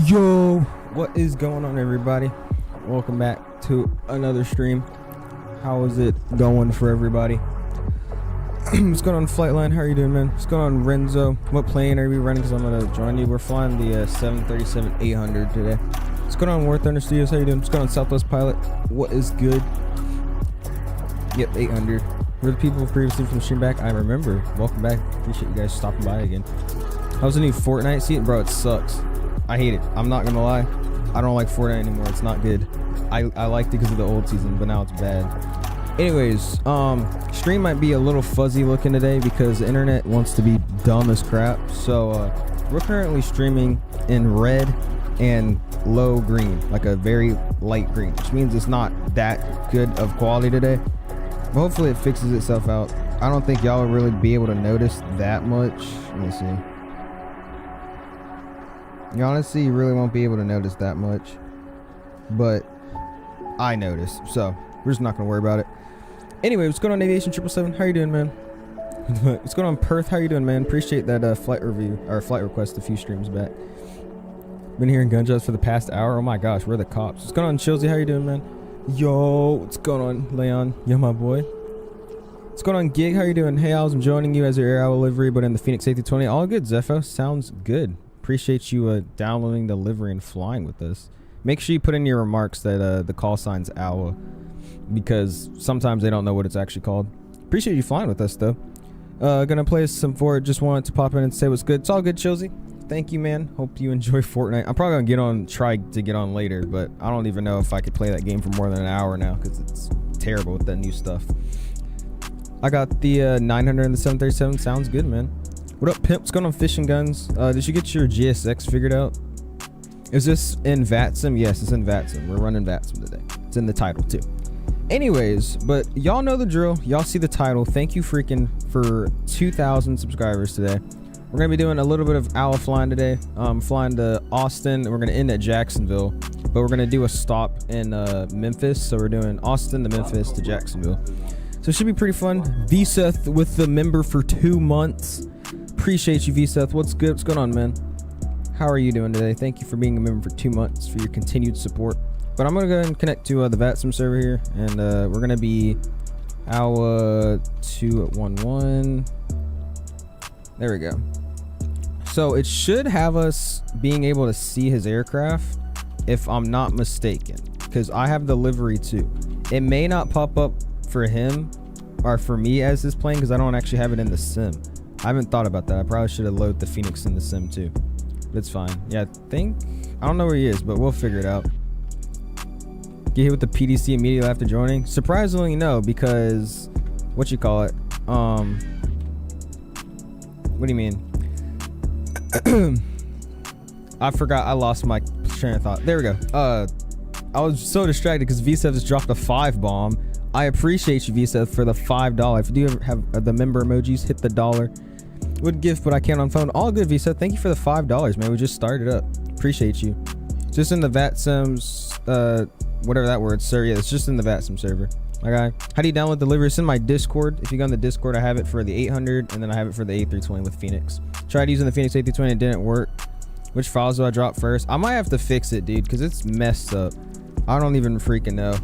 Yo, what is going on, everybody? Welcome back to another stream. How is it going for everybody? What's going on, Flightline? How are you doing, man? What's going on, Renzo? What plane are we running? Because I'm gonna join you. We're flying the 737-800 today. What's going on, War Thunder Studios? How you doing? What's going on, Southwest Pilot? What is good? Yep, 800. Were the people previously from the stream back? I remember. Welcome back. Appreciate you guys stopping by again. How's the new Fortnite seat? Bro, it sucks. I hate it. I'm not gonna lie. I don't like Fortnite anymore. It's not good. I liked it because of the old season, but now it's bad. Anyways, stream might be a little fuzzy looking today because the internet wants to be dumb as crap. So we're currently streaming in red and low green, like a very light green, which means it's not that good of quality today. But hopefully it fixes itself out. I don't think y'all will really be able to notice that much. Let me see. You honestly really won't be able to notice that much, but I notice, so we're just not gonna worry about it. Anyway, what's going on, Aviation 777? How you doing, man? What's going on, Perth? How you doing, man? Appreciate that flight review or flight request a few streams back. Been hearing gunshots for the past hour. Oh my gosh, we're the cops. What's going on, Chilsey? How you doing, man? Yo, what's going on, Leon? Yo, my boy. What's going on, Gig? How you doing? Hey, I'm joining you as your Air Owl livery, but in the Phoenix A320. All good, Zepho. Sounds good. Appreciate you downloading the livery and flying with us. Make sure you put in your remarks that the call sign's AWA, because sometimes they don't know what it's actually called. Appreciate you flying with us, though. Gonna play some Fortnite. Just wanted to pop in and say what's good. It's all good, Chilsey. Thank you, man. Hope you enjoy Fortnite. I'm probably gonna try to get on later, but I don't even know if I could play that game for more than an hour now because it's terrible with that new stuff. I got the 900 and the 737. Sounds good, man. What up, Pimp? What's going on, Fishing Guns? Did you get your GSX figured out? Is this in Vatsim? Yes, it's in Vatsim. We're running Vatsim today. It's in the title, too. Anyways, but y'all know the drill. Y'all see the title. Thank you freaking for 2,000 subscribers today. We're going to be doing a little bit of AWA flying today. Flying to Austin. And we're going to end at Jacksonville. But we're going to do a stop in Memphis. So we're doing Austin to Memphis to Jacksonville. So it should be pretty fun. VSeth with the member for 2 months. Appreciate you, VSeth. What's good? What's going on, man? How are you doing today? Thank you for being a member for 2 months, for your continued support. But I'm going to go ahead and connect to the Vatsim server here. And we're going to be AWA 211. There we go. So it should have us being able to see his aircraft, if I'm not mistaken. Because I have the livery too. It may not pop up for him or for me as this plane because I don't actually have it in the sim. I haven't thought about that. I probably should have loaded the Phoenix in the sim too. But it's fine. Yeah, I don't know where he is, but we'll figure it out. Get hit with the PDC immediately after joining? Surprisingly, no, because what you call it? What do you mean? I forgot. I lost my train of thought. There we go. I was so distracted because VSEF just dropped a 5 bomb. I appreciate you, VSEF, for the $5. If you do ever have the member emojis, hit the dollar. Would gift, but I can't on phone. All good, Visa. Thank you for the $5, man. We just started up. Appreciate you. Just in the Vatsims, whatever that word, sir. Yeah, it's just in the Vatsim server. Okay. How do you download delivery? It's in my Discord. If you go on the Discord, I have it for the 800, and then I have it for the A320 with Phoenix. Tried using the Phoenix A320, it didn't work. Which files do I drop first? I might have to fix it, dude, because it's messed up. I don't even freaking know.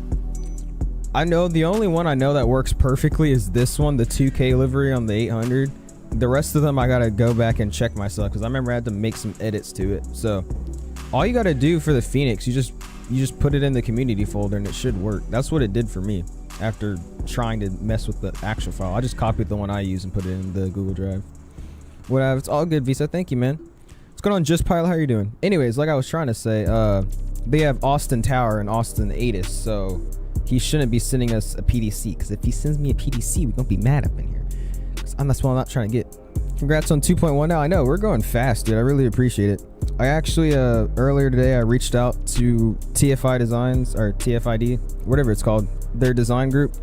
I know the only one I know that works perfectly is this one, the 2K livery on the 800. The rest of them I gotta go back and check myself because I remember I had to make some edits to it. So all you gotta do for the Phoenix, you just put it in the community folder and it should work. That's what it did for me after trying to mess with the actual file. I just copied the one I use and put it in the Google Drive. Whatever, it's all good, Visa. Thank you, man. What's going on, Just Pilot? How you doing? Anyways, like I was trying to say, they have Austin Tower and Austin ATIS, so he shouldn't be sending us a PDC, because if he sends me a PDC, we're gonna be mad up in here. That's what I'm not trying to get. Congrats on 2.1 now. I know, we're going fast, dude. I really appreciate it. I actually, earlier today, I reached out to TFI Designs, or TFID, whatever it's called, their design group.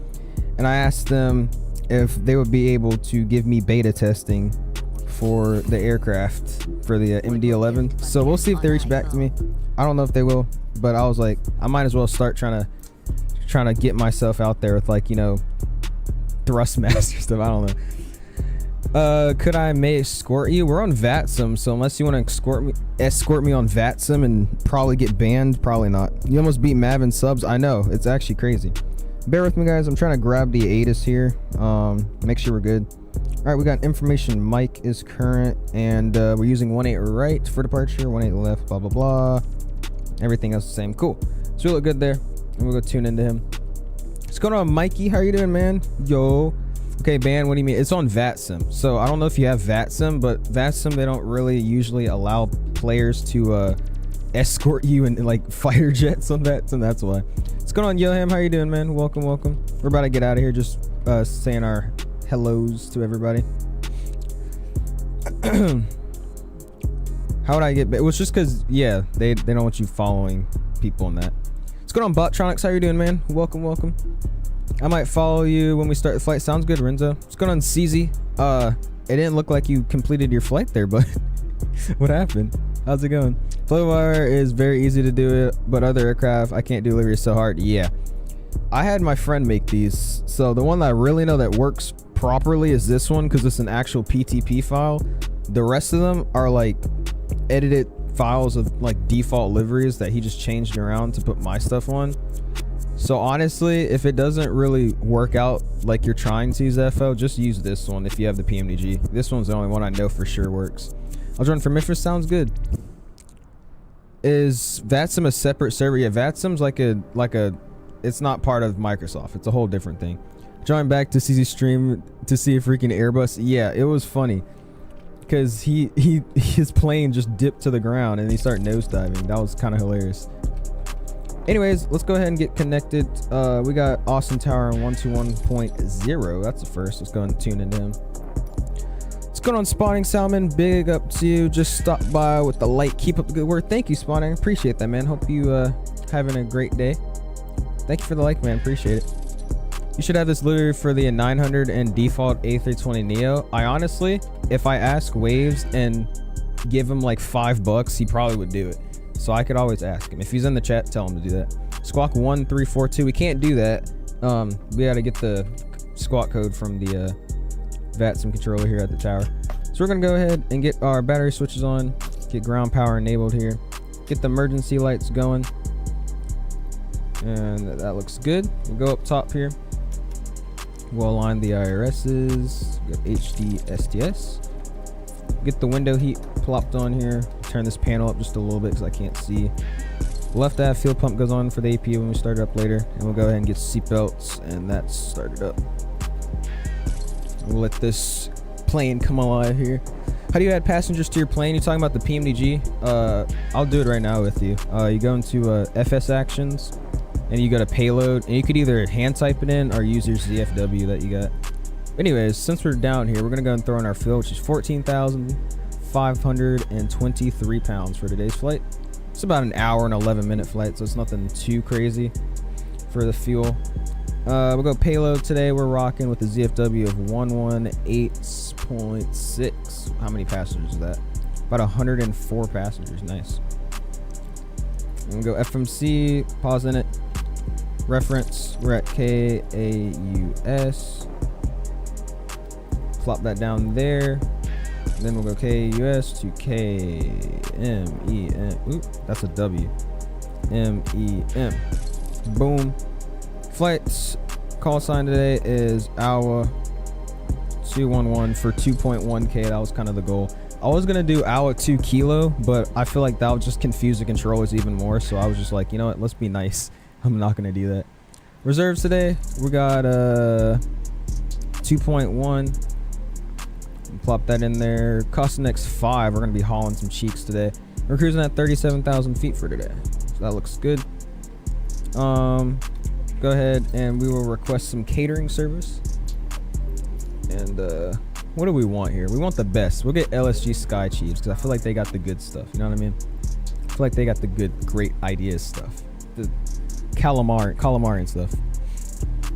And I asked them if they would be able to give me beta testing for the aircraft for the MD-11. So we'll see if they reach back to me. I don't know if they will, but I was like, I might as well start trying to get myself out there with, like, you know, Thrustmaster stuff. I don't know. Could I may escort you? We're on Vatsim, so unless you want to escort me on Vatsim and probably get banned, probably not. You almost beat Mav in subs. I know, it's actually crazy. Bear with me, guys. I'm trying to grab the ATIS here. Make sure we're good. All right, we got information. Mic is current, and we're using 18 right for departure, 18 left, blah blah blah. Everything else the same. Cool. So we look good there, and we'll go tune into him. What's going on, Mikey? How you doing, man? Yo. Okay, ban, what do you mean? It's on Vatsim. So I don't know if you have Vatsim, but Vatsim, they don't really usually allow players to escort you in like fighter jets on Vatsim. That's why. What's going on, Yoham? How you doing, man? Welcome, welcome. We're about to get out of here. Just saying our hellos to everybody. How would I get? It was just because, yeah, they don't want you following people on that. What's going on, Bottronics? How you doing, man? Welcome, welcome. I might follow you when we start the flight. Sounds good, Renzo. What's going on, CZ? It didn't look like you completed your flight there, but what happened? How's it going? Flowwire is very easy to do it, but other aircraft, I can't do delivery, so hard. Yeah. I had my friend make these. So the one that I really know that works properly is this one, because it's an actual PTP file. The rest of them are like edited files of like default liveries that he just changed around to put my stuff on. So honestly, if it doesn't really work out like you're trying to use FO, just use this one if you have the PMDG. This one's the only one I know for sure works. I was running for Memphis. Sounds good. Is Vatsim a separate server? Yeah, Vatsim's like a it's not part of Microsoft. It's a whole different thing. Join back to CZ stream to see a freaking Airbus. Yeah, it was funny because his plane just dipped to the ground and he started nosediving. That was kind of hilarious. Anyways, let's go ahead and get connected. We got Austin Tower on 121.0. That's the first. Let's go and tune into him. What's going on, Spawning Salmon? Big up to you. Just stop by with the light. Keep up the good work. Thank you, Spawning. Appreciate that, man. Hope you having a great day. Thank you for the like, man. Appreciate it. You should have this literally for the 900 and default A320neo. I honestly, if I ask Waves and give him like $5, he probably would do it. So I could always ask him. If he's in the chat, tell him to do that. Squawk 1342. We can't do that. We got to get the squawk code from the Vatsim controller here at the tower. So we're going to go ahead and get our battery switches on. Get ground power enabled here. Get the emergency lights going. And that looks good. We'll go up top here. We'll align the IRSs. We got HD STS. Get the window heat plopped on here. Turn this panel up just a little bit because I can't see. Left aft fuel pump goes on for the AP when we start it up later. And we'll go ahead and get seatbelts, and that's started up. We'll let this plane come alive here. How do you add passengers to your plane? You talking about the PMDG? I'll do it right now with you. You go into FS actions, and you go to payload, and you could either hand type it in or use your ZFW that you got. Anyways, since we're down here, we're gonna go and throw in our fuel, which is 14,523 pounds for today's flight. It's about an hour and 11-minute flight, so it's nothing too crazy for the fuel. We'll go payload today. We're rocking with the ZFW of 118.6. How many passengers is that? About 104 passengers. Nice. We'll go FMC, pause in it. Reference, we're at KAUS. Plop that down there. Then we'll go KUS to KMEM. Oop, that's a W. MEM. Boom. Flights call sign today is AWA 211 for 2.1K. That was kind of the goal. I was gonna do AWA 2 kilo, but I feel like that would just confuse the controllers even more. So I was just like, you know what? Let's be nice. I'm not gonna do that. Reserves today, we got 2.1. Plop that in there. Costa next 5. We're gonna be hauling some cheeks today. We're cruising at 37,000 feet for today, so that looks good. Go ahead and we will request some catering service, and what do we want here? We want the best. We'll get LSG Sky Chiefs because I feel like they got the good stuff. You know what I mean? I feel like they got the good, great ideas stuff. The calamari stuff.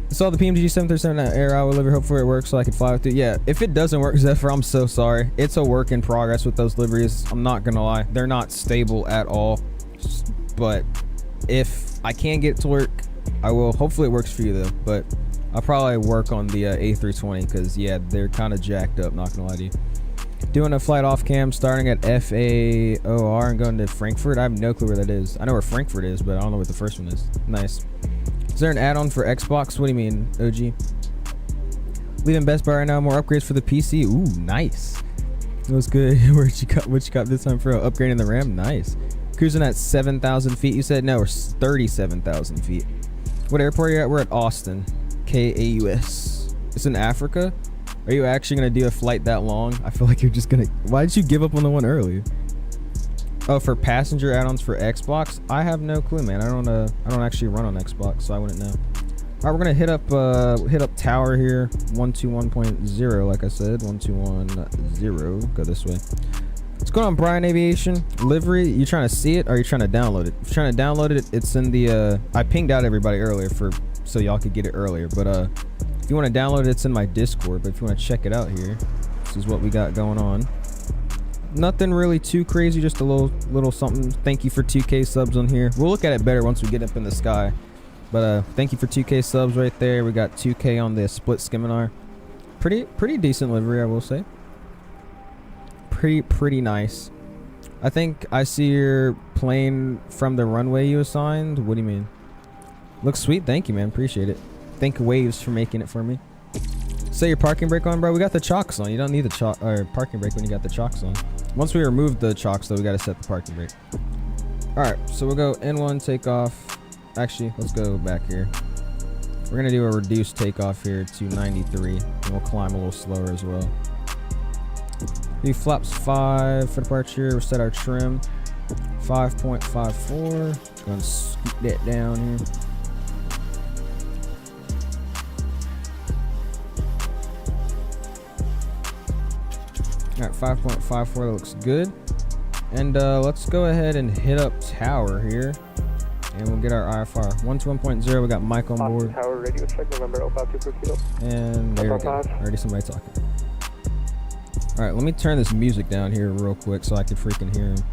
I saw the Pmdg 737 air. I would live here. Hopefully it works so I can fly with it. Yeah, if it doesn't work, Zephyr, I'm so sorry. It's a work in progress with those liveries. I'm not gonna lie. They're not stable at all. But if I can get it to work, I will. Hopefully it works for you though. But I'll probably work on the A320 because yeah, they're kind of jacked up. Not gonna lie to you. Doing a flight off cam starting at FAOR and going to Frankfurt. I have no clue where that is. I know where Frankfurt is, but I don't know what the first one is. Nice. Is there an add-on for Xbox? What do you mean, OG? Leaving Best Buy right now. More upgrades for the PC. Ooh, nice. That was good. What you got this time for upgrading the RAM? Nice. Cruising at 7,000 feet. You said no, we're 37,000 feet. What airport are you at? We're at Austin. KAUS. It's in Africa. Are you actually gonna do a flight that long? I feel like you're just gonna. Why did you give up on the one earlier? Oh, for passenger add-ons for Xbox? I have no clue, man. I don't actually run on Xbox, so I wouldn't know. All right, we're gonna hit up tower here, 121.0, like I said, 121.0. Go this way. What's going on, Brian Aviation? Livery, you trying to see it or are you trying to download it? If you're trying to download it, it's in the I pinged out everybody earlier so y'all could get it earlier. But if you want to download it, it's in my Discord. But if you want to check it out here, this is what we got going on. Nothing really too crazy, just a little something. Thank you for 2K subs on here. We'll look at it better once we get up in the sky. But thank you for 2K subs right there. We got 2K on the split Skiminar. Pretty decent livery, I will say. Pretty nice. I think I see your plane from the runway you assigned. What do you mean? Looks sweet. Thank you, man. Appreciate it. Thank Waves for making it for me. Set your parking brake on, bro. We got the chocks on. You don't need the parking brake when you got the chocks on. Once we remove the chocks, though, we got to set the parking brake. All right, so we'll go N1 takeoff. Actually, let's go back here. We're gonna do a reduced takeoff here to 93, and we'll climb a little slower as well. Do flaps 5 for departure. We'll set our trim 5.54. Gonna scoot that down here. All right, 5.54, that looks good. And let's go ahead and hit up tower here. And we'll get our IFR. 121.0, we got Mike on board. Tower radio check, November 052 per kilo. And there we go. Already somebody talking. All right, let me turn this music down here real quick so I can freaking hear him.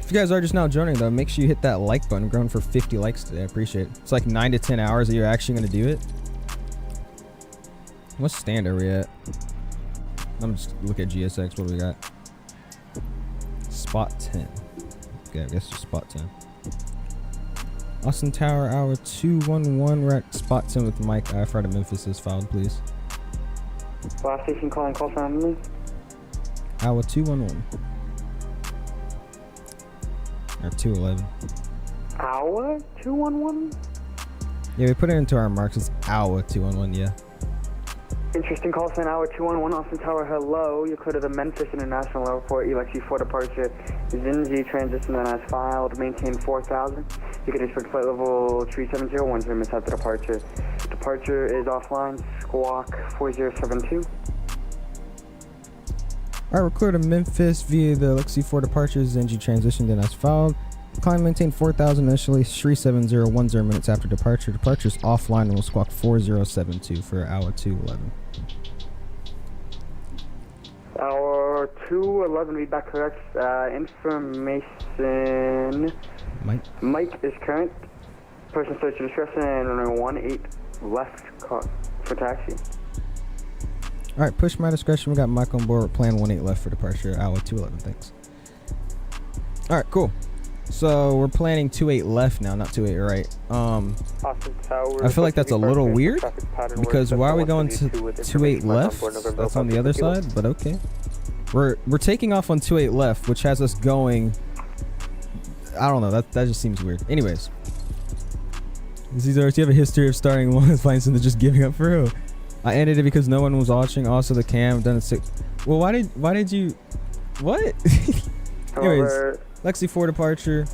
If you guys are just now joining though, make sure you hit that like button. We're going for 50 likes today, I appreciate it. It's like 9 to 10 hours that you're actually gonna do it. What stand are we at? I'm just look at GSX. What do we got? Spot 10. Okay, I guess just spot 10. Austin Tower, hour 211. We're at spot 10 with Mike. IFR to Memphis is filed, please. Last station calling call sign only. Hour 211. Or 211. Hour 211? Yeah, we put it into our marks. It's hour 211, yeah. Interesting call sign, hour 211, Austin Tower, hello. You're clear to the Memphis International Airport, ELXE for departure. Zinji transition then as filed, maintain 4,000. You can expect flight level 370, 1 minutes after departure. Departure is offline, squawk 4072. Alright, we're clear to Memphis via the ELXE for departure. Zinji transition then as filed. Climb maintain 4,000 initially, 370, 10 minutes after departure. Departure is offline and we'll squawk 4072 for hour 211. Hour 211, read back correct. Information. Mike is current. Person search discretion and runway 18 left for taxi. Alright, push my discretion. We got Mike on board. Plan 18 left for departure. Hour 211, thanks. Alright, cool. So we're planning 28 left now, not 28 right. I feel like that's a little weird because why are we going to 28 left? That's on the other side, but okay. We're taking off on 28 left, which has us going. I don't know. That just seems weird. Anyways, do you have a history of starting long flights and then just giving up for real? I ended it because no one was watching. Also, the cam done it. Well, why did you? What? Anyways. Lexi 4 departure.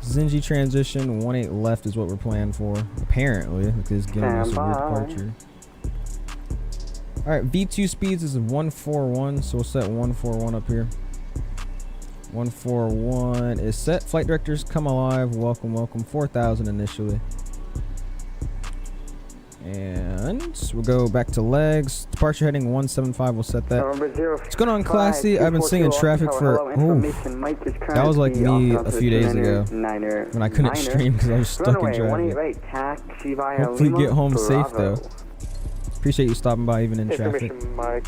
Zinji transition 18 left is what we're planning for. Apparently, because giving us a weird departure. All right, V2 speeds is 141, so we'll set 141 up here. 141 is set. Flight directors, come alive. Welcome, welcome. 4,000 initially. And we'll go back to legs. Departure heading 175. We'll set that. What's going on, Classy? I've been seeing traffic for. Oh, that was like me a few days ago when I couldn't stream because I was stuck in traffic. Hopefully, get home safe though. Appreciate you stopping by even in traffic. Alright,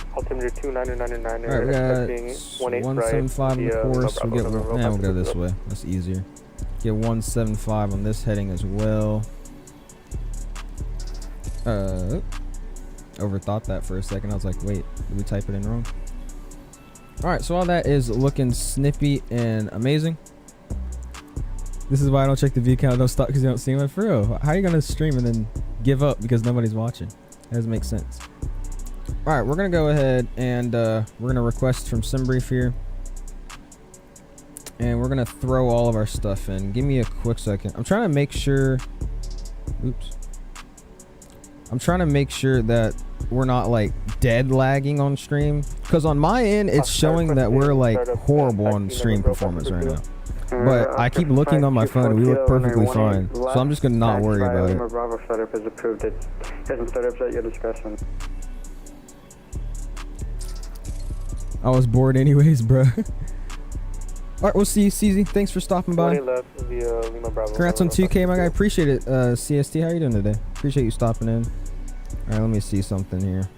we got 175 on the course. We'll go this way. That's easier. Get 175 on this heading as well. Overthought that for a second. I was like, wait, did we type it in wrong? Alright, so all that is looking snippy and amazing. This is why I don't check the view count. Don't stop because you don't see my for real. How are you gonna stream and then give up because nobody's watching? That doesn't make sense. Alright, we're gonna go ahead and we're gonna request from SimBrief here. And we're gonna throw all of our stuff in. Give me a quick second. I'm trying to make sure. Oops. I'm trying to make sure that we're not like dead lagging on stream, because on my end it's showing that we're like horrible on stream performance right now. But I keep looking on my phone and we look perfectly fine, so I'm just gonna not worry about it. I was bored anyways, bro. Alright, we'll see you, CZ. Thanks for stopping by. Congrats on 2K, my guy. Appreciate it. CST, how you doing today? Appreciate you stopping in. Alright, let me see something here.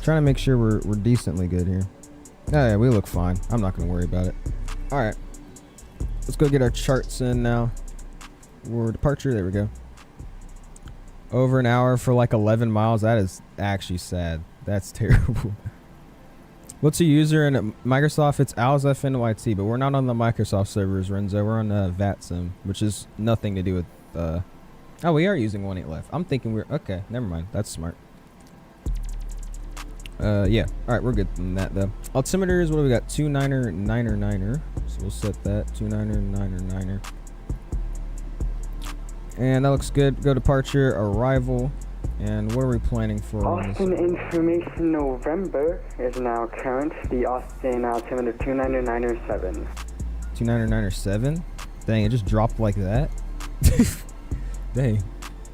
Trying to make sure we're decently good here. Oh, yeah, we look fine. I'm not going to worry about it. Alright. Let's go get our charts in now. We're departure. There we go. Over an hour for like 11 miles. That is actually sad. That's terrible. What's your user in Microsoft? It's OwlsFNYT, but we're not on the Microsoft servers, Renzo. We're on Vatsim, which is nothing to do with... Oh, we are using 1.8 left. I'm thinking we're... Okay, never mind. That's smart. Yeah. Alright, we're good on that, though. Altimeters, what do we got? 29er, 9er, 9er. So we'll set that. 29er, 9er, 9er. And that looks good. Go departure, arrival. And what are we planning for? Austin information November is now current. The Austin altimeter 299er7. 299er7? Dang, it just dropped like that. Dang.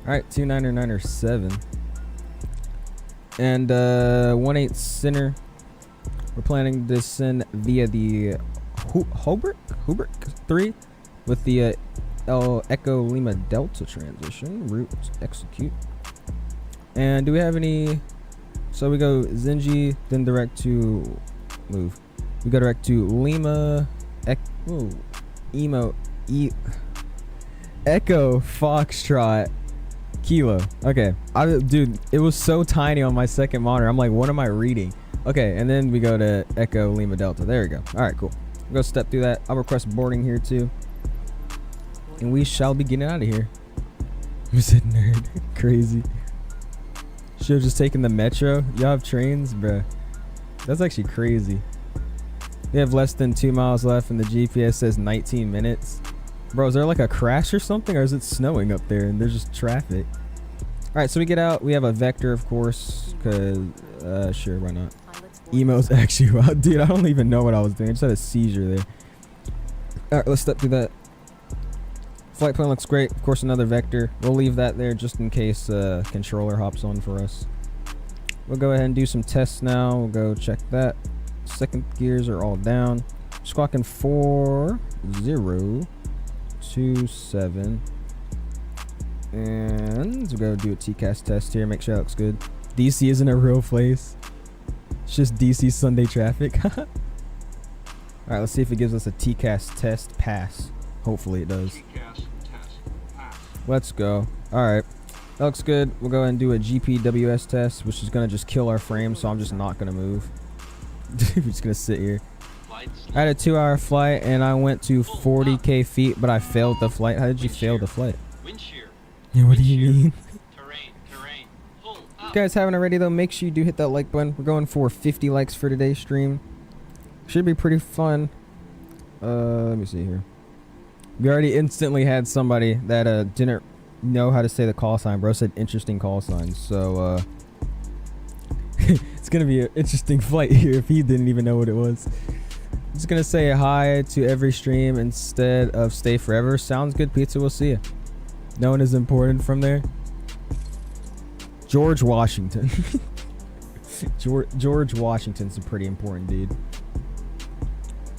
Alright, 299er7. And 1.8 center. We're planning to send via the Hobart 3 with the Echo Lima Delta transition. Route execute. And do we have any? So we go Zenji, then direct to move. We go direct to Lima, Echo Foxtrot Kilo. Okay, dude, it was so tiny on my second monitor. I'm like, what am I reading? Okay, and then we go to Echo Lima Delta. There we go. All right, cool. We'll go step through that. I'll request boarding here too, and we shall be getting out of here. Who said nerd? Crazy. Should have just taken the metro. Y'all have trains, bruh. That's actually crazy. We have less than 2 miles left and the GPS says 19 minutes. Bro, is there like a crash or something, or is it snowing up there and there's just traffic? Alright, so we get out. We have a vector, of course, because sure, why not? Emo's actually wild. Dude, I don't even know what I was doing. I just had a seizure there. Alright, let's step through that. Flight plan looks great. Of course, another vector. We'll leave that there just in case controller hops on for us. We'll go ahead and do some tests now. We'll go check that. Second gears are all down. Squawking 4027. And we'll go do a TCAS test here. Make sure that looks good. DC isn't a real place. It's just DC Sunday traffic. Alright, let's see if it gives us a TCAS test pass. Hopefully it does. Let's go. Alright. That looks good. We'll go ahead and do a GPWS test, which is going to just kill our frame, so I'm just not going to move. We're just going to sit here. I had a 2-hour flight, and I went to 40k feet, but I failed the flight. How did you fail the flight? Yeah, what do you mean? If you guys haven't already, though, make sure you do hit that like button. We're going for 50 likes for today's stream. Should be pretty fun. Let me see here. We already instantly had somebody that didn't know how to say the call sign. Bro said interesting call sign. So It's gonna be an interesting flight here if he didn't even know what it was. I'm just gonna say hi to every stream instead of stay forever. Sounds good, pizza. We'll see you. No one is important from there. George Washington. George Washington's a pretty important dude.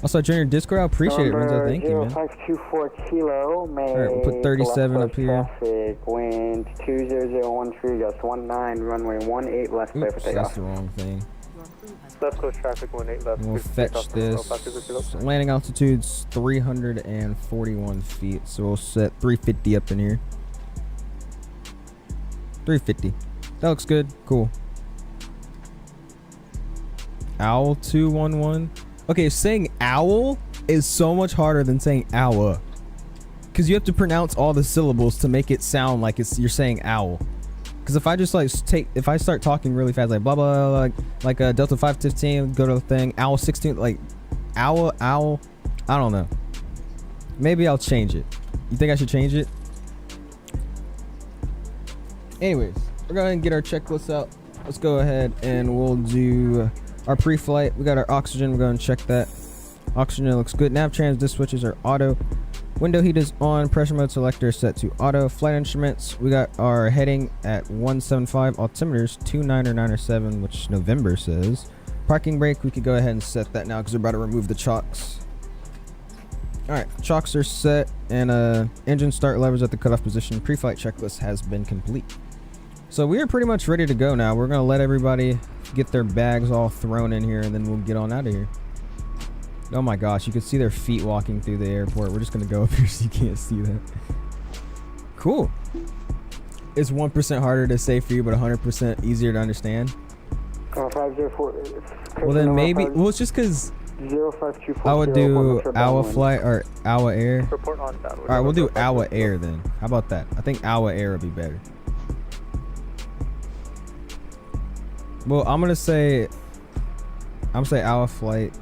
Also, I joined your Discord. I appreciate it, Renzo. Thank you, man. 0524 Kilo. All right, we'll put 37 up here. Traffic, wind 20013, just 19, runway 18 left, clear for takeoff. That's the wrong thing. Left coast traffic 18 left. We'll fetch this. So landing altitude's 341 feet, so we'll set 350 up in here. 350. That looks good. Cool. Owl 211. Okay, saying owl is so much harder than saying owl, because you have to pronounce all the syllables to make it sound like you're saying owl. Because if I just like if I start talking really fast, like blah blah, blah like Delta 515, go to the thing, owl 16, like owl, I don't know. Maybe I'll change it. You think I should change it? Anyways, we're going to get our checklist out. Let's go ahead and we'll do our pre-flight. We got our oxygen. We're going to check that. Oxygen looks good. Nav transdisc switches are auto. Window heat is on. Pressure mode selector is set to auto. Flight instruments. We got our heading at 175. Altimeters 29907, which November says. Parking brake. We could go ahead and set that now because we're about to remove the chocks. All right, chocks are set, and engine start levers at the cutoff position. Pre-flight checklist has been complete. So we are pretty much ready to go now. We're gonna let everybody get their bags all thrown in here, and then we'll get on out of here. Oh my gosh, you can see their feet walking through the airport. We're just gonna go up here so you can't see that. Cool. It's 1% harder to say for you, but 100% easier to understand. 504. Well then maybe, well it's just cause I would do hour flight or hour air. Report on down. Alright, we'll do hour air then. How about that? I think hour air would be better. Well, I'm gonna say hour flight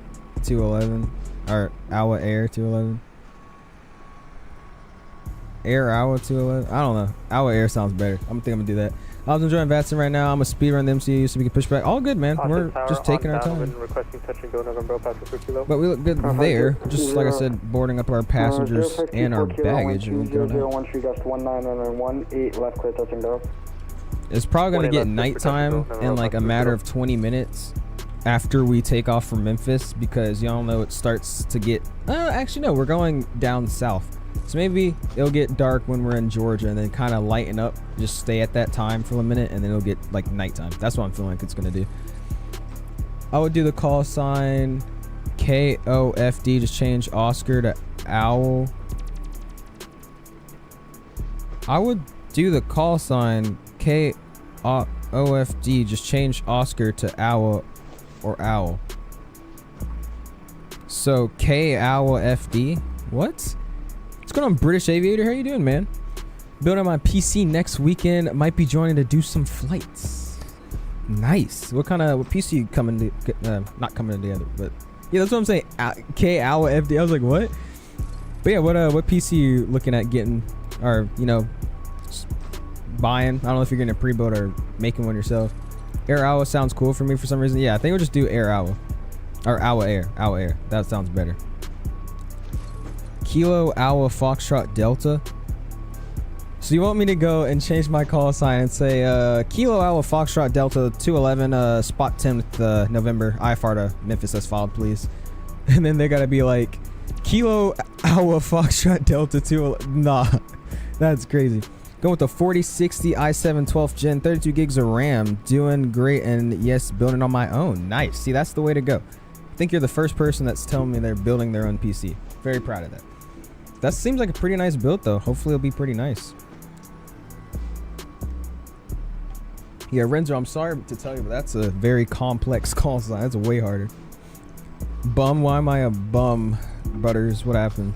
211 or hour air 211. Air hour 211. I don't know. Hour air sounds better. I'm gonna do that. I was enjoying Vatsim right now. I'm a speed run the MCU so we can push back. All good, man. We're just taking our time. But we look good there. Just like I said, boarding up our passengers and our baggage, and we'll get on out. It's probably gonna get nighttime in like a matter of 20 minutes after we take off from Memphis, because y'all know it starts to get actually no, we're going down south, so maybe it'll get dark when we're in Georgia and then kind of lighten up, just stay at that time for a minute, and then it'll get like nighttime. That's what I'm feeling like it's gonna do. I would do the call sign KOFD, just change Oscar to owl. I would do the call sign KOFD, just change Oscar to owl or owl. So KOFD. What? What's going on, British Aviator? How you doing, man? Building my PC next weekend. Might be joining to do some flights. Nice. What PC you coming to? Not coming together, but yeah, that's what I'm saying. KOFD. I was like, what? But yeah, what PC you looking at getting, or you know, buying? I don't know if you're getting a pre-built or making one yourself. Air Hour sounds cool for me for some reason. Yeah, I think we'll just do Air Hour or Hour Air. That sounds better. Kilo Hour Foxtrot Delta. So you want me to go and change my call sign and say Kilo Hour Foxtrot Delta 211 spot 10th November IFR to Memphis as filed, please. And then they gotta be like Kilo Hour Foxtrot Delta 211. Nah, that's crazy. Going with the 4060 i7 12th gen, 32 gigs of RAM. Doing great, and yes, building on my own. Nice. See, that's the way to go. I think you're the first person that's telling me they're building their own PC. Very proud of that. That seems like a pretty nice build, though. Hopefully it'll be pretty nice. Yeah, Renzo, I'm sorry to tell you, but that's a very complex call sign. That's way harder. Bum, why am I a bum? Butters, what happened?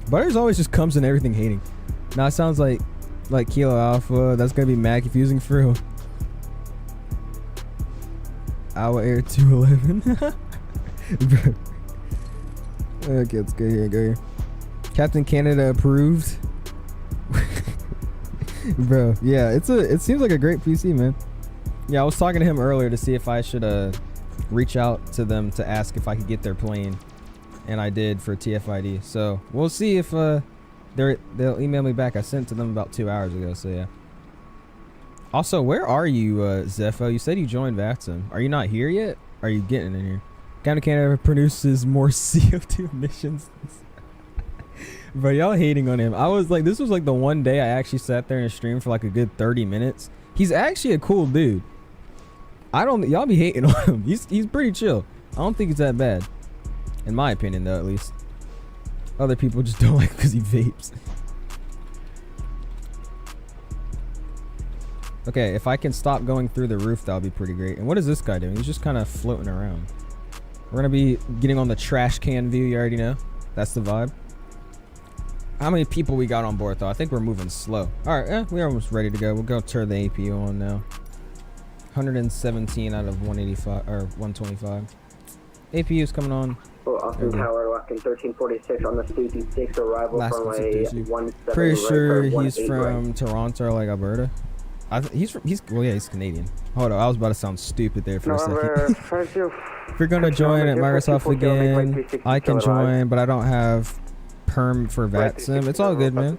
Butters always just comes in everything hating. Now it sounds like Kilo Alpha. That's gonna be mad confusing for real. Hour Air 211. Okay, let's go here. Captain Canada approved. Bro, yeah, it seems like a great PC, man. Yeah, I was talking to him earlier to see if I should reach out to them to ask if I could get their plane, and I did for TFID. So we'll see if they'll email me back. I sent to them about 2 hours ago. So yeah. Also, where are you, Zepho? You said you joined Vatsim. Are you not here yet? Are you getting in here? County Canada produces more CO2 emissions. Bro, y'all hating on him. I was like, this was like the one day I actually sat there and streamed for like a good 30 minutes. He's actually a cool dude. Y'all be hating on him. He's pretty chill. I don't think he's that bad. In my opinion, though, at least. Other people just don't like because he vapes. Okay, if I can stop going through the roof, that'll be pretty great. And what is this guy doing? He's just kind of floating around. We're gonna be getting on the trash can view, you already know. That's the vibe. How many people we got on board, though? I think we're moving slow. Alright, we're almost ready to go. We'll go turn the APU on now. 117 out of 185 or 125. APU's coming on. Oh, Austin Tower, locking 1346 on the Suzy 6 arrival Last from a 17 pretty sure right, he's from right. Toronto or like Alberta. He's Canadian. Hold on, I was about to sound stupid there for a second. If you're gonna join at Microsoft again, I can join, but I don't have perm for Vatsim. It's all good, man.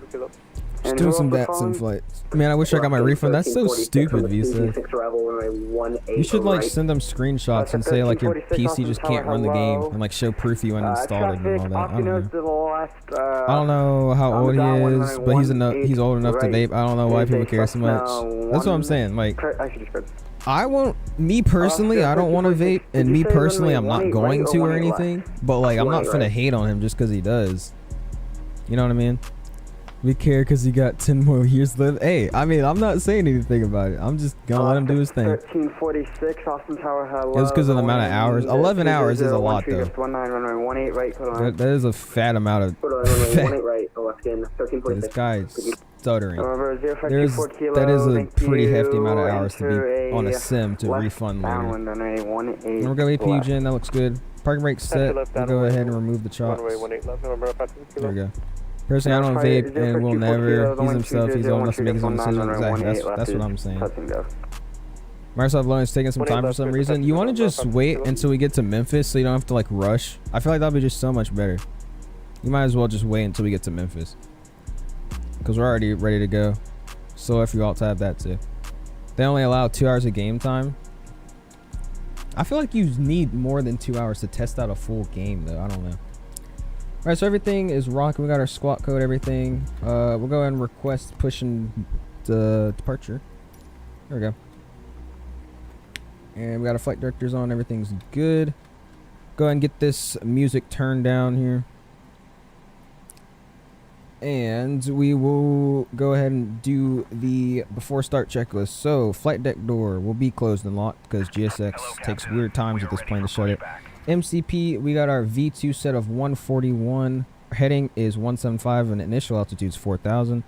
Just doing some Vatsim flights. Man, I wish I got my refund. That's so stupid, Visa. You should like send them screenshots and say like your PC just can't run the game and like show proof you uninstalled it and all that. I don't know. I don't know how old he is, but he's old enough to vape. I don't know why people care so much. That's what I'm saying. Like, me personally, I don't want to vape, and me personally, I'm not going to or anything. But like, I'm not finna hate on him just because he does. You know what I mean? We care because he got 10 more years left. Hey, I mean, I'm not saying anything about it. I'm just gonna let him do his thing. 1346, Austin Tower, hello. It was because of the amount of hours. 11 hours is a lot, though. 19 runway 18 right, hold on. That is a fat amount of. Right, left in 1346. This guy's stuttering. That That is a pretty hefty amount of hours to be on a sim to refund later. And we're going to APU gen. That looks good. Parking brake set. We'll go ahead and remove the chocks. There we go. Personally, I don't vape and will never. He's himself. He's old enough to make his own decisions. Exactly. That's what I'm saying. Microsoft loan is taking some time for some reason. You want to just wait until we get to Memphis so you don't have to like rush. I feel like that'll be just so much better. You might as well just wait until we get to Memphis, because we're already ready to go. So if you all tab that too. They only allow 2 hours of game time. I feel like you need more than 2 hours to test out a full game though. I don't know. Alright, so everything is rocking. We got our squat code, everything. We'll go ahead and request pushing the departure. There we go. And we got our flight directors on. Everything's good. Go ahead and get this music turned down here. And we will go ahead and do the before start checklist. So, flight deck door will be closed and locked because GSX takes weird times with this plane to shut it. MCP, we got our V2 set of 141. Heading is 175 and initial altitude is 4,000.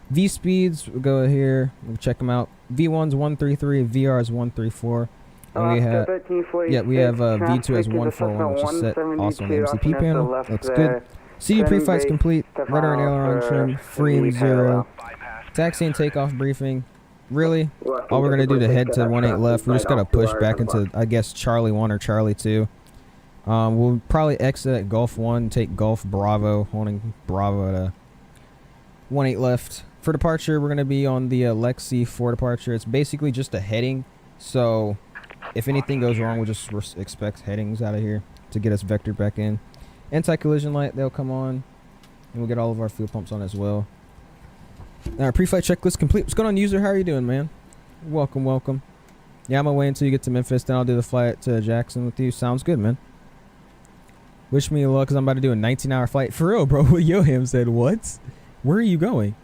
V speeds, we'll go here. We'll check them out. V1's 133, VR is 134. And we have, we have V2 as 141, which is set also on the MCP panel. Looks good. CD pre-flight's complete. Rudder and aileron trim, free and 0. Taxi and takeoff briefing. Really? All we're going to do to head to 18 left, we just got to push back into, I guess, Charlie 1 or Charlie 2. We'll probably exit at Gulf 1, take Gulf Bravo, holding Bravo at 18 left. For departure, we're going to be on the Lexi for departure. It's basically just a heading, so if anything goes wrong, we'll just expect headings out of here to get us vectored back in. Anti-collision light, they'll come on, and we'll get all of our fuel pumps on as well. Now, our pre-flight checklist complete. What's going on, user? How are you doing, man? Welcome, welcome. Yeah, I'm going to wait until you get to Memphis, then I'll do the flight to Jackson with you. Sounds good, man. Wish me luck, because I'm about to do a 19-hour flight. For real, bro. Yoham said, what? Where are you going?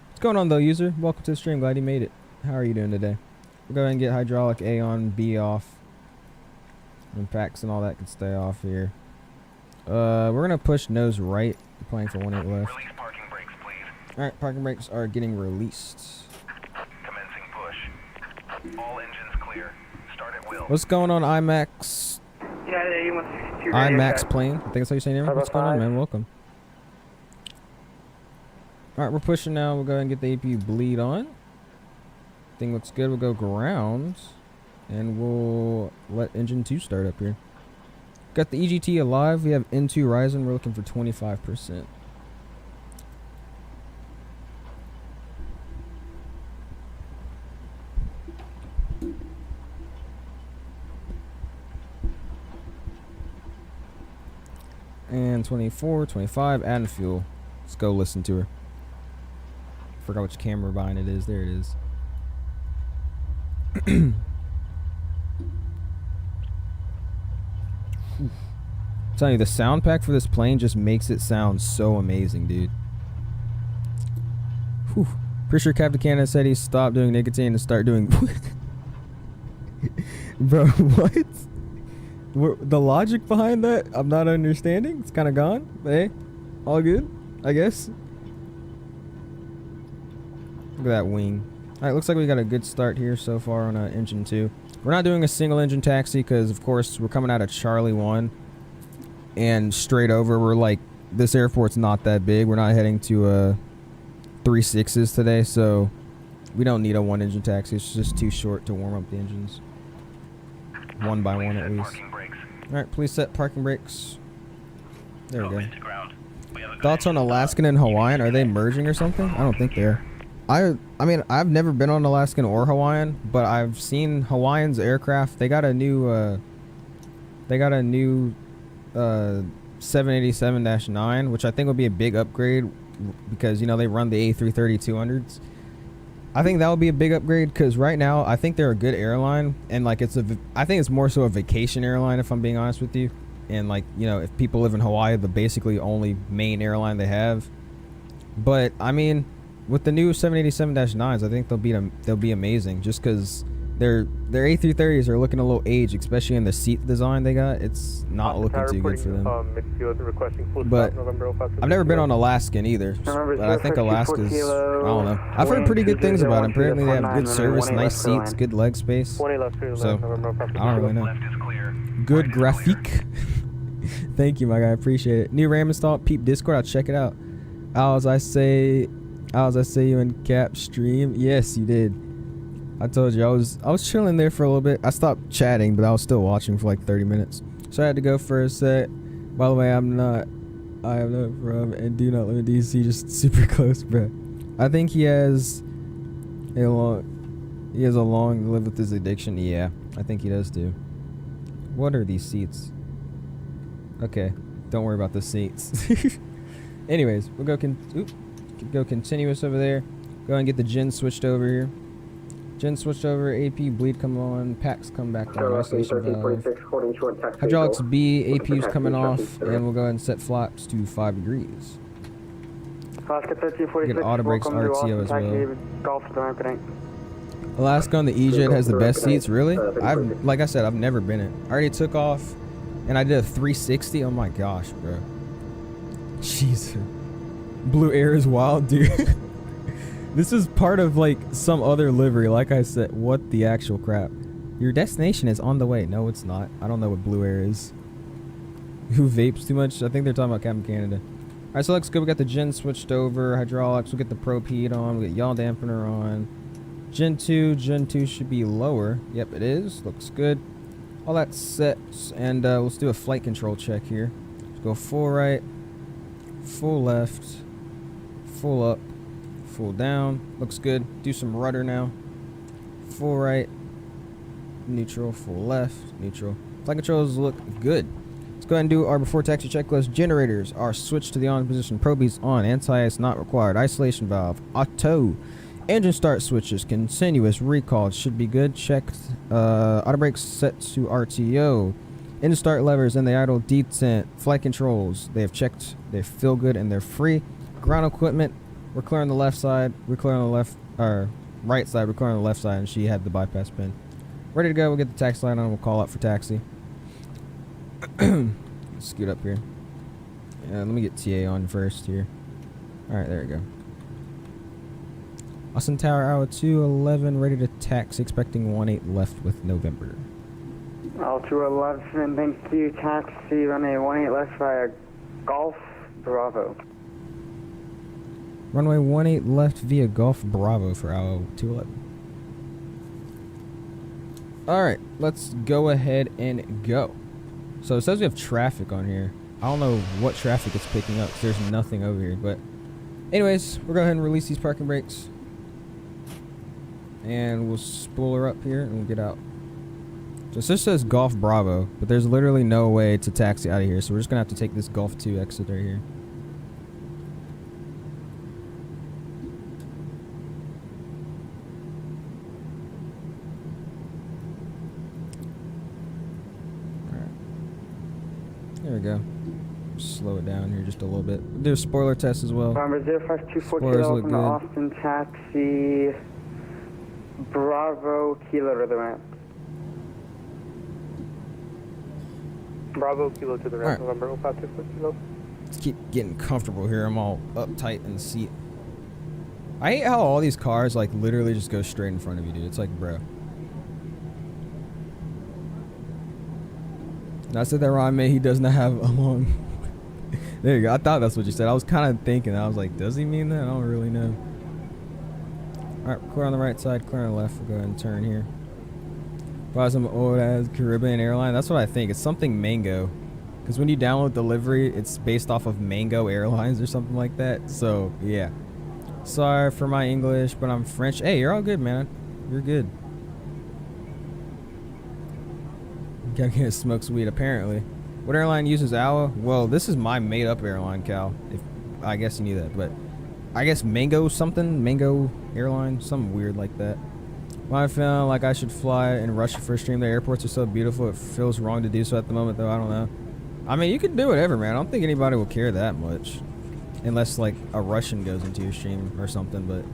What's going on, though, user? Welcome to the stream. Glad you made it. How are you doing today? We'll go ahead and get hydraulic A on, B off. And packs and all that can stay off here. We're going to push nose right. We're playing for 18 left. Release parking brakes, please. Alright, parking brakes are getting released. Commencing push. All engines clear. Start at will. What's going on, IMAX? IMAX plane. I think that's how you say your name. What's going on, man? Welcome. Alright, we're pushing now. We'll go ahead and get the APU bleed on. Everything looks good. We'll go ground, and we'll let engine 2 start up here. Got the EGT alive. We have N2 Ryzen. We're looking for 25%. And 24, 25, adding fuel. Let's go listen to her. Forgot which camera behind it is. There it is. I'm telling you, the sound pack for this plane just makes it sound so amazing, dude. Whew. Pretty sure Captain Canada said he stopped doing nicotine and start doing... Bro, what? The logic behind that, I'm not understanding. It's kind of gone. But hey, all good, I guess. Look at that wing. Alright, looks like we got a good start here so far on engine 2. We're not doing a single engine taxi because, of course, we're coming out of Charlie 1. And straight over, we're like, this airport's not that big. We're not heading to 3.6s today, so we don't need a 1 engine taxi. It's just too short to warm up the engines. One by one at least. Alright, please set parking brakes. There we go. Thoughts on Alaskan and Hawaiian? Are they merging or something? I don't think they are. I mean, I've never been on Alaskan or Hawaiian, but I've seen Hawaiian's aircraft. They got a new 787-9, which I think will be a big upgrade because, you know, they run the A330-200s. I think that would be a big upgrade because right now I think they're a good airline, and like I think it's more so a vacation airline, if I'm being honest with you. And like, you know, if people live in Hawaii, the basically only main airline they have. But I mean, with the new 787-9s, I think they'll be amazing just because their A330s are looking a little aged, especially in the seat design they got. It's not looking too good for them. But I've never been on Alaskan either, but I think Alaska's, I don't know. I've heard pretty good things about them. Apparently they have good service, nice seats, good leg space. So I don't really know. Good graphic. Thank you, my guy. I appreciate it. New RAM installed. Peep Discord. I'll check it out. As I say you in Cap stream. Yes, you did. I told you I was chilling there for a little bit. I stopped chatting, but I was still watching for like 30 minutes. So I had to go for a sec. By the way, I am not from and do not live in DC, just super close, bro. I think he has a long to live with his addiction. Yeah, I think he does too. What are these seats? Okay, don't worry about the seats. Anyways, we'll go continuous over there. Go and get the gen switched over here. Gen switched over, AP bleed come on, packs come back on, isolation valve. Hydraulics B, APU's coming off, and we'll go ahead and set flaps to 5 degrees. Get auto brakes RTO as well. Alaska on the EJet has the best seats, really? Like I said, I've never been in. I already took off, and I did a 360. Oh my gosh, bro. Jesus. Blue Air is wild, dude. This is part of like some other livery. Like I said, what the actual crap? Your destination is on the way. No, it's not. I don't know what Blue Air is. Who vapes too much? I think they're talking about Captain Canada. All right, so looks good. We got the gen switched over. Hydraulics. We'll get the probe heat on. We get yaw dampener on. Gen 2 should be lower. Yep, it is. Looks good. All that's set, and let's do a flight control check here. Let's go full right, full left, full up, full down. Looks good. Do some rudder now. Full right, neutral, full left, neutral. Flight controls look good. Let's go ahead and do our before taxi checklist. Generators are switched to the on position. Probe's on. Anti-ice not required. Isolation valve auto. Engine start switches continuous. Recall should be good. Checked. Auto brakes set to RTO. Engine start levers and the idle detent. Flight controls they have checked. They feel good and they're free. Ground equipment. We're clear on the left side. We're clear on the left or right side. We're clear on the left side, and she had the bypass pin. Ready to go. We'll get the taxi line on. We'll call out for taxi. Scoot up here. Yeah, let me get TA on first here. All right, there we go. Austin Tower, hour 211, ready to taxi, expecting 18 left with November. Hour 211, thank you, taxi, runway 18 left via Golf Bravo. Runway 18 left via Golf Bravo for hour 211. All right, let's go ahead and go. So it says we have traffic on here. I don't know what traffic it's picking up 'cause there's nothing over here. But anyways, we'll go ahead and release these parking brakes. And we'll spool her up here and we'll get out. So this says Golf Bravo, but there's literally no way to taxi out of here. So we're just going to have to take this Golf 2 exit right here. There we go. Slow it down here just a little bit. We'll do a spoiler test as well. Bomber 05242 Spoilers look from the good. Austin taxi. Bravo, Kilo to the ramp. Bravo, Kilo to the ramp. Alright. November 052 Kilo. Let's keep getting comfortable here. I'm all uptight in the seat. I hate how all these cars like literally just go straight in front of you, dude. It's like, bro. And I said that wrong, man. He does not have a long... There you go. I thought that's what you said. I was kind of thinking. I was like, does he mean that? I don't really know. Alright, clear on the right side, clear on the left. We'll go ahead and turn here. Probably some old-ass Caribbean airline. That's what I think. It's something Mango. Because when you download delivery, it's based off of Mango Airlines or something like that. So, yeah. Sorry for my English, but I'm French. Hey, you're all good, man. You're good. Gotta get smokes weed, apparently. What airline uses AWA? Well, this is my made-up airline, Cal. If I guess you knew that, but I guess Mango something, Mango Airline, something weird like that. When I feel like I should fly in Russia for a stream, the airports are so beautiful. It feels wrong to do so at the moment, though. I don't know. I mean, you could do whatever, man. I don't think anybody will care that much, unless like a Russian goes into your stream or something. But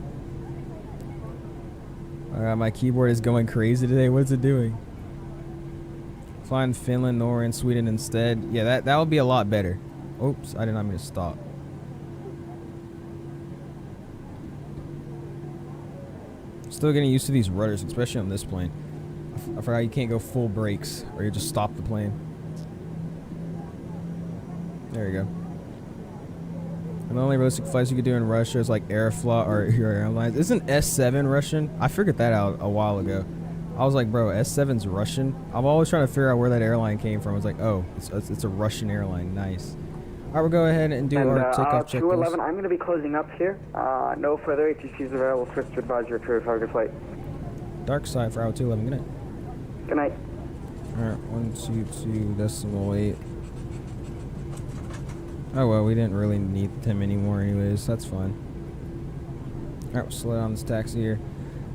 my keyboard is going crazy today. What's it doing? Flying Finland, Norway, and Sweden instead. Yeah, that would be a lot better. Oops, I did not mean to stop. Still getting used to these rudders, especially on this plane. I forgot you can't go full brakes or you just stop the plane. There you go. And the only realistic flights you could do in Russia is like Aeroflot or your airlines. Isn't S7 Russian? I figured that out a while ago. I was like, bro, S7's Russian? I'm always trying to figure out where that airline came from. I was like, oh, it's a Russian airline. Nice. All right, we'll go ahead and do our takeoff checklist. 211, I'm going to be closing up here. No further ATCs available. Switch to advise your crew. Have a good flight. Dark side for hour 211. Good night. Good night. All right, 122.8. Oh, well, we didn't really need them anymore anyways. That's fine. All right, we'll slow down this taxi here.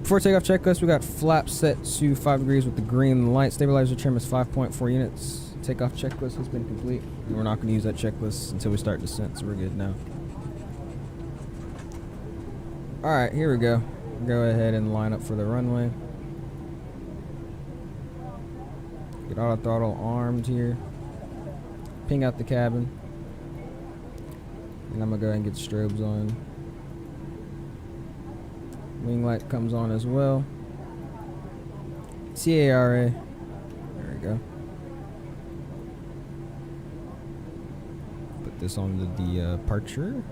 Before takeoff checklist, we got flaps set to 5 degrees with the green light. Stabilizer trim is 5.4 units. Takeoff checklist has been complete. And we're not going to use that checklist until we start descent, so we're good now. Alright, here we go. Go ahead and line up for the runway. Get auto throttle armed here. Ping out the cabin. And I'm going to go ahead and get strobes on. Wing light comes on as well. CARA. There we go. Put this on the departure.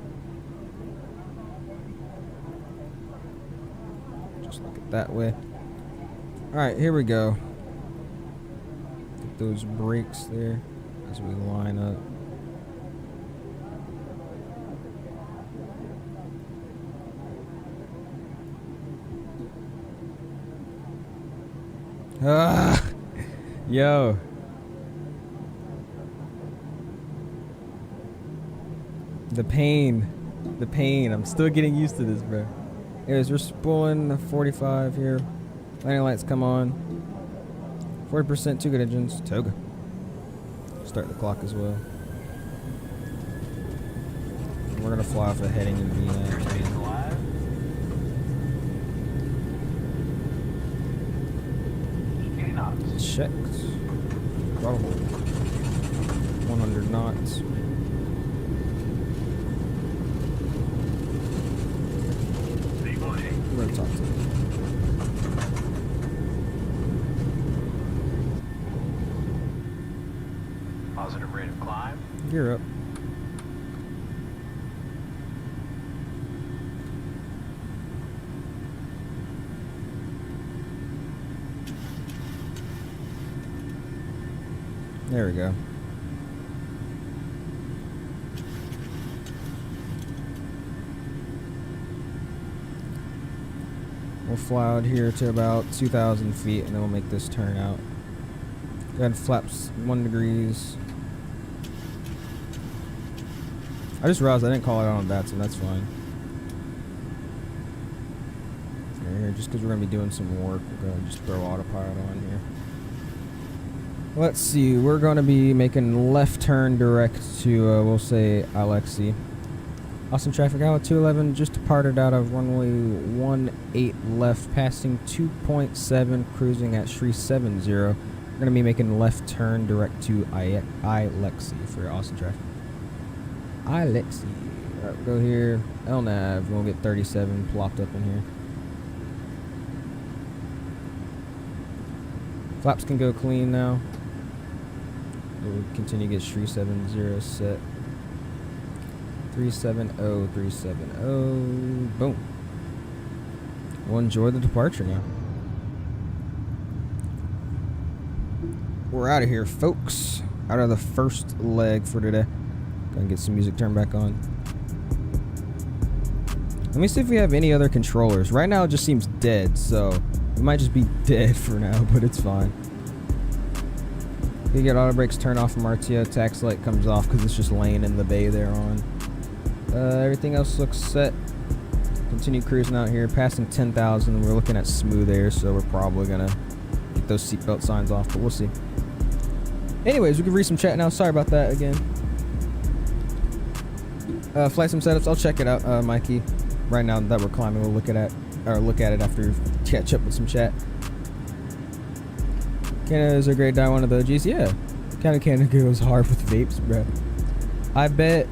Just look it that way. Alright, here we go. Get those brakes there as we line up. Ah, yo. The pain. I'm still getting used to this, bro. Anyways, we're spooling the 45 here. Landing lights come on. 40%, 2 good engines. Toga. Start the clock as well. We're gonna fly off a heading in VNAV. Checked. Throttle. 100 knots. We're gonna talk to him. Positive rate of climb. Gear up. There we go. We'll fly out here to about 2,000 feet and then we'll make this turn out. Go ahead and flaps 1 degrees. I just realized I didn't call it out on Vatsim, that's fine. Right here, just because we're going to be doing some work, we're going to just throw autopilot on here. Let's see, we're going to be making left turn direct to, we'll say, Alexi. Austin traffic out 211, just departed out of runway 18 left, passing 2.7, cruising at 370. We're going to be making left turn direct to Alexi for Austin traffic. Alexi. Alright, we'll go here. LNAV, we'll get 37 plopped up in here. Flaps can go clean now. We'll continue to get 370 set. 370, 370. Boom. We'll enjoy the departure now. We're out of here, folks. Out of the first leg for today. Gonna get some music turned back on. Let me see if we have any other controllers. Right now it just seems dead, so it might just be dead for now, but it's fine. You get auto brakes turned off from RTO. Tax light comes off because it's just laying in the bay there on. Everything else looks set. Continue cruising out here, passing 10,000. We're looking at smooth air, so we're probably gonna get those seatbelt signs off, but we'll see. Anyways, we can read some chat now. Sorry about that again. Flight sim setups. I'll check it out, Mikey. Right now that we're climbing, we'll look at it after catch up with some chat. Canada is a great die one of the OGs. Yeah, Canada goes hard with vapes, bro. I bet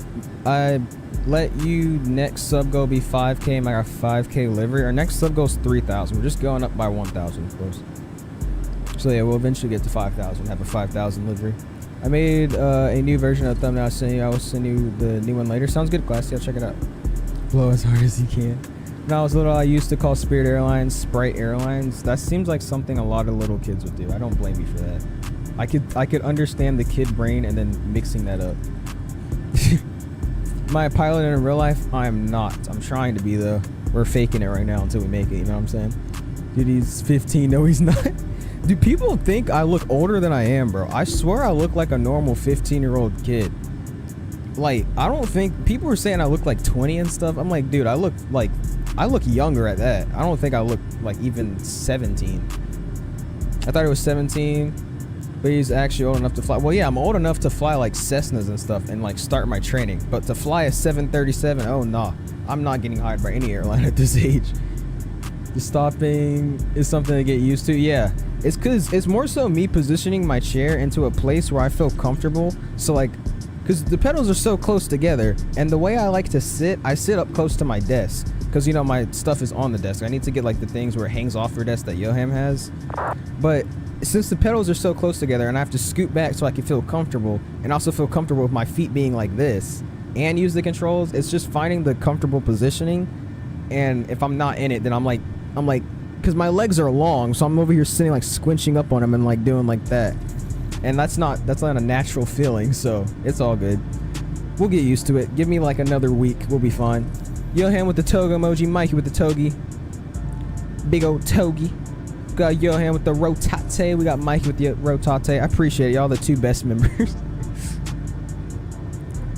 I let you next sub goal be 5K and I got 5K livery. Our next sub goal is 3,000. We're just going up by 1,000, of course. So yeah, we'll eventually get to 5,000. Have a 5,000 livery. I made a new version of the thumbnail. I will send you the new one later. Sounds good, classy. I'll check it out. Blow as hard as you can. When I was little, I used to call Spirit Airlines Sprite Airlines. That seems like something a lot of little kids would do. I don't blame you for that. I could understand the kid brain and then mixing that up. Am I a pilot in real life? I am not. I'm trying to be though. We're faking it right now until we make it, you know what I'm saying? Dude, he's 15. No, he's not. Dude, people think I look older than I am, bro. I swear I look like a normal 15-year-old kid. Like, I don't think... People were saying I look like 20 and stuff. I'm like, dude, I look younger at that. I don't think I look like even 17. I thought it was 17, but he's actually old enough to fly. Well, yeah, I'm old enough to fly like Cessnas and stuff and like start my training. But to fly a 737, oh, nah. I'm not getting hired by any airline at this age. The stopping is something to get used to. Yeah, it's because it's more so me positioning my chair into a place where I feel comfortable. So like, because the pedals are so close together, and the way I like to sit, I sit up close to my desk because, you know, my stuff is on the desk. I need to get like the things where it hangs off your desk that Yoham has. But since the pedals are so close together and I have to scoot back so I can feel comfortable and also feel comfortable with my feet being like this and use the controls, it's just finding the comfortable positioning. And if I'm not in it, then I'm like, because my legs are long, so I'm over here sitting like squinching up on them and like doing like that. And that's not a natural feeling, so it's all good. We'll get used to it. Give me like another week, we'll be fine. Yohan with the toga emoji, Mikey with the togi. Big old togi. Got Yohan with the rotate. We got Mikey with the rotate. I appreciate y'all, the two best members.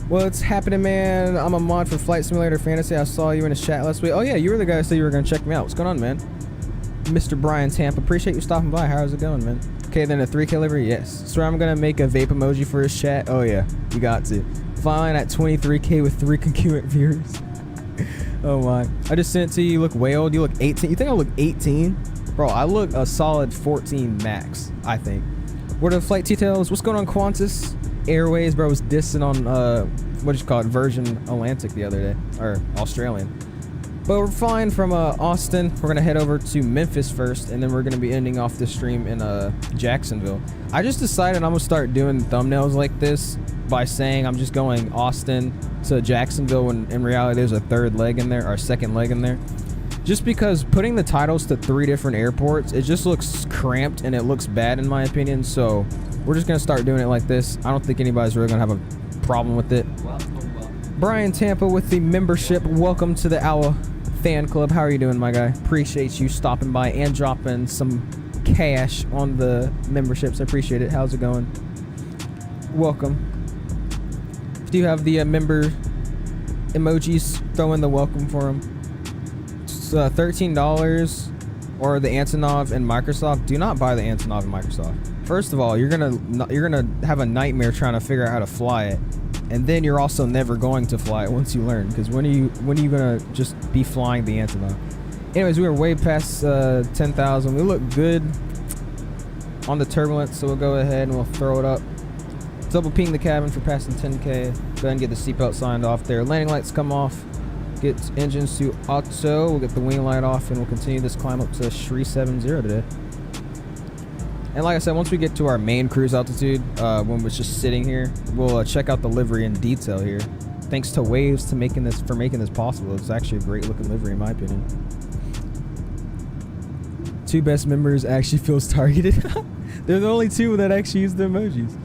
What's happening, man? I'm a mod for Flight Simulator Fantasy. I saw you in a chat last week. Oh yeah, you were the guy that said you were gonna check me out. What's going on, man? Mr. Brian Tampa, appreciate you stopping by. How's it going, man? Okay, then a 3K livery, yes. So I'm gonna make a vape emoji for his chat. Oh yeah, you got to. Flying at 23K with 3 concurrent viewers. Oh my. I just sent it to you. You look way old. You look 18. You think I look 18? Bro, I look a solid 14 max, I think. What are the flight details? What's going on, Qantas Airways? Bro, was dissing on, what do you call it, Virgin Atlantic the other day. Or Australian. But we're flying from Austin. We're going to head over to Memphis first, and then we're going to be ending off the stream in Jacksonville. I just decided I'm going to start doing thumbnails like this by saying I'm just going Austin to Jacksonville when in reality there's a third leg in there, or a second leg in there. Just because putting the titles to 3 different airports, it just looks cramped and it looks bad in my opinion. So we're just gonna start doing it like this. I don't think anybody's really gonna have a problem with it. Brian Tampa with the membership. Welcome to the OWL fan club. How are you doing, my guy? Appreciate you stopping by and dropping some cash on the memberships. I appreciate it. How's it going? Welcome. Do you have the member emojis? Throw in the welcome for them. It's $13 or the Antonov and Microsoft. Do not buy the Antonov and Microsoft. First of all, you're gonna have a nightmare trying to figure out how to fly it, and then you're also never going to fly it once you learn. Because when are you gonna just be flying the Antonov? Anyways, we were way past 10,000. We look good on the turbulence, so we'll go ahead and we'll throw it up. Double ping the cabin for passing 10K. Go ahead and get the seatbelt signed off there. Landing lights come off. Get engines to auto. We'll get the wing light off, and we'll continue this climb up to Shri 70 today. And like I said, once we get to our main cruise altitude, when we're just sitting here, we'll check out the livery in detail here. Thanks to Waves for making this possible. It's actually a great looking livery in my opinion. 2 best members actually feels targeted. They're the only 2 that actually use the emojis.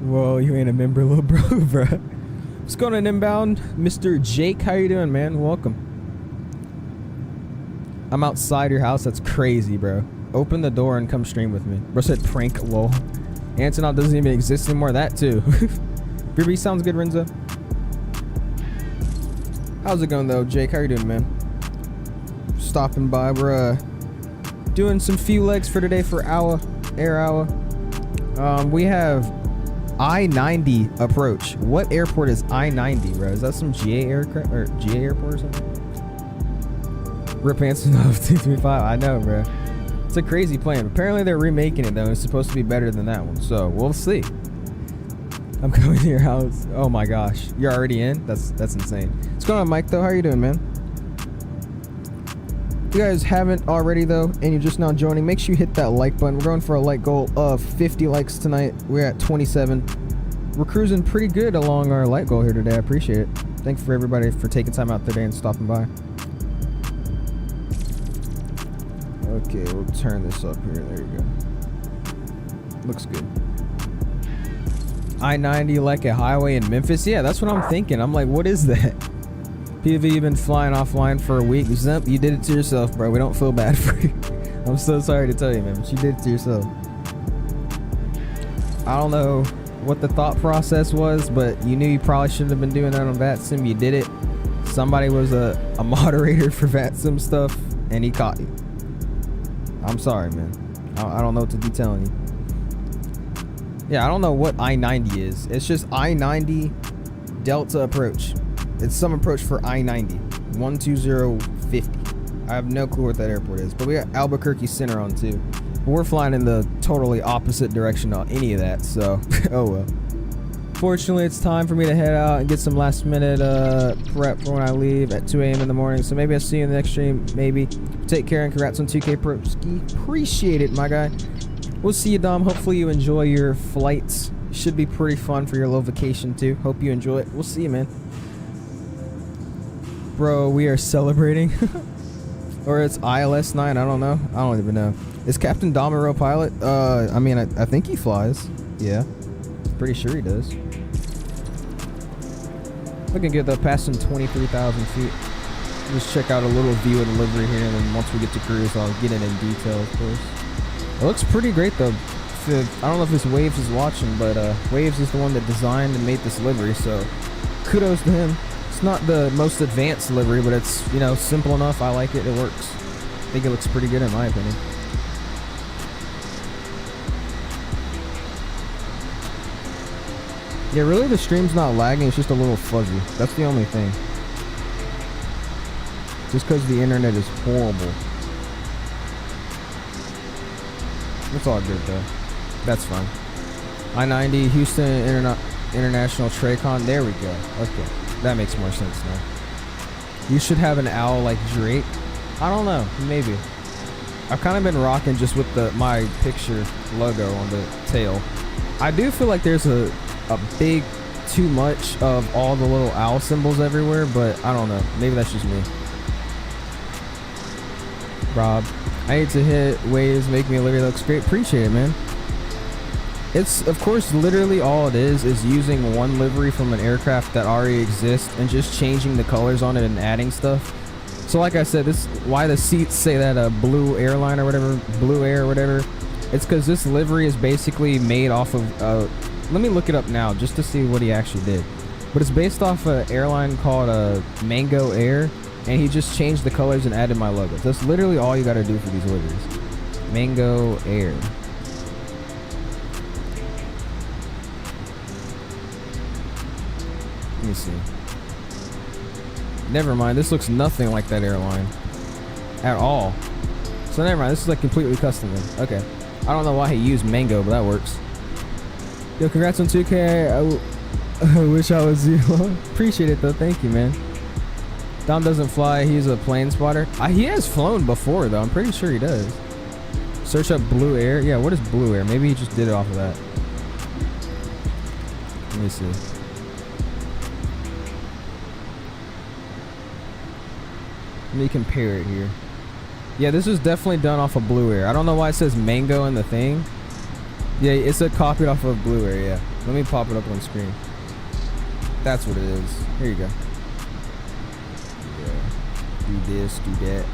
Whoa, you ain't a member, little bro. What's going on inbound? Mr. Jake, how you doing, man? Welcome. I'm outside your house. That's crazy, bro. Open the door and come stream with me. Bro said prank, lol. Antonov doesn't even exist anymore. That too. BB sounds good, Renzo. How's it going though, Jake? How you doing, man? Stopping by. We're doing some few legs for today for Air Hour. We have I-90 approach. What airport is I-90, bro? Is that some GA aircraft or GA airport or something? Rip Antonov 235. I know, bro. It's a crazy plane. Apparently they're remaking it though. It's supposed to be better than that one. So we'll see. I'm coming to your house. Oh my gosh. You're already in? That's insane. What's going on, Mike though? How are you doing, man? If you guys haven't already though, and you're just now joining, make sure you hit that like button. We're going for a like goal of 50 likes tonight. We're at 27. We're cruising pretty good along our like goal here today. I appreciate it. Thanks for everybody for taking time out today and stopping by. Okay, we'll turn this up here. There you go. Looks good. I-90 like a highway in Memphis? Yeah, that's what I'm thinking. I'm like, what is that? PV, you've been flying offline for a week. Zimp, you did it to yourself, bro. We don't feel bad for you. I'm so sorry to tell you, man, but you did it to yourself. I don't know what the thought process was, but you knew you probably shouldn't have been doing that on Vatsim. You did it. Somebody was a moderator for Vatsim stuff, and he caught you. I'm sorry, man. I don't know what to be telling you. Yeah, I don't know what I-90 is. It's just I-90 Delta approach. It's some approach for I-90. 12050. I have no clue what that airport is. But we got Albuquerque Center on too. But we're flying in the totally opposite direction on any of that, so oh well. Fortunately, it's time for me to head out and get some last minute prep for when I leave at 2 a.m. in the morning. So maybe I'll see you in the next stream, maybe. Take care and congrats on 2K Pro Ski. Appreciate it, my guy. We'll see you, Dom. Hopefully you enjoy your flights. Should be pretty fun for your little vacation too. Hope you enjoy it. We'll see you, man. Bro, we are celebrating. Or it's ILS-9. I don't know. I don't even know. Is Captain Dom a real pilot? I mean, I think he flies. Yeah. Pretty sure he does. Looking good though, passing 23,000 feet. Just check out a little view of the livery here, and then once we get to cruise, I'll get it in detail, of course. It looks pretty great though. I don't know if this Waves is watching, but Waves is the one that designed and made this livery, so kudos to him. It's not the most advanced livery, but it's, you know, simple enough. I like it. It works. I think it looks pretty good in my opinion. Yeah, really the stream's not lagging, it's just a little fuzzy. That's the only thing. Just because the internet is horrible. It's all good though. That's fine. I-90, Houston International Tracon. There we go. Okay. That makes more sense now. You should have an owl like Drake. I don't know. Maybe. I've kind of been rocking just with my picture logo on the tail. I do feel like there's a big too much of all the little owl symbols everywhere, but I don't know. Maybe that's just me. Rob, I need to hit Waves, make me a livery that looks great. Appreciate it, man. It's, of course, literally all it is using one livery from an aircraft that already exists and just changing the colors on it and adding stuff. So like I said, this why the seats say that blue airline or whatever, blue air or whatever. It's because this livery is basically made off of, let me look it up now just to see what he actually did. But it's based off an airline called Mango Air, and he just changed the colors and added my logo. That's literally all you got to do for these liveries. Mango Air. Let me see. Never mind, this looks nothing like that airline at all. So never mind, this is like completely custom then. Okay. I don't know why he used Mango, but that works. Yo, congrats on 2K. I wish I was you. Appreciate it though, thank you, man. Dom doesn't fly, he's a plane spotter. He has flown before though, I'm pretty sure he does. Search up Blue Air. Yeah, what is Blue Air? Maybe he just did it off of that. Let me see. Let me compare it here. Yeah, this was definitely done off of Blue Air. I don't know why it says Mango in the thing. Yeah, it's a copied off of Blue Air, yeah. Let me pop it up on screen. That's what it is. Here you go. Yeah. Do this, do that.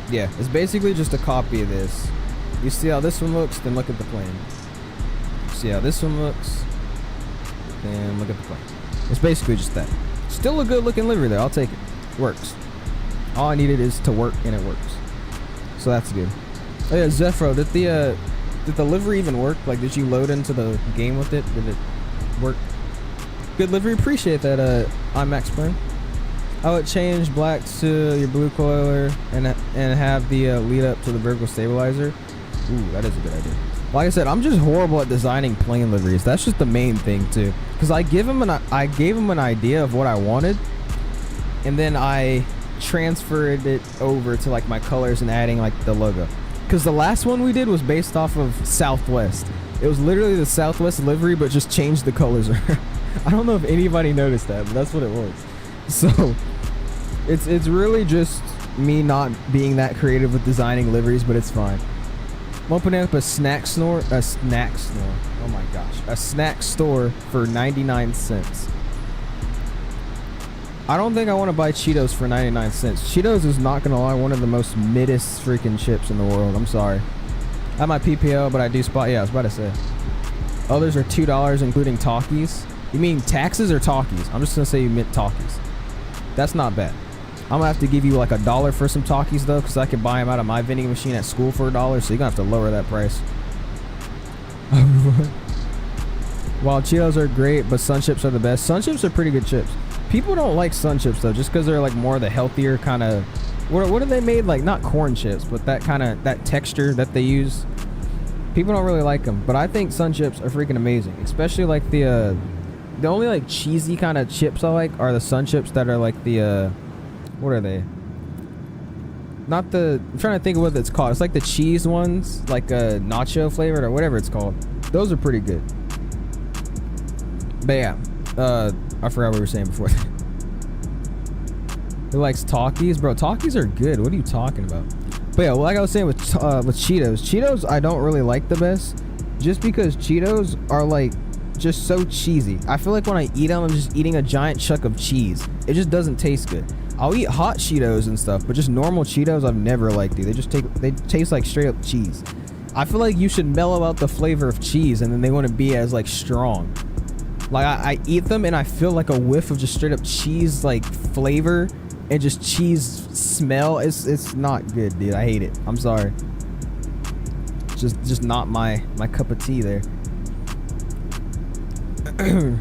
Yeah, it's basically just a copy of this. You see how this one looks? Then look at the plane. See how this one looks? Then look at the plane. It's basically just that. Still a good looking livery though. I'll take it. Works. All I needed is to work, and it works. So that's good. Oh yeah, Zephyro, did the livery even work? Like, did you load into the game with it? Did it work? Good livery. Appreciate that, IMAX Burn. I would change black to your blue color and have the lead up to the vertical stabilizer. Ooh, that is a good idea. Like I said, I'm just horrible at designing plane liveries. That's just the main thing too. Because I gave him an idea of what I wanted, and then I transferred it over to like my colors and adding like the logo. Because the last one we did was based off of Southwest. It was literally the Southwest livery, but just changed the colors around. I don't know if anybody noticed that, but that's what it was. So it's really just me not being that creative with designing liveries, but it's fine. I'm opening up a snack store. Oh my gosh, a snack store for 99 cents. I don't think I want to buy Cheetos for 99 cents. Cheetos is, not gonna lie, one of the most middest freaking chips in the world. I'm sorry. I have my PPO, but I do spot. Yeah, I was about to say. Others are $2, including Talkies. You mean taxes or Talkies? I'm just gonna say you meant Talkies. That's not bad. I'm gonna have to give you like $1 for some Talkies though, because I can buy them out of my vending machine at school for $1. So you're gonna have to lower that price. While Cheetos are great, but Sun Chips are the best. Sun Chips are pretty good chips. People don't like Sun Chips though, just because they're like more the healthier kind of. What are they made like? Not corn chips, but that kind of that texture that they use. People don't really like them, but I think Sun Chips are freaking amazing. Especially like the only like cheesy kind of chips I like are the Sun Chips that are like the what are they? Not the. I'm trying to think of what it's called. It's like the cheese ones, like nacho flavored or whatever it's called. Those are pretty good. But yeah, I forgot what we were saying before. Who likes Talkies? Bro, Talkies are good. What are you talking about? But yeah, like I was saying with Cheetos. Cheetos I don't really like the best. Just because Cheetos are like just so cheesy. I feel like when I eat them, I'm just eating a giant chunk of cheese. It just doesn't taste good. I'll eat hot Cheetos and stuff, but just normal Cheetos I've never liked, dude. They taste like straight up cheese. I feel like you should mellow out the flavor of cheese, and then they want to be as like strong. Like I eat them and I feel like a whiff of just straight up cheese like flavor and just cheese smell. It's not good, dude. I hate it. I'm sorry. Just not my cup of tea there.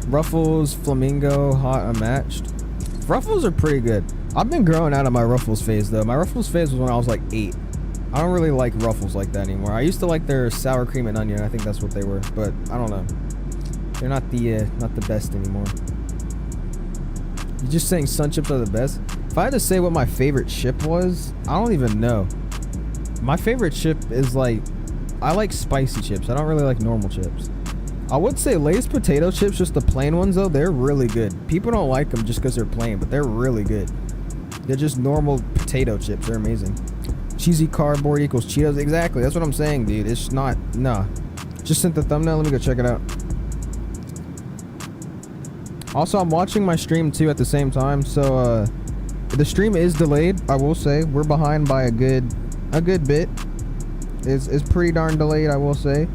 Ruffles, Flamingo, hot unmatched. Ruffles are pretty good. I've been growing out of my Ruffles phase though. My Ruffles phase was when I was like 8. I don't really like Ruffles like that anymore. I used to like their sour cream and onion. I think that's what they were, but I don't know. They're not the best anymore. You're just saying Sun Chips are the best? If I had to say what my favorite chip was, I don't even know. My favorite chip is like, I like spicy chips. I don't really like normal chips. I would say Lay's potato chips, just the plain ones though, they're really good. People don't like them just because they're plain, but they're really good. They're just normal potato chips. They're amazing. Cheesy cardboard equals Cheetos. Exactly. That's what I'm saying, dude. It's not, nah. Just sent the thumbnail. Let me go check it out. Also, I'm watching my stream too at the same time, so the stream is delayed. I will say we're behind by a good bit. It's pretty darn delayed, I will say,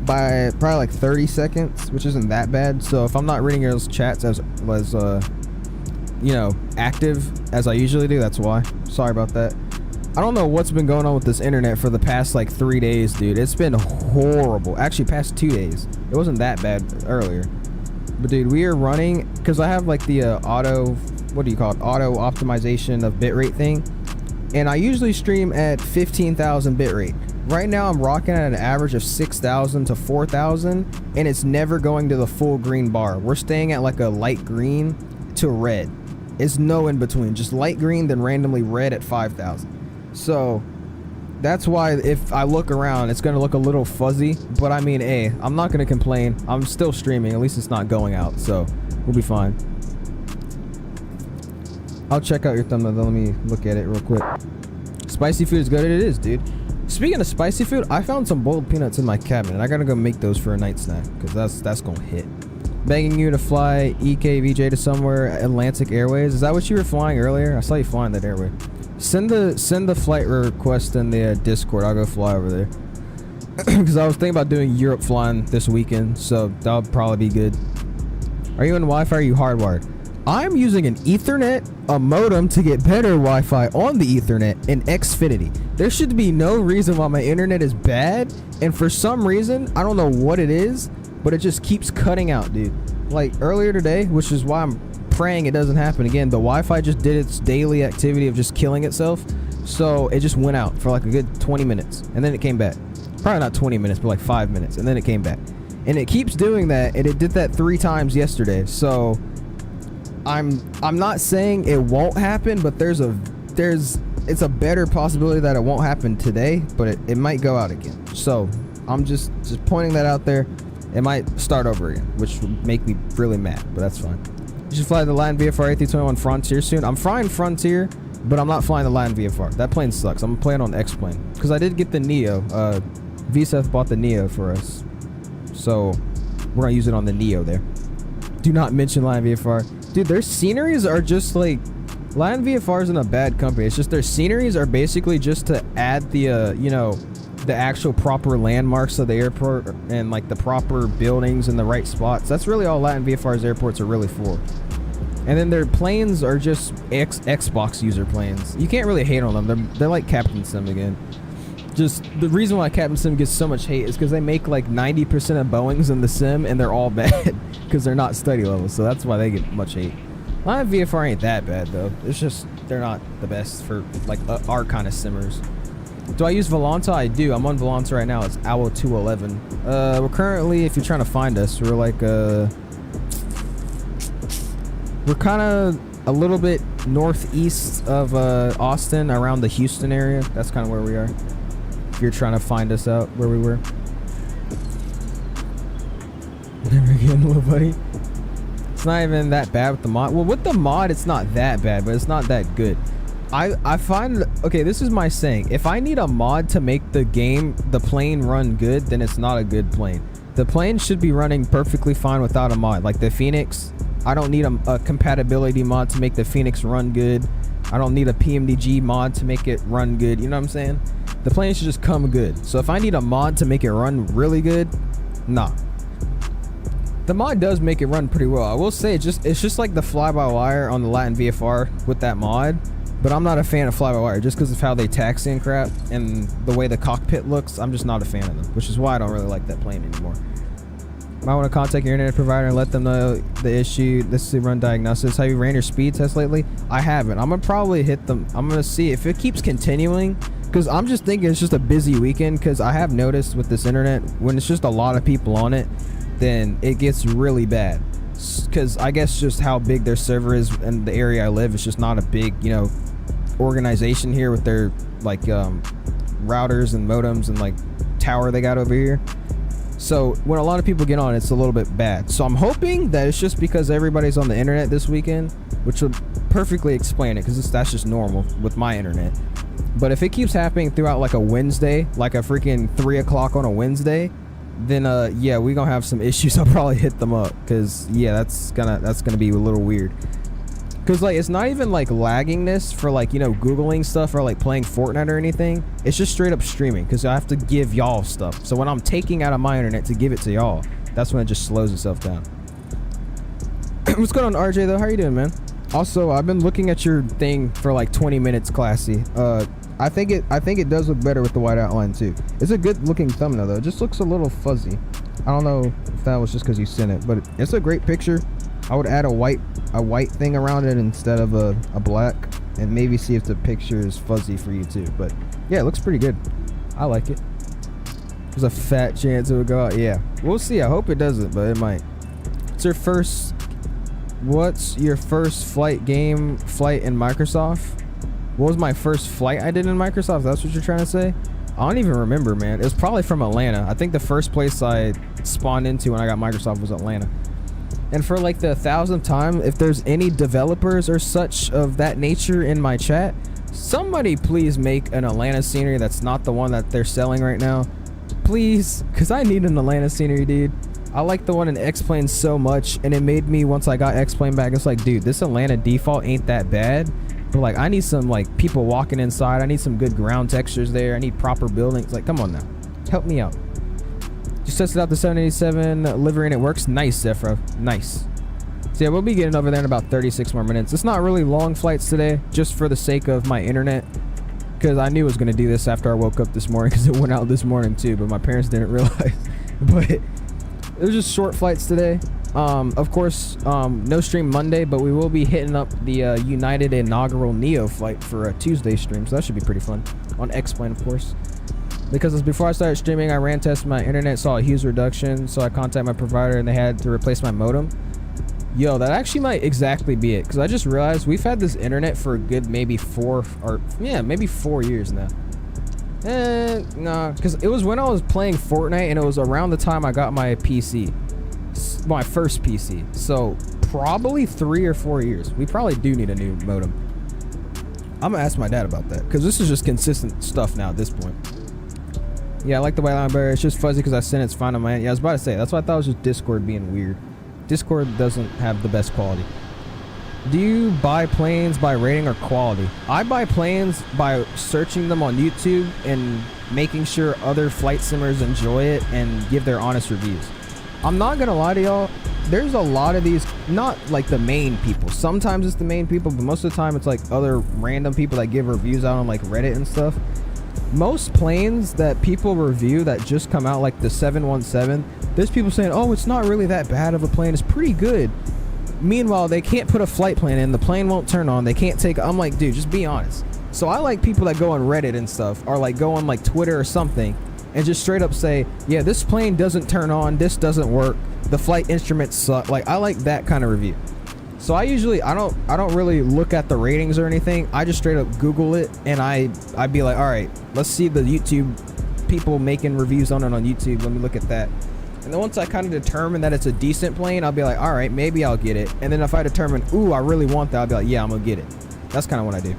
by probably like 30 seconds, which isn't that bad. So if I'm not reading those chats as you know, active as I usually do, that's why. Sorry about that. I don't know what's been going on with this internet for the past like 3 days, dude. It's been horrible. Actually, past 2 days. It wasn't that bad earlier. But dude, we are running, because I have like the auto optimization of bitrate thing, and I usually stream at 15,000 bitrate. Right now I'm rocking at an average of 6,000 to 4,000, and it's never going to the full green bar. We're staying at like a light green to red. It's no in between, just light green then randomly red at 5,000. So that's why if I look around, it's going to look a little fuzzy. But I mean, hey, I'm not going to complain. I'm still streaming. At least it's not going out. So we'll be fine. I'll check out your thumbnail. Let me look at it real quick. Spicy food is good. It is, dude. Speaking of spicy food, I found some boiled peanuts in my cabinet. I got to go make those for a night snack because that's going to hit. Begging you to fly EKVJ to somewhere, Atlantic Airways. Is that what you were flying earlier? I saw you flying that airway. Send the flight request in the Discord. I'll go fly over there. Because I was thinking about doing Europe flying this weekend, so that'll probably be good. Are you in Wi-Fi or are you hardwired? I'm using an Ethernet, a modem to get better Wi-Fi on the Ethernet, and Xfinity. There should be no reason why my internet is bad, and for some reason, I don't know what it is, but it just keeps cutting out, dude. Like earlier today, which is why I'm praying it doesn't happen again, the Wi-Fi just did its daily activity of just killing itself, so it just went out for like a good 20 minutes, and then it came back. Probably not 20 minutes, but like 5 minutes, and then it came back. And it keeps doing that, and it did that 3 times yesterday, so I'm not saying it won't happen, but it's a better possibility that it won't happen today, but it might go out again. So I'm just pointing that out there. It might start over again, which would make me really mad, but that's fine. You should fly the Latin VFR 8321 Frontier soon. I'm flying Frontier, but I'm not flying the Latin VFR. That plane sucks. I'm playing on X-Plane because I did get the Neo. VSF bought the Neo for us, so we're gonna use it on the Neo there. Do not mention Latin VFR. Dude, their sceneries are just like, Latin VFR isn't a bad company. It's just their sceneries are basically just to add the, you know, the actual proper landmarks of the airport and like the proper buildings in the right spots. That's really all Latin VFR's airports are really for. And then their planes are just Xbox user planes. You can't really hate on them. They're like Captain Sim again. Just the reason why Captain Sim gets so much hate is because they make like 90% of Boeings in the sim and they're all bad because they're not study level. So that's why they get much hate. Latin VFR ain't that bad though. It's just they're not the best for like our kind of simmers. Do I use Volanta? I do. I'm on Volanta right now. It's OWL 211. We're currently, if you're trying to find us, we're like we're kind of a little bit northeast of Austin, around the Houston area. That's kind of where we are. If you're trying to find us out where we were. Never again, little buddy. It's not even that bad with the mod. Well, with the mod, it's not that bad, but it's not that good. I find, okay, this is my saying. If I need a mod to make the plane run good, then it's not a good plane. The plane should be running perfectly fine without a mod. Like the Phoenix, I don't need a compatibility mod to make the Phoenix run good. I don't need a Pmdg mod to make it run good. You know what I'm saying? The plane should just come good. So if I need a mod to make it run really good, nah. The mod does make it run pretty well. I will say it's just like the fly-by-wire on the Latin VFR with that mod. But I'm not a fan of fly-by-wire just because of how they taxi and crap and the way the cockpit looks. I'm just not a fan of them, which is why I don't really like that plane anymore. Might want to contact your internet provider and let them know the issue. This is run diagnosis. Have you ran your speed test lately? I haven't. I'm gonna probably hit them. I'm gonna see if it keeps continuing, because I'm just thinking it's just a busy weekend. Because I have noticed with this internet, when it's just a lot of people on it, then it gets really bad. Because I guess just how big their server is and the area I live, it's just not a big, you know, organization here with their like routers and modems and like tower they got over here. So when a lot of people get on, it's a little bit bad. So I'm hoping that it's just because everybody's on the internet this weekend, which would perfectly explain it, because that's just normal with my internet. But if it keeps happening throughout like a Wednesday, like a freaking 3 o'clock on a Wednesday, then yeah, we gonna have some issues. I'll probably hit them up, because yeah, that's gonna be a little weird. Because like it's not even like laggingness for like, you know, googling stuff or like playing Fortnite or anything. It's just straight up streaming, because I have to give y'all stuff. So when I'm taking out of my internet to give it to y'all, that's when it just slows itself down. What's going on, RJ though? How you doing, man? Also, I've been looking at your thing for like 20 minutes, Classy. I think it does look better with the white outline too. It's a good looking thumbnail though. It just looks a little fuzzy. I don't know if that was just because you sent it, but it's a great picture. I would add a white thing around it instead of a black, and maybe see if the picture is fuzzy for you too. But yeah, it looks pretty good. I like it. There's a fat chance it would go out. Yeah, we'll see. I hope it doesn't, but it might. What's your first flight in Microsoft? What was my first flight I did in Microsoft? That's what you're trying to say? I don't even remember, man. It was probably from Atlanta. I think the first place I spawned into when I got Microsoft was Atlanta. And for like the 1,000th time, if there's any developers or such of that nature in my chat, somebody please make an Atlanta scenery that's not the one that they're selling right now. Please, because I need an Atlanta scenery, dude. I like the one in X-Plane so much, and it made me, once I got X-Plane back, it's like, dude, this Atlanta default ain't that bad. But like, I need some like people walking inside. I need some good ground textures there. I need proper buildings. Like, come on now, help me out. Just tested out the 787 livery and it works. Nice, Zephyr. Nice. So yeah, we'll be getting over there in about 36 more minutes. It's not really long flights today, just for the sake of my internet, because I knew I was going to do this after I woke up this morning, because it went out this morning too, but my parents didn't realize. But it was just short flights today. Of course, no stream Monday, but we will be hitting up the United inaugural Neo flight for a Tuesday stream, so that should be pretty fun. On X-Plane, of course. Because before I started streaming, I ran tests my internet, saw a huge reduction, so I contacted my provider and they had to replace my modem. Yo, that actually might exactly be it, because I just realized we've had this internet for a good maybe 4 years now. Nah, because it was when I was playing Fortnite, and it was around the time I got my PC, my first PC. So probably 3 or 4 years. We probably do need a new modem. I'm gonna ask my dad about that, because this is just consistent stuff now at this point. Yeah, I like the white line better. It's just fuzzy because I sent it's fine on my end. Yeah, I was about to say, that's why I thought it was just Discord being weird. Discord doesn't have the best quality. Do you buy planes by rating or quality? I buy planes by searching them on YouTube and making sure other flight simmers enjoy it and give their honest reviews. I'm not gonna lie to y'all, there's a lot of these, not like the main people. Sometimes it's the main people, but most of the time it's like other random people that give reviews out on like Reddit and stuff. Most planes that people review that just come out, like the 717, there's people saying, oh, it's not really that bad of a plane, it's pretty good. Meanwhile, they can't put a flight plan in, the plane won't turn on, they can't take, I'm like, dude, just be honest. So I like people that go on Reddit and stuff, or like go on like Twitter or something, and just straight up say, yeah, this plane doesn't turn on, this doesn't work, the flight instruments suck. Like, I like that kind of review. So I usually, I don't really look at the ratings or anything. I just straight up Google it, and I'd be like, all right, let's see the YouTube people making reviews on it on YouTube. Let me look at that. And then once I kind of determine that it's a decent plane, I'll be like, all right, maybe I'll get it. And then if I determine, ooh, I really want that, I'll be like, yeah, I'm gonna get it. That's kind of what I do.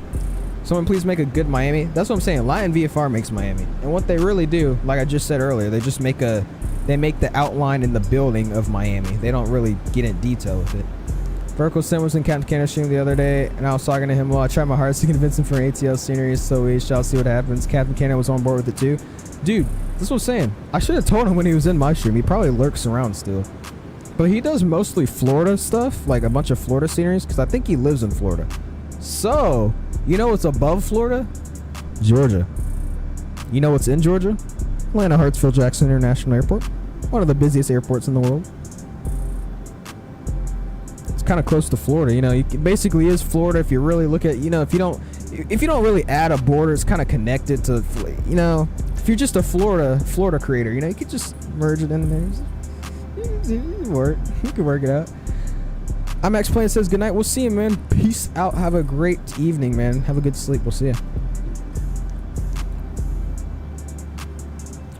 Someone please make a good Miami. That's what I'm saying. Lion VFR makes Miami. And what they really do, like I just said earlier, they just make the outline in the building of Miami. They don't really get in detail with it. Vertical Sim was in Captain Canada stream the other day, and I was talking to him. Well, I tried my hardest to convince him for an ATL scenery, so we shall see what happens. Captain Canada was on board with it too. Dude, this is what I'm saying. I should have told him when he was in my stream. He probably lurks around still. But he does mostly Florida stuff, like a bunch of Florida sceneries, because I think he lives in Florida. So, you know what's above Florida? Georgia. You know what's in Georgia? Atlanta Hartsfield Jackson International Airport. One of the busiest airports in the world. Kind of close to Florida, you know. It basically is Florida if you really look at, you know, if you don't really add a border, it's kind of connected to, you know, if you're just a Florida creator, you know, you could just merge it in there. You can work it out. I'm X-Plane says good night. We'll see you, man. Peace out. Have a great evening, man. Have a good sleep. We'll see you.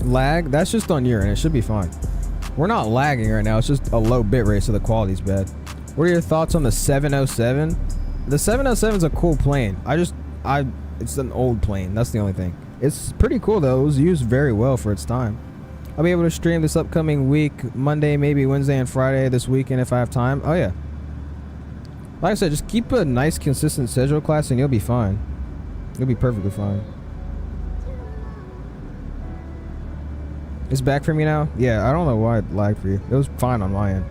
Lag, that's just on your end. It should be fine. We're not lagging right now. It's just a low bit rate, so the quality's bad. What are your thoughts on the 707? The 707 is a cool plane. It's an old plane. That's the only thing. It's pretty cool though. It was used very well for its time. I'll be able to stream this upcoming week, Monday, maybe Wednesday and Friday this weekend if I have time. Oh yeah. Like I said, just keep a nice consistent schedule, class, and you'll be fine. You'll be perfectly fine. It's back for me now? Yeah, I don't know why it lagged for you. It was fine on my end.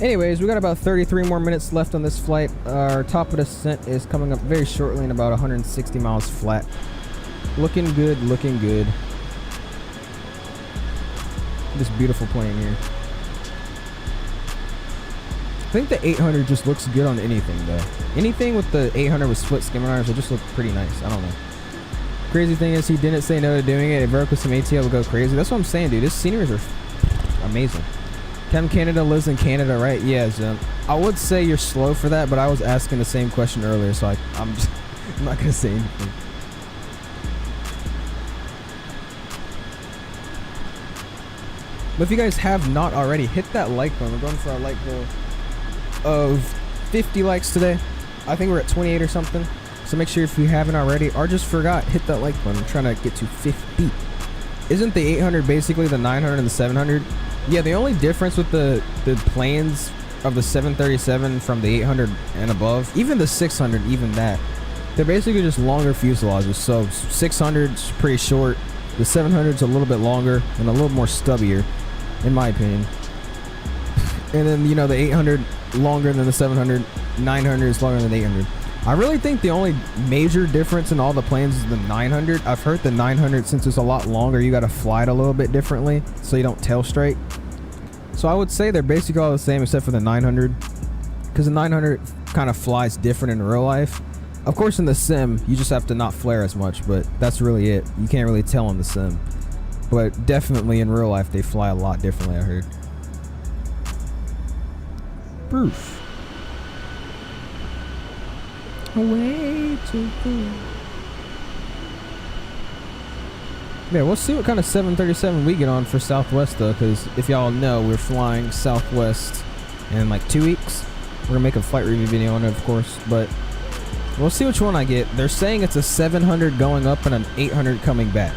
Anyways, we got about 33 more minutes left on this flight. Our top of descent is coming up very shortly in about 160 miles flat. Looking good, looking good. This beautiful plane here. I think the 800 just looks good on anything though. Anything with the 800 with split skimming irons, it just looks pretty nice. I don't know. Crazy thing is he didn't say no to doing it. If Eric with some ATL would go crazy. That's what I'm saying, dude. His sceneries are amazing. Chem Canada lives in Canada, right? Yeah, Zim. I would say you're slow for that, but I was asking the same question earlier, so I'm not gonna say anything. But if you guys have not already, hit that like button. We're going for a like goal of 50 likes today. I think we're at 28 or something. So make sure if you haven't already or just forgot, hit that like button. I'm trying to get to 50. Isn't the 800 basically the 900 and the 700? Yeah, the only difference with the planes of the 737 from the 800 and above, even the 600, even that, they're basically just longer fuselages. So 600's pretty short. The 700's a little bit longer and a little more stubbier, in my opinion. And then, you know, the 800 longer than the 700, 900 is longer than the 800. I really think the only major difference in all the planes is the 900. I've heard the 900, since it's a lot longer, you got to fly it a little bit differently so you don't tail straight. So I would say they're basically all the same except for the 900, because the 900 kind of flies different in real life. Of course, in the sim, you just have to not flare as much, but that's really it. You can't really tell in the sim. But definitely in real life, they fly a lot differently, I heard. Bruce. Way too cool. Yeah, we'll see what kind of 737 we get on for Southwest though, because if y'all know, we're flying Southwest in like 2 weeks. We're gonna make a flight review video on it, of course, but we'll see which one I get. They're saying it's a 700 going up and an 800 coming back,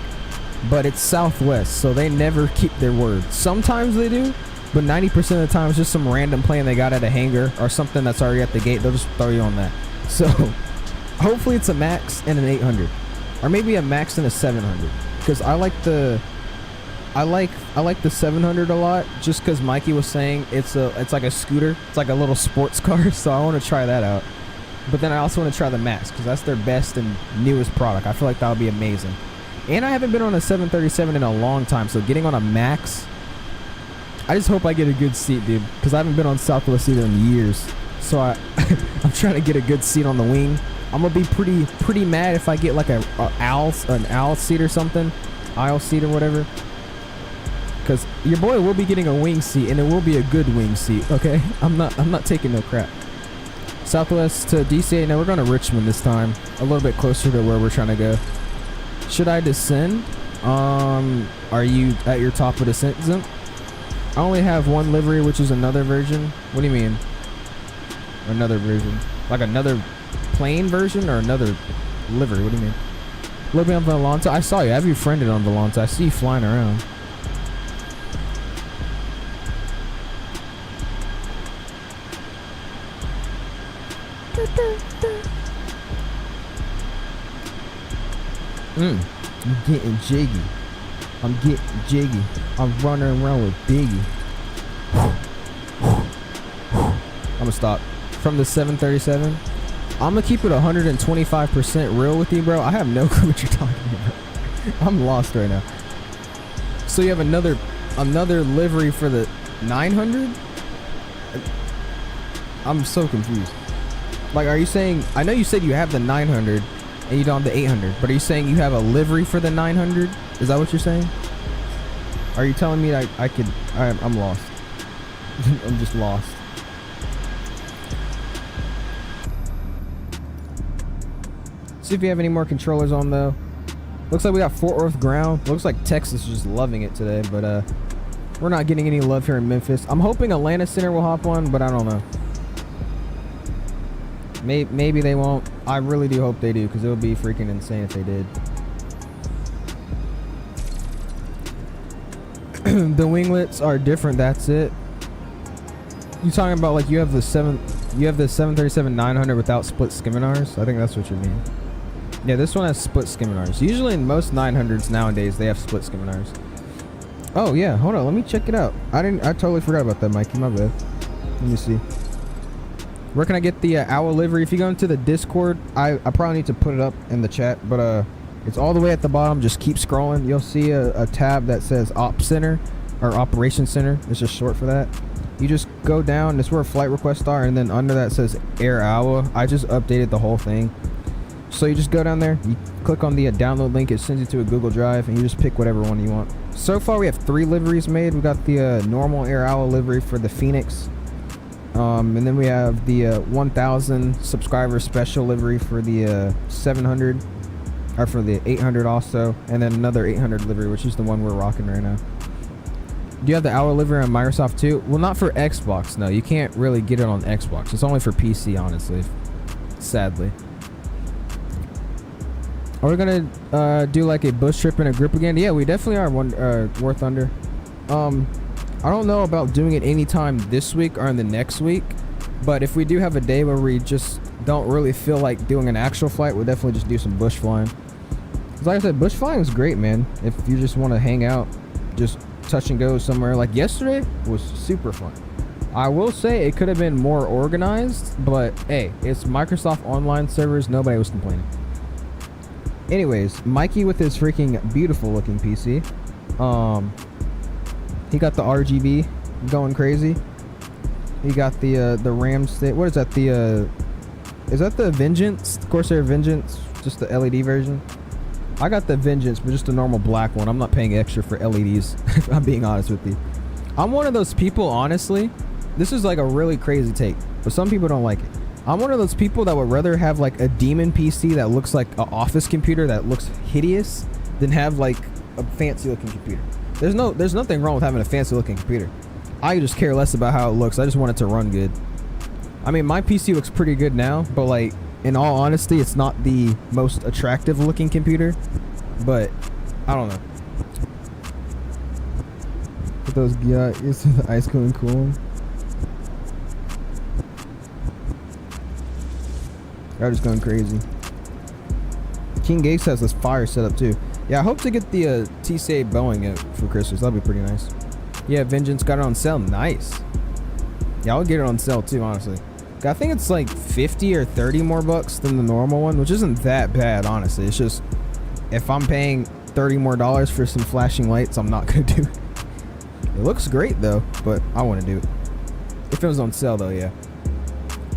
but it's Southwest, so they never keep their word. Sometimes they do, but 90% of the time it's just some random plane they got at a hangar or something that's already at the gate. They'll just throw you on that. So hopefully it's a max and an 800, or maybe a max and a 700, because I like the 700 a lot, just because Mikey was saying it's like a scooter, it's like a little sports car. So I want to try that out. But then I also want to try the max, because that's their best and newest product. I feel like that would be amazing. And I haven't been on a 737 in a long time, so getting on a max, I just hope I get a good seat, dude, because I haven't been on Southwest either in years. So I'm trying to get a good seat on the wing. I'm gonna be pretty mad if I get like an owl seat or something, aisle seat or whatever. Because your boy will be getting a wing seat, and it will be a good wing seat. Okay, I'm not taking no crap. Southwest to DCA. Now we're going to Richmond this time, a little bit closer to where we're trying to go. Should I descend? Are you at your top of descent, Zimp? I only have one livery, which is another version. What do you mean? Another version? Like another plane version or another livery? What do you mean? Living on Volanta? I saw you. I have you friended on Volanta. I see you flying around. I'm getting jiggy. I'm getting jiggy. I'm running around with Biggie. I'm gonna stop. From the 737, I'm gonna keep it 125% real with you, bro. I have no clue what you're talking about. I'm lost right now. So you have another livery for the 900? I'm so confused. Like, are you saying, I know you said you have the 900 and you don't have the 800, but are you saying you have a livery for the 900? Is that what you're saying? Are you telling me I'm lost? I'm just lost. See if you have any more controllers on though. Looks like we got Fort Worth ground. Looks like Texas is just loving it today, but we're not getting any love here in Memphis. I'm hoping Atlanta Center will hop on, but I don't know. Maybe they won't. I really do hope they do, because it would be freaking insane if they did. The winglets are different. That's it. You talking about like you have the 737-900 without split skiminars? I think that's what you mean. Yeah, this one has split skiminars. Usually in most 900s nowadays they have split skiminars. Oh yeah, hold on, let me check it out. I totally forgot about that, Mikey. My bad. Let me see. Where can I get the owl livery? If you go into the Discord, I probably need to put it up in the chat, but it's all the way at the bottom. Just keep scrolling. You'll see a tab that says Op Center or Operation Center. It's just short for that. You just go down. That's where flight requests are, and then under that says Air Owl. I just updated the whole thing. So you just go down there. You click on the download link. It sends you to a Google Drive, and you just pick whatever one you want. So far, we have 3 liveries made. We got the normal Air Owl livery for the Phoenix. And then we have the 1,000 subscriber special livery for the 700, or for the 800 also, and then another 800 livery, which is the one we're rocking right now. Do you have the Owl livery on Microsoft too? Well, not for Xbox. No, you can't really get it on Xbox. It's only for PC, honestly. Sadly. Are we gonna do like a bush trip in a group again? Yeah, we definitely are. War Thunder. I don't know about doing it anytime this week or in the next week, but if we do have a day where we just don't really feel like doing an actual flight, we'll definitely just do some bush flying. 'Cause like I said, bush flying is great, man. If you just want to hang out, just touch and go somewhere. Like yesterday was super fun. I will say it could have been more organized, but hey, it's Microsoft Online servers. Nobody was complaining. Anyways, Mikey with his freaking beautiful looking PC. He got the RGB going crazy. He got the RAM stick. What is that? Is that the Vengeance? Corsair Vengeance? Just the LED version? I got the Vengeance, but just a normal black one. I'm not paying extra for LEDs, if I'm being honest with you. I'm one of those people, honestly. This is like a really crazy take, but some people don't like it. I'm one of those people that would rather have like a demon PC that looks like an office computer that looks hideous than have like a fancy looking computer. There's nothing wrong with having a fancy looking computer. I just care less about how it looks. I just want it to run good. I mean, my PC looks pretty good now, but like in all honesty, it's not the most attractive looking computer, but I don't know. Put those guys the ice cool and cool. They're just going crazy. King Gates has this fire setup too. Yeah, I hope to get the TCA Boeing for Christmas. That'd be pretty nice. Yeah, Vengeance got it on sale. Nice. Yeah, I'll get it on sale too, honestly. I think it's like 50 or 30 more bucks than the normal one, which isn't that bad, honestly. It's just, if I'm paying $30 more for some flashing lights, I'm not gonna do it. It looks great though, but I want to do it. If it was on sale though, yeah.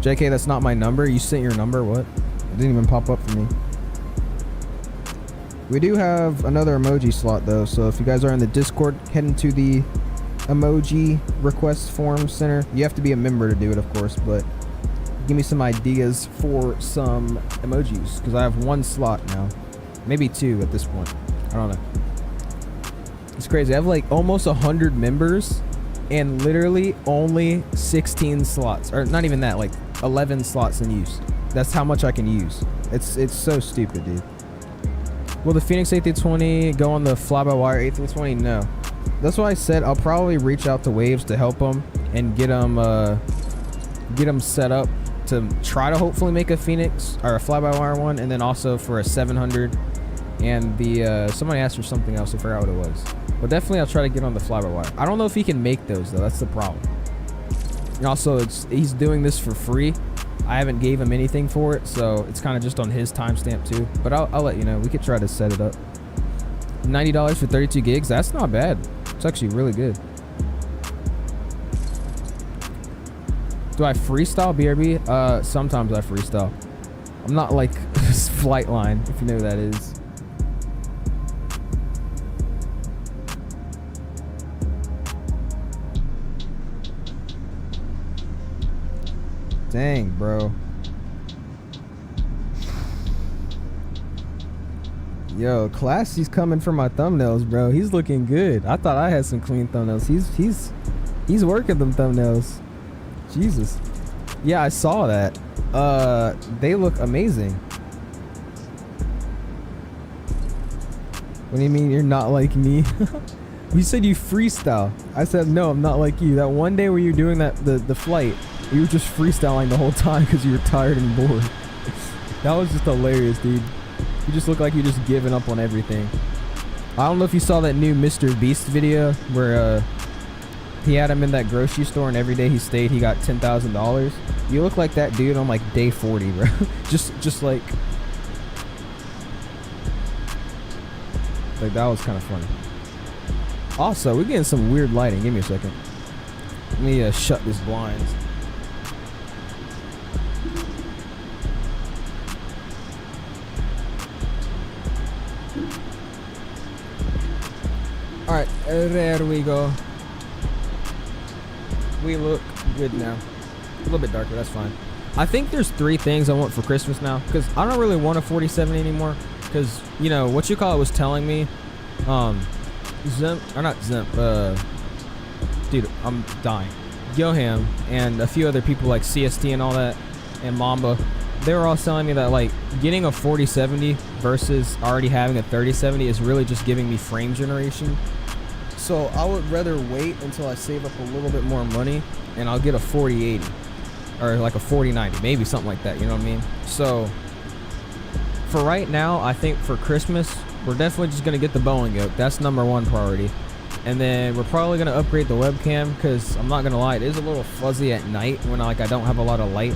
JK, that's not my number. You sent your number, what? It didn't even pop up for me. We do have another emoji slot though, so if you guys are in the Discord, head into the emoji request form center. You have to be a member to do it, of course, but give me some ideas for some emojis, because I have 1 slot now. Maybe 2 at this point. I don't know. It's crazy. I have like almost 100 members and literally only 16 slots, or not even that, like 11 slots in use. That's how much I can use. It's so stupid, dude. Will the Phoenix A320 go on the fly-by-wire A320? No. That's why I said I'll probably reach out to Waves to help them and get them set up to try to hopefully make a Phoenix or a fly-by-wire one, and then also for a 700. And the somebody asked for something else. I forgot what it was. But definitely I'll try to get on the fly-by-wire. I don't know if he can make those though. That's the problem. And also, he's doing this for free. I haven't gave him anything for it, so it's kind of just on his timestamp too. But I'll let you know. We could try to set it up. $90 for 32 gigs. That's not bad. It's actually really good. Do I freestyle BRB? Sometimes I freestyle. I'm not like Flightline, if you know who that is. Dang, bro. Yo, Classy's coming for my thumbnails, bro. He's looking good. I thought I had some clean thumbnails. He's working them thumbnails. Jesus. Yeah, I saw that. They look amazing. What do you mean you're not like me? You said you freestyle. I said, no, I'm not like you. That one day where you were doing the flight, you were just freestyling the whole time because you were tired and bored. That was just hilarious, dude. You just look like you're just giving up on everything. I don't know if you saw that new Mr. Beast video where he had him in that grocery store and every day he stayed he got $10,000. You look like that dude on like day 40, bro. just like that was kind of funny. Also, we're getting some weird lighting. Give me a second. Let me shut this blinds. Alright, there we go. We look good now. A little bit darker, that's fine. I think there's 3 things I want for Christmas now, because I don't really want a 4070 anymore. Because, you know, what you call it was telling me, dude, I'm dying. Yoham and a few other people like CST and all that, and Mamba, they were all telling me that like getting a 4070 versus already having a 3070 is really just giving me frame generation. So I would rather wait until I save up a little bit more money and I'll get a 4080 or like a 4090, maybe something like that, you know what I mean? So for right now, I think for Christmas, we're definitely just going to get the Boeing yoke. That's #1 priority. And then we're probably going to upgrade the webcam because I'm not going to lie, it is a little fuzzy at night when I don't have a lot of light.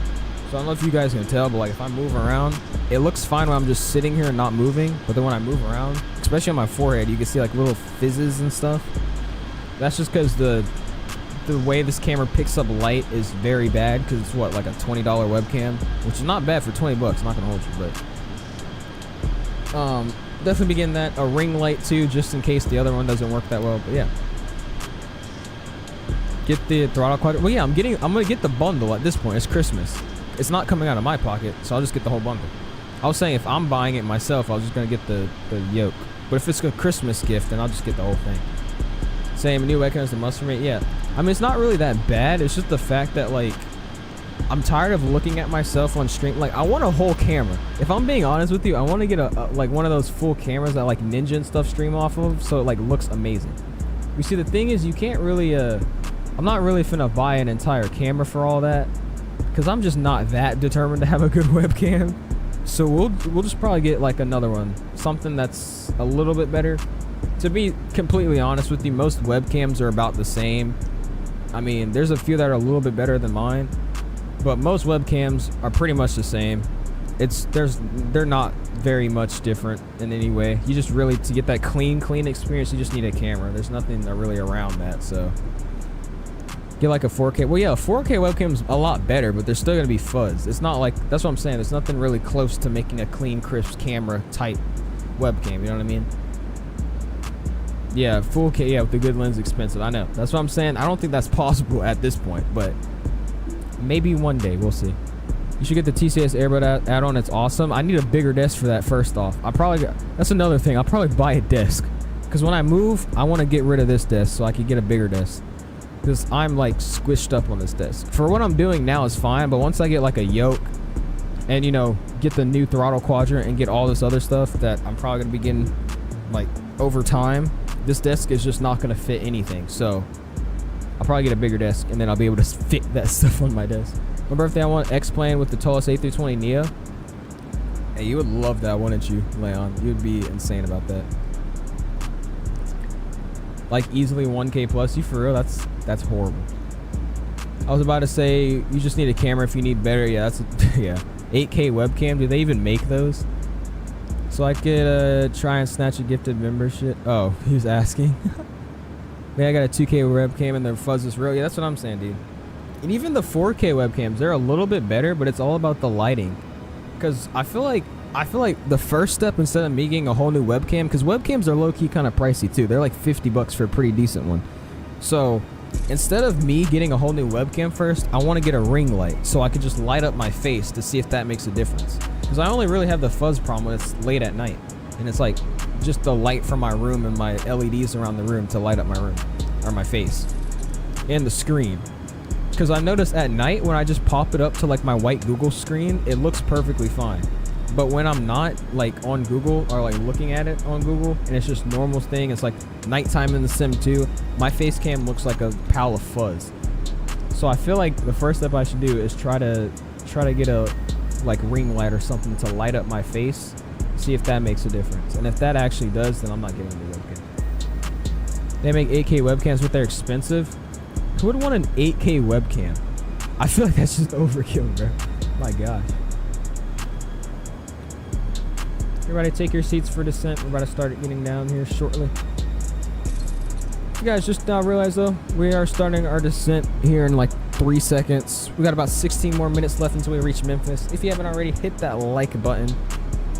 So I don't know if you guys can tell, but like if I move around, it looks fine when I'm just sitting here and not moving. But then when I move around, especially on my forehead, you can see like little fizzes and stuff. That's just because the way this camera picks up light is very bad because it's what, like a $20 webcam, which is not bad for 20 bucks. I'm not going to hold you, but definitely be getting that. A ring light too, just in case the other one doesn't work that well. But yeah, get the throttle quadrant. Well, yeah, I'm gonna get the bundle at this point. It's Christmas. It's not coming out of my pocket, so I'll just get the whole bundle. I was saying if I'm buying it myself, I was just gonna get the yoke. But if it's a Christmas gift, then I'll just get the whole thing. Same, new webcam is the must for me. Yeah, I mean it's not really that bad. It's just the fact that like I'm tired of looking at myself on stream. Like I want a whole camera. If I'm being honest with you, I want to get a like one of those full cameras that like Ninja and stuff stream off of, so it like looks amazing. You see, the thing is, you can't really. I'm not really finna buy an entire camera for all that, because I'm just not that determined to have a good webcam. So we'll just probably get like another one, something that's a little bit better. To be completely honest with you, most webcams are about the same. I mean, there's a few that are a little bit better than mine, but most webcams are pretty much the same. They're not very much different in any way. You just really, to get that clean experience, you just need a camera. There's nothing really around that, so. Get like a 4K. Well, yeah, a 4K webcam's a lot better, but there's still gonna be fuzz. It's not like, that's what I'm saying. There's nothing really close to making a clean, crisp camera type webcam. You know what I mean? Yeah, full K. Yeah, with the good lens, expensive. I know. That's what I'm saying. I don't think that's possible at this point, but maybe one day. We'll see. You should get the TCS Airbus add-on. It's awesome. I need a bigger desk for that. First off, that's another thing. I'll probably buy a desk because when I move, I want to get rid of this desk so I can get a bigger desk. Because I'm like squished up on this desk. For what I'm doing now is fine, but once I get like a yoke and, you know, get the new throttle quadrant and get all this other stuff that I'm probably going to be getting like over time, this desk is just not going to fit anything. So I'll probably get a bigger desk and then I'll be able to fit that stuff on my desk. My birthday, I want X-Plane with the tallest A320 Neo. Hey, you would love that, wouldn't you, Leon? You'd be insane about that. Like easily 1K plus. You for real? That's horrible. I was about to say you just need a camera if you need better. Yeah, yeah. 8K webcam. Do they even make those? So I could try and snatch a gifted membership. Oh, he was asking. Man, I got a 2K webcam and the fuzz is real. Yeah, that's what I'm saying, dude. And even the 4K webcams, they're a little bit better, but it's all about the lighting. Because I feel like the first step, instead of me getting a whole new webcam, because webcams are low-key kind of pricey too. They're like 50 bucks for a pretty decent one. So instead of me getting a whole new webcam first, I want to get a ring light so I could just light up my face to see if that makes a difference. Because I only really have the fuzz problem when it's late at night. And it's like just the light from my room and my LEDs around the room to light up my room or my face. And the screen. Because I noticed at night when I just pop it up to like my white Google screen, it looks perfectly fine. But when I'm not like on Google or like looking at it on Google and it's just normal thing, it's like nighttime in the sim too, my face cam looks like a pile of fuzz. So I feel like the first step I should do is try to get a like ring light or something to light up my face, see if that makes a difference. And if that actually does, then I'm not getting the webcam. They make 8K webcams, but they're expensive. Who would want an 8K webcam? I feel like that's just overkill, bro. My gosh. Everybody take your seats for descent. We're about to start getting down here shortly. You guys just now realize though, we are starting our descent here in like 3 seconds. We got about 16 more minutes left until we reach Memphis. If you haven't already, hit that like button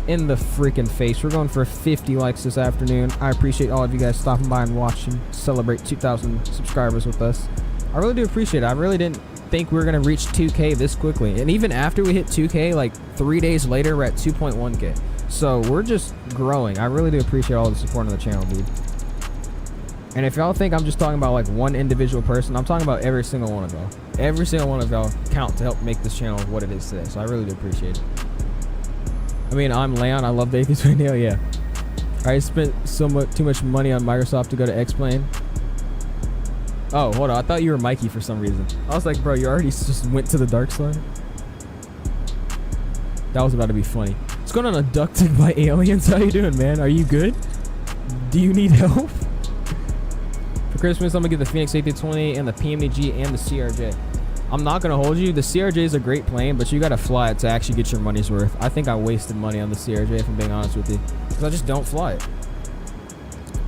in the freaking face. We're going for 50 likes this afternoon. I appreciate all of you guys stopping by and watching. Celebrate 2,000 subscribers with us. I really do appreciate it. I really didn't think we were going to reach 2K this quickly. And even after we hit 2K, like 3 days later, we're at 2.1K. So we're just growing. I really do appreciate all the support on the channel, dude. And if y'all think I'm just talking about like one individual person, I'm talking about every single one of y'all. Every single one of y'all count to help make this channel what it is today. So I really do appreciate it. I mean, I'm Leon. I love the Atheist Radio. Yeah. I spent too much money on Microsoft to go to X-Plane. Oh, hold on. I thought you were Mikey for some reason. I was like, bro, you already just went to the dark side. That was about to be funny. What's going on, abducted by aliens? How you doing, man? Are you good? Do you need help? For Christmas, I'm gonna get the Phoenix A320 and the Pmdg and the CRJ. I'm not gonna hold you. The CRJ is a great plane, but you gotta fly it to actually get your money's worth. I think I wasted money on the CRJ, if I'm being honest with you, because I just don't fly it.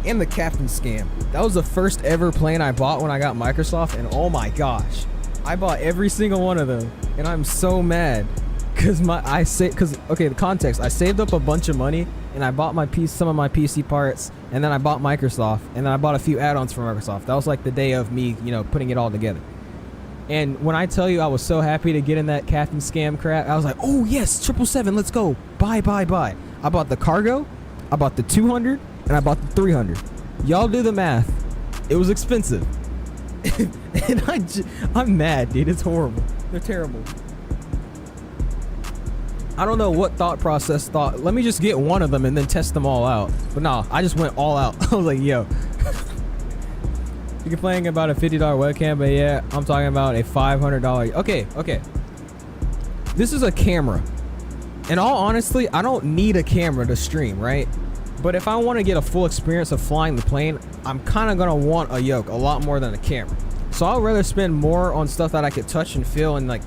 And the Captain Scam. That was the first ever plane I bought when I got Microsoft, and oh my gosh, I bought every single one of them, and I'm so mad. Okay, the context, I saved up a bunch of money and I bought some of my PC parts, and then I bought Microsoft, and then I bought a few add-ons from Microsoft. That was like the day of me, putting it all together. And when I tell you I was so happy to get in that Captain Scam crap, I was like, oh yes, 777, let's go. Buy. I bought the cargo, I bought the 200, and I bought the 300. Y'all do the math. It was expensive. And I'm mad, dude. It's horrible. They're terrible. I don't know what thought process thought, let me just get one of them and then test them all out. But nah, I just went all out. I was like, yo. You're complaining about a $50 webcam, but yeah, I'm talking about a $500. Okay. This is a camera. In all honesty, I don't need a camera to stream, right? But if I want to get a full experience of flying the plane, I'm kind of going to want a yoke a lot more than a camera. So I'll rather spend more on stuff that I could touch and feel and like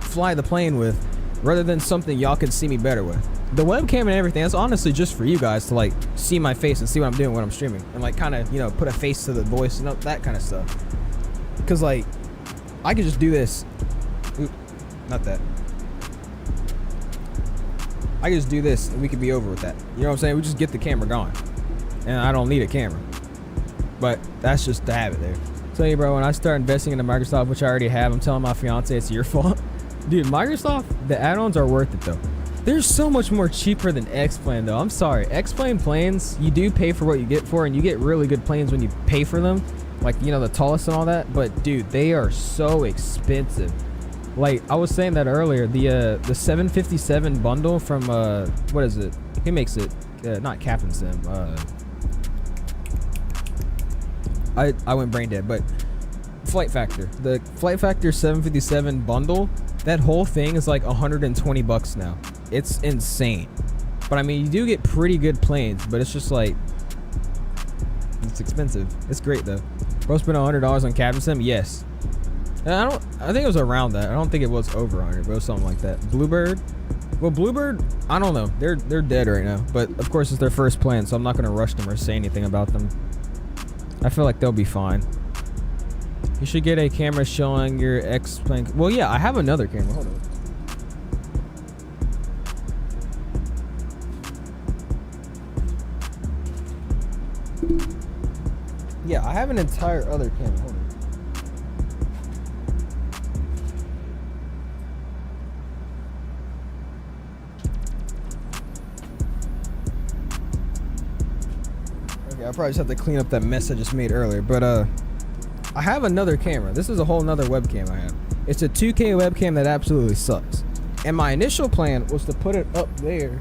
fly the plane with, rather than something y'all could see me better with. The webcam and everything, that's honestly just for you guys to like see my face and see what I'm doing when I'm streaming, and like kind of put a face to the voice and that kind of stuff. Because like I could just do this. Oop, not that. I could just do this and we could be over with that. You know what I'm saying? We just get the camera going, and I don't need a camera. But that's just the habit there. Tell you, bro, when I start investing into Microsoft, which I already have, I'm telling my fiance it's your fault. Dude, Microsoft, the add-ons are worth it though. They're so much more cheaper than X-Plane though. I'm sorry. X-Plane planes, you do pay for what you get for, and you get really good planes when you pay for them. Like, the tallest and all that. But dude, they are so expensive. Like, I was saying that earlier, the 757 bundle from, what is it? Who makes it? Not Captain Sim. I went brain dead, but Flight Factor. The Flight Factor 757 bundle, that whole thing is like $120 now. It's insane. But I mean, you do get pretty good planes, but it's just like, it's expensive. It's great though. Bro spent $100 on Captain Sim? Yes. And I think it was around that. I don't think it was over 100, but it was something like that. Bluebird? Well, Bluebird, I don't know. They're dead right now. But of course it's their first plane, so I'm not gonna rush them or say anything about them. I feel like they'll be fine. You should get a camera showing your X-Plane. Well, yeah, I have another camera. Hold on. Yeah, I have an entire other camera. Hold on. Okay, I probably just have to clean up that mess I just made earlier, but I have another camera. This is a whole nother webcam I have. It's a 2K webcam that absolutely sucks. And my initial plan was to put it up there,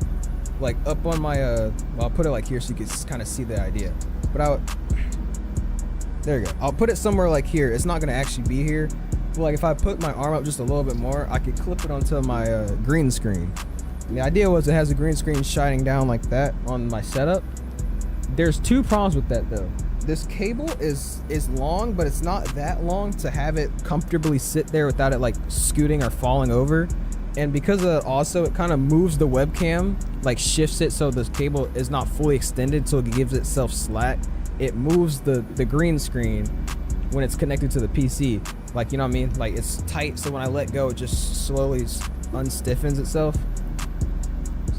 like up on my, well, I'll put it like here so you can kind of see the idea. But there you go. I'll put it somewhere like here. It's not gonna actually be here. But like if I put my arm up just a little bit more, I could clip it onto my green screen. And the idea was it has a green screen shining down like that on my setup. There's two problems with that though. This cable is long, but it's not that long to have it comfortably sit there without it like scooting or falling over. And because of also it kind of moves the webcam, like shifts it so this cable is not fully extended, so it gives itself slack. It moves the green screen when it's connected to the PC. Like, you know what I mean? Like it's tight, so when I let go, it just slowly unstiffens itself.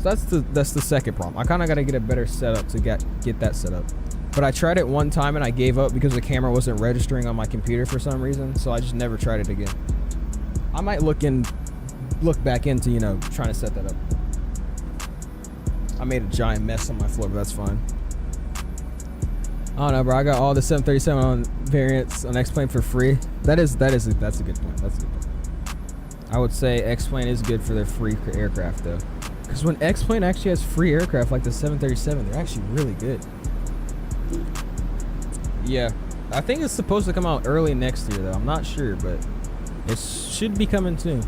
So that's the second problem. I kind of got to get a better setup to get that set up. But I tried it one time and I gave up because the camera wasn't registering on my computer for some reason. So I just never tried it again. I might look back into, you know, trying to set that up. I made a giant mess on my floor, but that's fine. I don't know, bro. I got all the 737 on variants on X-Plane for free. That's a good point. That's a good point. I would say X-Plane is good for their free aircraft though. Because when X-Plane actually has free aircraft like the 737, they're actually really good. Yeah, I think it's supposed to come out early next year though. I'm not sure, but it should be coming soon.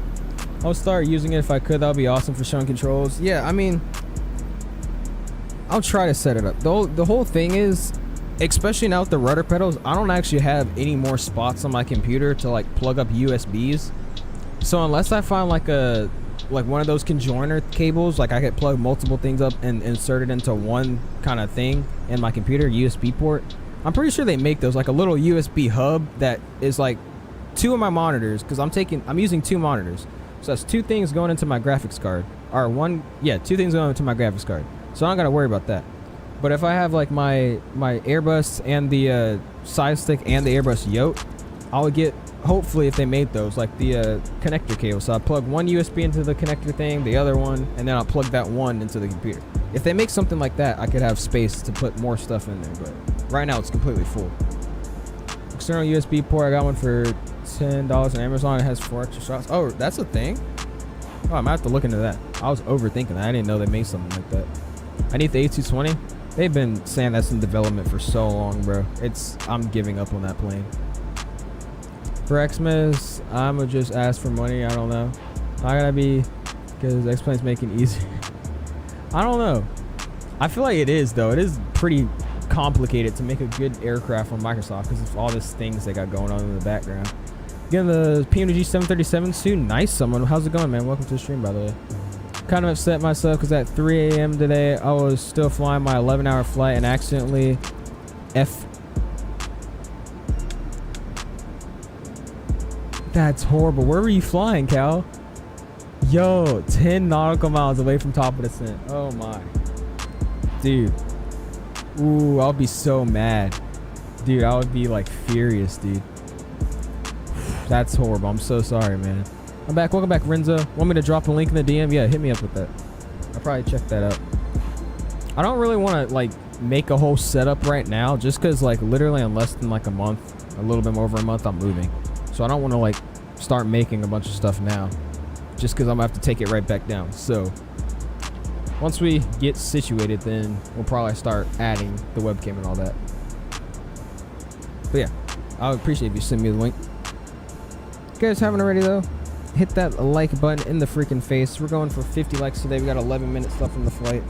I'll start using it if I could. That would be awesome for showing controls. Yeah, I mean, I'll try to set it up. The whole thing is, especially now with the rudder pedals, I don't actually have any more spots on my computer to like plug up USBs. So unless I find like one of those conjoiner cables, like I could plug multiple things up and insert it into one kind of thing in my computer, USB port. I'm pretty sure they make those, like a little USB hub that is like two of my monitors, because I'm using two monitors. So that's two things going into my graphics card. Or two things going into my graphics card. So I don't gotta worry about that. But if I have like my Airbus and the side stick and the Airbus yoke, I would get, hopefully if they made those, like the connector cable. So I plug one USB into the connector thing, the other one, and then I'll plug that one into the computer. If they make something like that, I could have space to put more stuff in there, but right now it's completely full. External USB port, I got one for $10 on Amazon. It has 4 extra slots. Oh, that's a thing? Oh, I might have to look into that. I was overthinking that. I didn't know they made something like that. I need the A220. They've been saying that's in development for so long, bro. I'm giving up on that plane. For Xmas, I'ma just ask for money. I don't know. I gotta be, because X-Plane's making it easier. I don't know. I feel like it is though. It is pretty complicated to make a good aircraft on Microsoft because of all these things they got going on in the background. Again, the Pmdg 737 suit. Nice, someone. How's it going, man? Welcome to the stream, by the way. Kind of upset myself because at 3 a.m. today, I was still flying my 11-hour flight and accidentally That's horrible. Where were you flying, Cal? Yo, 10 nautical miles away from top of the descent. Oh my. Dude. Ooh, I'll be so mad. Dude, I would be like furious, dude. That's horrible. I'm so sorry, man. I'm back. Welcome back, Renzo. Want me to drop a link in the DM? Yeah, hit me up with that. I'll probably check that out. I don't really want to like make a whole setup right now just because like literally in less than like a month, a little bit more over a month, I'm moving. So I don't want to like start making a bunch of stuff now just because I'm gonna have to take it right back down. So once we get situated, then we'll probably start adding the webcam and all that. But yeah, I would appreciate if you send me the link. If you guys haven't already though, hit that like button in the freaking face. We're going for 50 likes today. We got 11 minutes left in the flight.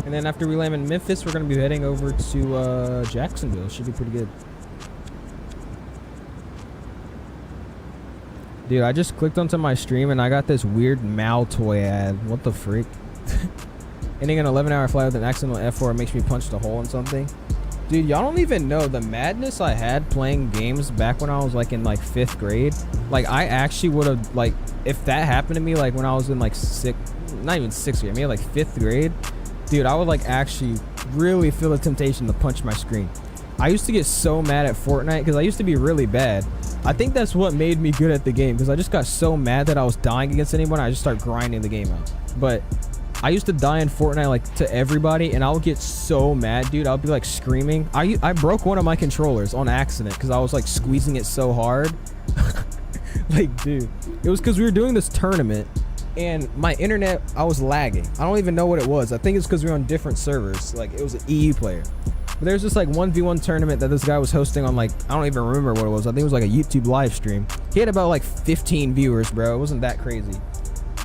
And then after we land in Memphis, we're going to be heading over to Jacksonville. Should be pretty good. Dude, I just clicked onto my stream and I got this weird Mal toy ad. What the freak? Ending an 11-hour flight with an accidental F4 makes me punch the hole in something. Dude, y'all don't even know the madness I had playing games back when I was like in like 5th grade. Like I actually would have like, if that happened to me like when I was in like not even 6th grade, maybe like 5th grade. Dude, I would like actually really feel the temptation to punch my screen. I used to get so mad at Fortnite because I used to be really bad. I think that's what made me good at the game because I just got so mad that I was dying against anyone. I just started grinding the game out. But I used to die in Fortnite like to everybody and I would get so mad, dude. I would be like screaming. I broke one of my controllers on accident because I was like squeezing it so hard. Like, dude, it was because we were doing this tournament and my internet, I was lagging. I don't even know what it was. I think it's because we were on different servers. Like, it was an EU player. But there's this like 1v1 tournament that this guy was hosting on, like, I don't even remember what it was. I think it was like a YouTube live stream. He had about like 15 viewers, bro. It wasn't that crazy.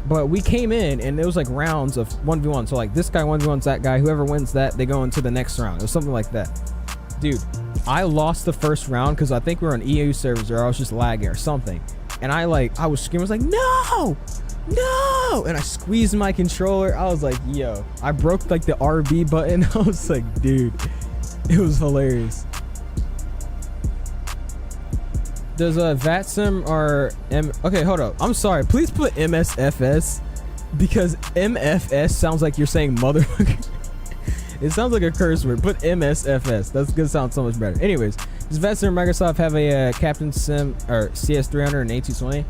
But we came in and it was like rounds of 1v1. So like this guy 1v1's that guy. Whoever wins that, they go into the next round. It was something like that. Dude, I lost the first round because I think we were on EU servers or I was just lagging or something. And I was screaming. I was like, no! No! And I squeezed my controller. I was like, yo. I broke like the RB button. I was like, dude. It was hilarious. Does Vatsim or okay, hold up. I'm sorry. Please put Msfs because Mfs sounds like you're saying motherfucker. It sounds like a curse word. Put Msfs. That's gonna sound so much better. Anyways, does Vatsim or Microsoft have a Captain Sim or CS300 and A220?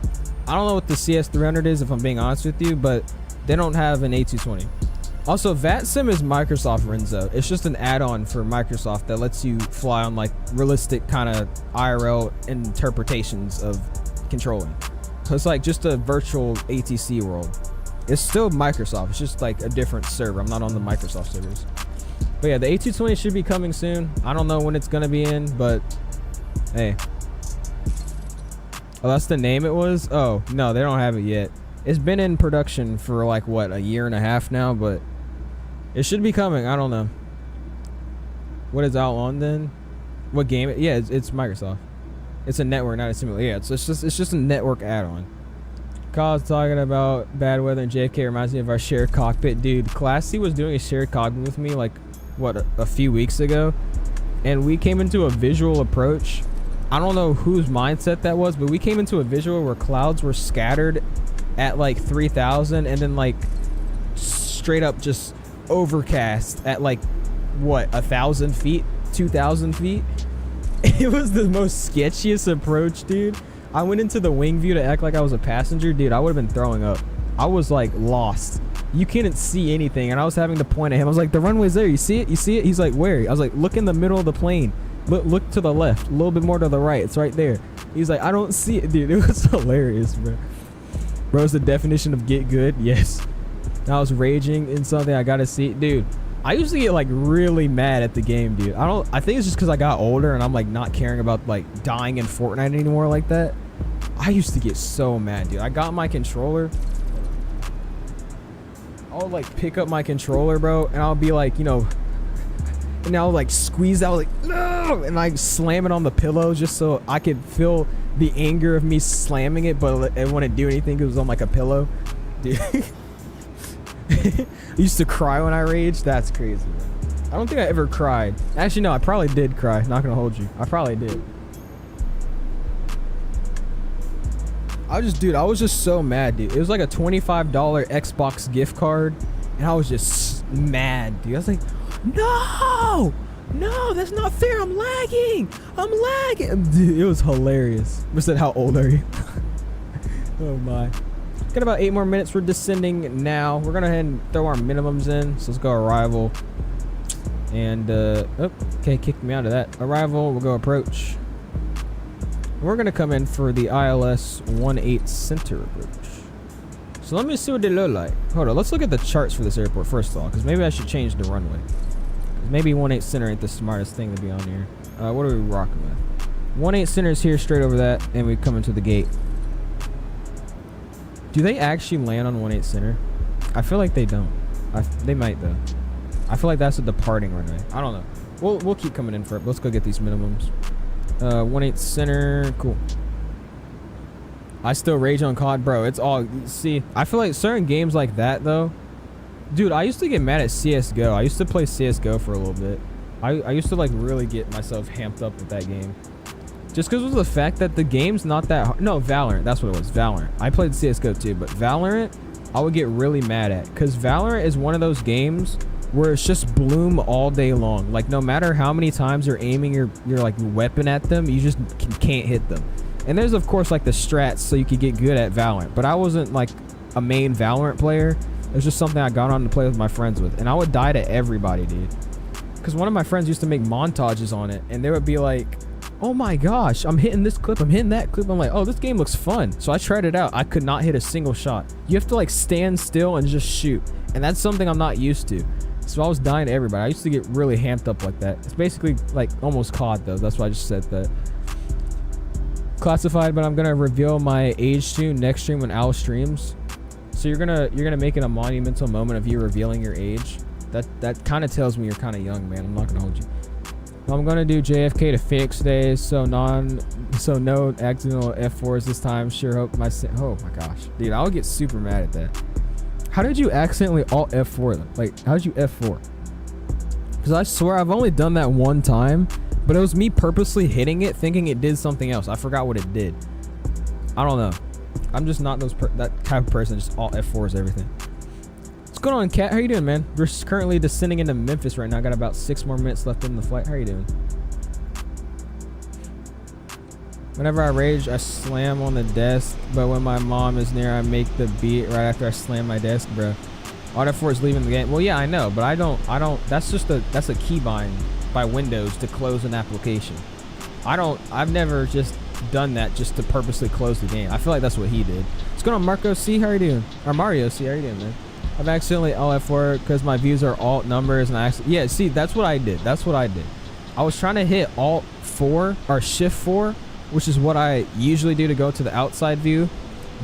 I don't know what the CS300 is if I'm being honest with you, but they don't have an A220. Also, Vatsim is Microsoft Renzo. It's just an add-on for Microsoft that lets you fly on like realistic kind of IRL interpretations of controlling. So it's like just a virtual ATC world. It's still Microsoft. It's just like a different server. I'm not on the Microsoft servers. But yeah, the A220 should be coming soon. I don't know when it's gonna be in, but hey. Oh, that's the name it was? Oh, no, they don't have it yet. It's been in production for like what, a year and a half now, but it should be coming. I don't know. What is out on then? What game? Yeah, it's Microsoft. It's a network, not a simulator. Yeah, it's just a network add-on. Kyle's talking about bad weather and JFK reminds me of our shared cockpit. Dude, Classy was doing a shared cockpit with me like, what, a few weeks ago? And we came into a visual approach. I don't know whose mindset that was, but we came into a visual where clouds were scattered at like 3,000 and then like straight up just overcast at like what, 1,000 feet, 2,000 feet. It was the most sketchiest approach, dude. I went into the wing view to act like I was a passenger. Dude, I would have been throwing up. I was like lost. You couldn't see anything and I was having to point at him. I was like, the runway's there, you see it, you see it? He's like, where? I was like, look in the middle of the plane. Look to the left, a little bit more to the right, it's right there. He's like, I don't see it. Dude, it was hilarious, bro. Bro's the definition of get good. Yes. I was raging in something. I gotta see it. Dude, I used to get like really mad at the game, dude. I think it's just because I got older and I'm like not caring about like dying in Fortnite anymore like that. I used to get so mad, dude. I got my controller. I'll like pick up my controller, bro, and I'll be like, you know, and I'll like squeeze out like no, and I slam it on the pillow just so I could feel the anger of me slamming it, but I wouldn't do anything because it was on like a pillow, dude. I used to cry when I raged. That's crazy, man. I don't think I ever cried. Actually, no, I probably did cry. Not gonna hold you. I probably did. I was just so mad, dude. It was like a $25 Xbox gift card, and I was just mad, dude. I was like, no, that's not fair. I'm lagging. Dude, it was hilarious. I said, how old are you? Oh my. Got about 8 more minutes. We're descending now. We're gonna head and throw our minimums in. So let's go arrival. And okay, kicked me out of that. Arrival, we'll go approach. We're gonna come in for the ILS 18 center approach. So let me see what they look like. Hold on, let's look at the charts for this airport first of all, because maybe I should change the runway. Maybe 18 center ain't the smartest thing to be on here. What are we rocking with? 18 center is here straight over that, and we come into the gate. Do they actually land on 18 center? I feel like they don't. They might though. I feel like that's a departing runway. I don't know. We'll keep coming in for it. Let's go get these minimums. 18 center, cool. I still rage on COD, bro. It's all, see, I feel like certain games like that though, dude, I used to get mad at CSGO. I used to play CSGO for a little bit. I used to like really get myself hamped up with that game. Just because of the fact that the game's not that hard. No, Valorant, that's what it was, Valorant. I played CSGO too, but Valorant, I would get really mad at. Because Valorant is one of those games where it's just bloom all day long. Like no matter how many times you're aiming your like weapon at them, you just can't hit them. And there's of course like the strats so you could get good at Valorant. But I wasn't like a main Valorant player. It was just something I got on to play with my friends with. And I would die to everybody, dude. because one of my friends used to make montages on it, and they would be like, oh my gosh, I'm hitting this clip, I'm hitting that clip. I'm like, oh, this game looks fun. So I tried it out. I could not hit a single shot. You have to like stand still and just shoot. And that's something I'm not used to. So I was dying to everybody. I used to get really hamped up like that. It's basically like almost COD though. That's why I just said that. Classified, but I'm gonna reveal my age soon next stream when Al streams. So you're gonna make it a monumental moment of you revealing your age. That kind of tells me you're kind of young, man. I'm not gonna hold you. I'm gonna do JFK to Phoenix today, so no accidental F4s this time. Sure hope oh my gosh, dude, I would get super mad at that. How did you accidentally alt F4 them? Like, how did you F4? Because I swear I've only done that one time, but it was me purposely hitting it, thinking it did something else. I forgot what it did. I don't know. I'm just not that type of person. Just alt F4s everything. What's going on, Cat? How you doing, man? We're currently descending into Memphis right now. Got about 6 more minutes left in the flight. How you doing? Whenever I rage, I slam on the desk, but when my mom is near, I make the beat right after I slam my desk, bro. Alt F4 is leaving the game. Well, yeah, I know, but I don't. That's a keybind by Windows to close an application. I've never just done that just to purposely close the game. I feel like that's what he did. What's going on, Marco C? How are you doing? Or Mario C? How are you doing, man? I've accidentally alt F4 because my views are alt numbers, and yeah, see, that's what I did. I was trying to hit alt 4 or shift 4, which is what I usually do to go to the outside view,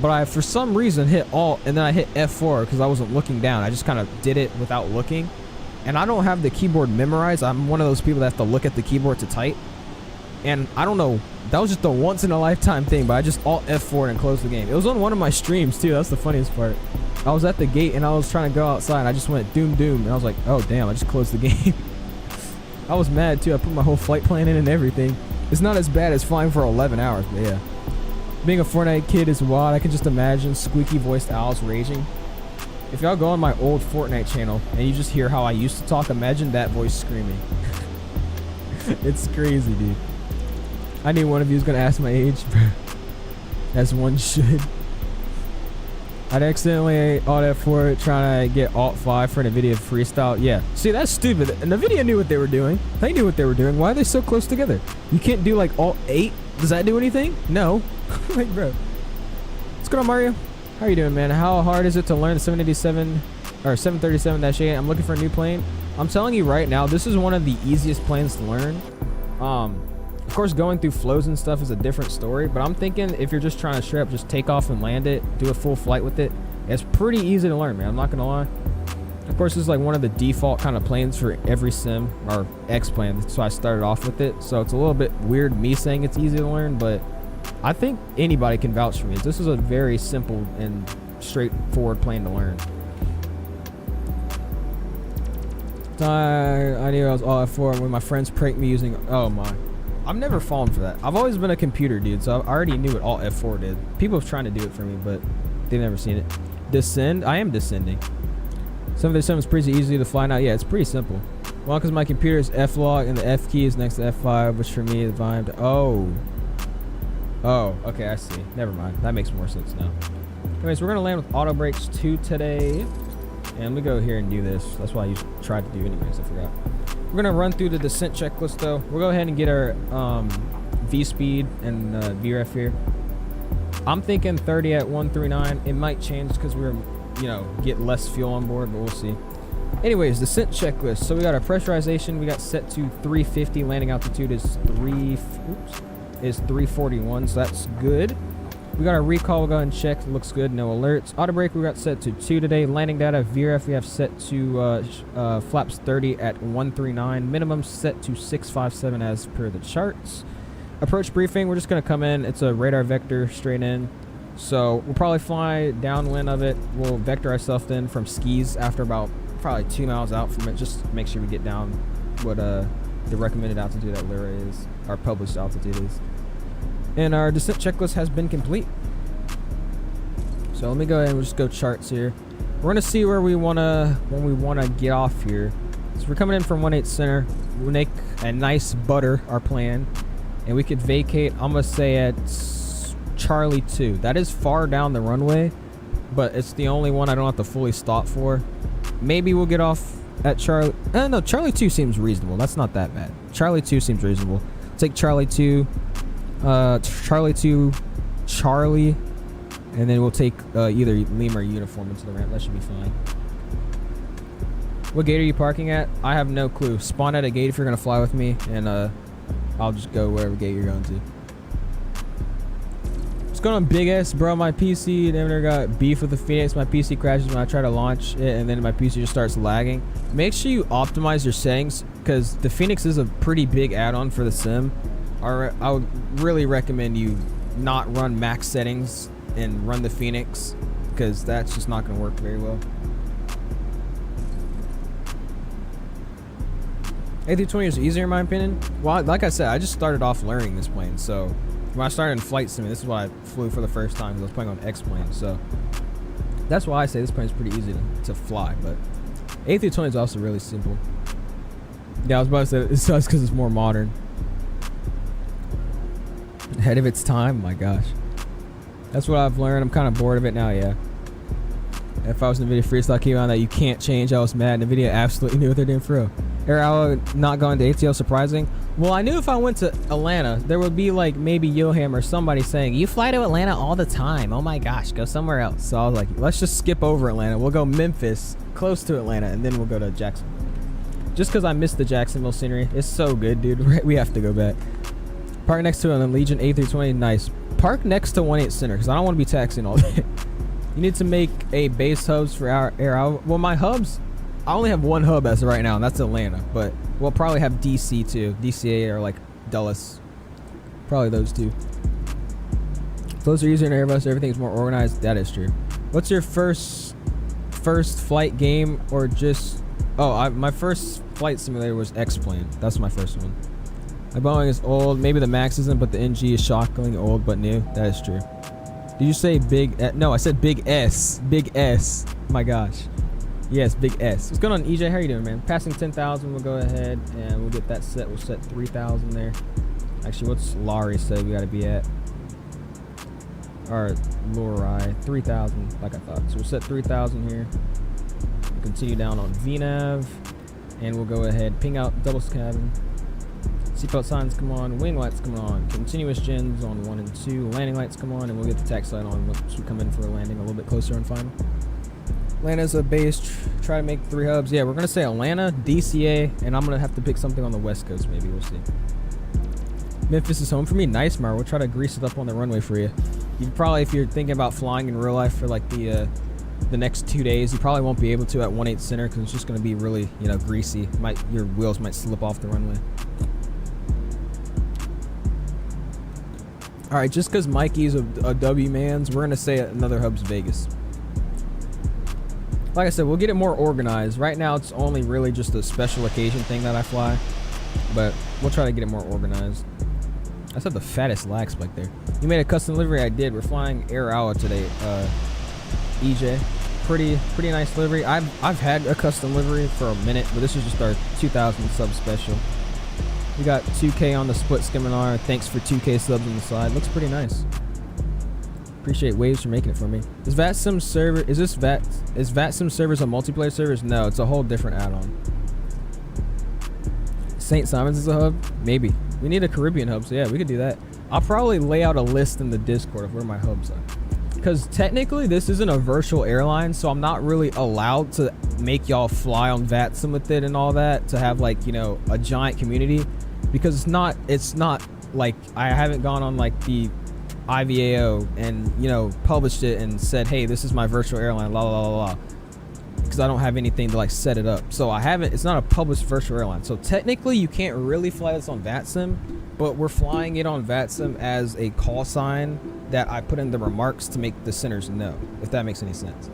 but I for some reason hit alt and then I hit F4 because I wasn't looking down. I just kind of did it without looking, and I don't have the keyboard memorized. I'm one of those people that have to look at the keyboard to type, and I don't know, that was just a once in a lifetime thing, but I just alt F4 and closed the game. It was on one of my streams too. That's the funniest part. I was at the gate and I was trying to go outside and I just went doom doom, and I was like, oh damn, I just closed the game. I was mad too. I put my whole flight plan in and everything. It's not as bad as flying for 11 hours, but yeah. Being a Fortnite kid is wild. I can just imagine squeaky voiced owls raging. If y'all go on my old Fortnite channel and you just hear how I used to talk, imagine that voice screaming. It's crazy, dude. I knew one of you was gonna ask my age, as one should. I'd accidentally alt F4 trying to get alt 5 for NVIDIA freestyle. Yeah, see, that's stupid. NVIDIA knew what they were doing. They knew what they were doing. Why are they so close together? You can't do like alt 8. Does that do anything? No. Like, bro. What's going on, Mario? How are you doing, man? How hard is it to learn the 787 or 737-8? I'm looking for a new plane. I'm telling you right now, this is one of the easiest planes to learn. Of course, going through flows and stuff is a different story, but I'm thinking if you're just trying to straight up just take off and land it, do a full flight with it, it's pretty easy to learn, man. I'm not gonna lie. Of course, this is like one of the default kind of planes for every sim or X plane, so I started off with it. So it's a little bit weird me saying it's easy to learn, but I think anybody can vouch for me. This is a very simple and straightforward plane to learn. I knew I was all F4 when my friends pranked me using. Oh my. I've never fallen for that. I've always been a computer dude, so I already knew what alt F4 did. People have tried to do it for me, but they've never seen it. Descend? I am descending. 737 is pretty easy to fly now. Yeah, it's pretty simple. Well, because my computer is F-log and the F key is next to F5, which for me is vibe. Oh, okay, I see. Never mind. That makes more sense now. Anyways, we're going to land with auto brakes 2 today. And we go here and do this. That's what I tried to do anyways. I forgot. We're going to run through the descent checklist, though. We'll go ahead and get our V-speed and VREF here. I'm thinking 30 at 139. It might change because we're, get less fuel on board, but we'll see. Anyways, descent checklist. So we got our pressurization. We got set to 350. Landing altitude is 341, so that's good. We got our recall. We'll go ahead and check. It looks good. No alerts. Auto brake we got set to 2 today. Landing data VRF we have set to flaps 30 at 139. Minimum set to 657 as per the charts. Approach briefing. We're just going to come in. It's a radar vector straight in. So we'll probably fly downwind of it. We'll vector ourselves in from skis after about probably 2 miles out from it. Just to make sure we get down what the recommended altitude at Lyra is. Our published altitude is. And our descent checklist has been complete. So let me go ahead and we'll just go charts here. We're gonna see where we wanna get off here. So we're coming in from 18 center. We'll make a nice butter our plan, and we could vacate. I'm gonna say at Charlie 2. That is far down the runway, but it's the only one I don't have to fully stop for. Maybe we'll get off at Charlie. No, Charlie 2 seems reasonable. That's not that bad. Charlie 2 seems reasonable. Take Charlie 2, Charlie 2, Charlie, and then we'll take either Lima or Uniform into the ramp. That should be fine. What gate are you parking at? I have no clue. Spawn at a gate if you're gonna fly with me, and I'll just go wherever gate you're going to. What's going on, Big S, bro? My PC never got beef with the Phoenix. My PC crashes when I try to launch it, and then my PC just starts lagging. Make sure you optimize your settings, because the Phoenix is a pretty big add-on for the sim. I would really recommend you not run max settings and run the Phoenix, because that's just not going to work very well. A320 is easier in my opinion. Well, like I said, I just started off learning this plane, so when I started in flight sim, this is why I flew for the first time. I was playing on X-plane, so that's why I say this plane is pretty easy to fly. But A320 is also really simple. Yeah, I was about to say it sucks because it's more modern. Ahead of its time, my gosh. That's what I've learned. I'm kind of bored of it now. Yeah. If I was in the video freestyle came on that you can't change, I was mad. NVIDIA absolutely knew what they're doing for real. Air not going to ATL, surprising. Well, I knew if I went to Atlanta, there would be like maybe Yoham or somebody saying, you fly to Atlanta all the time. Oh my gosh, go somewhere else. So I was like, let's just skip over Atlanta. We'll go Memphis, close to Atlanta, and then we'll go to Jacksonville. Just because I missed the Jacksonville scenery. It's so good, dude. We have to go back. Park next to an Legion A320. Nice. Park next to 18 Center because I don't want to be taxiing all day. You need to make a base hubs for our air. Well, my hubs, I only have one hub as of right now, and that's Atlanta. But we'll probably have DC too. DCA or like Dulles. Probably those two. Those are easier than Airbus. Everything's more organized. That is true. What's your first flight game or just? Oh, my first flight simulator was X-Plane. That's my first one. My Boeing is old. Maybe the Max isn't, but the NG is shockingly old but new. That is true. Did you say big? No, I said big S. Big S. My gosh. Yes, big S. What's going on, EJ? How you doing, man? Passing 10,000. We'll go ahead and we'll get that set. We'll set 3,000 there. Actually, what's Laurie said we got to be at? Or Lori, 3,000, like I thought. So we'll set 3,000 here. We'll continue down on VNAV, and we'll go ahead ping out double cabin. Seatbelt signs come on, wing lights come on, continuous gens on 1 and 2, landing lights come on, and we'll get the taxi light on once we come in for a landing a little bit closer and final. Atlanta's a base, try to make 3 hubs. Yeah, we're going to say Atlanta, DCA, and I'm going to have to pick something on the West Coast maybe, we'll see. Memphis is home for me. Nice, Mar. We'll try to grease it up on the runway for you. You probably, if you're thinking about flying in real life for like the next 2 days, you probably won't be able to at 18 Center because it's just going to be really, greasy. Your wheels might slip off the runway. All right, just because Mikey's a W man's, we're gonna say another hub's Vegas. Like I said, we'll get it more organized. Right now, it's only really just a special occasion thing that I fly, but we'll try to get it more organized. I said the fattest lag spike there. You made a custom livery. I did. We're flying Air Hour today. EJ, pretty nice livery. I've had a custom livery for a minute, but this is just our 2,000 sub special. We got 2K on the split Skiminar. Thanks for 2K subs on the side. Looks pretty nice. Appreciate Waves for making it for me. Is Vatsim server? Is Vatsim servers a multiplayer servers? No, it's a whole different add-on. St. Simon's is a hub? Maybe. We need a Caribbean hub, so yeah, we could do that. I'll probably lay out a list in the Discord of where my hubs are. Because technically this isn't a virtual airline, so I'm not really allowed to make y'all fly on Vatsim with it and all that to have like, a giant community. Because it's not like I haven't gone on like the IVAO and published it and said, hey, this is my virtual airline, la la la la, because I don't have anything to like set it up. So it's not a published virtual airline. So technically you can't really fly this on Vatsim, but we're flying it on Vatsim as a call sign that I put in the remarks to make the centers know, if that makes any sense.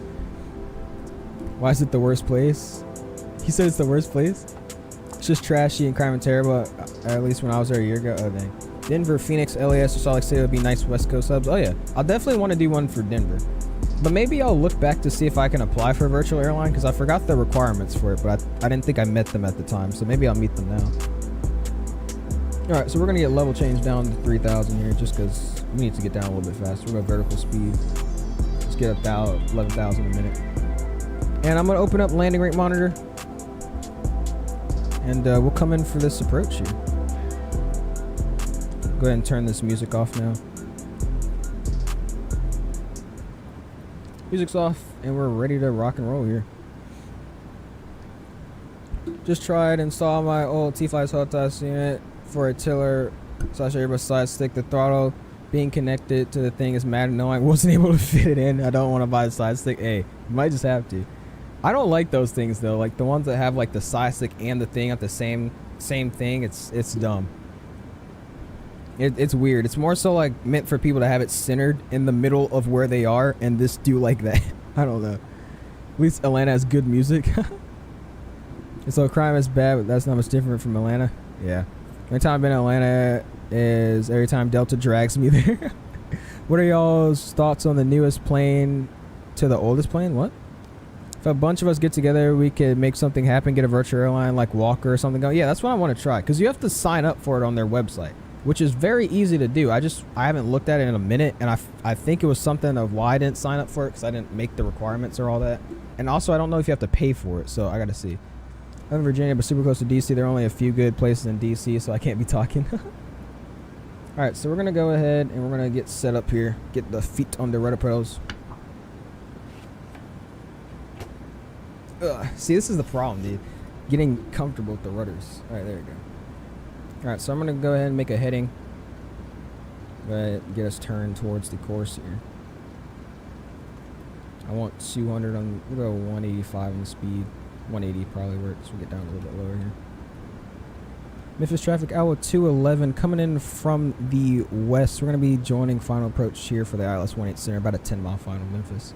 Why is it the worst place? He said it's the worst place? It's just trashy and crime and terrible, at least when I was there a year ago. Oh, dang. Denver, Phoenix, LAS, or Salt Lake City would be nice West Coast hubs. Oh, yeah. I'll definitely want to do one for Denver. But maybe I'll look back to see if I can apply for a virtual airline, because I forgot the requirements for it, but I didn't think I met them at the time, so maybe I'll meet them now. All right, so we're going to get level change down to 3,000 here, just because we need to get down a little bit faster. We're going to vertical speed. Let's get up to 11,000 a minute. And I'm going to open up landing rate monitor. and we'll come in for this approach here. Go ahead and turn this music off now. Music's off, and we're ready to rock and roll here. Just tried to install my old T.Flight hot test unit for a tiller / Airbus side stick. The throttle being connected to the thing is mad annoying. Wasn't able to fit it in. I don't want to buy the side stick. Hey, you might just have to. I don't like those things though. Like the ones that have like the side stick and the thing at the same thing. It's dumb. It's weird. It's more so like meant for people to have it centered in the middle of where they are, and this do like that. I don't know. At least Atlanta has good music. So crime is bad, but that's not much different from Atlanta. Yeah. The only time I've been in Atlanta is every time Delta drags me there. What are y'all's thoughts on the newest plane to the oldest plane? What? If a bunch of us get together, we could make something happen, get a virtual airline like Walker or something going. Yeah, that's what I want to try, because you have to sign up for it on their website, which is very easy to do. I haven't looked at it in a minute, and I think it was something of why I didn't sign up for it, because I didn't make the requirements or all that. And also, I don't know if you have to pay for it, so I got to see. I'm in Virginia, but super close to DC. There are only a few good places in DC, so I can't be talking. Alright, so we're going to go ahead and we're going to get set up here. Get the feet on the rudder pedals. See, this is the problem, dude. Getting comfortable with the rudders. Alright, there we go. Alright, so I'm going to go ahead and make a heading. Go ahead and get us turned towards the course here. I want 200 on, we'll go 185 on the speed. 180 probably works. We'll get down a little bit lower here. Memphis traffic, hour 211 coming in from the west. We're going to be joining final approach here for the ILS 18 Center, about a 10-mile final Memphis.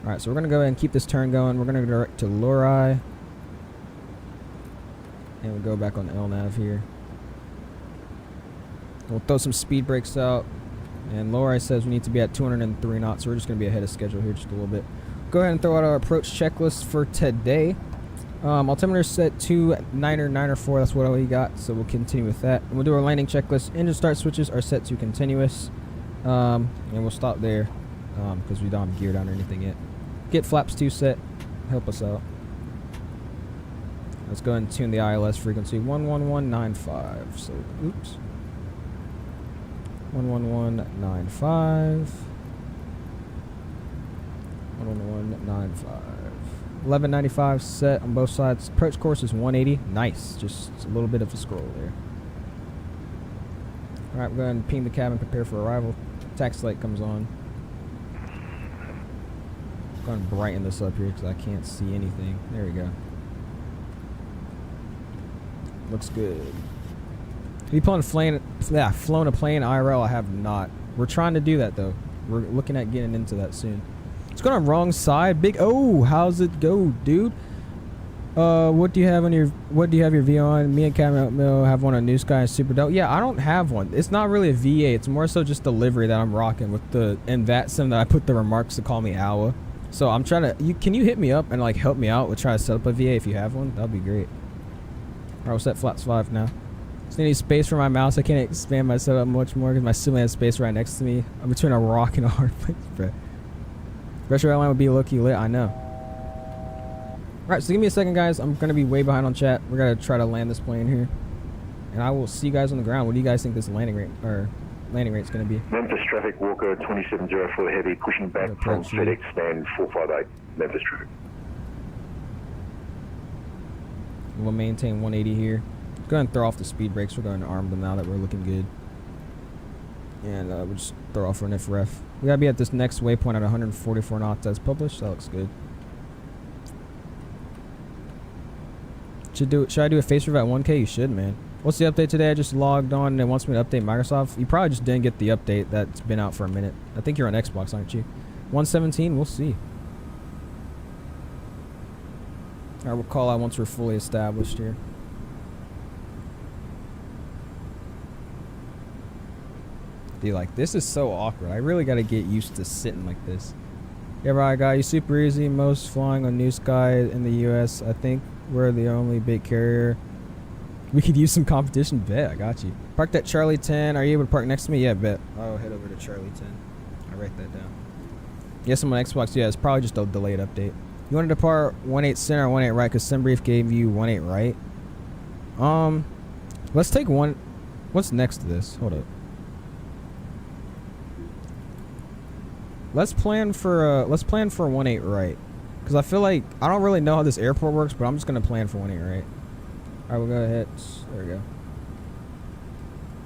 Alright, so we're going to go ahead and keep this turn going. We're going to go direct to Lori. And we'll go back on LNAV here. We'll throw some speed brakes out. And Lori says we need to be at 203 knots, so we're just going to be ahead of schedule here just a little bit. Go ahead and throw out our approach checklist for today. Altimeter set to 904. That's what we got, so we'll continue with that. And we'll do our landing checklist. Engine start switches are set to continuous. And we'll stop there because we don't have gear down or anything yet. Get flaps 2 set. Help us out. Let's go ahead and tune the ILS frequency 11195. So, oops. 11195. 11195. 1195 set on both sides. Approach course is 180. Nice. Just a little bit of a scroll there. Alright, we're going to ping the cabin, prepare for arrival. Taxi light comes on. I'm going to brighten this up here because I can't see anything. There we go. Looks good. Have you flown a plane IRL? I have not. We're trying to do that though. We're looking at getting into that soon. It's going on wrong side. Big O, how's it go, dude? What do you have your V on? Me and Kmem have one on New Sky and Super Dope. Yeah, I don't have one. It's not really a VA. It's more so just the livery that I'm rocking with the and Vatsim that I put the remarks to call me Awa. So I'm trying to. Can you hit me up and like help me out with trying to set up a VA if you have one? That'd be great. Alright, we'll set flaps 5 now. Just need space for my mouse. I can't expand my setup much more because my sibling has space right next to me. I'm between a rock and a hard place, bro. Retro Airline would be low-key lit, I know. Alright, so give me a second, guys. I'm going to be way behind on chat. We're going to try to land this plane here. And I will see you guys on the ground. What do you guys think this landing rate's going to be? Memphis traffic, Walker 2704 heavy, pushing back from FedEx stand 458, Memphis traffic. We'll maintain 180 here. Go ahead and throw off the speed brakes. We're going to arm them now that we're looking good. And we'll just throw off for an IFREF. We gotta be at this next waypoint at 144 knots as published. That looks good. Should I do a face review at 1K? You should, man. What's the update today? I just logged on and it wants me to update Microsoft. You probably just didn't get the update that's been out for a minute. I think you're on Xbox, aren't you? 117, we'll see. Alright, we'll call out once we're fully established here. Dude, like, this is so awkward. I really gotta get used to sitting like this. Yeah, right, guy. You super easy. Most flying on New Sky in the U.S. I think we're the only big carrier. We could use some competition. Bet. I got you. Parked at Charlie 10. Are you able to park next to me? Yeah, bet. I'll head over to Charlie 10. I'll write that down. Yes, I'm on Xbox. Yeah, it's probably just a delayed update. You wanted to depart 18 center or 18 right because SimBrief gave you 18 right. Let's take one. What's next to this? Hold up. Let's plan for 18 right. Because I feel like I don't really know how this airport works, but I'm just gonna plan for 18 right. Alright, we'll go ahead. There we go.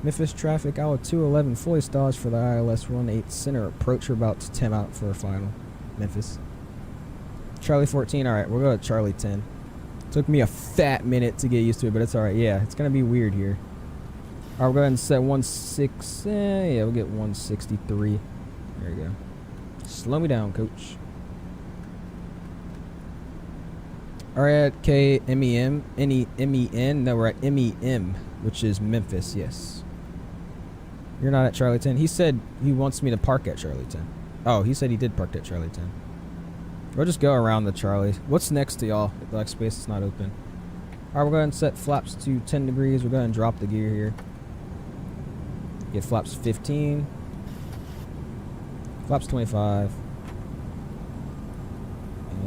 Memphis traffic, hour 211, fully staged for the ILS 18 center approach. We're about to 10 out for a final. Memphis. Charlie 14, alright, we'll go to Charlie 10. Took me a fat minute to get used to it, but it's alright. Yeah, it's gonna be weird here. Alright, we'll go ahead and set 16. Yeah, we'll get 163. There you go. Slow me down, coach. Alright, at Kmem, MEN. No, we're at MEM, which is Memphis, yes. You're not at Charlie 10. He said he wants me to park at Charlie 10. Oh, he said he did park at Charlie 10. We'll just go around the Charlie. What's next to y'all? The like space is not open. Alright, we'll go ahead and set flaps to 10 degrees. We'll go ahead and drop the gear here. Get flaps 15. Flaps 25.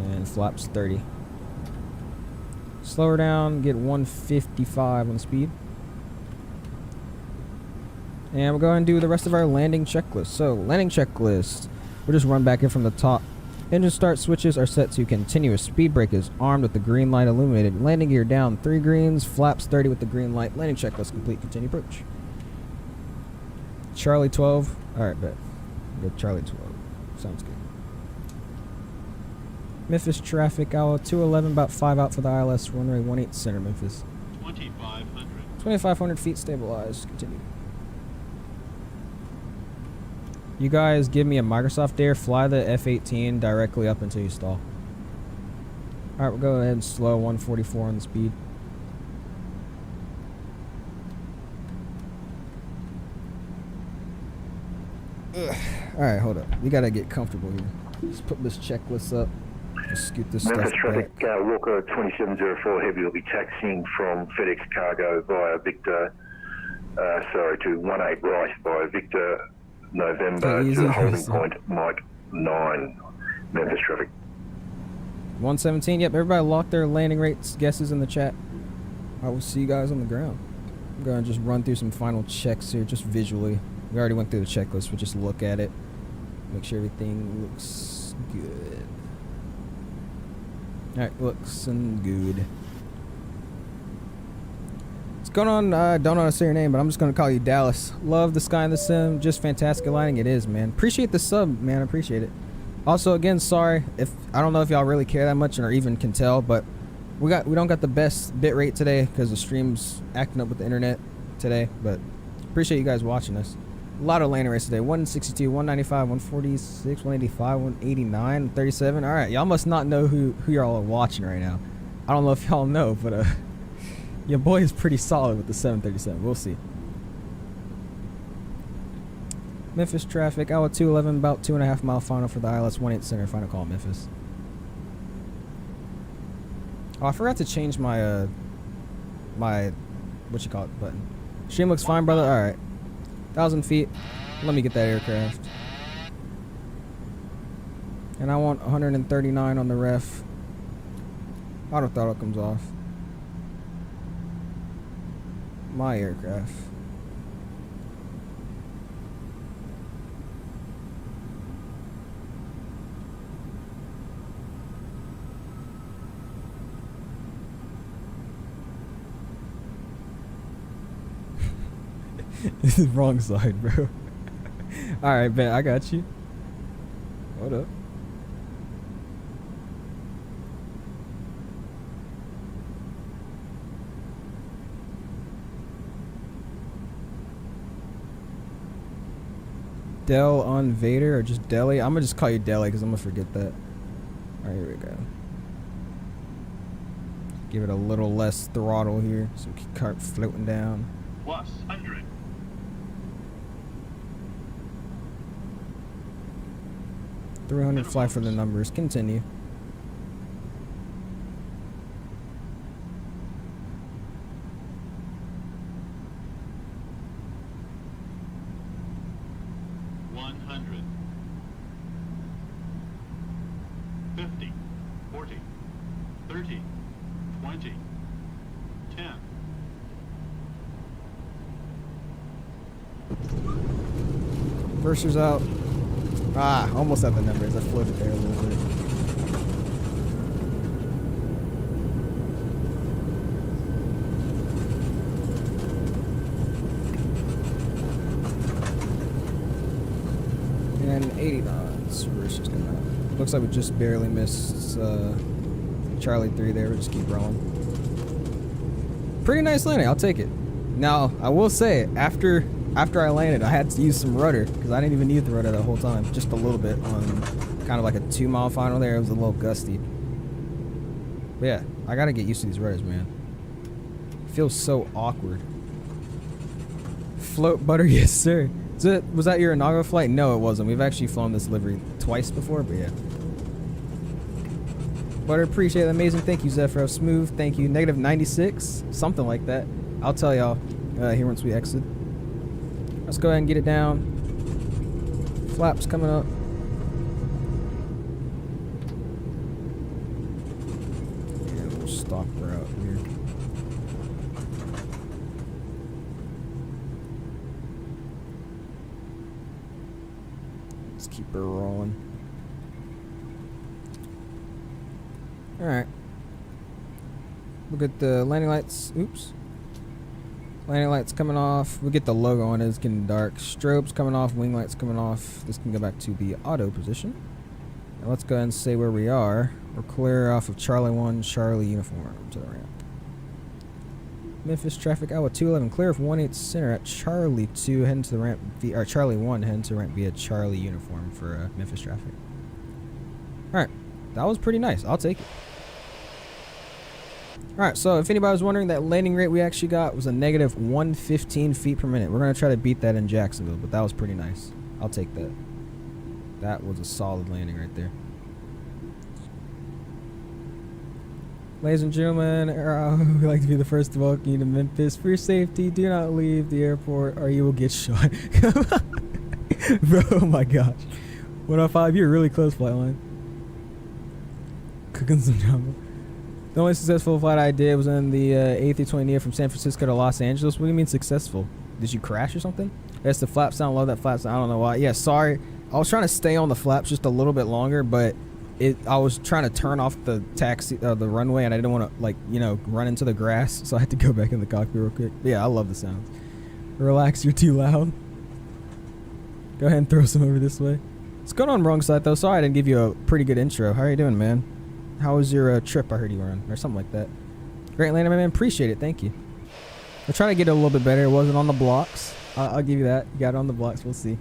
And flaps 30. Slow her down, get 155 on speed. And we'll go ahead and do the rest of our landing checklist. So, landing checklist. We'll just run back in from the top. Engine start switches are set to continuous. Speed brake is armed with the green light illuminated. Landing gear down, 3 greens. Flaps 30 with the green light. Landing checklist complete. Continue approach. Charlie 12. Alright, bet. Go Charlie 12. Sounds good. Memphis traffic, hour 211, about 5 out for the ILS, runway 18 center, Memphis. 2,500. 2,500 feet stabilized. Continue. You guys give me a Microsoft dare, fly the F-18 directly up until you stall. Alright, we'll go ahead and slow 144 on the speed. Alright, hold up. We gotta get comfortable here. Let's put this checklist up. Just scoot this Memphis stuff traffic, back. Walker 2704 Heavy will be taxiing from FedEx Cargo via Victor, to 18 right via Victor November Okay, to easy, holding easy. point Mike 9. Memphis traffic. 117, yep, everybody lock their landing rates guesses in the chat. I will see you guys on the ground. I'm going to just run through some final checks here, just visually. We already went through the checklist, but just look at it. Make sure everything looks good. Alright, looks good. What's going on? I don't know how to say your name, but I'm just going to call you Dallas. Love the sky in the sim. Just fantastic lighting. It is, man. Appreciate the sub, man. I appreciate it. Also, again, sorry if I don't know if y'all really care that much or even can tell, but we don't got the best bit rate today because the stream's acting up with the internet today. But appreciate you guys watching us. A lot of landing rates today. 162, 195, 146, 185, 189, 137. All right, y'all must not know who y'all are watching right now. I don't know if y'all know, but your boy is pretty solid with the 737. We'll see. Memphis traffic, hour 211, about 2.5 mile final for the ILS 18 center. Final call, Memphis. Oh, I forgot to change my my what you call it button. Stream looks fine, brother. All right, 1,000 feet. Let me get that aircraft. And I want 139 on the ref. Auto throttle comes off. My aircraft. This is wrong side, bro. Alright, bet. I got you. Hold up. Del on Vader or just Deli? I'm gonna just call you Deli because I'm gonna forget that. Alright, here we go. Give it a little less throttle here so we can start floating down. Plus 100. $300 fly for the numbers. Continue. $100. 50, 40, 30, 20, 10, Verser's out. Ah, almost at the numbers. I floated there a little bit. And 80 knots. Verser's coming out. Looks like we just barely missed Charlie 3 there. We'll just keep rolling. Pretty nice landing. I'll take it. Now, I will say, after I landed, I had to use some rudder because I didn't even need the rudder the whole time. Just a little bit on kind of like a 2-mile final there. It was a little gusty. But yeah, I got to get used to these rudders, man. It feels so awkward. Float butter, yes, sir. Was that your inaugural flight? No, it wasn't. We've actually flown this livery twice before, but yeah. Butter, appreciate it. Amazing. Thank you, Zephyr. Smooth. Thank you. Negative 96. Something like that. I'll tell y'all here once we exit. Let's go ahead and get it down. Flaps coming up. And we'll stop route here. Let's keep her rolling. Alright. We'll get the landing lights. Oops. Landing lights coming off. We'll get the logo on it. It's getting dark. Strobes coming off. Wing lights coming off. This can go back to the auto position. Now let's go ahead and say where we are. We're clear off of Charlie 1, Charlie uniform to the ramp. Memphis traffic, Iowa 211. Clear of 18 center at Charlie 2. Heading to the ramp. Or Charlie 1 heading to the ramp via Charlie uniform for Memphis traffic. Alright. That was pretty nice. I'll take it. Alright, so if anybody was wondering, that landing rate we actually got was a negative 115 feet per minute. We're going to try to beat that in Jacksonville, but that was pretty nice. I'll take that. That was a solid landing right there. Ladies and gentlemen, we'd like to be the first to welcome you to Memphis. For your safety, do not leave the airport or you will get shot. Bro, oh my gosh. 105, you're really close, Flightline. Cooking some jumbo. The only successful flight I did was in the A320neo from San Francisco to Los Angeles. What do you mean successful? Did you crash or something? Yes, the flaps sound low. That flaps sound, I don't know why. Yeah, sorry. I was trying to stay on the flaps just a little bit longer, but I was trying to turn off the taxi, the runway, and I didn't want to, like, you know, run into the grass, so I had to go back in the cockpit real quick. But yeah, I love the sounds. Relax, you're too loud. Go ahead and throw some over this way. What's going on, wrong side though? Sorry I didn't give you a pretty good intro. How are you doing, man? How was your trip I heard you were on? Or something like that. Great landing, man. Appreciate it. Thank you. We're trying to get it a little bit better. It wasn't on the blocks. I'll give you that. You got it on the blocks. We'll see.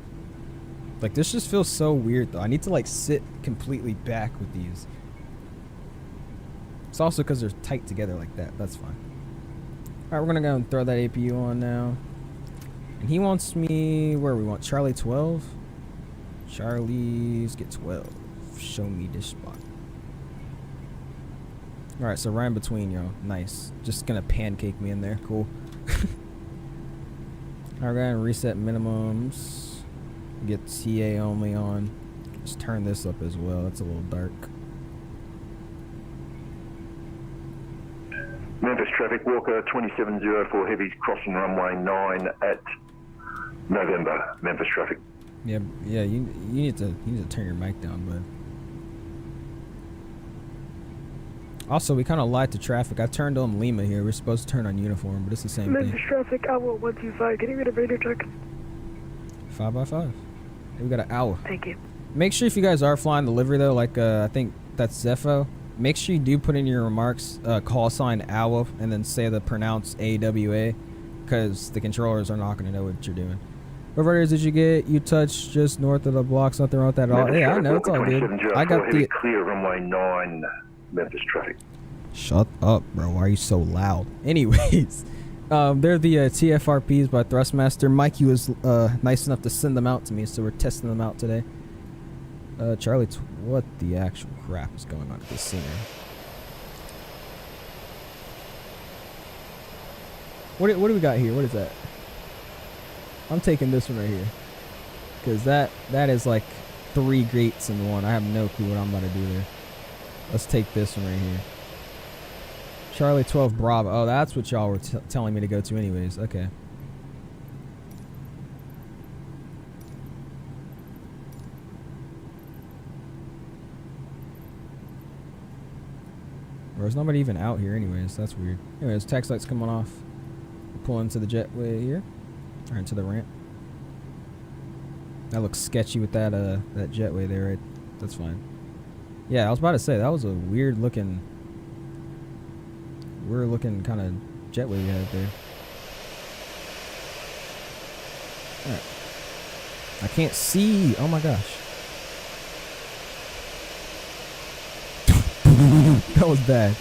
Like, this just feels so weird, though. I need to, like, sit completely back with these. It's also because they're tight together like that. That's fine. All right, we're going to go and throw that APU on now. And he wants me... Where we want? Charlie 12? Charlie's get 12. Show me this spot. Alright, so right in between, yo. Nice. Just gonna pancake me in there. Cool. Alright, gonna reset minimums. Get TA only on. Just turn this up as well. That's a little dark. Memphis traffic, Walker 2704 heavies crossing runway 9 at November. Memphis traffic. Yeah, you need to turn your mic down, bud. Also, we kind of lied to traffic. I turned on Lima here. We're supposed to turn on uniform, but it's the same Memphis thing. traffic, Owl 125. Can you get a radio check? 5x5. Hey, we got an hour. Thank you. Make sure if you guys are flying the livery though, like I think that's Zepho. Make sure you do put in your remarks call sign AWA and then say the pronounced AWA, because the controllers are not going to know what you're doing. What rudders did you get? You touched just north of the blocks. Nothing wrong with that at all. Yeah, I know, it's all good. I got the clear runway 9 Memphis traffic. Shut up, bro. Why are you so loud? Anyways, they're the TFRPs by Thrustmaster. Mikey was nice enough to send them out to me, so we're testing them out today. Charlie, what the actual crap is going on at this scenery? What do we got here? What is that? I'm taking this one right here, because that is like 3 greats in one. I have no clue what I'm about to do there. Let's take this one right here. Charlie 12 Bravo. Oh, that's what y'all were telling me to go to anyways. Okay. Or there's nobody even out here anyways. That's weird. Anyways, tax light's coming off. We'll pull into the jetway here. Or into the ramp. That looks sketchy with that that jetway there, right? That's fine. Yeah, I was about to say, that was a weird looking kind of jetway we had there. Alright. I can't see. Oh my gosh. That was bad.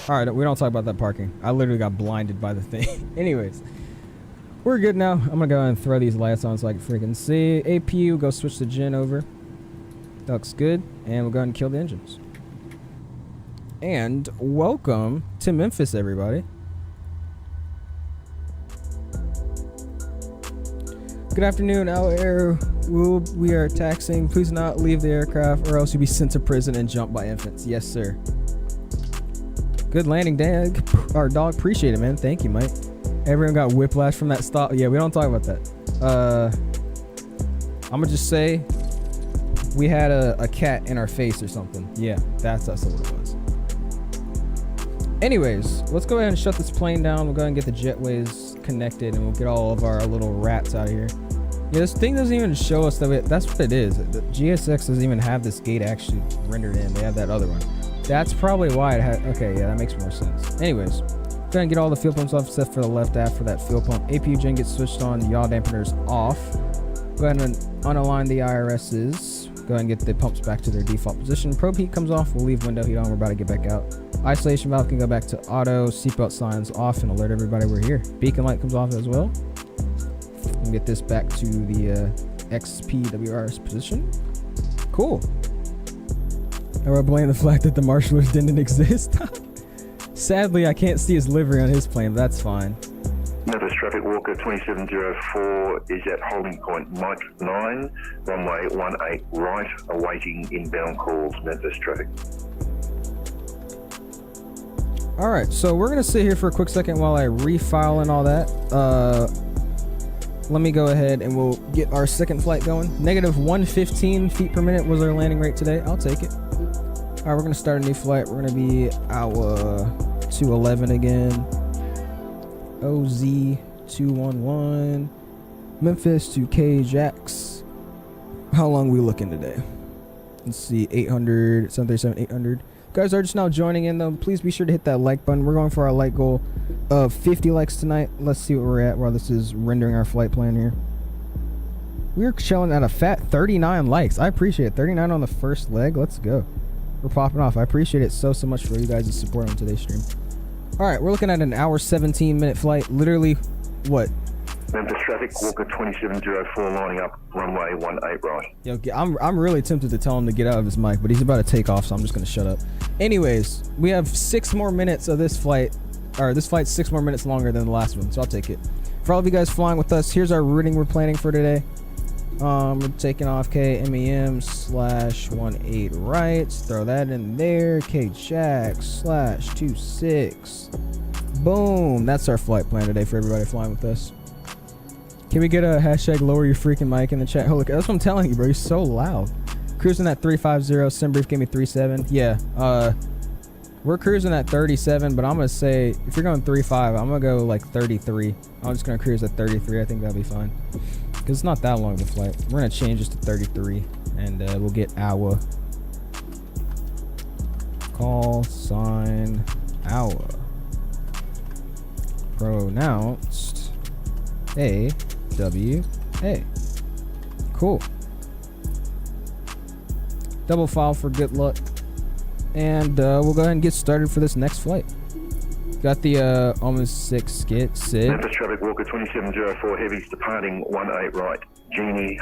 Alright, we don't talk about that parking. I literally got blinded by the thing. Anyways, we're good now. I'm gonna go ahead and throw these lights on so I can freaking see. APU, go switch the gen over. That looks good. And we'll go ahead and kill the engines. And welcome to Memphis, everybody. Good afternoon, our air. We are taxiing. Please not leave the aircraft or else you'll be sent to prison and jumped by infants. Yes, sir. Good landing, Dan. Our dog, appreciate it, man. Thank you, Mike. Everyone got whiplash from that stop. Yeah, we don't talk about that. I'm gonna just say we had a cat in our face or something. Yeah, that's what it was. Anyways, let's go ahead and shut this plane down. We'll go ahead and get the jetways connected and we'll get all of our little rats out of here. Yeah, this thing doesn't even show us that that's what it is. The GSX doesn't even have this gate actually rendered in. They have that other one. That's probably why it had. Okay, yeah, that makes more sense. Anyways, go ahead and get all the fuel pumps off except for the left aft for that fuel pump. APU gen gets switched on, yaw dampeners off. Go ahead and unalign the IRSs. Go ahead and get the pumps back to their default position. Probe heat comes off. We'll leave window heat on. We're about to get back out. Isolation valve can go back to auto. Seatbelt signs off and alert everybody we're here. Beacon light comes off as well. We'll get this back to the XPWR's position. Cool. I will blame the fact that the marshals didn't exist. Sadly, I can't see his livery on his plane, but that's fine. Memphis traffic, Walker 2704 is at holding point Mike 9, runway 18 right, awaiting inbound calls, Memphis traffic. Alright, so we're going to sit here for a quick second while I refile and all that. Let me go ahead and we'll get our second flight going. Negative 115 feet per minute was our landing rate today. I'll take it. Alright, we're going to start a new flight. We're going to be our 211 again. OZ211. Memphis to Kjax. How long are we looking today? Let's see, 800, 737, 800. Guys are just now joining in though. Please be sure to hit that like button. We're going for our like goal of 50 likes tonight. Let's see what we're at while this is rendering our flight plan here. We're chilling at a fat 39 likes. I appreciate it. 39 on the first leg. Let's go. We're popping off. I appreciate it so much for you guys' support on today's stream. Alright, we're looking at an hour 17-minute flight. Literally, what? Memphis traffic, Walker 2704 lining up, runway 18 right. Yo, I'm really tempted to tell him to get out of his mic, but he's about to take off, so I'm just going to shut up. Anyways, we have 6 more minutes of this flight. Or this flight's 6 more minutes longer than the last one, so I'll take it. For all of you guys flying with us, here's our routing we're planning for today. We're taking off KMEM/18 right. Throw that in there. Kjax/26. Boom. That's our flight plan today for everybody flying with us. Can we get a hashtag lower your freaking mic in the chat? Oh, look, that's what I'm telling you, bro. You're so loud. Cruising at 350. SimBrief gave me 37. Yeah. We're cruising at 37, but I'm going to say, if you're going 35, I'm going to go like 33. I'm just going to cruise at 33. I think that'll be fine. Because it's not that long of a flight. We're going to change this to 33, and we'll get our call sign our pronounced AWA. Cool. Double file for good luck. And we'll go ahead and get started for this next flight. Got the almost 6 skit Sid. Memphis traffic, Walker 2704 heavies departing 18 right. Genie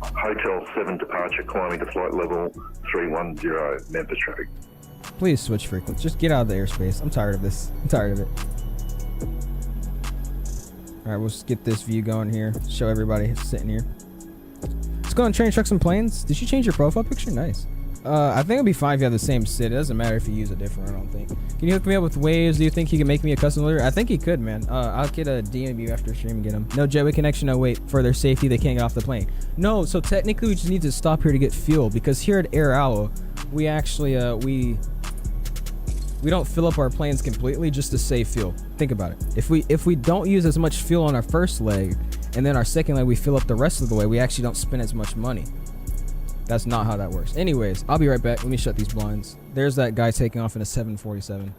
Hotel 7 departure, climbing to flight level 310. Memphis traffic. Please switch frequency. Just get out of the airspace. I'm tired of this. I'm tired of it. Alright, we'll just get this view going here. Show everybody sitting here. Let's go and train trucks and planes. Did you change your profile picture? Nice. I think it'd be fine if you have the same SID. It doesn't matter if you use a different, I don't think. Can you hook me up with waves? Do you think he can make me a custom delivery? I think he could, man. I'll get a DM you after stream and get him. No jetway connection, no wait. For their safety, they can't get off the plane. No, so technically we just need to stop here to get fuel, because here at Air Owl, we actually, we don't fill up our planes completely just to save fuel. Think about it. If we don't use as much fuel on our first leg, and then our second leg we fill up the rest of the way, we actually don't spend as much money. That's not how that works. Anyways, I'll be right back. Let me shut these blinds. There's that guy taking off in a 747.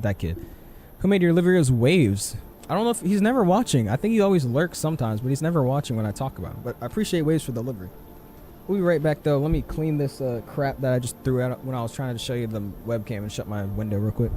That kid. Who made your livery as Waves? I don't know if he's never watching. I think he always lurks sometimes, but he's never watching when I talk about him. But I appreciate Waves for the livery. We'll be right back though. Let me clean this crap that I just threw out when I was trying to show you the webcam and shut my window real quick.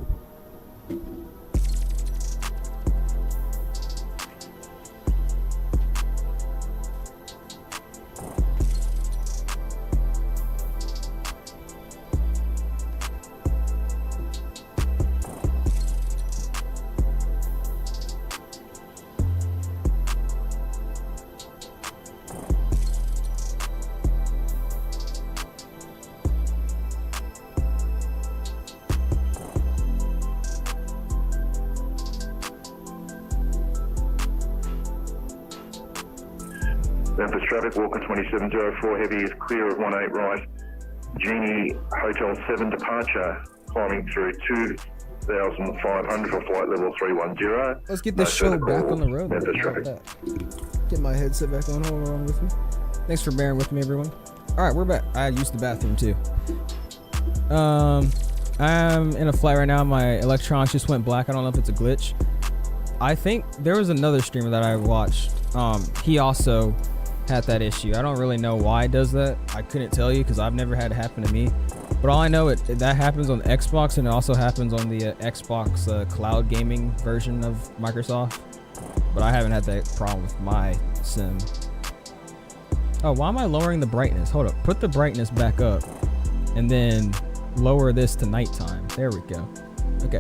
Memphis traffic, Walker 2704 heavy is clear at 18 right. Genie Hotel 7 departure, climbing through 2,500 for flight level 310. Let's get this show back on the road. Memphis traffic. Get my headset back on. Hold on with me. Thanks for bearing with me, everyone. All right, we're back. I used the bathroom too. I'm in a flight right now. My electronics just went black. I don't know if it's a glitch. I think there was another streamer that I watched. He also had that issue. I don't really know why it does that. I couldn't tell you because I've never had it happen to me. But all I know that happens on Xbox, and it also happens on the Xbox cloud gaming version of Microsoft. But I haven't had that problem with my sim. Oh, why am I lowering the brightness? Hold up. Put the brightness back up and then lower this to nighttime. There we go. Okay.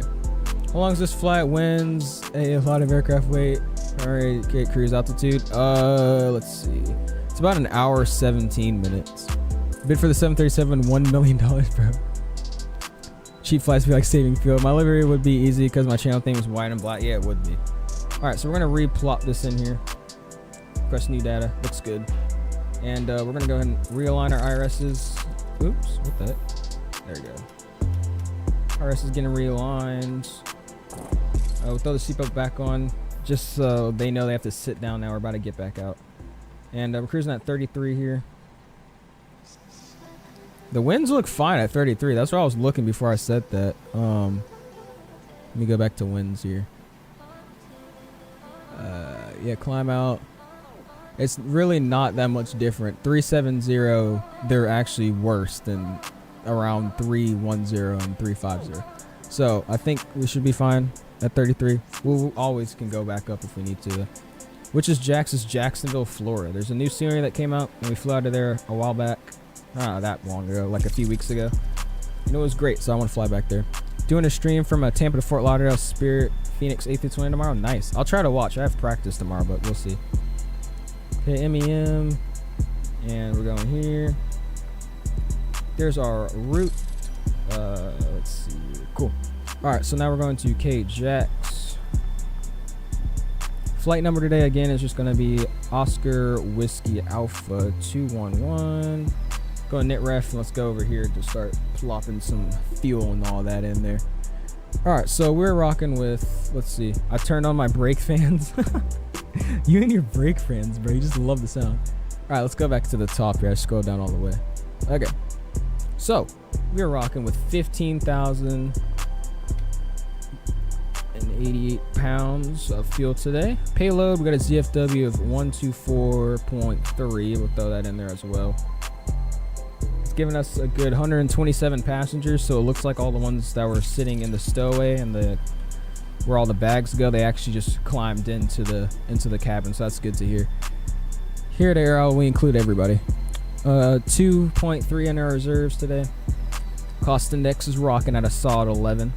How long is this flight? Winds, a lot of aircraft weight. All right, okay, cruise altitude. Let's see. It's about an hour, 17 minutes. Bid for the 737, $1 million, bro. Cheap flights be like saving fuel. My livery would be easy because my channel theme is white and black. Yeah, it would be. All right, so we're gonna replot this in here. Press new data. Looks good. And we're gonna go ahead and realign our IRSs. Oops, what the heck? There we go. IRS is getting realigned. We'll throw the seatbelt back on just so they know they have to sit down now. We're about to get back out. And we're cruising at 33 here. The winds look fine at 33. That's where I was looking before I said that. Let me go back to winds here. Yeah, climb out. It's really not that much different. 370, they're actually worse than around 310 and 350. So I think we should be fine at 33. We always can go back up if we need to. Which is Jacksonville, Florida. There's a new scenery that came out and we flew out of there a while back. Not that long ago, like a few weeks ago. And it was great, so I want to fly back there. Doing a stream from Tampa to Fort Lauderdale, Spirit, Phoenix 8 through 20 tomorrow. Nice. I'll try to watch. I have practice tomorrow, but we'll see. Okay, MEM. And we're going here. There's our route. Let's see. Cool. Alright, so now we're going to Kjax. Flight number today, again, is just going to be Oscar Whiskey Alpha 211. Go to NitRef and let's go over here to start plopping some fuel and all that in there. Alright, so we're rocking with, let's see, I turned on my brake fans. You and your brake fans, bro. You just love the sound. Alright, let's go back to the top here. I scroll down all the way. Okay. So, we're rocking with 15,088 pounds of fuel today. Payload, we got a ZFW of 124.3. We'll throw that in there as well. It's giving us a good 127 passengers, so it looks like all the ones that were sitting in the stowaway and where all the bags go, they actually just climbed into the cabin, so that's good to hear. Here at Aero, we include everybody. 2.3 in our reserves today. Cost index is rocking at a solid 11.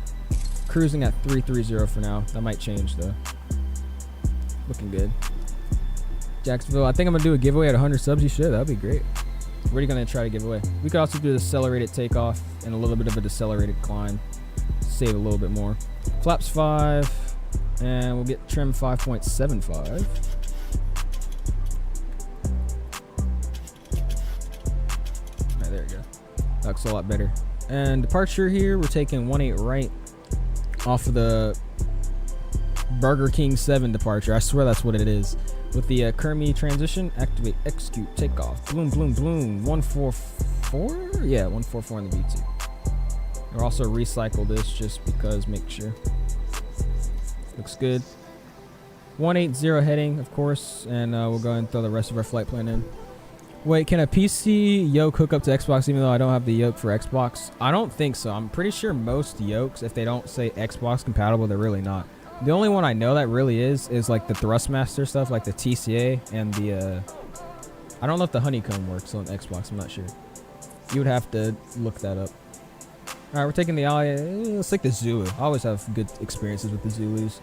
Cruising at 330 for now. That might change though. Looking good. Jacksonville, I think I'm gonna do a giveaway at 100 subs. You should. That'd be great. What are you gonna try to give away? We could also do an accelerated takeoff and a little bit of a decelerated climb. Save a little bit more. Flaps 5, and we'll get trim 5.75. Alright, there we go. That looks a lot better. And departure here, we're taking 18 right off of the Burger King 7 departure. I swear that's what it is. With the Kmem transition, activate, execute, takeoff. Bloom, bloom, bloom. 144? Yeah, 144 in the V2. We'll also recycle this just because, make sure. Looks good. 180 heading, of course, and we'll go ahead and throw the rest of our flight plan in. Wait, can a PC yoke hook up to Xbox even though I don't have the yoke for Xbox? I don't think so. I'm pretty sure most yokes, if they don't say Xbox compatible, they're really not. The only one I know that really is like the Thrustmaster stuff, like the TCA and the, I don't know if the Honeycomb works on Xbox, I'm not sure. You would have to look that up. Alright, we're taking the let's take the Zulu. I always have good experiences with the Zulus.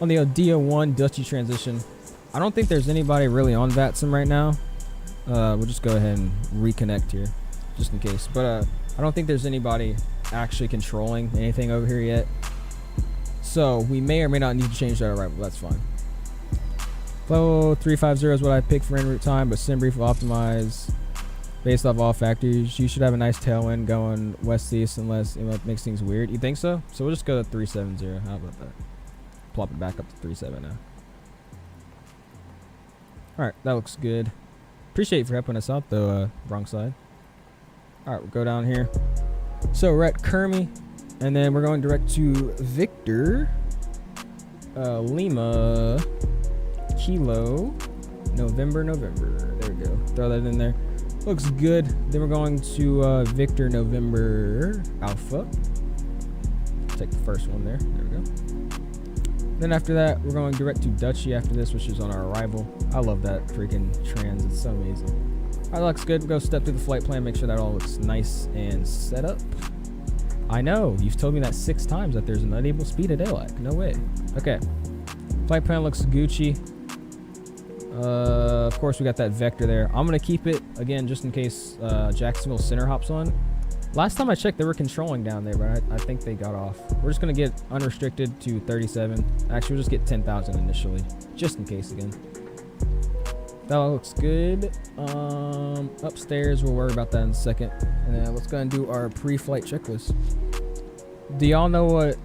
On the DO1 Dutchy transition, I don't think there's anybody really on Vatsim right now. We'll just go ahead and reconnect here, just in case. But I don't think there's anybody actually controlling anything over here yet. So we may or may not need to change that arrival. That's fine. Flow 350 is what I picked for en route time, but SimBrief will optimize based off all factors. You should have a nice tailwind going west-east unless it makes things weird. You think so? So we'll just go to 370. How about that? Plop it back up to 37 now. Alright, that looks good. Appreciate you for helping us out though, wrong side. Alright, we'll go down here. So we're at Kmem, and then we're going direct to Victor, Lima, Kilo, November. There we go. Throw that in there. Looks good. Then we're going to Victor, November, Alpha. Take the first one there. There we go. Then after that, we're going direct to Dutchy after this, which is on our arrival. I love that freaking trans. It's so amazing. All right, looks good. We'll go step through the flight plan, make sure that all looks nice and set up. I know. You've told me that 6 times that there's an unable speed at AirLine. No way. Okay. Flight plan looks Gucci. Of course, we got that vector there. I'm going to keep it, again, just in case Jacksonville Center hops on. Last time I checked, they were controlling down there, but I think they got off. We're just going to get unrestricted to 37. Actually, we'll just get 10,000 initially, just in case again. That all looks good. Upstairs, we'll worry about that in a second. And then let's go and do our pre-flight checklist. Do y'all know what...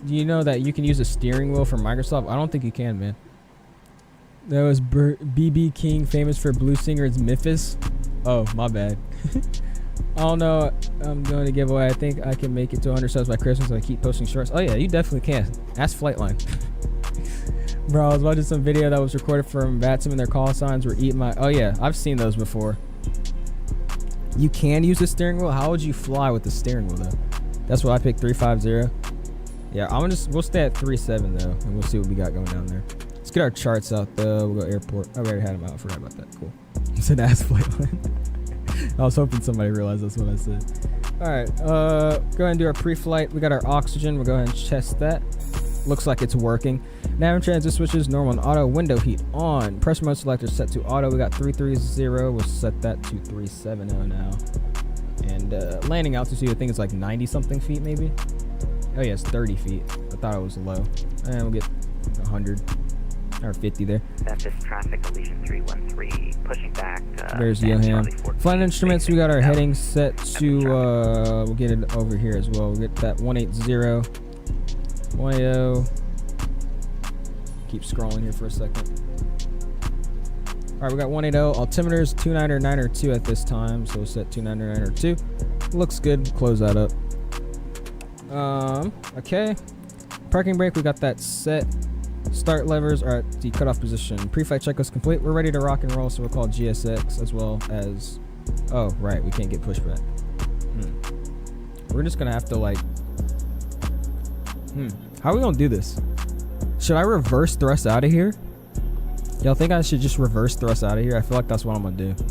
Do you know that you can use a steering wheel from Microsoft? I don't think you can, man. That was BB King, famous for blues singers Memphis. Oh, my bad. I don't know. I'm going to give away. I think I can make it to 100 subs by Christmas if I keep posting shorts. Oh, yeah, you definitely can. Ask Flightline. Bro, I was watching some video that was recorded from Vatsim and their call signs were eating my... Oh, yeah, I've seen those before. You can use the steering wheel? How would you fly with the steering wheel, though? That's what I picked, 350. Yeah, we'll stay at 37, though, and we'll see what we got going down there. Let's get our charts out, though. We'll go airport. Oh, we already had them out. I forgot about that. Cool. You said ask Flightline. I was hoping somebody realized that's what I said. All right, go ahead and do our pre-flight. We got our oxygen. We'll go ahead and test that. Looks like it's working. Nav and transit switches, normal and auto. Window heat on. Pressure mode selector set to auto. We got 330. We'll set that to 370 now. And landing altitude, I think it's like 90 something feet maybe. Oh yeah, it's 30 feet. I thought it was low. And we'll get 100 or 50 there. Memphis traffic, Elysian 313, pushing back. There's Yoham. Flight instruments, we got our heading set to, we'll get it over here as well. We'll get that 180. 180. Keep scrolling here for a second. All right, we got 180. Altimeters, 299 at this time. So we'll set 299 Looks good. Close that up. Okay. Parking brake, we got that set. Start levers are at the cutoff position. Pre-flight checklist complete. We're ready to rock and roll, so we'll call GSX as well as... Oh, right. We can't get pushback. We're just going to have to, like... How are we going to do this? Should I reverse thrust out of here? Y'all think I should just reverse thrust out of here? I feel like that's what I'm going to do.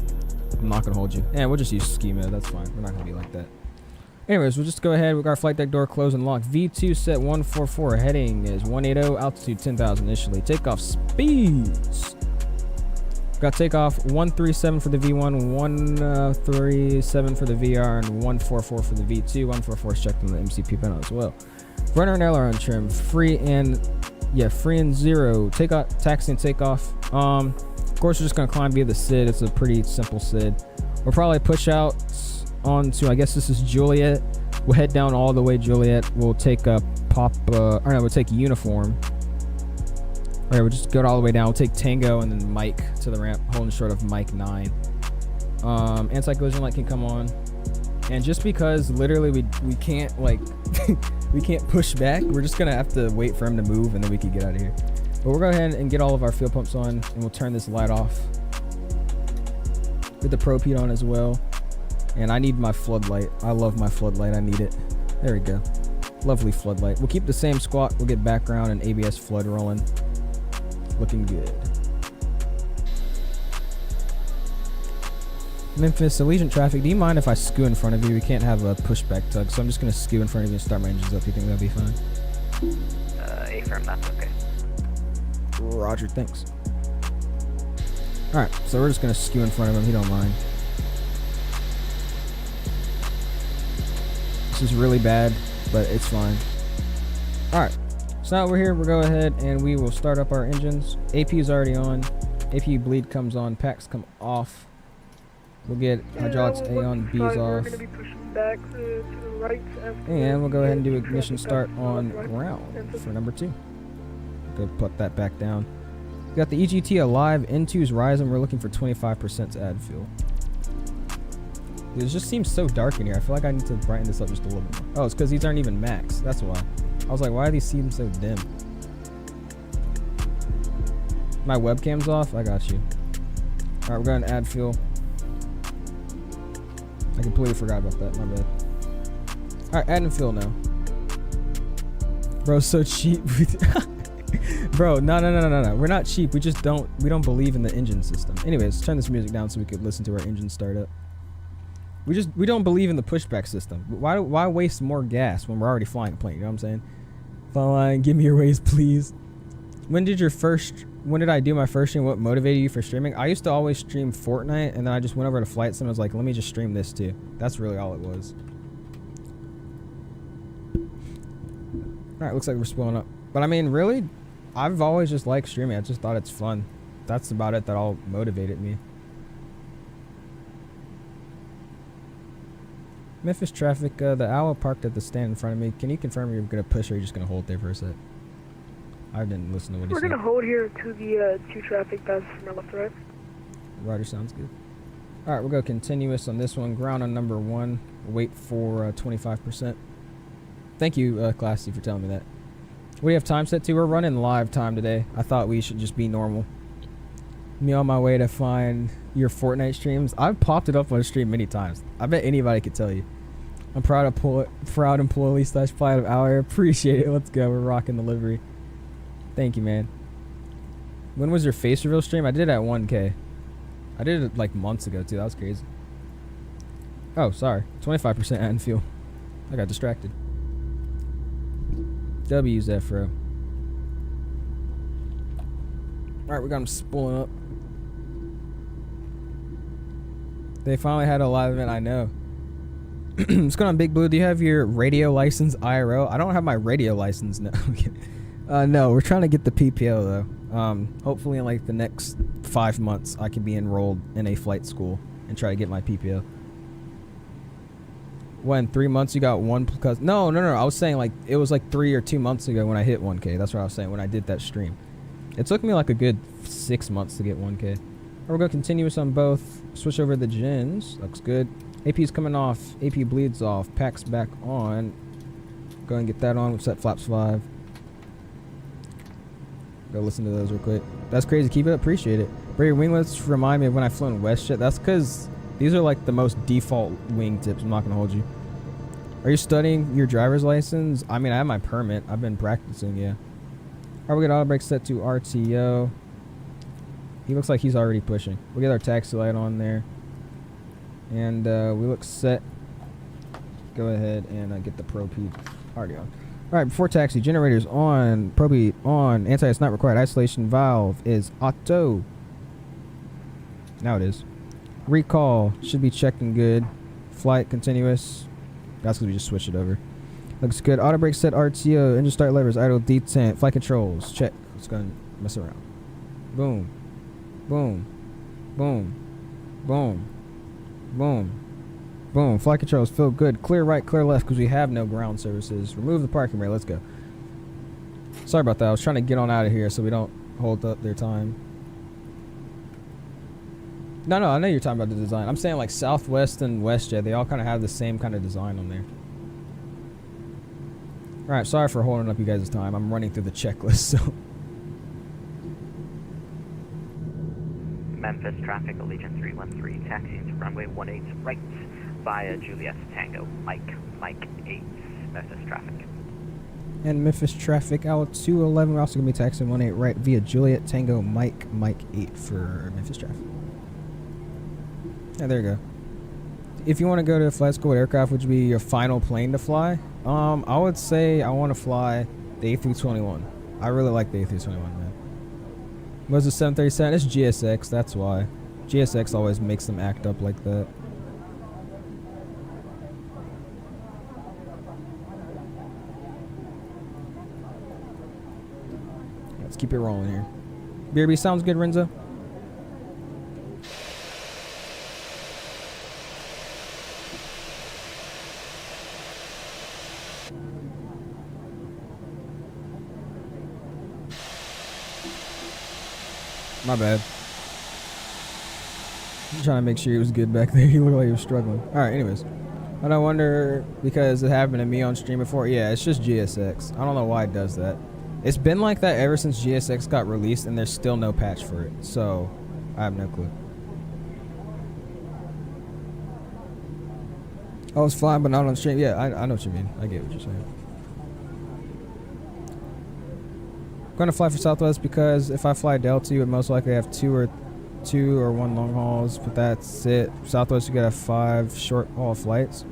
I'm not going to hold you. And we'll just use ski mode. That's fine. We're not going to be like that. Anyways, we'll just go ahead. We got our flight deck door closed and locked. V2 set 144. Heading is 180. Altitude 10,000 initially. Takeoff speeds. Got takeoff 137 for the V1, 137 for the VR, and 144 for the V2. 144 is checked on the MCP panel as well. Rudder and aileron trim, free and zero. Takeoff, taxi and takeoff. Of course, we're just gonna climb via the SID. It's a pretty simple SID. We'll probably push out onto, I guess this is Juliet. We'll head down all the way Juliet. We'll take a we'll take uniform. All right, we'll just go all the way down. We'll take Tango and then Mike to the ramp, holding short of Mike 9. Anti-collision light can come on. And just because literally we can't like we can't push back, we're just gonna have to wait for him to move and then we can get out of here. But we'll go ahead and get all of our fuel pumps on and we'll turn this light off. Get the probe heat on as well. And I need my floodlight. I love my floodlight. I need it. There we go. Lovely floodlight. We'll keep the same squat. We'll get background and ABS flood rolling. Looking good. Memphis, Allegiant traffic. Do you mind if I skew in front of you? We can't have a pushback tug, so I'm just going to skew in front of you and start my engines up. You think that'll be fine? Affirm, that's okay. Roger, thanks. Alright, so we're just going to skew in front of him. He don't mind. This is really bad, but it's fine. Alright, so now we're here. We'll go ahead and we will start up our engines. AP is already on. AP bleed comes on. Packs come off. We'll get hydraulics A on, B's off. And we'll go ahead and do ignition start on ground for number 2. Go put that back down. We got the EGT alive. N2's rising. We're looking for 25% to add fuel. It just seems so dark in here. I feel like I need to brighten this up just a little bit more. Oh, it's because these aren't even max. That's why. I was like, why do these seem so dim? My webcam's off? I got you. Alright, we're going to add fuel. I completely forgot about that. My bad. Alright, adding fuel now. Bro, so cheap. Bro, no. We're not cheap. We don't believe in the engine system. Anyways, let's turn this music down so we could listen to our engine start up. We don't believe in the pushback system. Why waste more gas when we're already flying a plane? You know what I'm saying? Fine, give me your ways, please. When did I do my first stream? What motivated you for streaming? I used to always stream Fortnite, and then I just went over to Flight Sim and was like, let me just stream this too. That's really all it was. Alright, looks like we're spooling up. But I mean, really, I've always just liked streaming. I just thought it's fun. That's about it that all motivated me. Memphis traffic, the owl parked at the stand in front of me. Can you confirm you're going to push or you're just going to hold there for a sec? I didn't listen to what he said. We're going to hold here to the 2 traffic passes from our left, right? Roger, sounds good. Alright, we'll go continuous on this one. Ground on number 1. Wait for 25%. Thank you, Classy, for telling me that. What do you have time set to? We're running live time today. I thought we should just be normal. Me on my way to find your Fortnite streams. I've popped it up on a stream many times. I bet anybody could tell you. I'm proud employee / pilot of hour. Appreciate it. Let's go. We're rocking the livery. Thank you, man. When was your face reveal stream? I did it at 1K. I did it like months ago too. That was crazy. Oh, sorry. 25% add fuel. I got distracted. W Zephyro. Alright, we got him spooling up. They finally had a live event, I know. What's going on, Big Blue? Do you have your radio license IRO? I don't have my radio license, no. No, we're trying to get the PPO, though. Hopefully in, like, the next 5 months, I can be enrolled in a flight school and try to get my PPO. When, 3 months you got one? Because no. I was saying, like, it was, like, 3 or 2 months ago when I hit 1K. That's what I was saying when I did that stream. It took me, like, a good 6 months to get 1K. We're going to continuous on both. Switch over to the gens. Looks good. AP's coming off. AP bleeds off. Packs back on. Go and get that on. We'll set flaps 5. Go listen to those real quick. That's crazy. Keep it up. Appreciate it. Bro, your winglets remind me of when I flew in WestJet. That's because these are like the most default wing tips. I'm not going to hold you. Are you studying your driver's license? I mean, I have my permit. I've been practicing, yeah. Alright, we get auto brake set to RTO. He looks like he's already pushing. We'll get our taxi light on there. And we look set. Go ahead and get the probe heat already on. Alright, before taxi, generators on, probe heat on, anti-ice not required, isolation valve is auto. Now it is. Recall should be checking good. Flight continuous. That's because we just switched it over. Looks good. Auto brake set RTO. Engine start levers. Idle detent. Flight controls. Check. Let's go and mess around. Boom. Boom. Boom. Boom. Boom. Boom. Flight controls feel good. Clear right, clear left because we have no ground services. Remove the parking brake. Let's go. Sorry about that. I was trying to get on out of here so we don't hold up their time. No, I know you're talking about the design. I'm saying like Southwest and WestJet, they all kind of have the same kind of design on there. Alright, sorry for holding up you guys' time. I'm running through the checklist, so. Memphis traffic, Allegiant 313, taxiing to runway 18 right via Juliet Tango, Mike 8, Memphis traffic. And Memphis traffic, out 211. We're also going to be taxiing 18 right via Juliet Tango, Mike 8 for Memphis traffic. Yeah, there you go. If you want to go to a flight school, what aircraft would be your final plane to fly? I would say I want to fly the A321. I really like the A321, man. What's the 737? It's GSX, that's why. GSX always makes them act up like that. Let's keep it rolling here. BRB sounds good, Renzo. My bad. I'm trying to make sure he was good back there. He looked like he was struggling. Alright, anyways. I don't wonder because it happened to me on stream before. Yeah, it's just GSX. I don't know why it does that. It's been like that ever since GSX got released and there's still no patch for it. So, I have no clue. I was flying but not on stream. Yeah, I know what you mean. I get what you're saying. I'm going to fly for Southwest because if I fly Delta, you would most likely have two or one long hauls, but that's it. Southwest, you gotta have 5 short haul flights.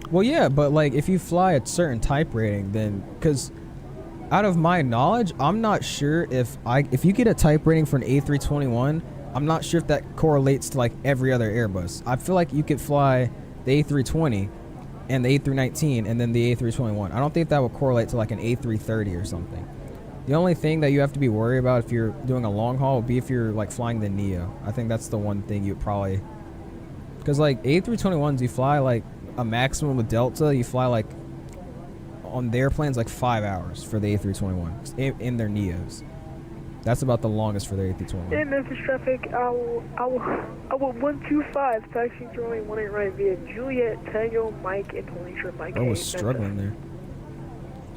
Well, yeah, but like if you fly a certain type rating, then because out of my knowledge, I'm not sure if you get a type rating for an A321, I'm not sure if that correlates to like every other Airbus. I feel like you could fly the A320 and the A319 and then the A321. I don't think that would correlate to like an A330 or something. The only thing that you have to be worried about if you're doing a long haul would be if you're like flying the Neo. I think that's the one thing you probably, because like A321s, you fly like a maximum with Delta, you fly like on their planes like 5 hours for the A321 in their Neos. That's about the longest for their A321. In Memphis traffic, I will 125 taxiing to runway 18 right via Juliet Tango Mike and Policia Mike. I was struggling there.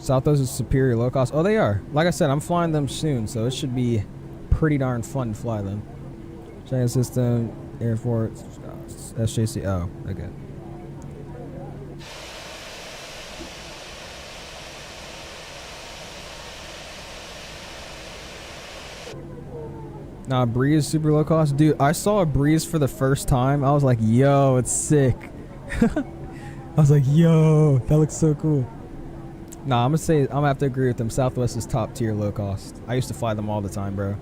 Southwest is superior low cost. Oh, they are. Like I said, I'm flying them soon, so it should be pretty darn fun to fly them. China system, Air Force, SJC. Oh, okay. Nah, Breeze super low cost. Dude, I saw a Breeze for the first time. I was like, yo, it's sick. I was like, yo, that looks so cool. Nah, I'm gonna have to agree with them. Southwest is top tier low cost. I used to fly them all the time, bro.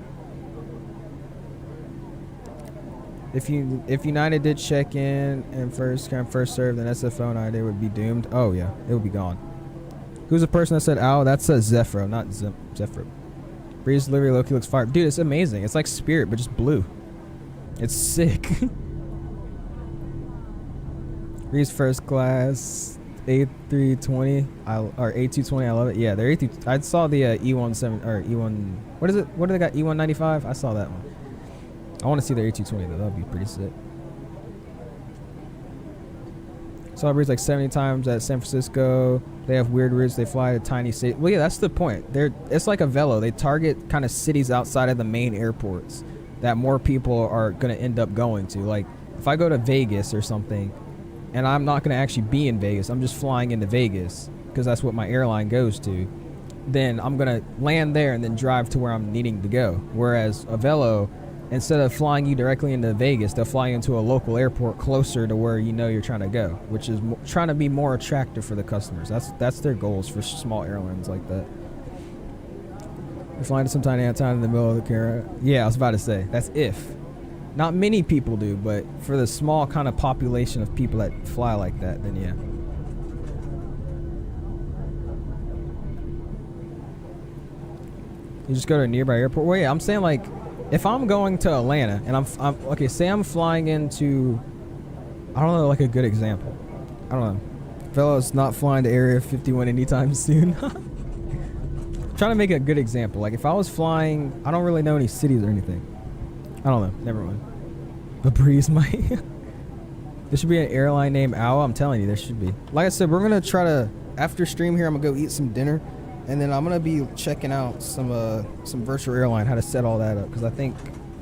If United did check in and first served, then SFO and ID would be doomed. Oh yeah, it would be gone. Who's the person that said ow? That's a Zephyro, not Zephyro. Breeze delivery Loki looks fire. Dude, it's amazing. It's like Spirit, but just blue. It's sick. Breeze first class. A320 or A220, I love it. Yeah, they're I saw the E17 or E1. What is it? What do they got? E195. I saw that one. I want to see their A220 though. That'd be pretty sick. Saw Breeze like 70 times at San Francisco. They have weird routes. They fly to tiny cities. Well, yeah, that's the point. It's like a Velo. They target kind of cities outside of the main airports that more people are gonna end up going to. Like if I go to Vegas or something. And I'm not going to actually be in Vegas. I'm just flying into Vegas because that's what my airline goes to. Then I'm going to land there and then drive to where I'm needing to go. Whereas a Velo, instead of flying you directly into Vegas, they'll fly you into a local airport closer to where you know you're trying to go, which is trying to be more attractive for the customers. That's their goals for small airlines like that. You're flying to some tiny town in the middle of the Caribbean. Yeah, I was about to say. That's if. Not many people do, but for the small kind of population of people that fly like that, then yeah. You just go to a nearby airport. Well, yeah, I'm saying like, if I'm going to Atlanta and I'm okay, say I'm flying into, I don't know, like a good example. I don't know. Fellas, not flying to Area 51 anytime soon. Trying to make a good example. Like if I was flying, I don't really know any cities or anything. I don't know. Never mind. The breeze might. There should be an airline named Owl. I'm telling you, there should be. Like I said, we're gonna try to, after stream here, I'm gonna go eat some dinner. And then I'm gonna be checking out some virtual airline, how to set all that up, because I think,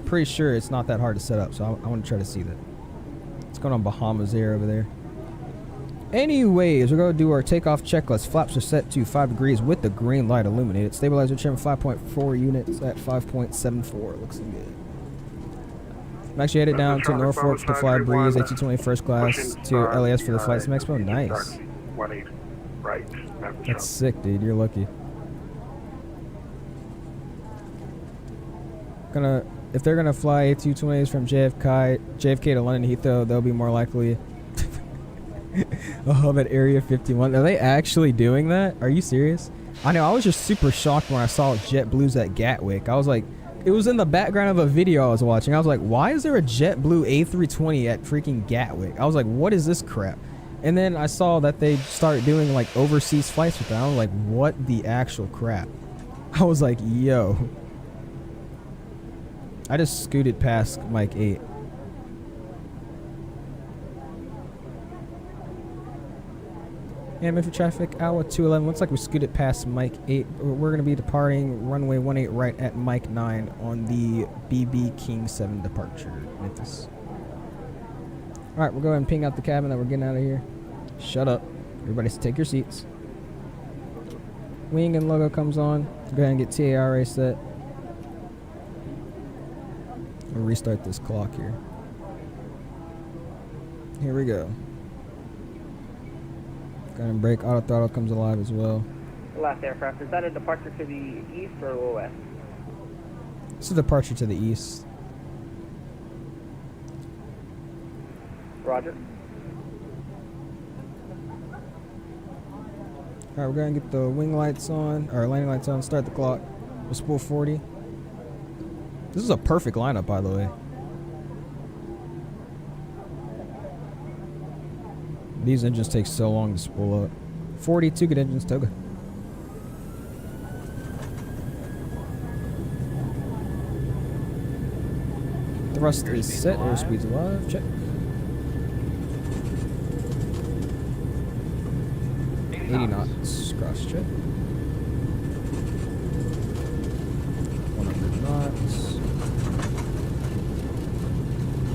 pretty sure it's not that hard to set up. So I want to try to see that. What's going on Bahamas Air over there? Anyways, we're gonna do our takeoff checklist. Flaps are set to 5 degrees with the green light illuminated. Stabilizer trim 5.4 units at 5.74. Looks good. I'm actually headed down to Norfolk to fly Breeze A220 first class to LAS for the Flight Sim Expo. Nice. That's sick, dude. You're lucky. If they're gonna fly A220s from JFK to London Heathrow, they'll be more likely a hub at Area 51. Are they actually doing that? Are you serious? I know. I was just super shocked when I saw JetBlue's at Gatwick. I was like, it was in the background of a video I was watching. I was like, why is there a JetBlue A320 at freaking Gatwick? I was like, what is this crap? And then I saw that they started doing like overseas flights with that. I was like, what the actual crap? I was like, yo. I just scooted past Mike 8. Yeah, Memphis traffic, hour 211. Looks like we scooted past Mike 8. We're going to be departing runway 18 right at Mike 9 on the BB King 7 departure, Memphis. Alright, we'll go ahead and ping out the cabin that we're getting out of here. Shut up. Everybody take your seats. Wing and logo comes on. Go ahead and get TARA set. We'll restart this clock here. Here we go. Go ahead and brake. Auto throttle comes alive as well. Last aircraft, is that a departure to the east or west? It's a departure to the east. Roger. Alright, we're going to get the wing lights on, or landing lights on, start the clock. We'll spool 40. This is a perfect lineup, by the way. These engines take so long to spool up. 42 good engines, Toga. Thrust is set, airspeed's alive, check. 80 knots, cross check. 100 knots.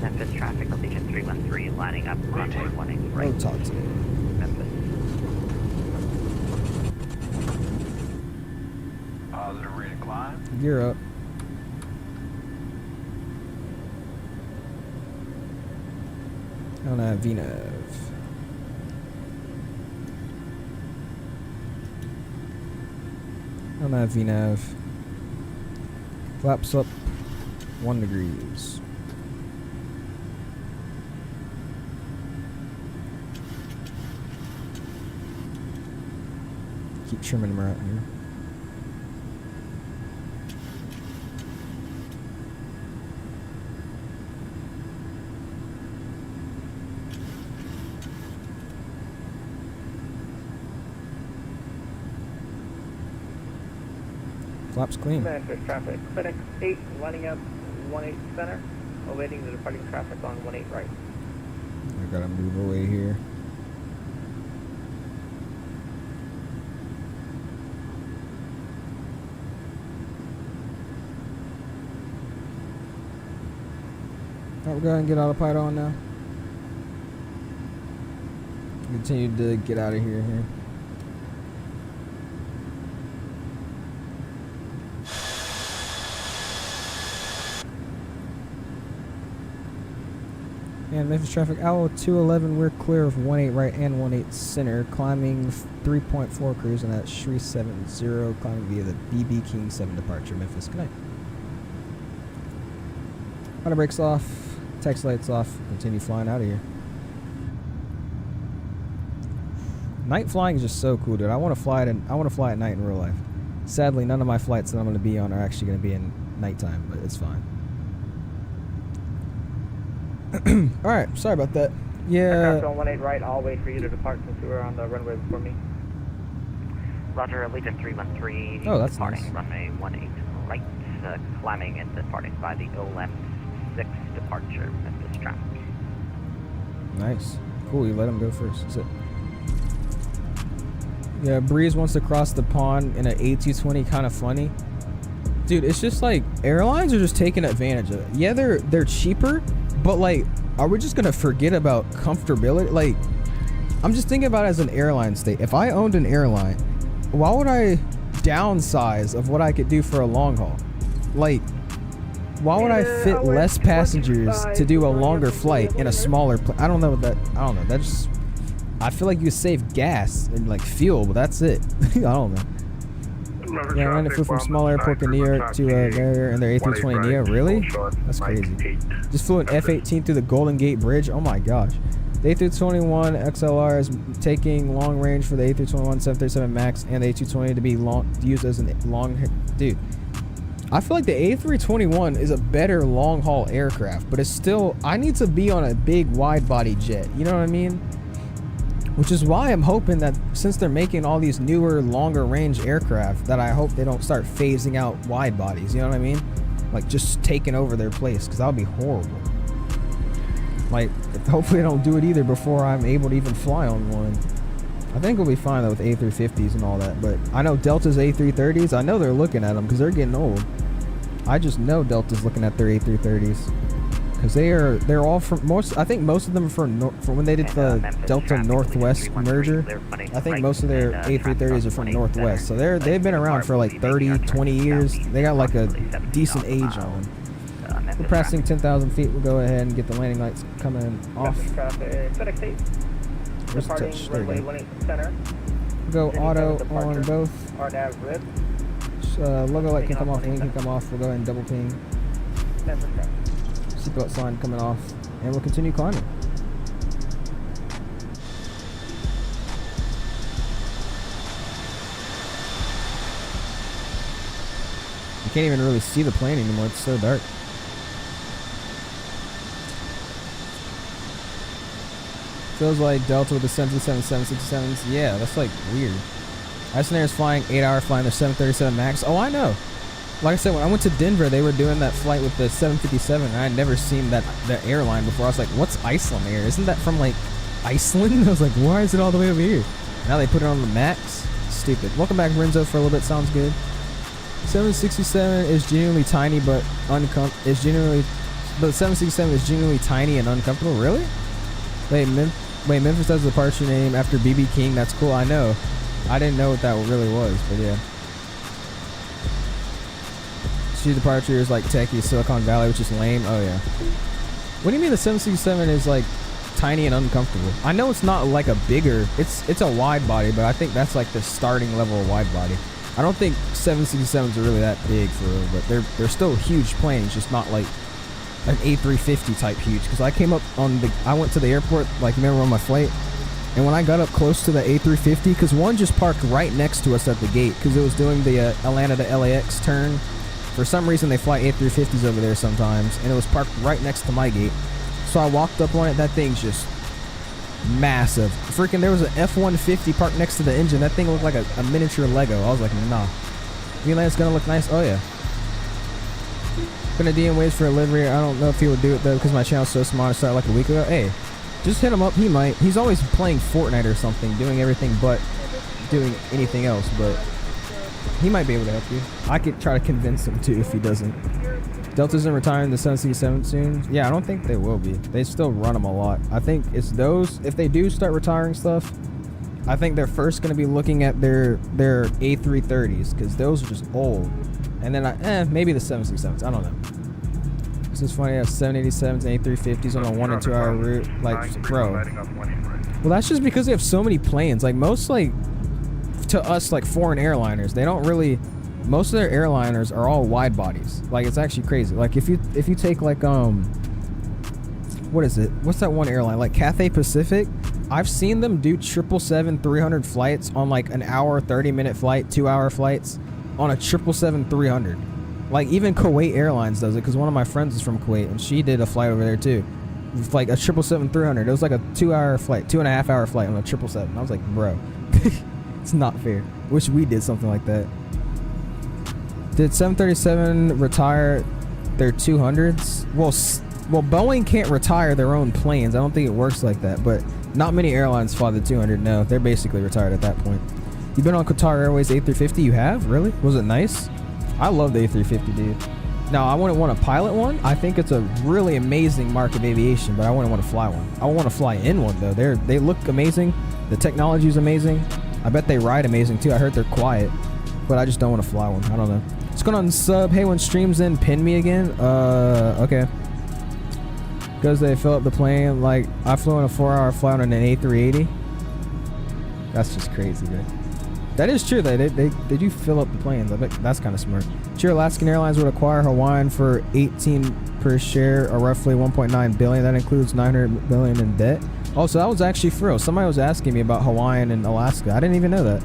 Memphis traffic, Allegiant 313, lining up runway 18 right. No talk to me. Memphis. Positive rate of climb. Gear up. I don't have VNAV. I don't have VNAV. Flaps up 1 degrees. Keep trimming them out here. Flaps clean. Memphis traffic, FedEx 8, lining up 18 center, awaiting the departing traffic on 18 right. I gotta move away here. Alright, we're going to get autopilot on now. Continue to get out of here. And Memphis traffic, hour 211, we're clear of 18 right and 18 center, climbing 3.4 cruising at Shri 70, climbing via the BB King 7 departure, Memphis. Good night. Auto brakes off. Text lights off. Continue flying out of here. Night flying is just so cool, dude. I want to fly at night in real life. Sadly, none of my flights that I'm going to be on are actually going to be in nighttime, but it's fine. All right, sorry about that. Yeah. Aircraft on 18 right, I'll wait for you to depart since you were on the runway before me. Roger, Legion 313. Oh, that's departing nice. Runway 18 right, climbing and departing by the OLM 6 departure, Memphis traffic. Nice. Cool, you let him go first. That's it. Yeah, Breeze wants to cross the pond in an A220, kind of funny. Dude, it's just like, airlines are just taking advantage of it. Yeah, they're cheaper, but like, are we just gonna forget about comfortability? Like, I'm just thinking about it as an airline state. If I owned an airline, why would I downsize of what I could do for a long haul? Like, why would I fit less passengers to do a longer flight in a smaller I don't know. That just, I feel like you could save gas and like fuel, but that's it. I don't know. Yeah, I ran to flew from small airport in New York to there in their A320 Neo. Really? That's crazy. Just flew an F-18 through the Golden Gate Bridge. Oh my gosh. The A321 XLR is taking long range for the A321 737 MAX and the A220 to be used as a long. Dude, I feel like the A321 is a better long haul aircraft, but it's still, I need to be on a big wide body jet. You know what I mean? Which is why I'm hoping that since they're making all these newer, longer range aircraft, that I hope they don't start phasing out wide bodies. You know what I mean? Like just taking over their place, because that would be horrible. Like, hopefully I don't do it either before I'm able to even fly on one. I think we'll be fine though with A350s and all that, but I know Delta's A330s, I know they're looking at them because they're getting old. I just know Delta's looking at their A330s. Because they're all from I think most of them are from when they did the Delta Northwest merger. I think most of their A330s are from Northwest, so they've been around for like 30, 20 years. They got like a decent age on them. We're passing 10,000 feet. We'll go ahead and get the landing lights coming off. Where's the touch? There we go. We'll go auto on both. Logo light can come off, wing can come off. We'll go ahead and double ping. Seatbelt sign coming off, and we'll continue climbing. You can't even really see the plane anymore, it's so dark. Feels like Delta with the 737 767s. Yeah, that's like weird. Icelandair is flying 8-hour flying their 737 MAX. Oh, I know. Like I said, when I went to Denver, they were doing that flight with the 757, and I had never seen that airline before. I was like, what's Icelandair? Isn't that from, like, Iceland? I was like, why is it all the way over here? Now they put it on the MAX? Stupid. Welcome back, Renzo, for a little bit. Sounds good. 767 is genuinely tiny, but uncomfortable. The 767 is genuinely tiny and uncomfortable. Really? Wait, Memphis has a departure name after BB King. That's cool. I know. I didn't know what that really was, but yeah. She departure is like techie Silicon Valley, which is lame. Oh yeah. What do you mean the 767 is like tiny and uncomfortable? I know it's not like a bigger. It's a wide body, but I think that's like the starting level of wide body. I don't think 767s are really that big for real, but they're still huge planes, just not like an A350 type huge. Because I went to the airport, like remember on my flight, and when I got up close to the A350, because one just parked right next to us at the gate, because it was doing the Atlanta to LAX turn. For some reason, they fly A350s over there sometimes, and it was parked right next to my gate. So I walked up on it. That thing's just massive. Freaking, there was an F-150 parked next to the engine. That thing looked like a miniature Lego. I was like, nah. VLAN's gonna look nice. Oh, yeah. Gonna DM waits for a livery. I don't know if he would do it, though, because my channel's so small. I started like a week ago. Hey, just hit him up. He might. He's always playing Fortnite or something, doing everything but doing anything else, but he might be able to help you. I could try to convince him too if he doesn't. Delta's in retiring the 767 soon. Yeah, I don't think they will be. They still run them a lot. I think it's those, if they do start retiring stuff, I think they're first going to be looking at their A330s, because those are just old. And then maybe the 767s. I don't know. This is funny. I have 787s and A350s on a 1 and 2 hour route. Like, bro. Well, that's just because they have so many planes. Like most, like, to us, like foreign airliners, they don't really, most of their airliners are all wide bodies. Like, it's actually crazy. Like if you take like what is it? What's that one airline? Like Cathay Pacific. I've seen them do 777-300 flights on like an hour, 30-minute flight, 2-hour flights on a 777-300. Like even Kuwait Airlines does it because one of my friends is from Kuwait and she did a flight over there too. With like a 777-300. It was like a 2-hour flight, 2.5-hour flight on a 777. I was like, bro, it's not fair. Wish we did something like that. Did 737 retire their 200s? Well, Boeing can't retire their own planes. I don't think it works like that, but not many airlines fly the 200. No, they're basically retired at that point. You've been on Qatar Airways A350? You have? Really? Was it nice? I love the A350, dude. Now, I wouldn't want to pilot one. I think it's a really amazing mark of aviation, but I wouldn't want to fly one. I want to fly in one, though. They look amazing. The technology is amazing. I bet they ride amazing, too. I heard they're quiet, but I just don't want to fly one. I don't know. What's going on, sub? Hey, when streams in, pin me again? Okay. Because they fill up the plane. Like, I flew on a 4-hour flight on an A380. That's just crazy, man. That is true. They do fill up the planes. I bet that's kind of smart. Sure, Alaskan Airlines would acquire Hawaiian for 18 per share, or roughly 1.9 billion. That includes 900 billion in debt. Also, that was actually for real. Somebody was asking me about Hawaiian and Alaska. I didn't even know that.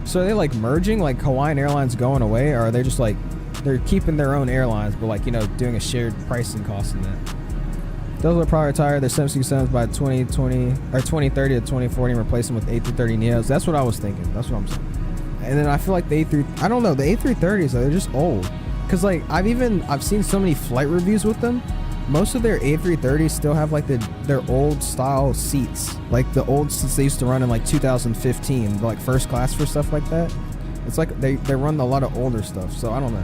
So are they like merging, like Hawaiian Airlines going away, or are they just like they're keeping their own airlines, but like, you know, doing a shared pricing cost in that? Those will probably retire their 767s by 2020 or 2030 to 2040 and replace them with A330 Neos. That's what I was thinking. That's what I'm saying. And then I feel like the I don't know, the A330s, they're just old. Cause like I've seen so many flight reviews with them. Most of their A330s still have like their old style seats, like the old seats they used to run in like 2015, like first class for stuff like that. It's like they run a lot of older stuff. So I don't know.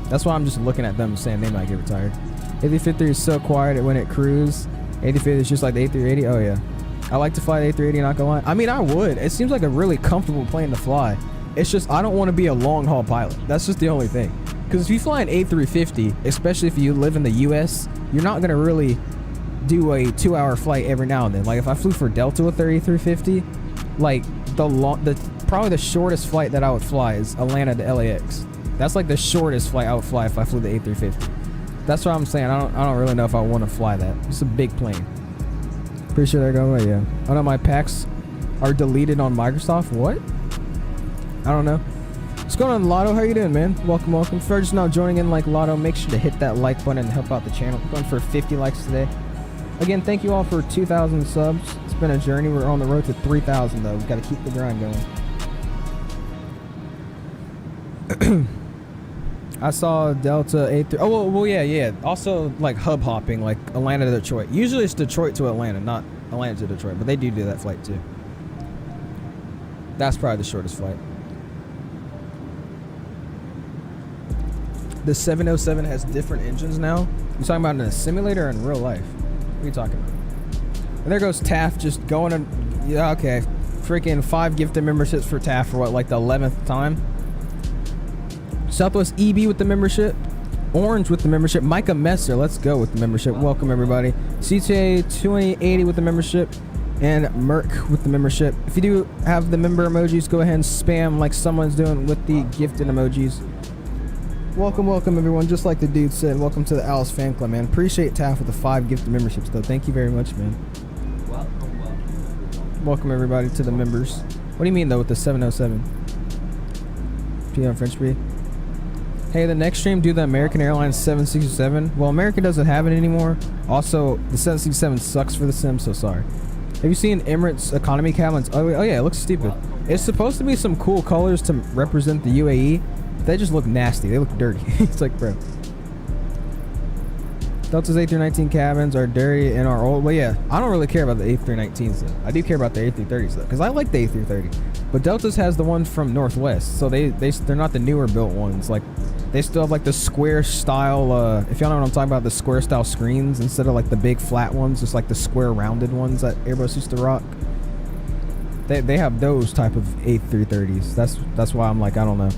That's why I'm just looking at them saying they might get retired. A350 is so quiet when it cruise. A350 is just like the A380. Oh yeah, I like to fly the A380. Not gonna lie. I mean, I would. It seems like a really comfortable plane to fly. It's just I don't want to be a long haul pilot. That's just the only thing. Because if you fly an A350, especially if you live in the U.S., you're not gonna really do a 2-hour flight every now and then. Like if I flew for Delta with their A350, like probably the shortest flight that I would fly is Atlanta to LAX. That's like the shortest flight I would fly if I flew the A350. That's what I'm saying. I don't really know if I want to fly that. It's a big plane. Pretty sure they're going away, yeah. I know my packs are deleted on Microsoft. What? I don't know. What's going on, Lotto? How you doing, man? Welcome, welcome. If you're just now joining in like Lotto, make sure to hit that like button and help out the channel. We're going for 50 likes today. Again, thank you all for 2,000 subs. It's been a journey. We're on the road to 3,000 though. We've got to keep the grind going. I saw Delta A3. Oh, well, yeah. Also, like hub hopping, like Atlanta to Detroit. Usually it's Detroit to Atlanta, not Atlanta to Detroit, but they do that flight too. That's probably the shortest flight. The 707 has different engines now. You talking about in a simulator or in real life? What are you talking about? And there goes Taft just going and yeah, okay. Freaking 5 gifted memberships for Taft for what, like the 11th time? Southwest EB with the membership. Orange with the membership. Micah Messer, let's go with the membership. Welcome everybody. CTA 2080 with the membership. And Merc with the membership. If you do have the member emojis, go ahead and spam like someone's doing with the gifted emojis. Welcome everyone. Just like the dude said, welcome to the Alice fan club, man. Appreciate Taft with the 5 gifted memberships though. Thank you very much, man. Welcome everybody to the members. What do you mean though with the 707? PM French B. Hey, the next stream, do the American Airlines 767. Well, American doesn't have it anymore. Also, the 767 sucks for the sim, so sorry. Have you seen Emirates economy cabins? Oh yeah, it looks stupid. It's supposed to be some cool colors to represent the UAE. But they just look nasty. They look dirty. It's like, bro. Delta's A319 cabins are dirty and are old. Well, yeah, I don't really care about the A319s though. I do care about the A330s though, because I like the A330. But Delta's has the one from Northwest, so they're not the newer built ones. Like, they still have like the square style, if y'all know what I'm talking about, the square style screens instead of like the big flat ones, just like the square rounded ones that Airbus used to rock. They have those type of A330s. That's why I'm like, I don't know.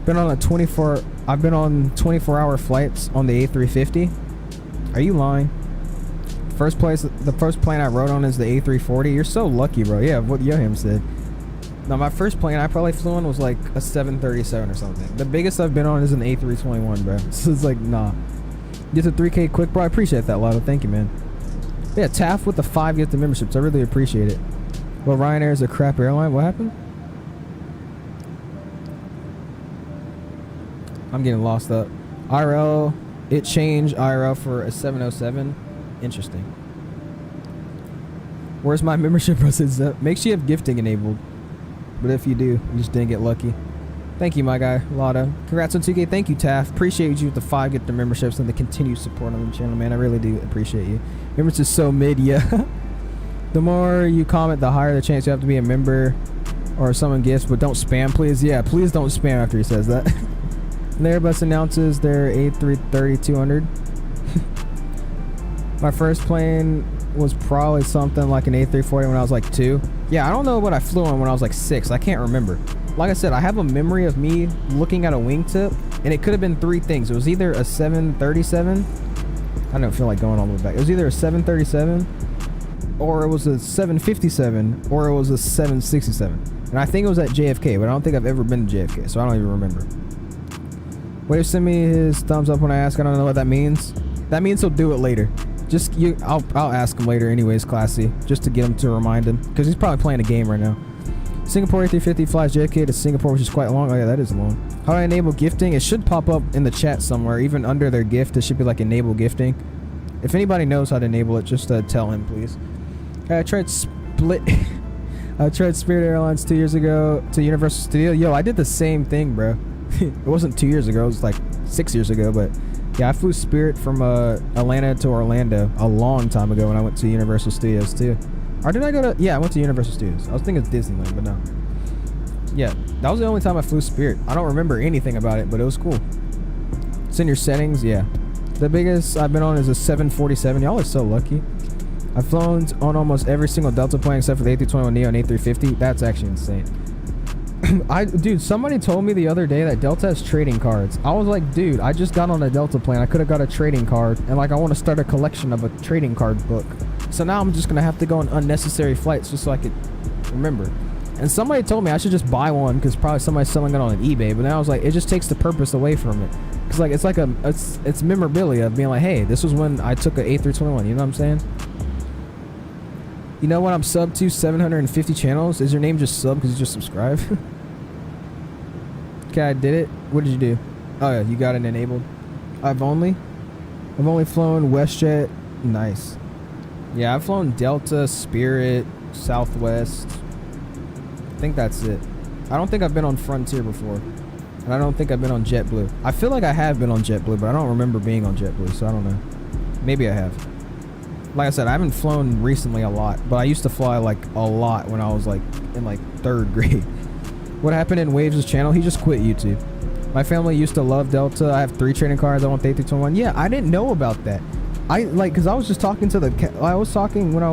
I've been on 24-hour flights on the A350. Are you lying? The first plane I rode on is the A340. You're so lucky, bro. Yeah, what Yohim said. Now, my first plane I probably flew on was like a 737 or something. The biggest I've been on is an A321, bro. So it's like, nah. Get to 3K quick, bro. I appreciate that, Lotto. Thank you, man. Yeah, Taft with the 5 gift memberships. I really appreciate it. Well, Ryanair is a crap airline. What happened? I'm getting lost up. IRL, it changed IRL for a 707. Interesting. Where's my membership process? Make sure you have gifting enabled. But if you do, you just didn't get lucky. Thank you, my guy, Lotto. Congrats on 2K. Thank you, Taft. Appreciate you with the 5 gift memberships and the continued support on the channel, man. I really do appreciate you. Members is so mid, yeah. The more you comment, the higher the chance you have to be a member or someone gifts, but don't spam, please. Yeah, please don't spam after he says that. And Airbus announces their A330-200. My first plane was probably something like an A340 when I was like 2. Yeah, I don't know what I flew on when I was like 6. I can't remember. Like I said, I have a memory of me looking at a wingtip, and it could have been 3 things. It was either a 737. I don't feel like going all the way back. It was either a 737, or it was a 757, or it was a 767. And I think it was at JFK, but I don't think I've ever been to JFK, so I don't even remember. Wave send me his thumbs up when I ask. I don't know what that means. That means he'll do it later. Just I'll ask him later anyways, Classy, just to get him to remind him, because he's probably playing a game right now. Singapore A350 flies JFK to Singapore, which is quite long. Oh yeah, that is long. How do I enable gifting? It should pop up in the chat somewhere, even under their gift. It should be like enable gifting. If anybody knows how to enable it, just tell him, please. I tried I tried Spirit Airlines 2 years ago to Universal Studio. Yo, I did the same thing, bro. It wasn't 2 years ago. It was like 6 years ago, but yeah, I flew Spirit from Atlanta to Orlando a long time ago when I went to Universal Studios too. Or did I go to... Yeah, I went to Universal Studios. I was thinking of Disneyland, but no. Yeah, that was the only time I flew Spirit. I don't remember anything about it, but it was cool. It's in your settings, yeah. The biggest I've been on is a 747. Y'all are so lucky. I've flown on almost every single Delta plane except for the A321neo and A350. That's actually insane. Dude, somebody told me the other day that Delta has trading cards. I was like, dude, I just got on a Delta plane. I could have got a trading card, and like I want to start a collection of a trading card book. So now I'm just gonna have to go on unnecessary flights just so I could remember. And somebody told me I should just buy one because probably somebody's selling it on eBay. But then I was like, it just takes the purpose away from it. Cause like it's memorabilia of being like, hey, this was when I took an A321. You know what I'm saying? You know when I'm sub to 750 channels? Is your name just sub because you just subscribe? Okay, I did it. What did you do? Oh yeah, you got it enabled. I've only flown WestJet. Nice. Yeah, I've flown Delta, Spirit, Southwest. I think that's it. I don't think I've been on Frontier before. And I don't think I've been on JetBlue. I feel like I have been on JetBlue, but I don't remember being on JetBlue, so I don't know. Maybe I have. Like I said, I haven't flown recently a lot, but I used to fly like a lot when I was like in like 3rd grade. What happened in Waves' channel? He just quit YouTube. My family used to love Delta. I have 3 trading cards. I want the A321. Yeah, I didn't know about that. Cause I was just talking to I was talking when I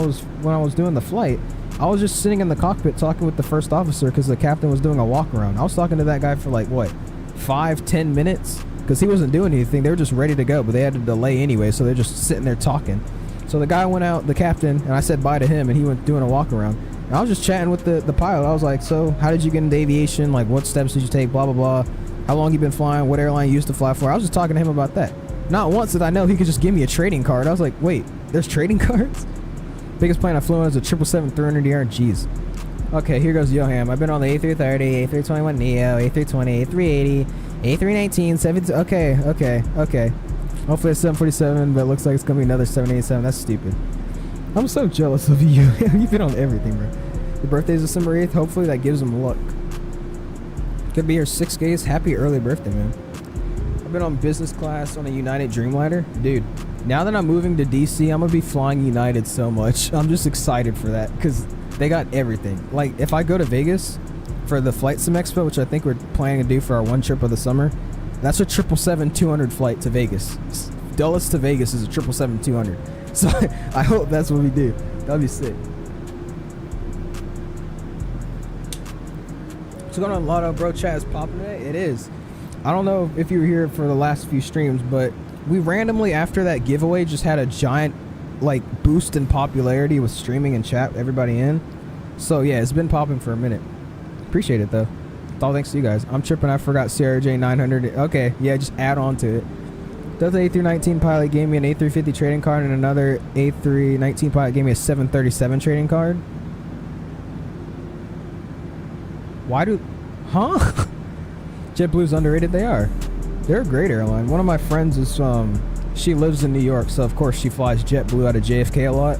was doing the flight. I was just sitting in the cockpit talking with the first officer because the captain was doing a walk around. I was talking to that guy for like what, 5-10 minutes? Because he wasn't doing anything. They were just ready to go, but they had to delay anyway, so they're just sitting there talking. So the guy went out, the captain, and I said bye to him, and he went doing a walk around. And I was just chatting with the pilot. I was like, so how did you get into aviation? Like, what steps did you take? Blah, blah, blah. How long you been flying? What airline you used to fly for? I was just talking to him about that. Not once did I know he could just give me a trading card. I was like, wait, there's trading cards? Biggest plane I flew on is a 777-300ER. Jeez. Okay, here goes Yoham. I've been on the A330, A321neo, A320, A380, A319, 70. Okay. Hopefully it's 747, but it looks like it's gonna be another 787. That's stupid. I'm so jealous of you. You've been on everything, bro. Your birthday's December 8th. Hopefully that gives them luck. Could be your 6 days. Happy early birthday, man. I've been on business class on a United Dreamliner. Dude, now that I'm moving to DC, I'm gonna be flying United so much. I'm just excited for that because they got everything. Like, if I go to Vegas for the Flight Sim Expo, which I think we're planning to do for our one trip of the summer, that's a 777-200 flight to Vegas. Dulles to Vegas is a 777-200. So I hope that's what we do. That'd be sick. What's going on, Lotto? Bro, chat is popping today? It is. I don't know if you were here for the last few streams, but we randomly, after that giveaway, just had a giant like boost in popularity with streaming and chat, everybody in. So yeah, it's been popping for a minute. Appreciate it though. It's all thanks to you guys. I'm tripping. I forgot CRJ 900. Okay, yeah, just add on to it. Delta A319 pilot gave me an A350 trading card, and another A319 pilot gave me a 737 trading card. Why do... Huh? JetBlue's underrated? They are. They're a great airline. One of my friends is she lives in New York, so of course she flies JetBlue out of JFK a lot.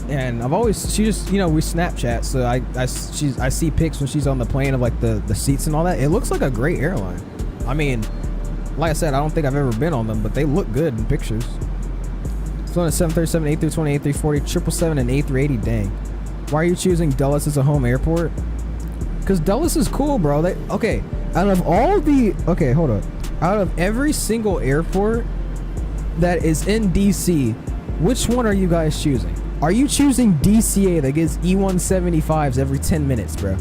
And I've always, she just, you know, we Snapchat, so I see pics when she's on the plane of like the seats and all that. It looks like a great airline. I mean, like I said, I don't think I've ever been on them, but they look good in pictures. It's on a 737, A320, A340, 777, and A380. Dang. Why are you choosing Dulles as a home airport? Because Dulles is cool, bro. Okay, out of all the, okay, hold up. Out of every single airport that is in DC, which one are you guys choosing? Are you choosing DCA that gets E175s every 10 minutes, bro?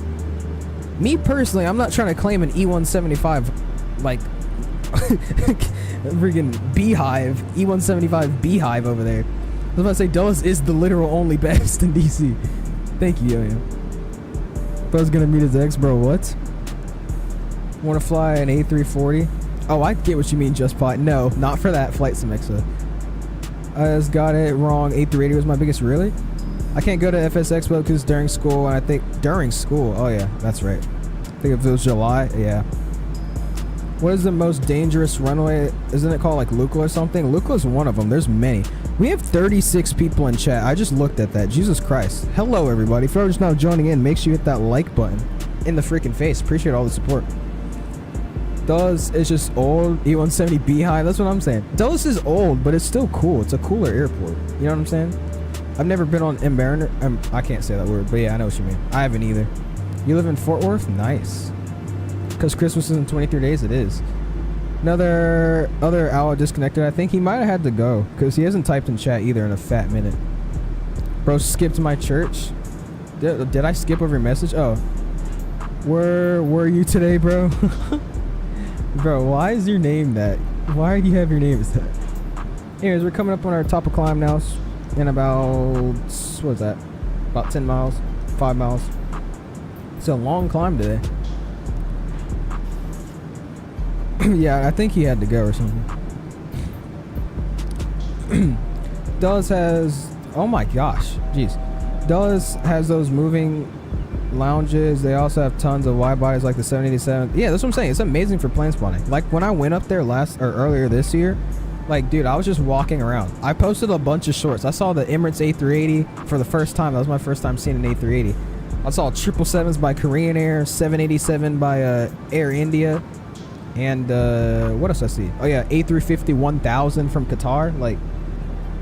Me personally, I'm not trying to claim an E175 like freaking beehive, E175 beehive over there. I was about to say Dulles is the literal only best in DC. Thank you, Yo-Yo. Bro's gonna meet his ex, bro. What? Want to fly an A340? Oh, I get what you mean, Just Pot. No, not for that flight Simixa. I just got it wrong. A380 was my biggest. Really? I can't go to FS Expo because during school, and I think during school. Oh yeah, that's right. I think if it was July, yeah. What is the most dangerous runway? Isn't it called like Lukla or something? Lukla's one of them. There's many. We have 36 people in chat. I just looked at that. Jesus Christ. Hello, everybody. If you're just now joining in, make sure you hit that like button in the freaking face. Appreciate all the support. Dulles is just old. E170 Beehive. That's what I'm saying. Dulles is old, but it's still cool. It's a cooler airport. You know what I'm saying? I've never been on Mariner. I can't say that word, but yeah, I know what you mean. I haven't either. You live in Fort Worth? Nice. Because Christmas is in 23 days. It is. Other owl disconnected. I think he might have had to go because he hasn't typed in chat either in a fat minute. Bro skipped my church. Did I skip over your message? Oh. Where were you today, bro? Bro, why is your name that? Why do you have your name as that? Anyways, we're coming up on our top of climb now in about, what is that? About 10 miles, 5 miles. It's a long climb today. Yeah, I think he had to go or something. Dulles has, oh my gosh, jeez. Dulles has those moving lounges. They also have tons of wide bodies like the 787. Yeah, that's what I'm saying. It's amazing for plane spotting. Like when I went up there earlier this year, like dude, I was just walking around. I posted a bunch of shorts. I saw the Emirates A380 for the first time. That was my first time seeing an A380. I saw 777s by Korean Air, 787 by Air India, and what else I see? Oh yeah, A350 1000 from Qatar. Like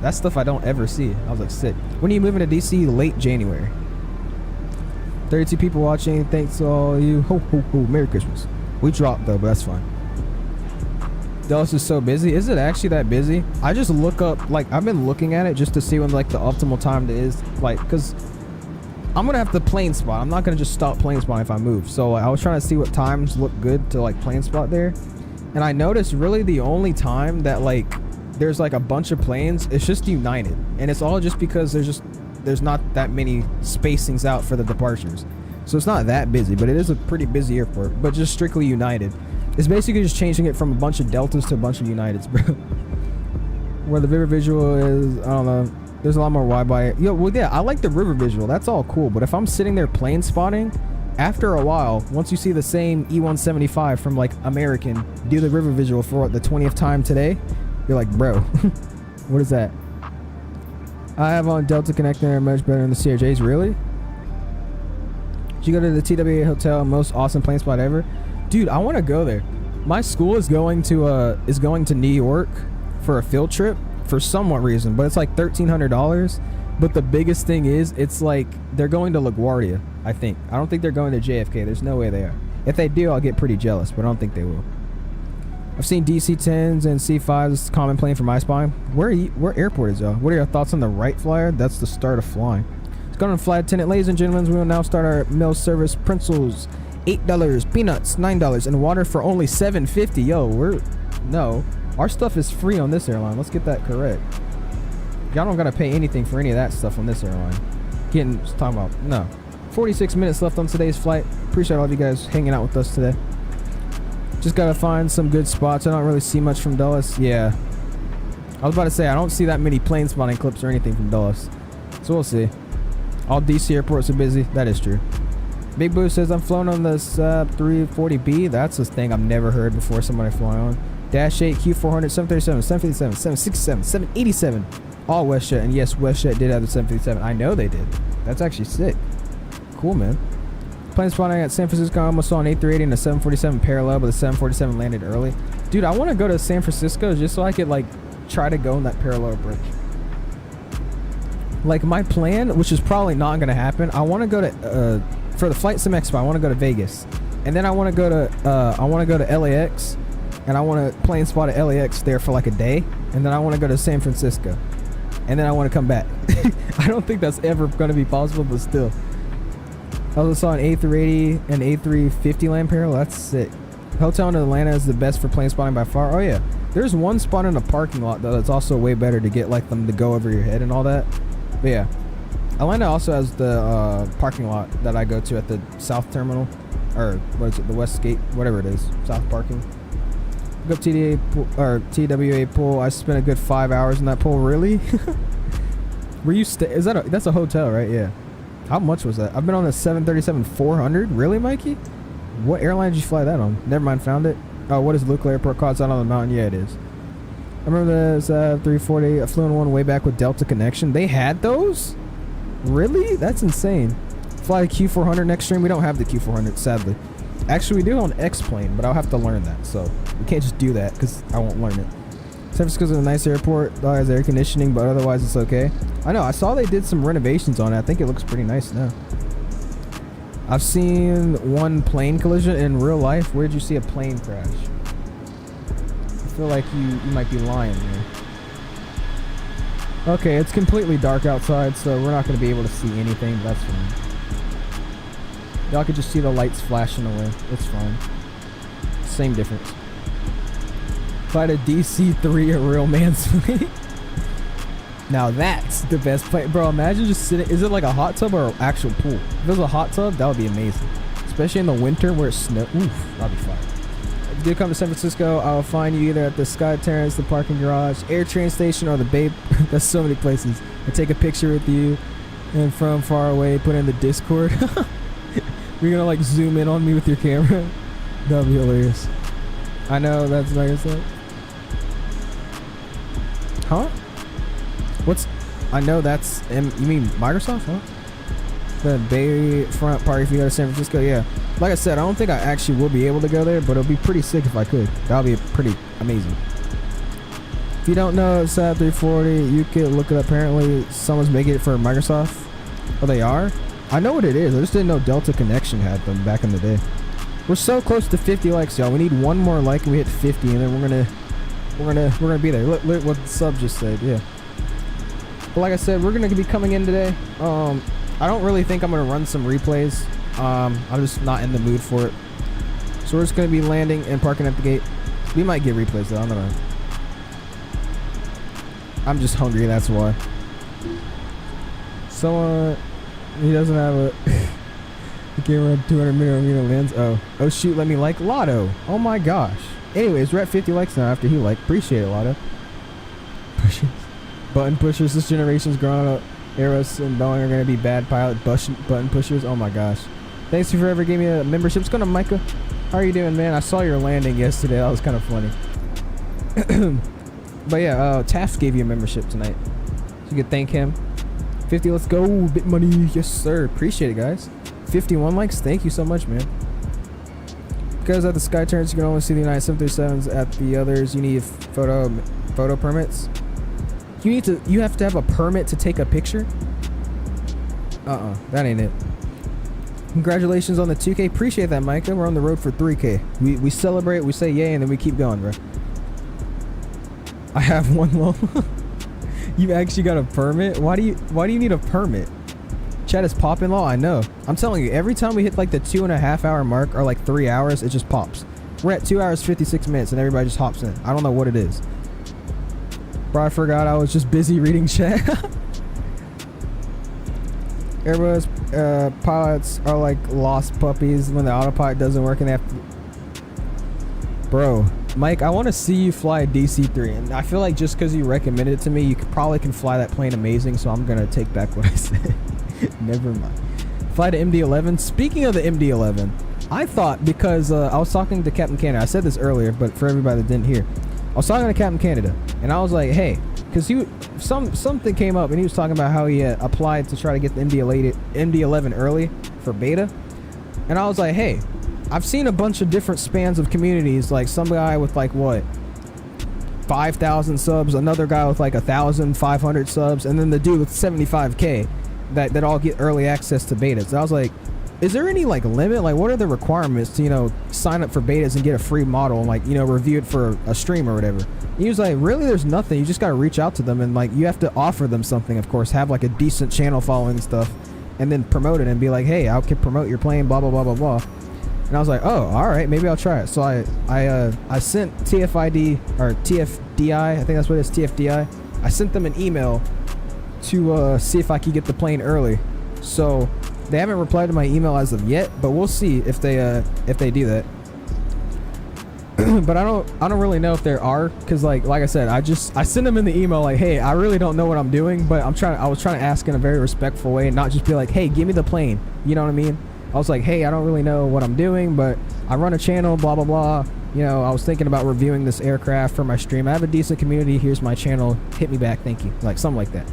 that's stuff I don't ever see. I was like, sick. When are you moving to DC? Late January. 32 people watching. Thanks to all you. Ho ho ho. Merry Christmas. We dropped though, but that's fine. Dulles is so busy. Is it actually that busy? I just look up, like I've been looking at it just to see when like the optimal time is, like, because I'm gonna have to plane spot. I'm not gonna just stop plane spot if I move. So I was trying to see what times look good to like plane spot there, and I noticed really the only time that like there's like a bunch of planes, it's just United, and it's all just because there's not that many spacings out for the departures, so it's not that busy, but it is a pretty busy airport. But just strictly United, it's basically just changing it from a bunch of Deltas to a bunch of Uniteds, bro. Where the river visual is, I don't know, there's a lot more wide body. Yo, well yeah, I like the river visual, that's all cool, but if I'm sitting there plane spotting, after a while, once you see the same E175 from like American do the river visual for what, the 20th time today, you're like, bro, what is that? I have on Delta Connect there much better than the CRJs. Really? Did you go to the TWA hotel? Most awesome plane spot ever, dude. I want to go there. My school is going to New York for a field trip for somewhat reason, but it's like $1,300. But the biggest thing is, it's like they're going to LaGuardia. I think. I don't think they're going to JFK. There's no way they are. If they do, I'll get pretty jealous, but I don't think they will. I've seen DC-10s and C-5s. It's a common plane for my spine. Where airport is y'all? What are your thoughts on the Wright Flyer? That's the start of flying. It's going on flight attendant. Ladies and gentlemen, we will now start our meal service. Pretzels, $8. Peanuts, $9. And water for only $7.50. Yo, no. Our stuff is free on this airline. Let's get that correct. Y'all don't got to pay anything for any of that stuff on this airline. Talking about, no. 46 minutes left on today's flight. Appreciate all of you guys hanging out with us today. Just gotta find some good spots. I don't really see much from Dulles. Yeah. I was about to say, I don't see that many plane spotting clips or anything from Dulles. So we'll see. All DC airports are busy. That is true. Big Boo says, I'm flown on this 340B. That's a thing I've never heard before somebody flying on. Dash 8, Q400, 737, 757, 767, 787. All WestJet. And yes, WestJet did have the 757. I know they did. That's actually sick. Cool, man. Plane spotting at San Francisco. I almost saw an A380 and a 747 parallel, but the 747 landed early. Dude, I want to go to San Francisco just so I could, like, try to go in that parallel bridge. Like, my plan, which is probably not going to happen, I want to go to, for the Flight Sim Expo, I want to go to Vegas. And then I want to go to, LAX, and I want to plane spot at LAX there for, like, a day. And then I want to go to San Francisco. And then I want to come back. I don't think that's ever going to be possible, but still. I also saw an A380 and A350 land parallel. That's sick. Hotel in Atlanta is the best for plane spotting by far. Oh yeah, there's one spot in a parking lot though that's also way better to get like them to go over your head and all that. But yeah, Atlanta also has the parking lot that I go to at the South Terminal, or what is it, the West Gate, whatever it is, South Parking. Go up TDA pool, or TWA pool. I spent a good 5 hours in that pool. Really? Were you is that that's a hotel, right? Yeah. How much was that? I've been on a 737-400. Really, Mikey? What airline did you fly that on? Never mind, found it. Oh, what is local airport called? It's out on the mountain. Yeah, it is. I remember this 340. I flew in one way back with Delta Connection. They had those? Really? That's insane. Fly the Q400 next stream. We don't have the Q400, sadly. Actually, we do on X-Plane, but I'll have to learn that. So we can't just do that because I won't learn it. San Francisco's a nice airport. It has air conditioning, but otherwise it's okay. I know. I saw they did some renovations on it. I think it looks pretty nice now. I've seen one plane collision in real life. Where did you see a plane crash? I feel like you might be lying here. Okay, it's completely dark outside, so we're not going to be able to see anything, but that's fine. Y'all could just see the lights flashing away. It's fine. Same difference. Fight a DC-3, a real man's plane. Now that's the best plane. Bro, imagine just sitting. Is it like a hot tub or an actual pool? If it was a hot tub, that would be amazing. Especially in the winter where it snows. Oof, that'd be fun. If you do come to San Francisco, I'll find you either at the Sky Terrace, the parking garage, Air Train Station, or the Babe. That's so many places. I take a picture with you and from far away, put it in the Discord. You're gonna like zoom in on me with your camera. That'd be hilarious. I know that's like I said. Huh? I know that's, you mean Microsoft, huh? The Bayfront party if you go to San Francisco, yeah. Like I said, I don't think I actually will be able to go there, but it'll be pretty sick if I could. That'll be pretty amazing. If you don't know, it's 340, you could look it up. Apparently, someone's making it for Microsoft. Oh, they are? I know what it is. I just didn't know Delta Connection had them back in the day. We're so close to 50 likes, y'all. We need one more like and we hit 50, and then we're gonna be there. Look what the sub just said, yeah. But like I said, we're gonna be coming in today. I don't really think I'm gonna run some replays. I'm just not in the mood for it. So we're just gonna be landing and parking at the gate. We might get replays though, I don't know. I'm just hungry, that's why. Someone, he doesn't have a he can't run 200mm lens. Oh shoot, let me like Lotto. Oh my gosh. Anyways, we're at 50 likes now after he liked. Appreciate it, Lotto. Button pushers. This generation's growing up. Airbus and Boeing are going to be bad pilot button pushers. Oh my gosh. Thanks for forever giving me a membership. What's going on, Micah? How are you doing, man? I saw your landing yesterday. That was kind of funny. But yeah, Taft gave you a membership tonight. So you could thank him. 50, let's go. Bit money. Yes, sir. Appreciate it, guys. 51 likes. Thank you so much, man. Because at the Sky Turns, you can only see the United 737s. At the others, you need photo permits. You have to have a permit to take a picture? That ain't it. Congratulations on the 2K. Appreciate that, Micah. We're on the road for 3K. We celebrate, we say yay, and then we keep going, bro. I have one low. You actually got a permit? Why do you need a permit? Chat is popping low. I know. I'm telling you, every time we hit like the 2.5 hour mark or like 3 hours, it just pops. We're at 2 hours 56 minutes and everybody just hops in. I don't know what it is. Bro, I forgot I was just busy reading chat. Airbus pilots are like lost puppies when the autopilot doesn't work and they have to... Bro, Mike, I want to see you fly a DC-3, and I feel like just because you recommended it to me, you probably can fly that plane amazing, so I'm going to take back what I said. Never mind. Fly to MD-11. Speaking of the MD-11, I thought, because I was talking to Captain Canada, I said this earlier, but for everybody that didn't hear, I was talking to Captain Canada, and I was like, hey, because something came up, and he was talking about how he applied to try to get the MD-11 early for beta, and I was like, hey, I've seen a bunch of different spans of communities, like some guy with like what, 5,000 subs, another guy with like 1,500 subs, and then the dude with 75k that all get early access to betas. So I was like, is there any like limit? Like, what are the requirements to, you know, sign up for betas and get a free model and like, you know, review it for a stream or whatever? And he was like, really, there's nothing. You just got to reach out to them, and like you have to offer them something, of course, have like a decent channel following and stuff, and then promote it and be like, hey, I can promote your plane, blah blah blah blah blah. And I was like, oh, all right, maybe I'll try it. So I sent TFID or TFDI, I think that's what it is, TFDI. I sent them an email to see if I could get the plane early. So they haven't replied to my email as of yet, but we'll see if they do that. But I don't really know if there are, because like I said, I sent them in the email like, hey, I really don't know what I'm doing, but I was trying to ask in a very respectful way and not just be like, hey, give me the plane. You know what I mean? I was like, hey, I don't really know what I'm doing, but I run a channel, blah, blah, blah. You know, I was thinking about reviewing this aircraft for my stream. I have a decent community. Here's my channel. Hit me back. Thank you. Like, something like that.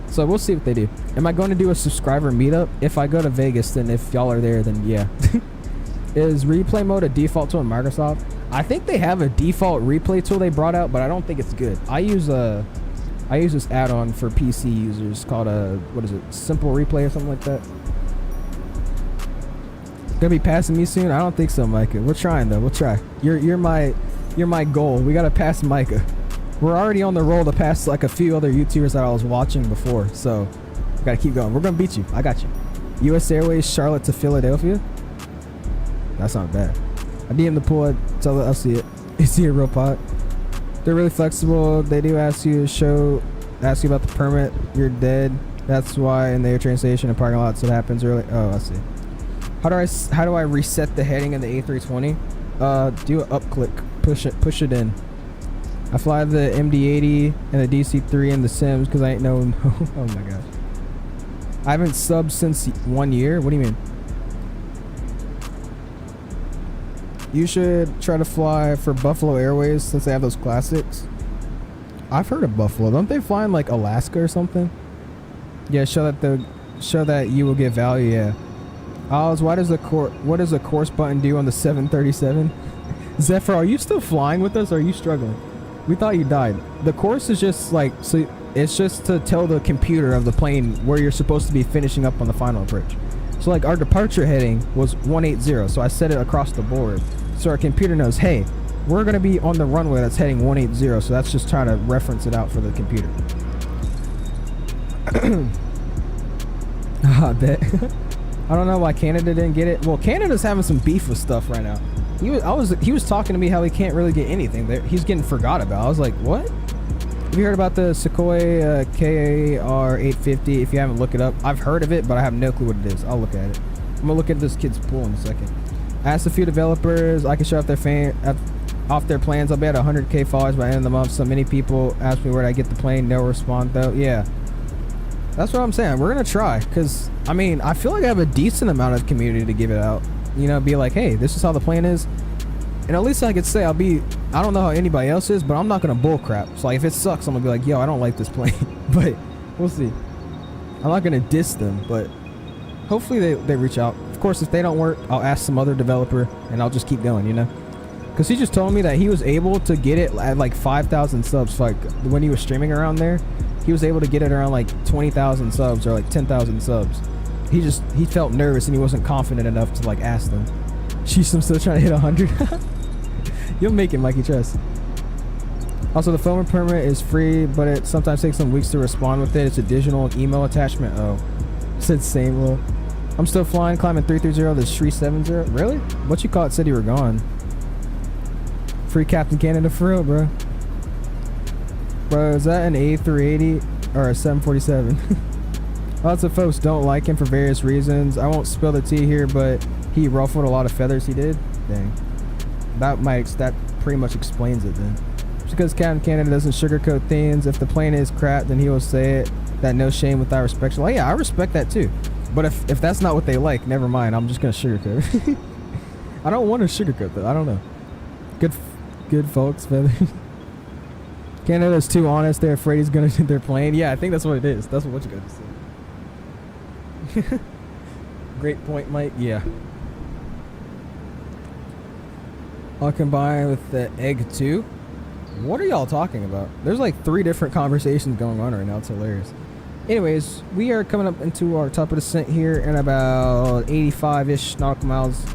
So we'll see what they do. Am I going to do a subscriber meetup? If I go to Vegas, then if y'all are there, then yeah. Is replay mode a default tool in Microsoft? I think they have a default replay tool they brought out, but I don't think it's good. I use this add-on for PC users called what is it? Simple Replay or something like that. Gonna be passing me soon? I don't think so, Micah. We're trying though. We'll try. You're my goal. We gotta pass Micah. We're already on the roll to pass like a few other YouTubers that I was watching before, so we gotta keep going. We're gonna beat you. I got you. U.S. Airways Charlotte to Philadelphia. That's not bad. I DM the pool. Tell it. I'll see it. You see a real pot. They're really flexible. They do ask you about the permit. You're dead. That's why in the air train station and parking lots it happens early. Oh, I see. How do I reset the heading in the A320? Do an up click, push it in. I fly the MD-80 and the DC-3 in the Sims because I ain't no. Oh my gosh. I haven't subbed since 1 year. What do you mean? You should try to fly for Buffalo Airways since they have those classics. I've heard of Buffalo. Don't they fly in like Alaska or something? Yeah, show that you will get value. Yeah. Oz, what does the course button do on the 737? Zephyr, are you still flying with us or are you struggling? We thought you died. The course is just like, so it's just to tell the computer of the plane where you're supposed to be finishing up on the final approach. So like our departure heading was 180, so I set it across the board. So our computer knows, hey, we're gonna be on the runway that's heading 180, so that's just trying to reference it out for the computer. I bet. I don't know why Canada didn't get it. Well, Canada's having some beef with stuff right now. He was talking to me how he can't really get anything. He's getting forgot about. I was like, what? Have you heard about the Sukhoi KAR 850? If you haven't, look it up. I've heard of it, but I have no clue what it is. I'll look at it. I'm gonna look at this kid's pool in a second. I asked a few developers. I can show off their plans. I'll be at 100k followers by the end of the month. So many people ask me where I get the plane. No response though. Yeah. That's what I'm saying. We're gonna try, because I mean, I feel like I have a decent amount of community to give it out. You know, be like, hey, this is how the plane is, and at least I could say I don't know how anybody else is, but I'm not gonna bull crap. So like, if it sucks, I'm gonna be like, yo, I don't like this plane. But we'll see. I'm not gonna diss them, but hopefully they reach out. Of course, if they don't work, I'll ask some other developer, and I'll just keep going. You know, because he just told me that he was able to get it at like 5,000 subs. Like when he was streaming around there, he was able to get it around like 20,000 subs or like 10,000 subs. He felt nervous and he wasn't confident enough to like ask them. Sheesh, I'm still trying to hit 100. You'll make it, Mikey, trust. Also, the phone permit is free, but it sometimes takes some weeks to respond with it. It's a digital email attachment. Oh, said same rule. I'm still flying, climbing 330 to 370. Really? What you call it said you were gone. Free Captain Canada for real, bro. Bro, is that an A380 or a 747? Lots of folks don't like him for various reasons. I won't spill the tea here, but he ruffled a lot of feathers. He did. Dang. that pretty much explains it then. Just because Captain Canada doesn't sugarcoat things, if the plane is crap, then he will say it. That no shame without respect. Like, yeah, I respect that too. But if that's not what they like, never mind. I'm just gonna sugarcoat. I don't want to sugarcoat though. I don't know. Good folks, feather. Canada's too honest. They're afraid he's gonna hit their plane. Yeah, I think that's what it is. That's what you guys say. Great point, Mike. Yeah. I'll combine with the egg too. What are y'all talking about? There's like 3 different conversations going on right now. It's hilarious. Anyways, we are coming up into our top of descent here in about 85-ish nautical miles.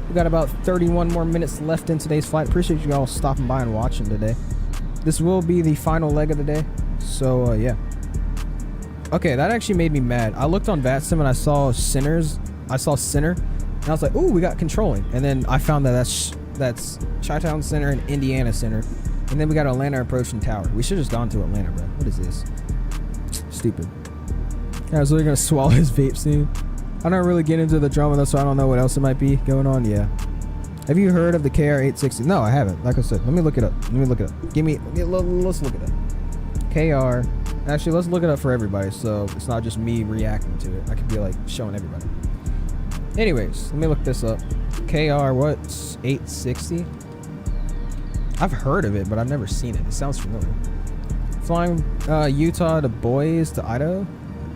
We got about 31 more minutes left in today's flight. Appreciate you all stopping by and watching today. This will be the final leg of the day. So, yeah. Okay, that actually made me mad. I looked on Vatsim and I saw Center. And I was like, ooh, we got controlling. And then I found that that's Chi-Town Center and Indiana Center. And then we got Atlanta approaching tower. We should have just gone to Atlanta, bro. What is this? Stupid. I was really gonna swallow his vape soon. I don't really get into the drama though, so I don't know what else it might be going on. Yeah. Have you heard of the KR860? No, I haven't. Like I said, let me look it up. Let's look it up. KR. Actually, let's look it up for everybody, so it's not just me reacting to it. I could be like showing everybody. Anyways, let me look this up. KR what's 860? I've heard of it, but I've never seen it. It sounds familiar. Flying Utah to Boise to Idaho?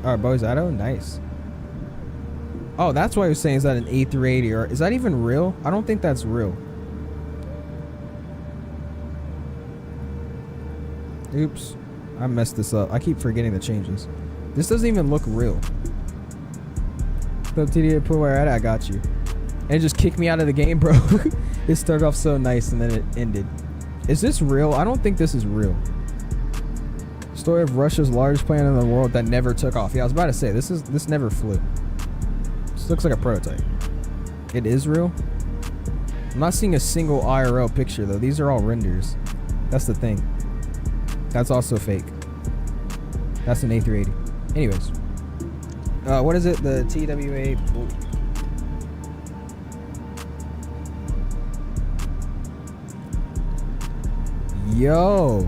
Or Boise, Idaho? Nice. Oh, that's why I was saying, is that an A380? Or is that even real? I don't think that's real. Oops. I messed this up. I keep forgetting the changes. This doesn't even look real. So TD, put where at it, I got you. And it just kicked me out of the game, bro. It started off so nice and then it ended. Is this real? I don't think this is real. Story of Russia's largest plane in the world that never took off. Yeah, I was about to say, this never flew. This looks like a prototype. It is real? I'm not seeing a single IRL picture though. These are all renders. That's the thing. That's also fake. That's an A380. Anyways. What is it? The TWA... Ooh. Yo.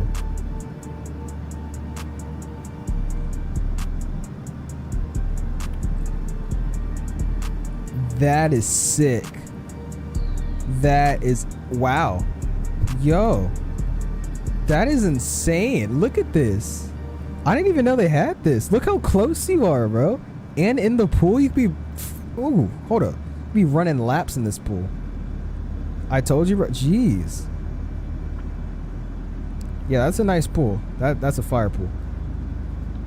That is sick. That is... Wow. Yo. That is insane. Look at this. I didn't even know they had this. Look how close you are, bro. And in the pool, you could be... Ooh, hold up. You could be running laps in this pool. I told you, bro. Jeez. Yeah, that's a nice pool. That's a fire pool.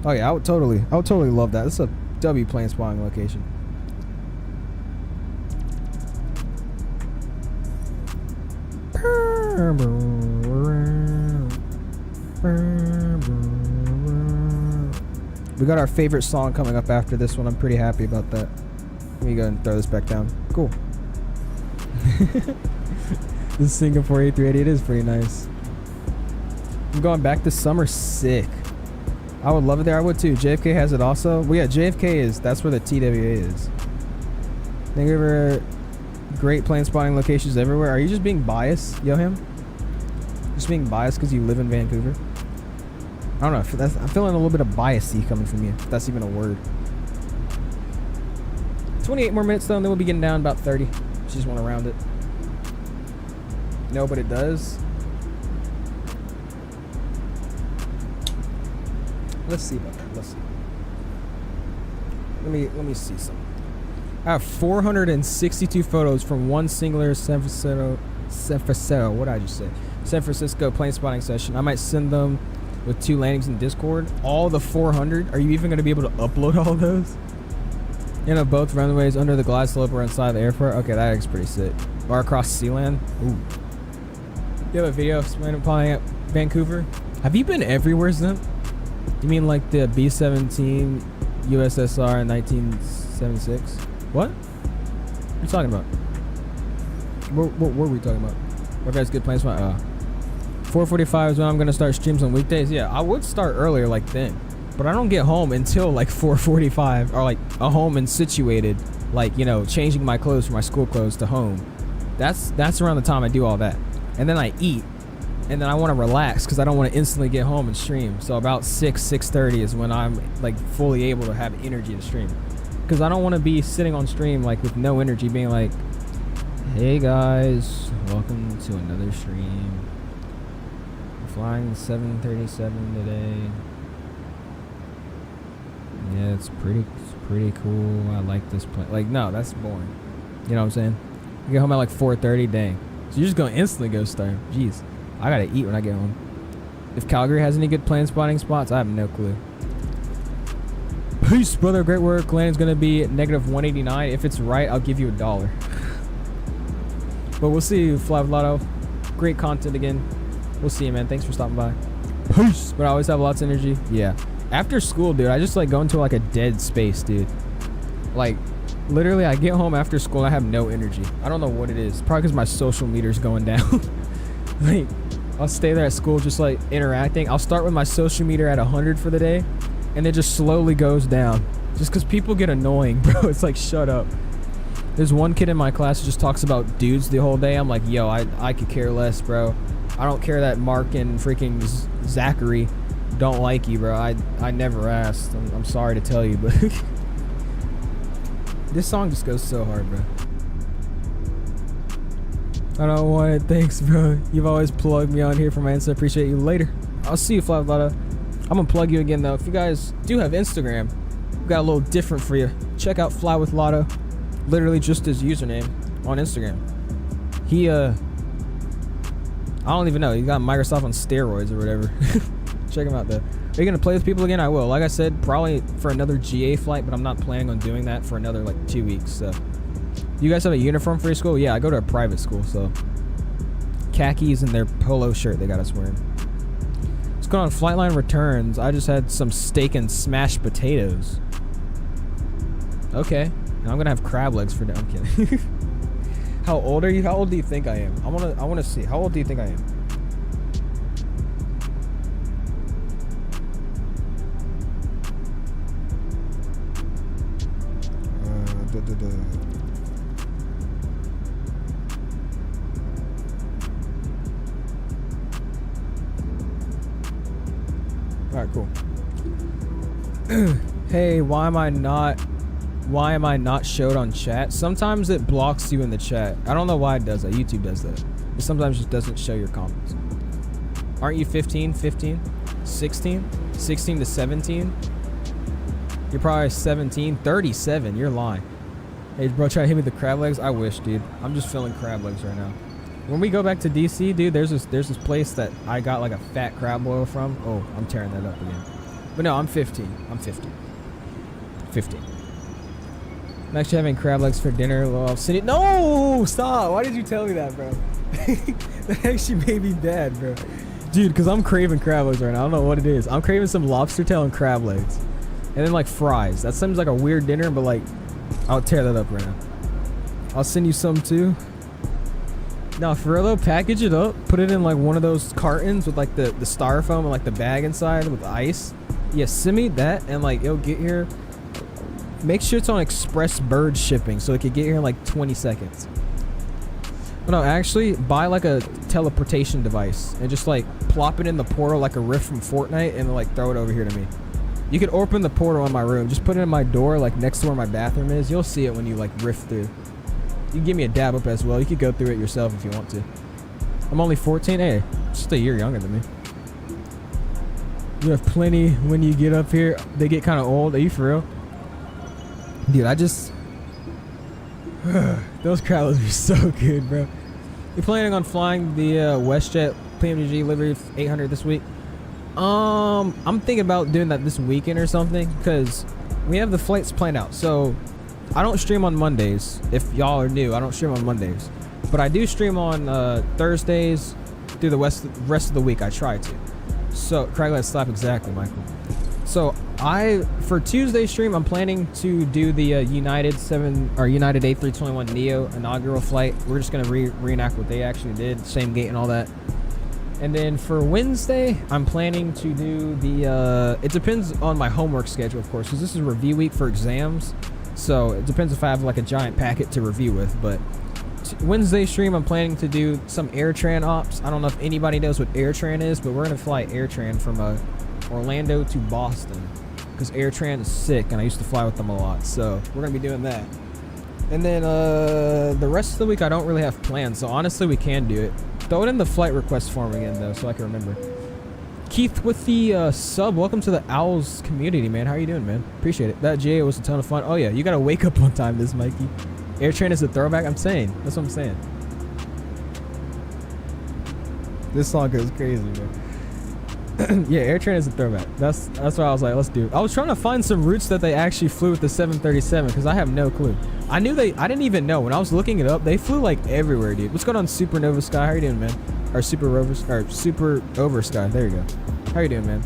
Oh yeah, I would totally love that. This is a W plane spawning location. We got our favorite song coming up after this one. I'm pretty happy about that. Let me go and throw this back down. Cool. This Singapore A380, it is pretty nice. I'm going back this summer. Sick. I would love it there. I would too. JFK has it also. Well, yeah, JFK is. That's where the TWA is. Think of her great plane spotting locations everywhere. Are you just being biased, Yoham? Just being biased because you live in Vancouver? I don't know. I'm feeling a little bit of bias-y coming from you, if that's even a word. 28 more minutes though, and then we'll be getting down about 30. Just want to round it. No, but it does. Let's see about that. Let's see. Let me see something. I have 462 photos from one singular San Francisco. What did I just say? San Francisco plane spotting session. I might send them with 2 landings in Discord. All the 400. Are you even going to be able to upload all those? You know, both runways under the glide slope or inside the airport. Okay, that is pretty sick. Or across Sealand. Ooh. You have a video of flying at Vancouver? Have you been everywhere, Zim? You mean like the B-17 USSR in 1976? What? What are you talking about? What were we talking about? What guys good plans? 4:45 is when I'm gonna start streams on weekdays. Yeah, I would start earlier like then, but I don't get home until like 4:45, or like home and situated, like, you know, changing my clothes from my school clothes to home That's around the time I do all that. And then I eat. And then I want to relax because I don't want to instantly get home and stream. So about 6:30 is when I'm like fully able to have energy to stream. Because I don't want to be sitting on stream like with no energy being like, hey guys, welcome to another stream. We're flying 737 today. Yeah, it's pretty cool. I like this plane. Like, no, that's boring. You know what I'm saying? You get home at like 4:30, dang. So you're just gonna instantly go start. Jeez, I gotta eat when I get home. If Calgary has any good plane spotting spots, I have no clue. Peace, brother. Great work. Landing's gonna be -189. If it's right, I'll give you $1. But we'll see you, Fly with Lotto. Great content again. We'll see you, man. Thanks for stopping by. Peace. But I always have lots of energy. Yeah. After school, dude, I just like go into like a dead space, dude. Like, literally, I get home after school, I have no energy. I don't know what it is. Probably because my social meter's going down. Like, I'll stay there at school just like interacting. I'll start with my social meter at 100 for the day, and it just slowly goes down. Just because people get annoying, bro. It's like, shut up. There's one kid in my class who just talks about dudes the whole day. I'm like, yo, I could care less, bro. I don't care that Mark and freaking Zachary don't like you, bro. I never asked. I'm sorry to tell you, but this song just goes so hard, bro. I don't want it. Thanks, bro. You've always plugged me on here for my Insta. Appreciate you. Later. I'll see you, Fly with Lotto. I'm gonna plug you again though. If you guys do have Instagram, we've got a little different for you. Check out Fly with Lotto. Literally just his username on Instagram. He I don't even know. He got Microsoft on steroids or whatever. Check him out though. Are you gonna play with people again? I will. Like I said, probably for another GA flight, but I'm not planning on doing that for another like 2 weeks. So, you guys have a uniform for your school? Yeah, I go to a private school, so khakis and their polo shirt they got us wearing. What's going on? Flightline returns. I just had some steak and smashed potatoes. Okay, now I'm gonna have crab legs for dinner. I'm kidding. How old are you? How old do you think I am? I wanna see. How old do you think I am? Alright, cool. Hey, why am I not showed on chat? Sometimes it blocks you in the chat. I don't know why it does that. YouTube does that. It sometimes just doesn't show your comments. Aren't you 15? 15? 16? 16 to 17? You're probably 17. 37. You're lying. Hey, bro, try to hit me with the crab legs? I wish, dude. I'm just feeling crab legs right now. When we go back to DC, dude, there's this place that I got like a fat crab boil from. Oh, I'm tearing that up again. But no, I'm 15. I'm 15. 15. I'm actually having crab legs for dinner. Well, Cindy. No! Stop! Why did you tell me that, bro? That actually made me bad, bro. Dude, because I'm craving crab legs right now. I don't know what it is. I'm craving some lobster tail and crab legs. And then like fries. That seems like a weird dinner, but like, I'll tear that up right now. I'll send you some too. No, for real though, package it up. Put it in like one of those cartons with like the styrofoam and like the bag inside with ice. Yeah, send me that and like it'll get here. Make sure it's on express bird shipping so it could get here in like 20 seconds. But no, actually buy like a teleportation device and just like plop it in the portal like a rift from Fortnite and like throw it over here to me. You could open the portal in my room. Just put it in my door like next to where my bathroom is. You'll see it when you like rift through. You can give me a dab up as well. You could go through it yourself if you want to. I'm only 14. Hey, just a year younger than me. You have plenty when you get up here. They get kind of old. Are you for real? Dude, I just... those crab legs are so good, bro. You planning on flying the WestJet Pmdg livery 800 this week? I'm thinking about doing that this weekend or something because we have the flights planned out. So I don't stream on Mondays. If y'all are new, I don't stream on Mondays, but I do stream on Thursdays through the rest of the week. I try to. So Craiglet slap exactly, Michael. So for Tuesday stream, I'm planning to do the United A321 Neo inaugural flight. We're just gonna reenact what they actually did, same gate and all that. And then for Wednesday, I'm planning to do the, it depends on my homework schedule, of course, because this is review week for exams. So it depends if I have like a giant packet to review with. But Wednesday stream, I'm planning to do some AirTran ops. I don't know if anybody knows what AirTran is, but we're gonna fly AirTran from Orlando to Boston because AirTran is sick, and I used to fly with them a lot. So we're gonna be doing that. And then the rest of the week, I don't really have plans. So honestly, we can do it. Throw it in the flight request form again, though, so I can remember. Keith with the sub. Welcome to the Owls community, man. How are you doing, man? Appreciate it. That GA was a ton of fun. Oh, yeah. You got to wake up on time, this Mikey. AirTran is a throwback. I'm saying. That's what I'm saying. This song goes crazy, man. Yeah, AirTran is a throwback. That's why I was like, let's do it. I was trying to find some routes that they actually flew with the 737 because I have no clue. I didn't even know. When I was looking it up, they flew like everywhere, dude. What's going on, Supernova Sky? How you doing, man? Or Super Over Sky. There you go. How you doing, man?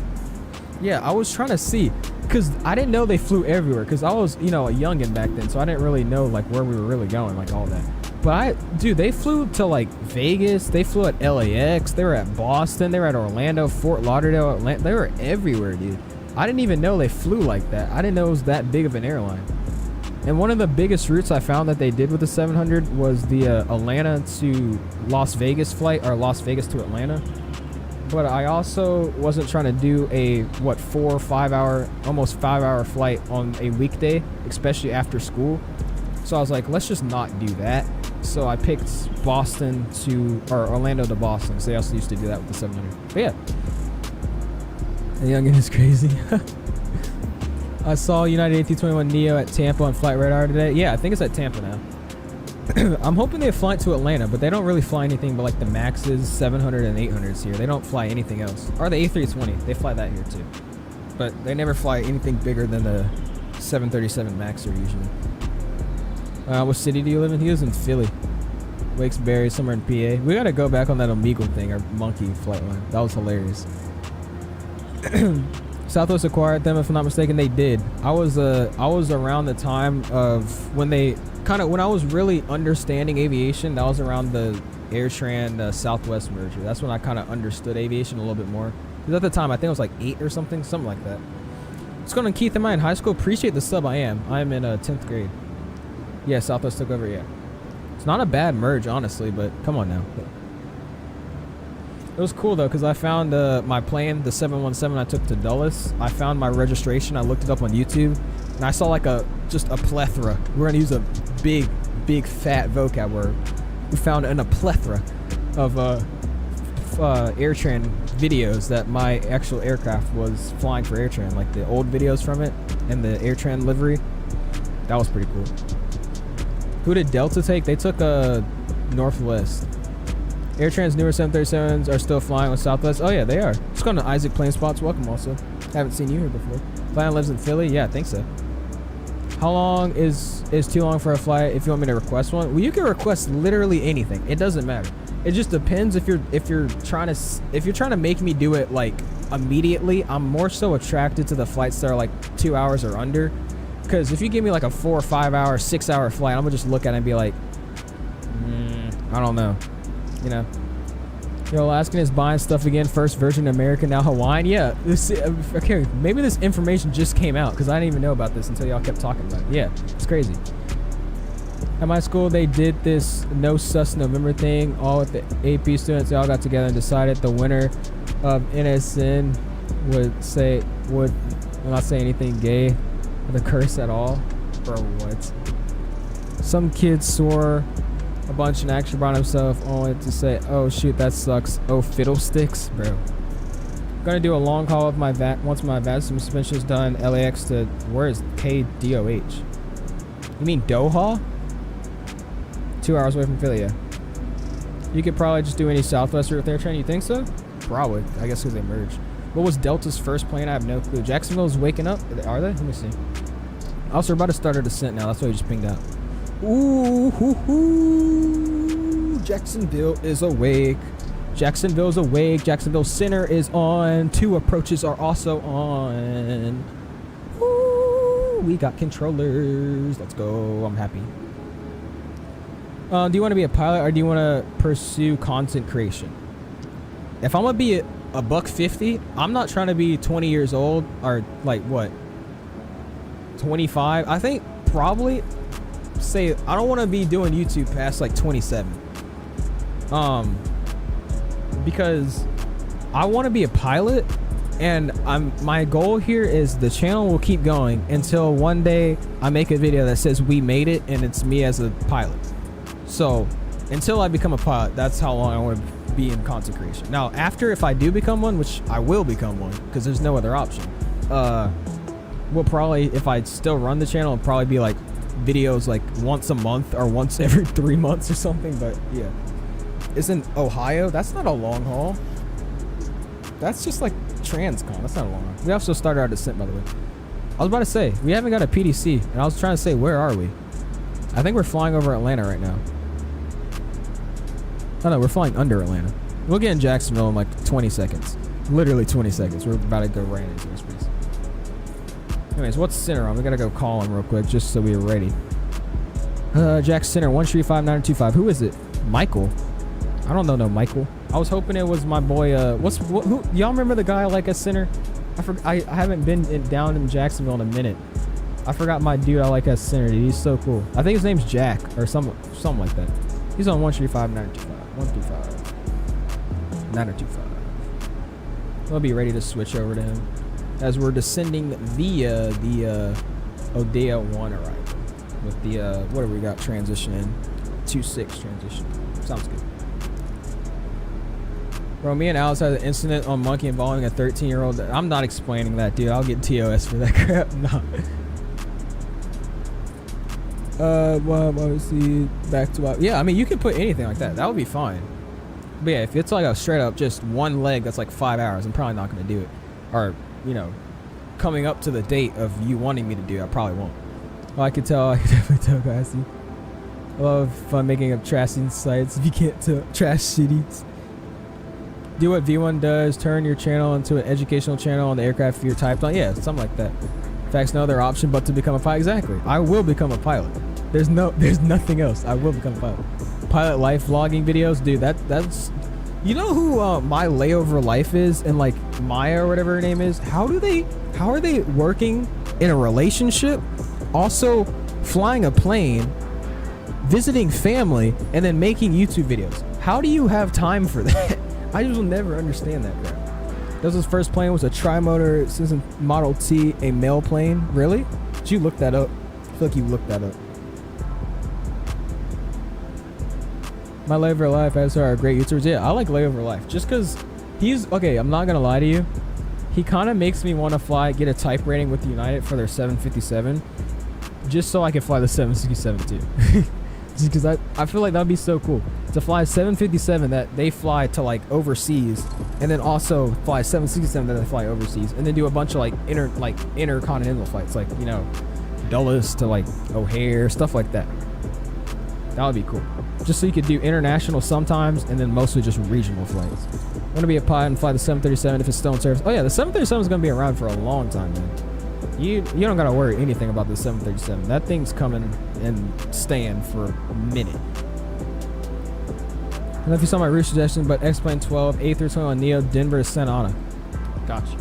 Yeah, I was trying to see because I didn't know they flew everywhere because I was, you know, a youngin' back then, so I didn't really know like where we were really going, like all that. But dude, they flew to like Vegas. They flew at LAX. They were at Boston. They were at Orlando, Fort Lauderdale, Atlanta. They were everywhere, dude. I didn't even know they flew like that. I didn't know it was that big of an airline. And one of the biggest routes I found that they did with the 700 was the Atlanta to Las Vegas flight, or Las Vegas to Atlanta. But I also wasn't trying to do a, 4 or 5 hour, almost 5 hour flight on a weekday, especially after school. So I was like, let's just not do that. So I picked Orlando to Boston. So they also used to do that with the 700. But yeah. The youngin' is crazy. I saw United A321neo at Tampa on Flight Radar today. Yeah, I think it's at Tampa now. I'm hoping they fly to Atlanta, but they don't really fly anything but like the Maxes, 700 and 800s here. They don't fly anything else. Or the A320. They fly that here too. But they never fly anything bigger than the 737 Maxer usually. What city do you live in? He lives in Philly. Wakesbury, somewhere in PA. We gotta go back on that Omegle thing, or Monkey flight line. That was hilarious. Southwest acquired them, if I'm not mistaken. They did. I was around the time of when I was really understanding aviation. That was around the AirTran Southwest merger. That's when I kind of understood aviation a little bit more. Because at the time, I think it was like 8 or something like that. What's going on, Keith? Am I in high school? Appreciate the sub. I am in 10th grade. Yeah, Southwest took over. Yeah, it's not a bad merge, honestly, but come on now. It was cool though, because I found my plane, the 717 I took to Dulles. I found my registration. I looked it up on YouTube, and I saw like just a plethora. We're gonna use a big fat vocab word. We found a plethora of AirTran videos that my actual aircraft was flying for AirTran, like the old videos from it and the AirTran livery. That was pretty cool. Who did Delta take? They took Northwest. AirTran's newer 737s are still flying with Southwest. Oh yeah, they are. Just going to Isaac Plane Spots. Welcome also. Haven't seen you here before. Flying lives in Philly? Yeah, I think so. How long is too long for a flight if you want me to request one? Well, you can request literally anything. It doesn't matter. It just depends if you're trying to make me do it like immediately. I'm more so attracted to the flights that are like 2 hours or under. Because if you give me like a 4 or 5 hour, 6 hour flight, I'm gonna just look at it and be like, I don't know. You know, yo, Alaskan is buying stuff again. First Virgin American, now Hawaiian. Yeah, okay, maybe this information just came out because I didn't even know about this until y'all kept talking about it. Yeah, it's crazy. At my school, they did this no sus November thing. All with the AP students, they all got together and decided the winner of NSN would not say anything gay with a curse at all. Bro, what? Some kid swore a bunch and actually brought himself only to say, oh shoot, that sucks. Oh, fiddlesticks, bro. Gonna do a long haul with my once my Vatsim suspension is done. LAX to, where is KDOH? You mean Doha? 2 hours away from Philly, yeah. You could probably just do any Southwest route with AirTran. You think so? Probably. I guess because they merged. What was Delta's first plane? I have no clue. Jacksonville's waking up. Are they? Let me see. Also, we're about to start a descent now. That's why we just pinged out. Ooh, hoo, hoo. Jacksonville is awake. Jacksonville's awake. Jacksonville Center is on. 2 approaches are also on. Ooh, we got controllers. Let's go. I'm happy. Do you want to be a pilot or do you want to pursue content creation? If I'm gonna be a $150, I'm not trying to be 20 years old or like what? 25. I think probably say I don't want to be doing YouTube past like 27. Because I want to be a pilot, and my goal here is the channel will keep going until one day I make a video that says we made it and it's me as a pilot. So until I become a pilot, that's how long I want to be in content creation. Now after, if I do become one, which I will become one because there's no other option, we'll probably, if I still run the channel, it'll probably be like videos like once a month or once every 3 months or something. But yeah, it's in Ohio. That's not a long haul. That's just like Transcon. That's not a long haul. We also started our descent, by the way. I was about to say, we haven't got a PDC, and I was trying to say, where are we? I think we're flying over Atlanta right now. Oh no, we're flying under Atlanta. We'll get in Jacksonville in like 20 seconds. Literally 20 seconds. We're about to go right into airspace. Anyways, what's center on? We gotta go call him real quick just so we're ready. Jack Center 135-925. Who is it? Michael. I don't know no Michael. I was hoping it was my boy. Who? Y'all remember the guy like at center? I haven't been down in Jacksonville in a minute. I forgot my dude I like at center. Dude, he's so cool. I think his name's Jack or something like that. He's on 135-925. 135-925. We'll be ready to switch over to him as we're descending via the Odea 1 arrival with the what do we got? Transition in 2-6 transition. Sounds good. Bro, me and Alice had an incident on monkey involving a 13-year-old. I'm not explaining that, dude. I'll get TOS for that crap. Nah. Obviously, back to yeah. I mean, you could put anything like that. That would be fine. But yeah, if it's like a straight up just one leg, that's like 5 hours. I'm probably not gonna do it. Or you know, coming up to the date of you wanting me to do it, I probably won't. Well, I could definitely tell, guys. I love fun making up trashing sites. If you can't tell, trash cities. Do what V1 does, turn your channel into an educational channel on the aircraft you're typed on. Yeah, something like that. In fact, no other option but to become a pilot. Exactly. I will become a pilot. There's nothing else. I will become a pilot. Pilot life vlogging videos, dude. That's you know who my layover life is, and like Maya or whatever her name is. How are they working in a relationship, also flying a plane, visiting family, and then making YouTube videos? How do you have time for that? I just will never understand that crap. This first plane was a tri-motor Citizen Model T, a male plane. Really? Did you look that up? I feel like you looked that up. My Layover Life, as are great YouTubers. Yeah, I like Layover Life just because he's okay. I'm not gonna lie to you. He kind of makes me want to get a type rating with United for their 757, just so I can fly the 767 too. Just because I feel like that'd be so cool to fly a 757 that they fly to like overseas, and then also fly a 767 that they fly overseas, and then do a bunch of like intercontinental flights, like you know, Dulles to like O'Hare, stuff like that. That would be cool. Just so you could do international sometimes, and then mostly just regional flights. I want to be a pilot and fly the 737 if it's still in service. Oh yeah, the 737 is gonna be around for a long time, man. You don't gotta worry anything about the 737. That thing's coming and staying for a minute. I don't know if you saw my route suggestion, but X-Plane 12, A321 Neo, Denver to Santa Ana. Gotcha.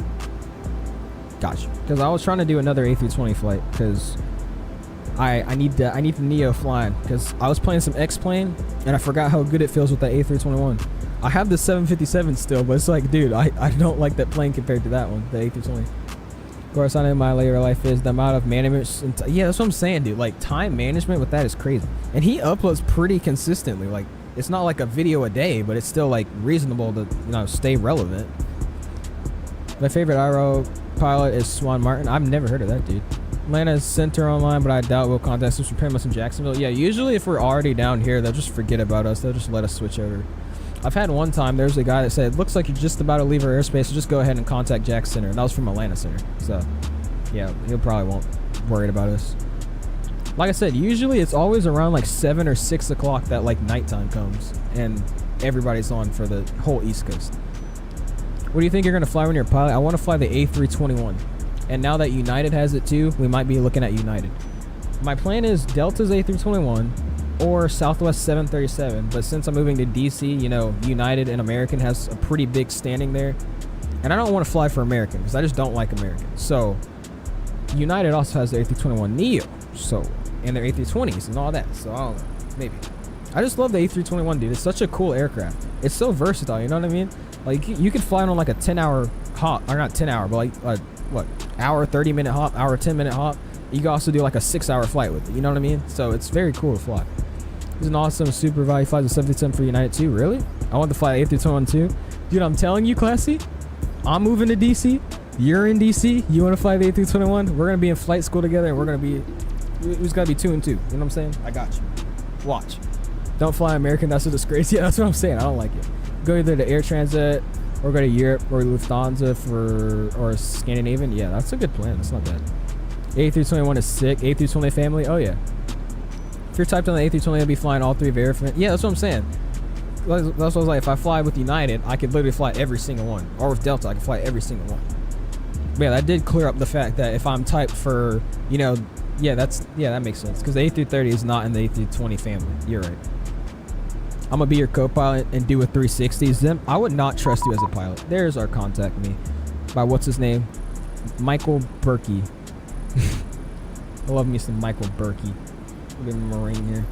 Because I was trying to do another A320 flight because I need the Neo flying because I was playing some X-Plane and I forgot how good it feels with that A321. I have the 757 still, but it's like, dude, I don't like that plane compared to that one, the A320. Of course, I know my later life is the amount of management. Yeah, that's what I'm saying, dude. Like, time management with that is crazy. And he uploads pretty consistently. Like, it's not like a video a day, but it's still like reasonable to, you know, stay relevant. My favorite IRO pilot is Swan Martin. I've never heard of that, dude. Atlanta Center online, but I doubt we'll contact us from in Jacksonville. Yeah, usually if we're already down here, they'll just forget about us. They'll just let us switch over. I've had one time, there's a guy that said, looks like you're just about to leave our airspace, so just go ahead and contact Jack Center. And that was from Atlanta Center. So, yeah, he'll probably won't worry about us. Like I said, usually it's always around like 7 or 6 o'clock that like nighttime comes. And everybody's on for the whole East Coast. What do you think you're going to fly when you're a pilot? I want to fly the A321. And now that United has it too, we might be looking at United. My plan is Delta's A321 or Southwest 737, but since I'm moving to DC, you know, United and American has a pretty big standing there, and I don't want to fly for American because I just don't like American. So United also has the A321 Neo, so and their A320s and all that. So I don't know, maybe. I just love the A321, dude. It's such a cool aircraft. It's so versatile, you know what I mean? Like you could fly it on like a 10-hour hop, or not 10 hour, but like what, hour 30-minute hop, hour 10-minute hop. You can also do like a 6-hour flight with it, you know what I mean? So it's very cool to fly. He's an awesome super value. Flies a 737 for United too. Really? I want to fly the A321 too. Dude, I'm telling you, Classy, I'm moving to DC. You're in DC. You want to fly the A321? We're gonna be in flight school together, and we just gotta be 2 and 2. You know what I'm saying? I got you. Watch. Don't fly American. That's a disgrace. Yeah, that's what I'm saying. I don't like it. Go either to Air Transat or go to Europe or Lufthansa or Scandinavian. Yeah, that's a good plan. That's not bad. A321 is sick. A320 family. Oh yeah. If you're typed on the A320, you'll be flying all 3 of Airfin. Yeah, that's what I'm saying. That's what I was like. If I fly with United, I could literally fly every single one. Or with Delta, I can fly every single one. But yeah, that did clear up the fact that if I'm typed for, you know, that makes sense. Because the A330 is not in the A320 family. You're right. I'm gonna be your co-pilot and do a 360. Zim, I would not trust you as a pilot. There's our contact me. By what's his name? Michael Berkey. I love me some Michael Berkey. We'll give him a ring here.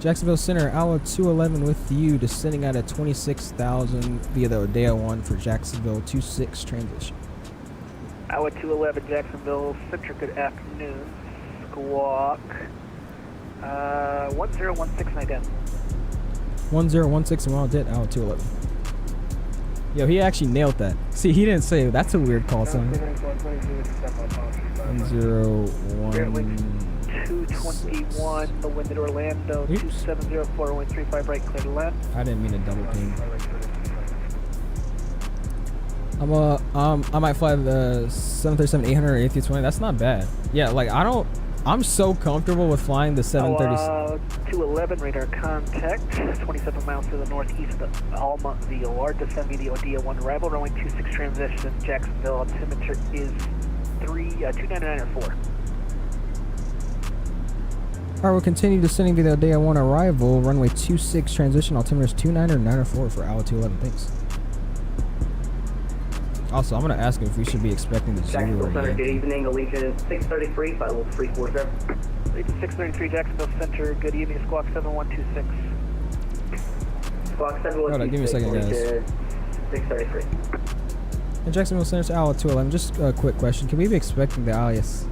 Jacksonville Center, Hour 211 with you, descending at a 26,000 via the Odeya 1 for Jacksonville 26 transition. Hour 211 Jacksonville Center, good afternoon. Squawk 1016 and ident. 1016 and well did, Hour 211. Yo, he actually nailed that. See, he didn't say it. That's a weird call sign. 221, the wind at Orlando, 2704, wind 35 right, clear to land. I didn't mean to double ping. I might fly the 737-800 or A320. That's not bad. Yeah, like I'm so comfortable with flying the 737. 211 radar contact, 27 miles to the northeast of Alma, the OR, descend via the Odeya 1 arrival, runway 26 transition, Jacksonville, altimeter is 299 or 4. Alright, we'll continue descending via the Odeya 1 arrival, runway 26 transition, altimeter is 29 or 904 for hour 211. Thanks. Also, I'm going to ask him if we should be expecting the Zulu Center, good evening. Allegiant 633, flight level 340. Allegiant 633, Jacksonville Center, good evening, Squawk 7126. Squawk 7126. Hold on, give me a second, guys. 633. And Jacksonville Center, hour 211. Just a quick question. Can we be expecting the ILS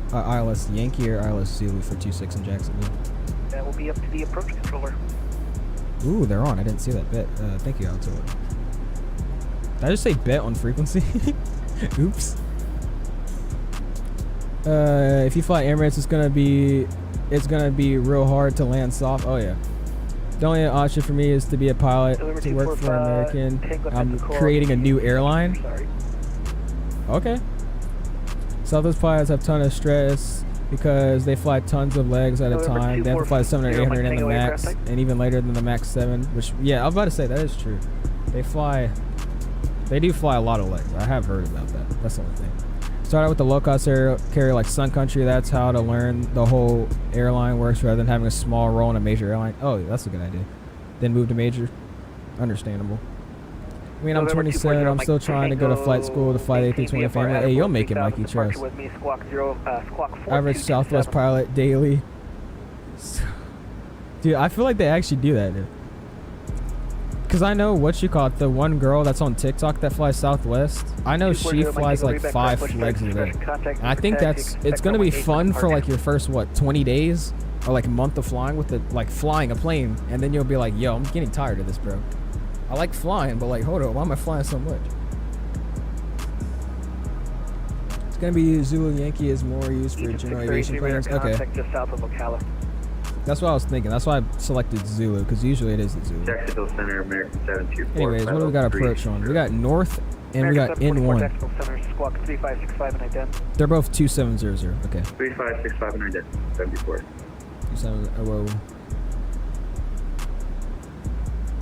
Yankee or ILS Zulu for 26 in Jacksonville? That will be up to the approach controller. Ooh, they're on. I didn't see that bet. Thank you, hour 211. Did I just say bet on frequency? Oops. If you fly Emirates, it's gonna be real hard to land soft. Oh yeah. The only option for me is to be a pilot, to work for American. I'm creating a new airline. Okay. Southwest pilots have a ton of stress because they fly tons of legs at a time. They have to fly 700, 800 in the max, and even later than the max 7. Which, yeah, I was about to say that is true. They do fly a lot of legs. I have heard about that. That's the only thing. Start out with the low-cost carrier like Sun Country. That's how to learn the whole airline works rather than having a small role in a major airline. Oh, that's a good idea. Then move to major. Understandable. I mean, I'm 27. I'm still trying to go to flight school to fly the A320 family. Hey, you'll make it, Mikey. Trust. Average Southwest pilot daily. Dude, I feel like they actually do that, dude. Because I know the one girl that's on TikTok that flies Southwest. I know she flies like 5 legs a day. And I think it's going to be fun for like your first, 20 days or like a month of flying with flying a plane. And then you'll be like, yo, I'm getting tired of this, bro. I like flying, but like, hold on, why am I flying so much? It's going to be Zulu Yankee is more used for general aviation planes. Okay. Just south of Ocala. That's what I was thinking. That's why I selected Zulu, because usually it is the Zulu. Jacksonville Center, American 724. Anyways, what do we got approach on? We got north and American we got N1. Jacksonville Center, Squawk 3565 and ident. They're both 2700. Okay. 3565 and ident. 74. 27. Oh, whoa.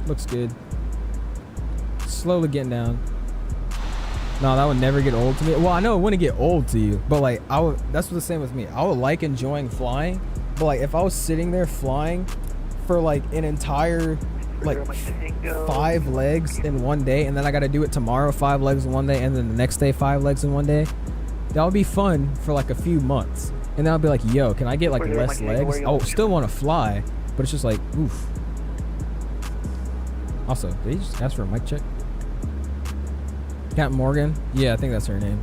Looks good. Slowly getting down. No, that would never get old to me. Well, I know it wouldn't get old to you, but like that's the same with me. I would like enjoying flying. But like if I was sitting there flying for like an entire 5 legs in one day, and then I got to do it tomorrow 5 legs in one day, and then the next day 5 legs in one day, that would be fun for like a few months. And then I'll be like, yo, can I get like Where you less want to- legs? where you I want- still want to fly, but it's just like, oof. Also, did he just ask for a mic check? Captain Morgan? Yeah, I think that's her name.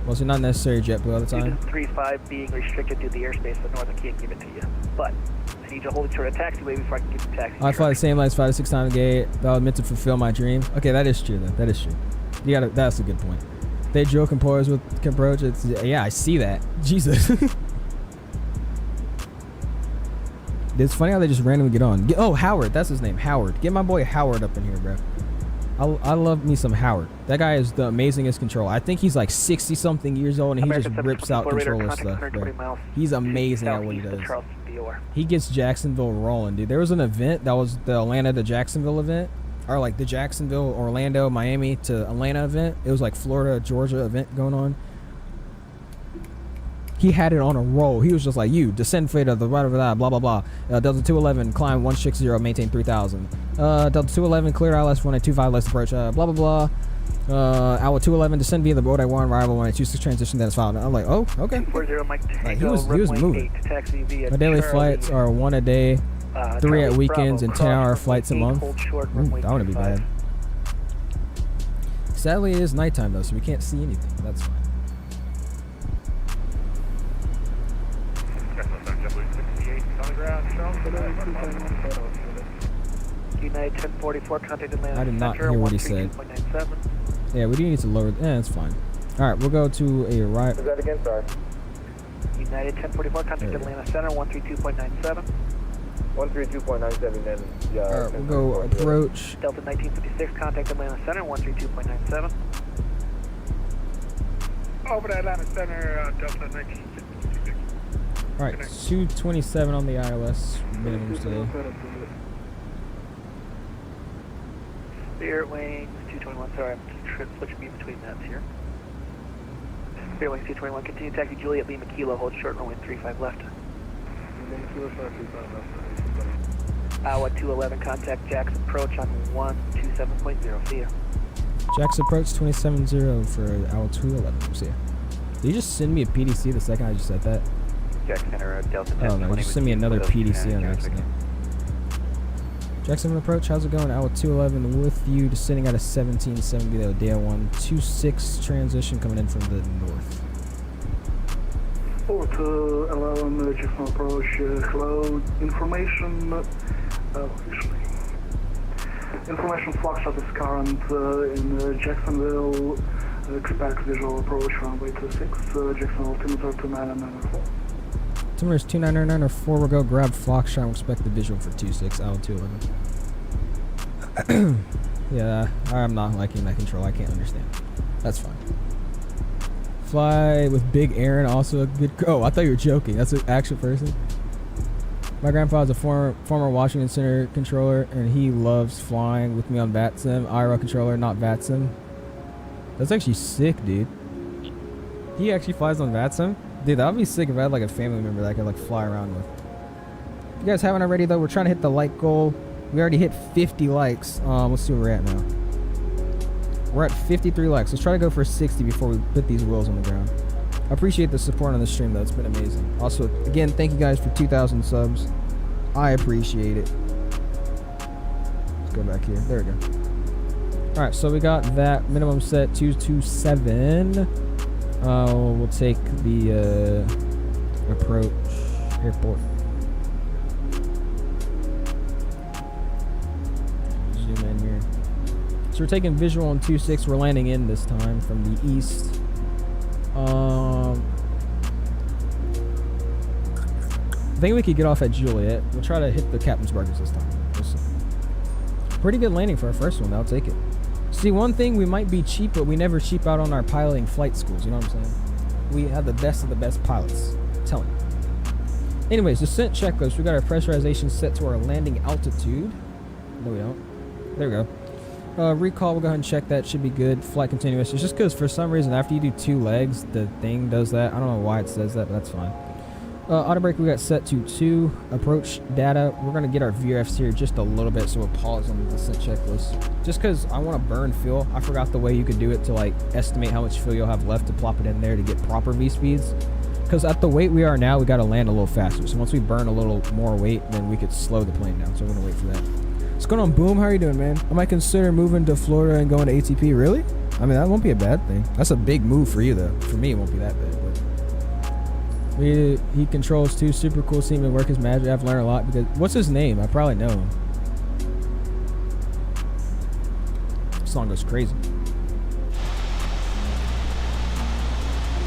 Was it not necessary JetBlue all the time? 235 being restricted to the airspace of the north, I can't give it to you. But I need you to hold it toward a taxiway before I can give you the taxi. I fly the same lines 5 to 6 times a day. That was meant to fulfill my dream. Okay, that is true though. That is true. You gotta. That's a good point. They drill composers with approach. It's yeah, I see that. Jesus. It's funny how they just randomly get on. Oh, Howard, that's his name, Howard. Get my boy Howard up in here, bro. I love me some Howard. That guy is the amazingest controller. I think he's like 60 something years old and he just rips out controller stuff, bro. He's amazing at what he does. He gets Jacksonville rolling, dude. There was an event that was the Atlanta to Jacksonville event, or like the Jacksonville, Orlando, Miami to Atlanta event. It was like Florida, Georgia event going on. He had it on a roll. He was just like, you, descend fate of the blah, blah, blah, blah, blah. Delta 211, climb 160, maintain 3000. Delta 211, clear ILS 1825, let's approach, blah, blah, blah. Hour 211, descend via the board I1, arrival 1826, transition, then it's filed. I'm like, oh, okay. 240 Mike Like, Tango, he was moving. taxi via My daily Charlie, flights are 1 a day, 3 at Charlie weekends, Bravo, and 10-hour cross flights a runway month. 8, hold short, Ooh, runway that wouldn't be 25. bad. Sadly, it is nighttime though, so we can't see anything. That's fine. United 1044, contact Atlanta. I did not Center, hear what he said. 132.97. Yeah, we do need to lower. It's fine. All right, we'll go to a right. Is that again? Sorry. United 1044, contact There we Atlanta Center, 132.97. 132.97 then. Yeah. All right, we'll go approach. Delta 1956, contact Atlanta Center, 132.97. Over to Atlanta Center, Delta 1956. All right, 227 on the ILS minimum today. Spirit Wings 221, sorry, I'm switching me between maps here. Spirit Wings 221, continue taxi Juliet Lima Kilo, hold short runway 35 left. Hour 211, contact Jax approach on 127.0, see ya. Jax approach 270 for hour 211. See ya. Did you just send me a PDC the second I just said that? Jax Center, Delta 10. Oh no, just send me another PDC on accident. Jacksonville approach, how's it going? Hour 211 with you, descending at a 1770, though, day 126 transition coming in from the north. Port 11, Jackson approach, hello, information, information fluctuates is current in Jacksonville, expect visual approach runway 26, Jacksonville altimeter 2994. Altimeter is 2994, we'll go grab Foxtrot, we'll expect the visual for 26, hour 211. Yeah, I'm not liking that control, I can't understand. That's fine. Fly with Big Aaron, also a good. Oh, I thought you were joking. That's an actual person. My grandfather's a former Washington Center controller, and he loves flying with me on Vatsim. IRL controller, not Vatsim. That's actually sick, dude. He actually flies on Vatsim? Dude, that would be sick if I had like a family member that I could like fly around with. If you guys haven't already though, we're trying to hit the like goal. We already hit 50 likes. Let's see where we're at now. We're at 53 likes. Let's try to go for 60 before we put these wheels on the ground. I appreciate the support on the stream though. It's been amazing. Also, again, thank you guys for 2,000 subs. I appreciate it. Let's go back here. There we go. Alright, so we got that minimum set 227. We'll take the approach airport. Zoom in here. So we're taking visual on 26. We're landing in this time from the east. I think we could get off at Juliet. We'll try to hit the Captain's Burgers this time. We'll see. Pretty good landing for our first one. I'll take it. See, one thing, we might be cheap, but we never cheap out on our piloting flight schools. You know what I'm saying? We have the best of the best pilots. I'm telling you. Anyways, descent checklist. We got our pressurization set to our landing altitude. No, we don't. There we go. Recall, we'll go ahead and check that. Should be good. Flight continuous. It's just because for some reason after you do 2 legs, the thing does that. I don't know why it says that, but that's fine. Auto brake we got set to 2. Approach data. We're going to get our VRFs here just a little bit, so we'll pause on the descent checklist. Just because I want to burn fuel. I forgot the way you could do it to like estimate how much fuel you'll have left to plop it in there to get proper V speeds. because at the weight we are now, we got to land a little faster. So once we burn a little more weight, then we could slow the plane down. So we're gonna wait for that. What's going on, Boom? How are you doing, man? I might consider moving to Florida and going to ATP. Really? I mean, that won't be a bad thing. That's a big move for you, though. For me, it won't be that bad. But he controls too. Super cool seeing him work his magic. I've learned a lot because what's his name? I probably know him. This song goes crazy.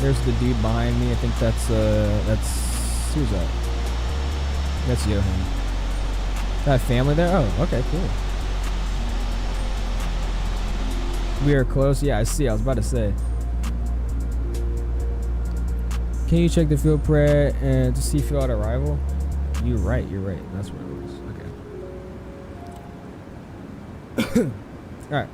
There's the dude behind me. I think that's who's that? That's Johan. Got family there? Oh, okay, cool. We are close. Yeah, I see. I was about to say. Can you check the field prayer and to see field arrival? You're right. That's what it was. Okay. All right.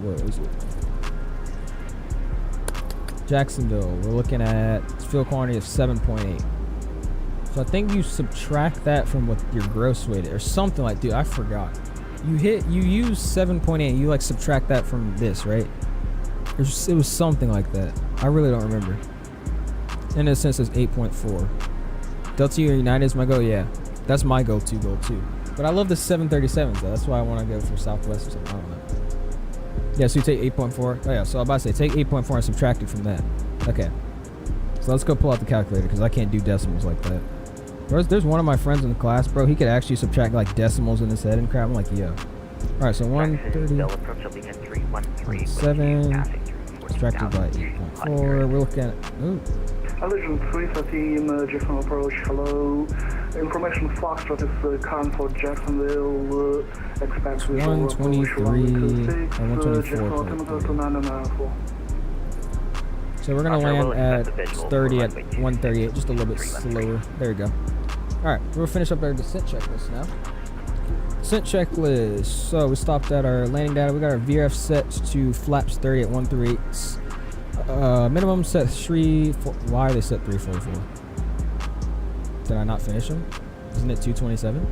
Where is it? Jacksonville. We're looking at fuel quantity of 7.8. So I think you subtract that from what your gross weight is, or something like. Dude, I forgot. You use 7.8. You like subtract that from this, right? It was something like that. I really don't remember. In a sense, it's 8.4. Delta United is my goal. Yeah, that's my go-to goal too. But I love the 737s though. That's why I want to go for Southwest or something. I don't know. Yeah, so you take 8.4. Oh yeah, so I'm about to say take 8.4 and subtract it from that. Okay. So let's go pull out the calculator because I can't do decimals like that. There's one of my friends in the class, bro. He could actually subtract like decimals in his head and crap. I'm like, yo. All right, so 130.7 subtracted by 8.4. We're looking at. Ooh. Allegiant 313, Jacksonville approach. Hello. Information Foxtrot is current for Jacksonville. Expect visual 123 and 124. So we're gonna land at 30 at 138, just a little bit slower. There we go. All right, we'll finish up our descent checklist now. Descent checklist. So we stopped at our landing data. We got our VRF set to flaps 30 at 138. Minimum set 3. Why are they set 344? Did I not finish them? Isn't it 227?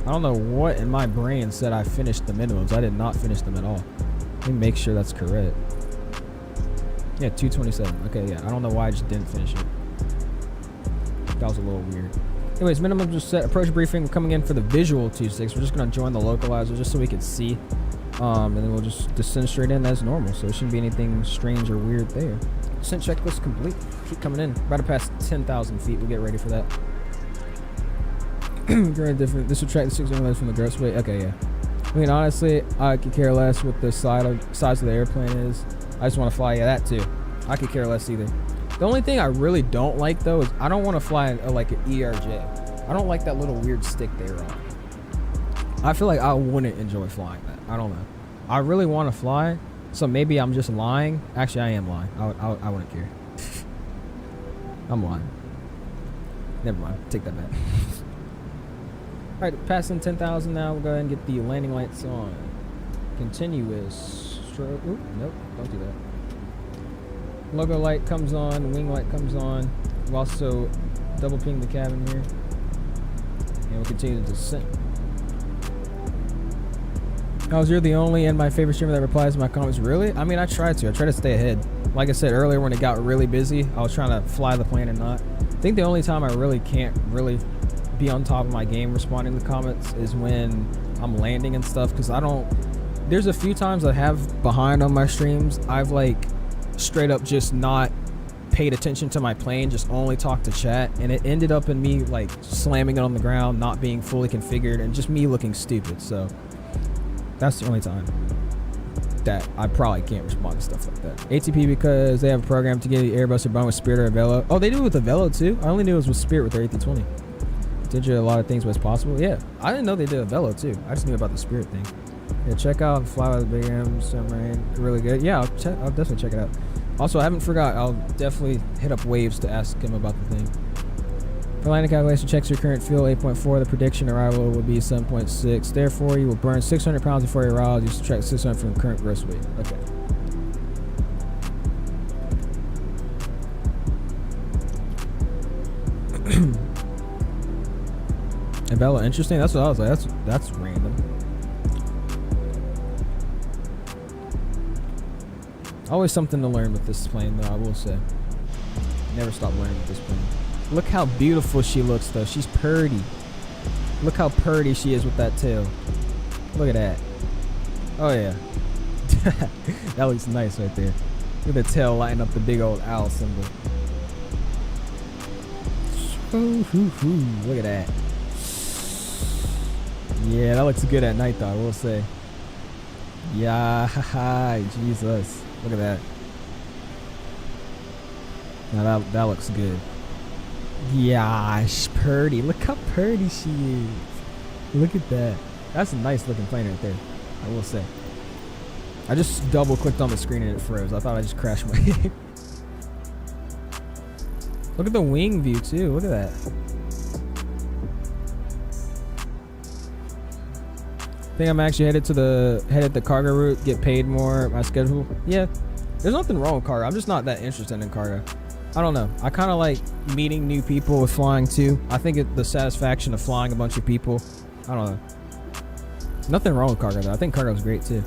I don't know what in my brain said I finished the minimums. I did not finish them at all. Let me make sure that's correct. Yeah, 227. Okay, yeah. I don't know why I just didn't finish it. That was a little weird. Anyways, minimum just set. Approach briefing. We're coming in for the visual 26. We're just going to join the localizer just so we can see. And then we'll just descend straight in as normal. So there shouldn't be anything strange or weird there. Descent checklist complete. Keep coming in. About to pass 10,000 feet. We'll get ready for that. Very different. This will track the 600 from the gross weight. Okay, yeah. I mean, honestly, I could care less what the size of the airplane is. I just want to fly. Yeah, that too. I could care less either. The only thing I really don't like though is I don't want to fly like an ERJ. I don't like that little weird stick they're on. I feel like I wouldn't enjoy flying that. I don't know. I really want to fly, so maybe I'm just lying. Actually, I am lying. I wouldn't care. I'm lying. Never mind. Take that back. All right, passing 10,000 now. We'll go ahead and get the landing lights on. Continuous stroke. Oop, nope, don't do that. Logo light comes on, wing light comes on. We'll also double ping the cabin here. And we'll continue to descent. You're the only and my favorite streamer that replies to my comments. Really? I mean, I try to stay ahead. Like I said earlier, when it got really busy, I was trying to fly the plane and not. I think the only time I really can't really be on top of my game responding to comments is when I'm landing and stuff, because I don't. There's a few times I have behind on my streams. I've like straight up just not paid attention to my plane, just only talked to chat, and it ended up in me like slamming it on the ground, not being fully configured, and just me looking stupid. So that's the only time that I probably can't respond to stuff like that. ATP, because they have a program to get the Airbus or Boeing with Spirit or Velo. Oh, they do it with the Velo too? I only knew it was with Spirit with their A320. Did you a lot of things was possible? Yeah, I didn't know they did a Velo too. I just knew about the Spirit thing. Yeah, check out Fly by the Big M submarine. Really good. Yeah, I'll definitely check it out. Also, I haven't forgot. I'll definitely hit up Waves to ask him about the thing. For landing calculation, checks your current fuel 8.4. The prediction arrival will be 7.6. Therefore, you will burn 600 pounds before you arrive. You subtract 600 from the current gross weight. Okay. Bella interesting? That's what I was like. That's random. Always something to learn with this plane, though, I will say. Never stop learning with this plane. Look how beautiful she looks, though. She's purty. Look how purty she is with that tail. Look at that. Oh, yeah. That looks nice right there. Look at the tail lighting up the big old owl symbol. Look at that. Yeah, that looks good at night, though, I will say. Yeah, Jesus. Look at that. Now that looks good. Yeah, she's purty. Look how purty she is. Look at that. That's a nice looking plane right there, I will say. I just double clicked on the screen and it froze. I thought I just crashed my game. Look at the wing view too. Look at that. I think I'm actually headed the cargo route, get paid more, my schedule. Yeah, there's nothing wrong with cargo. I'm just not that interested in cargo. I don't know. I kind of like meeting new people with flying too. I think the satisfaction of flying a bunch of people. I don't know. Nothing wrong with cargo though. I think cargo is great too.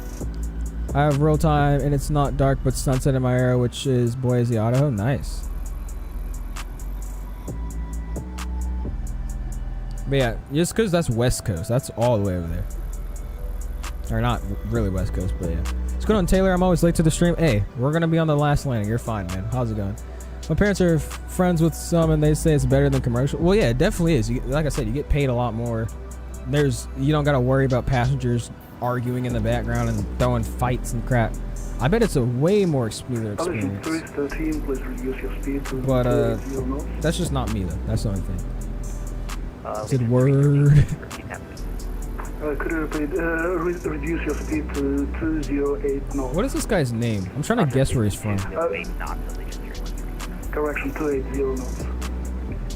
I have real time and it's not dark but sunset in my area, which is Boise, Idaho. Nice. But yeah, just because that's West Coast. That's all the way over there. Or not really West Coast, but yeah. What's going on, Taylor? I'm always late to the stream. Hey, we're going to be on the last landing. You're fine, man. How's it going? My parents are friends with some, and they say it's better than commercial. Well, yeah, it definitely is. Like I said, you get paid a lot more. You don't got to worry about passengers arguing in the background and throwing fights and crap. I bet it's a way more smoother experience. 13, please reduce your speed to But that's just not me, though. That's the only thing. Good word. Could you reduce your speed to 208 knots? What is this guy's name? I'm trying to guess where he's from. Correction, 280 knots.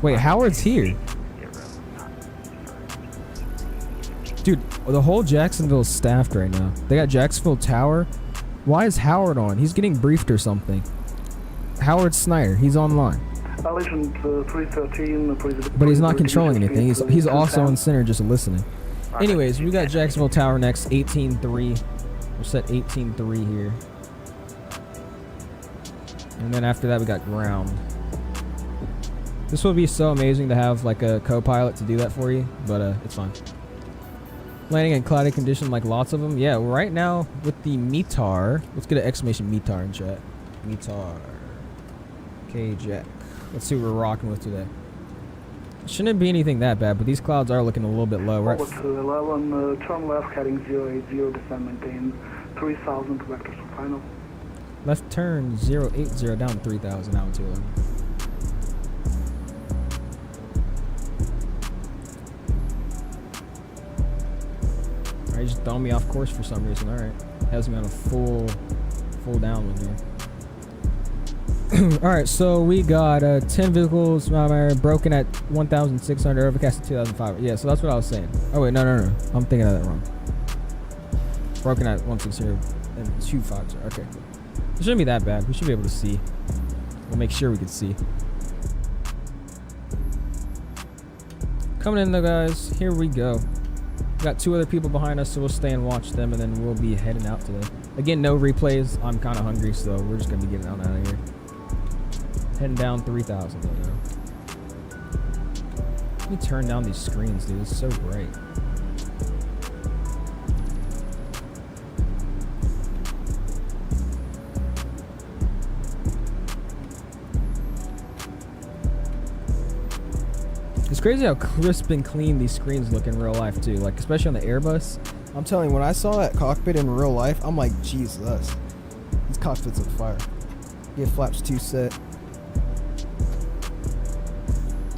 Wait, Howard's here. Dude, the whole Jacksonville is staffed right now. They got Jacksonville Tower. Why is Howard on? He's getting briefed or something. Howard Snyder, he's online. But he's not controlling anything. He's also in center just listening. Anyways, we got Jacksonville Tower next, 18.3. We're set 18.3 here. And then after that, we got ground. This would be so amazing to have like a co-pilot to do that for you, but it's fine. Landing in cloudy condition like lots of them. Yeah, right now with the METAR, let's get an exclamation METAR in chat. METAR. Kjax. Let's see what we're rocking with today. Shouldn't be anything that bad, but these clouds are looking a little bit low. Forward to 11, turn left, heading 080, descend, maintain 3,000 vectors for final. Left turn 080 down 3,000, now to 11. Alright, just throwing me off course for some reason. Alright. Has me on a full downwind here. Alright, so we got 10 vehicles broken at 1,600, overcast at 2,500. Yeah, so that's what I was saying. Oh wait, no. I'm thinking of that wrong. Broken at 1,600 and 2,500. Okay. It shouldn't be that bad. We should be able to see. We'll make sure we can see. Coming in though, guys. Here we go. We got 2 other people behind us, so we'll stay and watch them, and then we'll be heading out today. Again, no replays. I'm kind of hungry, so we're just going to be getting out of here. Heading down 3,000 right now. Let me turn down these screens, dude. It's so bright. It's crazy how crisp and clean these screens look in real life too. Like especially on the Airbus. I'm telling you, when I saw that cockpit in real life, I'm like, Jesus, these cockpits on fire. Get flaps 2 set.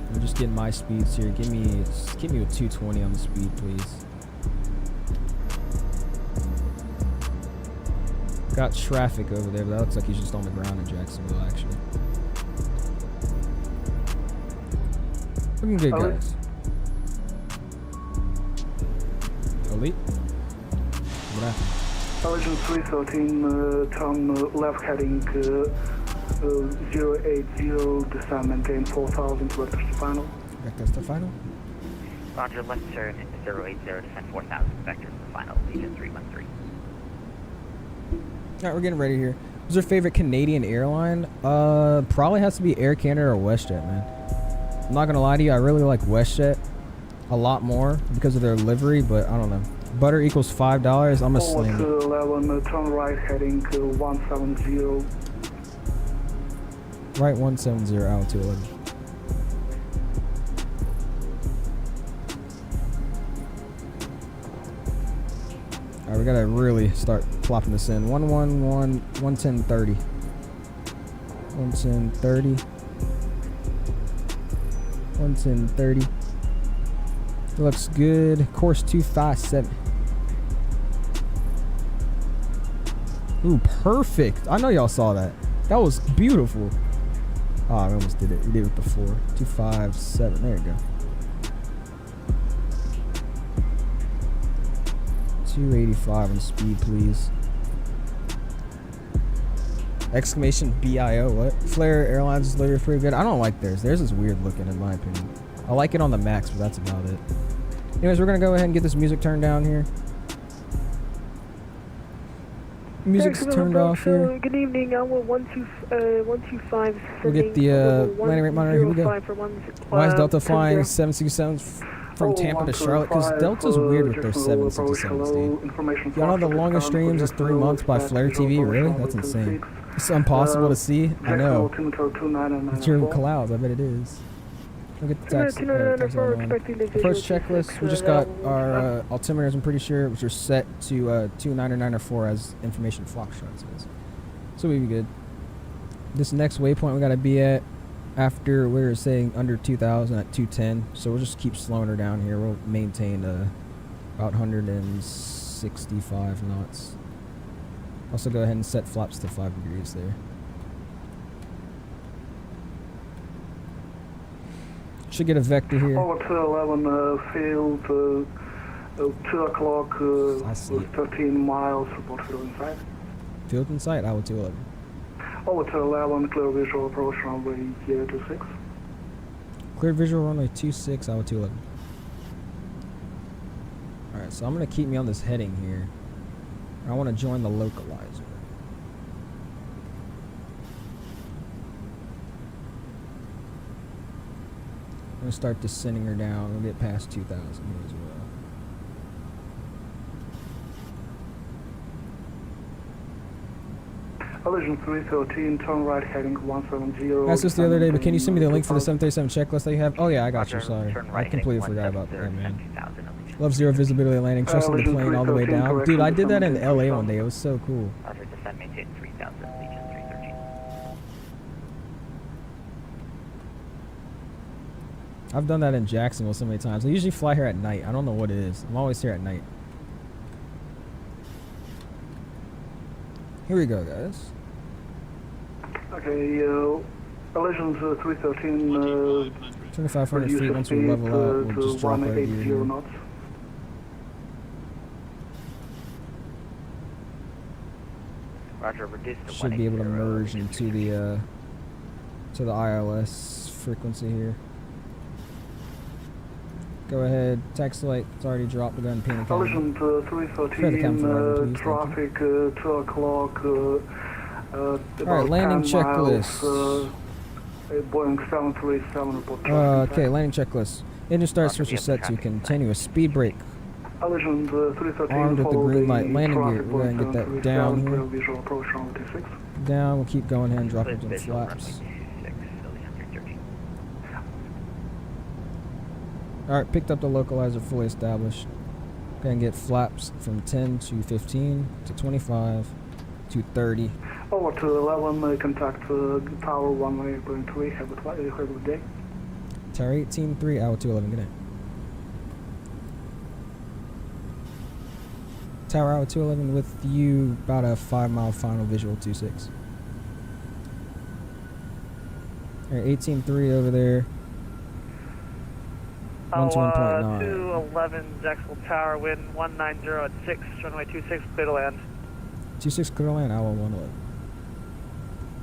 I'm just getting my speeds here. Give me a 220 on the speed, please. Got traffic over there, but that looks like he's just on the ground in Jacksonville, actually. Looking good, guys. Elite? What happened? Allegiance 313, turn left, heading 080, descend, maintain 4,000 vectors to final. Vectors to final? Roger, left turn 080, descend 4,000, vector for final, Legion 313. Alright, we're getting ready here. Who's your favorite Canadian airline? Probably has to be Air Canada or WestJet, man. I'm not gonna lie to you, I really like WestJet a lot more because of their livery, but I don't know. Butter equals $5, I'm gonna slam it. 11, turn right heading 170. Right 170, out to 11. Alright, we gotta really start plopping this in. 110.30. 110.30. 110.30. Looks good. Course 257. Ooh, perfect. I know y'all saw that. That was beautiful. Oh, I almost did it. We did it before. 257. There you go. 285 on speed, please. Exclamation BIO. What? Flair Airlines is literally pretty good. I don't like theirs. Theirs is weird looking, in my opinion. I like it on the max, but that's about it. Anyways, we're gonna go ahead and get this music turned down here. Music's turned off here. Good evening. I'm with 125. We'll get the landing rate monitor. Here we go. Why is Delta flying 767s from Tampa to Charlotte? Because Delta's weird with their 767s, dude. Y'all know the longest streams is 3 months by Flare TV? Really? That's insane. It's impossible to see. I know. It's your clouds. I bet it is. We'll get the taxi. Approach checklist. We just got our altimeters, I'm pretty sure, which are set to 2994 as information flock shot says. So we'll be good. This next waypoint we gotta be at after we were saying under 2000 at 210. So we'll just keep slowing her down here. We'll maintain about 165 knots. Also go ahead and set flaps to 5 degrees there. Should get a vector here. Over to 11 field, 2 o'clock, 13 miles, about field in sight. Field in sight, I would 211. Over to 11, clear visual approach runway 26. Clear visual runway 26, I would 211. Alright, so I'm going to keep me on this heading here. I want to join the localizer. I'm going to start descending her down. We'll get past 2,000 here as well. Collision 313, turn right heading 170. I asked this the other day, but can you send me the link for the 737 checklist that you have? Oh yeah, I got you, sorry. I completely forgot about that, man. Love zero visibility landing, trusting the plane all the way down. Dude, I did that in LA one day. It was so cool. Descend, maintain 3,000, Legion 313. I've done that in Jacksonville so many times. I usually fly here at night. I don't know what it is. I'm always here at night. Here we go, guys. Okay, collisions 313, 2,500 feet. Once we level out, we'll just drop right here. Knots. Roger, reduce to Should be able to merge into the to the ILS frequency here. Go ahead, taxi light. It's already dropped. We're going to ping the Collision 313, traffic 2 o'clock. Alright, landing checklist. Boeing 737. Okay, landing checklist. Engine start switch is set to continuous. Speed brake. Collision 313. Armed with the green light. Landing gear. We're going to get that down here. Down. We'll keep going ahead and dropping some flaps. Alright, picked up the localizer fully established. Gonna get flaps from 10 to 15 to 25 to 30. Over to 11, contact tower 183. Have a good day. Tower 18-3, hour 211, good day. Tower hour 211 with you, about a 5-mile final visual 26. Alright, 18-3 over there. 121.9. 211 Jacksonville Tower, wind 190 at 6, runway 26, clear to land. 26 clear to land, hour 111.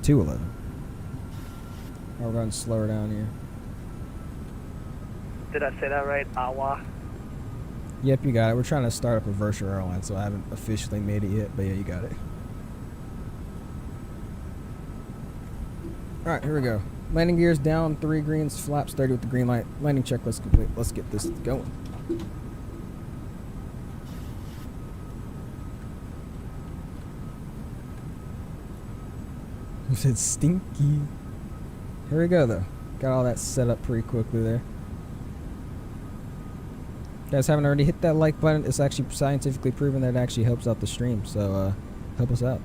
211. Alright, we're going to slow her down here. Did I say that right? Awa. Yep, you got it. We're trying to start up a virtual airline, so I haven't officially made it yet, but yeah, you got it. Alright, here we go. Landing gears down, 3 greens, flaps 30 with the green light. Landing checklist complete. Let's get this going. It's stinky. Here we go, though. Got all that set up pretty quickly there. If you guys haven't already hit that like button, it's actually scientifically proven that it actually helps out the stream, so help us out.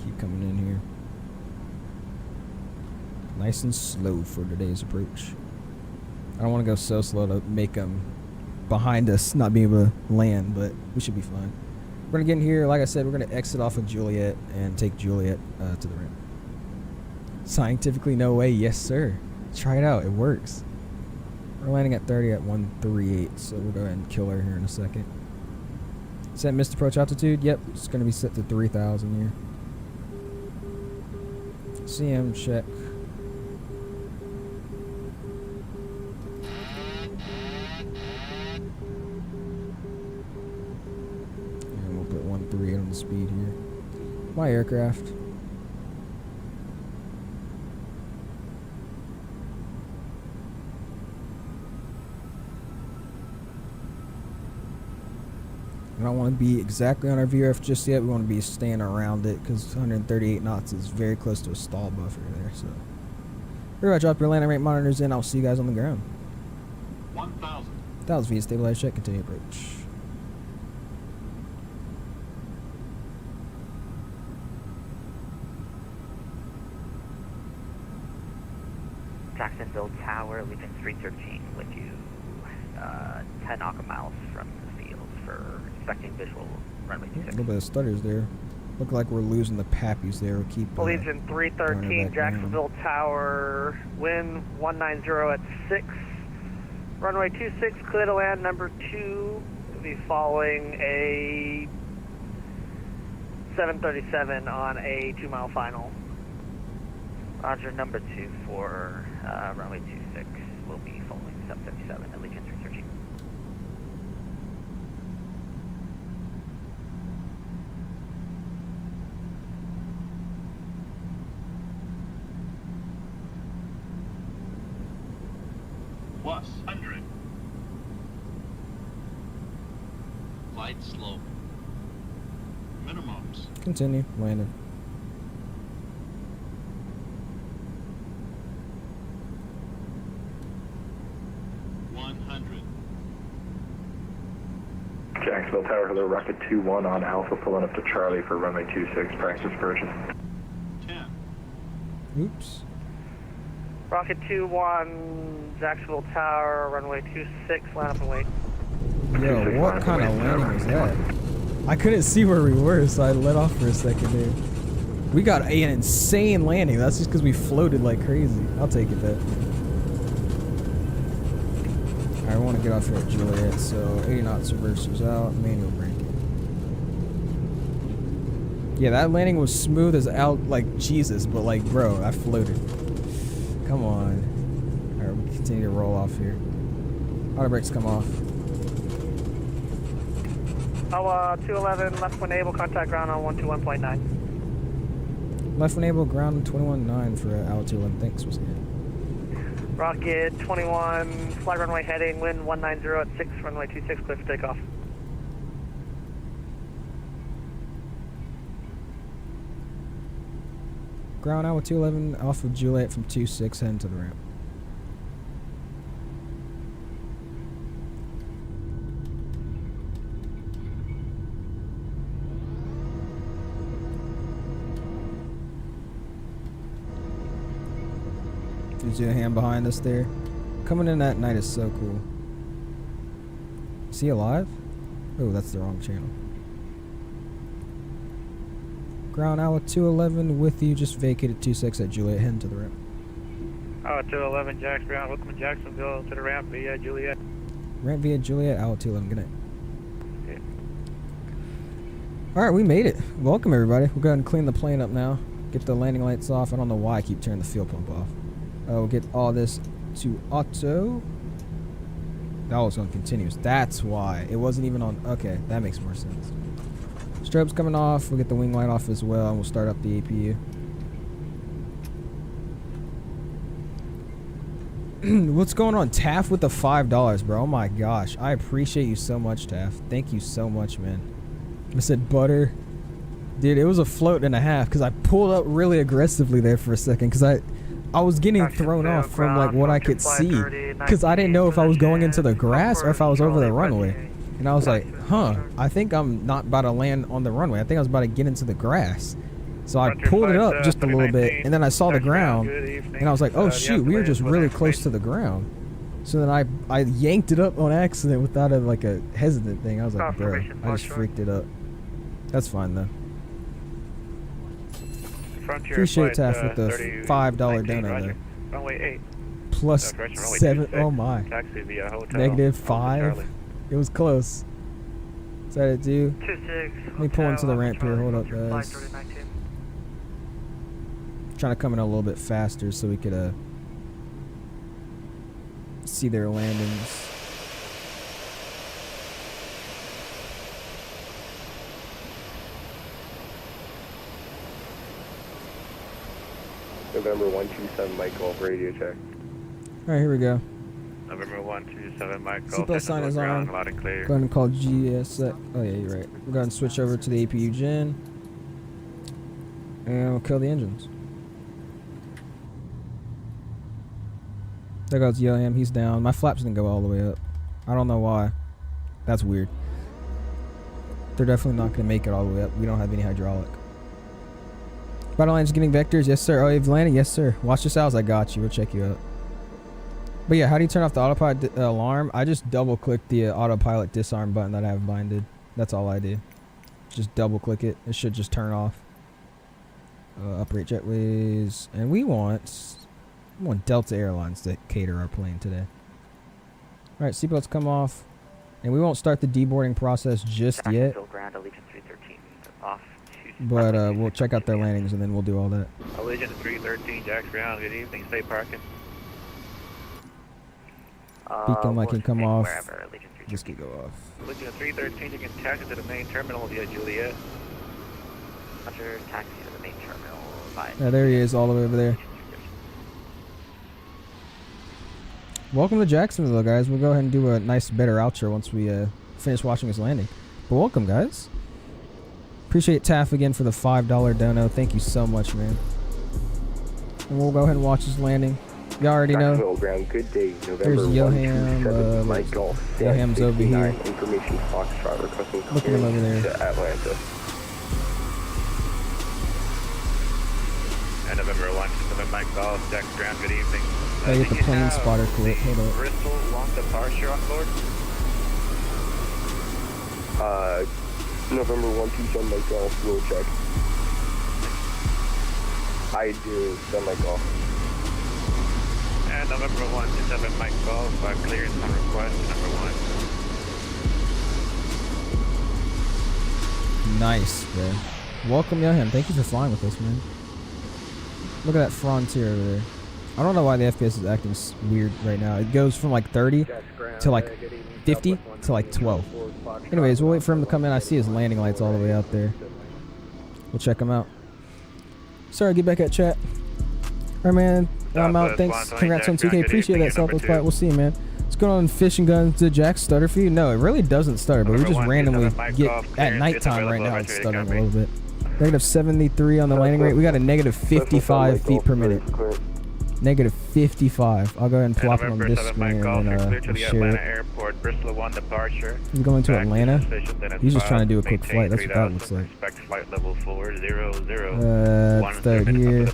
Keep coming in here. Nice and slow for today's approach. I don't want to go so slow to make them behind us not being able to land, but we should be fine. We're going to get in here. Like I said, we're going to exit off of Juliet and take Juliet to the ramp. Scientifically, no way. Yes, sir. Try it out. It works. We're landing at 30 at 138, so we'll go ahead and kill her here in a second. Set missed approach altitude. Yep, it's going to be set to 3,000 here. CM check. And we'll put 138 on the speed here. My aircraft. We don't want to be exactly on our VRF just yet. We want to be staying around it because 138 knots is very close to a stall buffer there. So, very much drop your landing rate monitors in. I'll see you guys on the ground. 1,000. 1,000 feet, stabilize check, continue approach. Jacksonville Tower, Legion 313 with you 10 nautical miles from the field for expecting visual runway A 26. little bit of stutters there. Look like we're losing the pappies there. We'll keep Legion 313, Jacksonville Tower, wind 190 at 6. Runway 26, clear to land. Number 2 will be following a 737 on a 2-mile final. Roger, number 2 for runway 26 will be following 737 at Legion 313. Plus 100. Light slope. Minimums. Continue, landing. Jacksonville Tower, hello, Rocket 2-1 on Alpha, pulling up to Charlie for runway 26, practice approaches. 10. Oops. Rocket 2-1, Jacksonville Tower, runway 26, line up and wait. Yo, what kind of landing was that? I couldn't see where we were, so I let off for a second there. We got an insane landing. That's just because we floated like crazy. I'll take it, though. I want to get off here at Juliet, so 80 knots reversers out, manual braking. Yeah, that landing was smooth as out like Jesus, but like, bro, I floated. Come on. Alright, we continue to roll off here. Auto brakes come off. Oh, 211, left when able, contact ground on 121.9. Left when able, ground 21.9 for altitude 211. Thanks, was good. Rocket 21, flight runway heading, wind 190 at 6, runway 26, clear for takeoff. Ground hour 211 off of Juliet from 26, heading to the ramp. You see a hand behind us there? Coming in that night is so cool. Is he alive? Oh, that's the wrong channel. Ground hour 211 with you, just vacated 26 at Juliet, heading to the ramp. Hour 211, Jax ground, welcome to Jacksonville to the ramp via Juliet. Ramp via Juliet, hour 211, good night. Alright, we made it. Welcome everybody. We'll go ahead and clean the plane up now. Get the landing lights off. I don't know why I keep turning the fuel pump off. We'll get all this to auto. That was on continuous. That's why. It wasn't even on... Okay, that makes more sense. Strobe's coming off. We'll get the wing light off as well, and we'll start up the APU. What's going on? Taff with the $5, bro. Oh my gosh. I appreciate you so much, Taff. Thank you so much, man. I said butter. Dude, it was a float and a half because I pulled up really aggressively there for a second because I was getting thrown off from like what I could see because I didn't know if I was going into the grass or if I was over the runway. And I was like, huh, I think I'm not about to land on the runway. I think I was about to get into the grass. So I pulled it up just a little bit, and then I saw the ground, and I was like, oh shoot, we were just really close to the ground. So then I yanked it up on accident without a hesitant thing. I was like, bro, I just freaked it up. That's fine though. Appreciate Taff with the $5 donut there. Plus 7, oh my. -5. It was close. Is that it, dude? Let me pull into the ramp here. Hold up, guys. Trying to come in a little bit faster so we could see their landings. November 127 Mike Golf radio check. Alright, here we go. November 127 Mike Golf. Seatbelt sign is on. Loud and clear. Go ahead and call GSX. Oh yeah, you're right. We're going to switch over to the APU gen. And we'll kill the engines. There goes Yoham, he's down. My flaps didn't go all the way up. I don't know why. That's weird. They're definitely not going to make it all the way up. We don't have any hydraulic. Battle line's getting vectors. Yes, sir. Oh, you've landed? Yes, sir. Watch your sounds. I got you. We'll check you out. But yeah, how do you turn off the autopilot alarm? I just double-click the autopilot disarm button that I have binded. That's all I do. Just double-click it. It should just turn off. Operate jetways. And we want Delta Airlines to cater our plane today. Alright, seatbelts come off. And we won't start the deboarding process just yet. But we'll check out their landings and then we'll do all that. Allegiant 313, Jax ground. Good evening. Stay parking. Beacon light can come off. This can go off. Allegiant 313, you can taxi to the main terminal via Juliet. Roger, taxi to the main terminal. Yeah, there he is, all the way over there. Welcome to Jacksonville, guys. We'll go ahead and do a nice, better outro once we finish watching his landing. But welcome, guys. Appreciate Taff again for the $5 dono. Thank you so much, man. And we'll go ahead and watch his landing. You already know. Ground, good day. There's Yoham. Yoham's over here. Information Foxtrot requesting look at him over there. To Atlanta. And November 127 Mike Golf, Jax ground. Good evening. I get the plane spotter clip. Hold up. Bristol long departure on board. November 127 Mike Golf, roll check. I do send Mike Golf. And November 127 Mike Golf, clearance on request, number 1. Nice, man. Welcome, Yoham. Thank you for flying with us, man. Look at that Frontier over there. I don't know why the FPS is acting weird right now. It goes from like 30 to like 50 to like 12. Anyways, we'll wait for him to come in. I see his landing lights all the way out there. We'll check him out. Sorry, get back at chat. Alright, man. I'm out. Thanks. Congrats on 2K. Appreciate that, Southwest Pilot. We'll see you, man. What's going on, Fishing Guns? Did Jax stutter for you? No, it really doesn't stutter, but we just randomly get at nighttime right now. It's stuttering a little bit. Negative 73 on the landing rate. We got a negative 55 feet per minute. Negative 55. I'll go ahead and plop it on this screen and then we'll share it. Airport, Bristol 1 departure. He's going to Atlanta. He's just trying to do a quick flight. That's what that looks like. Expect flight level 400. Start here.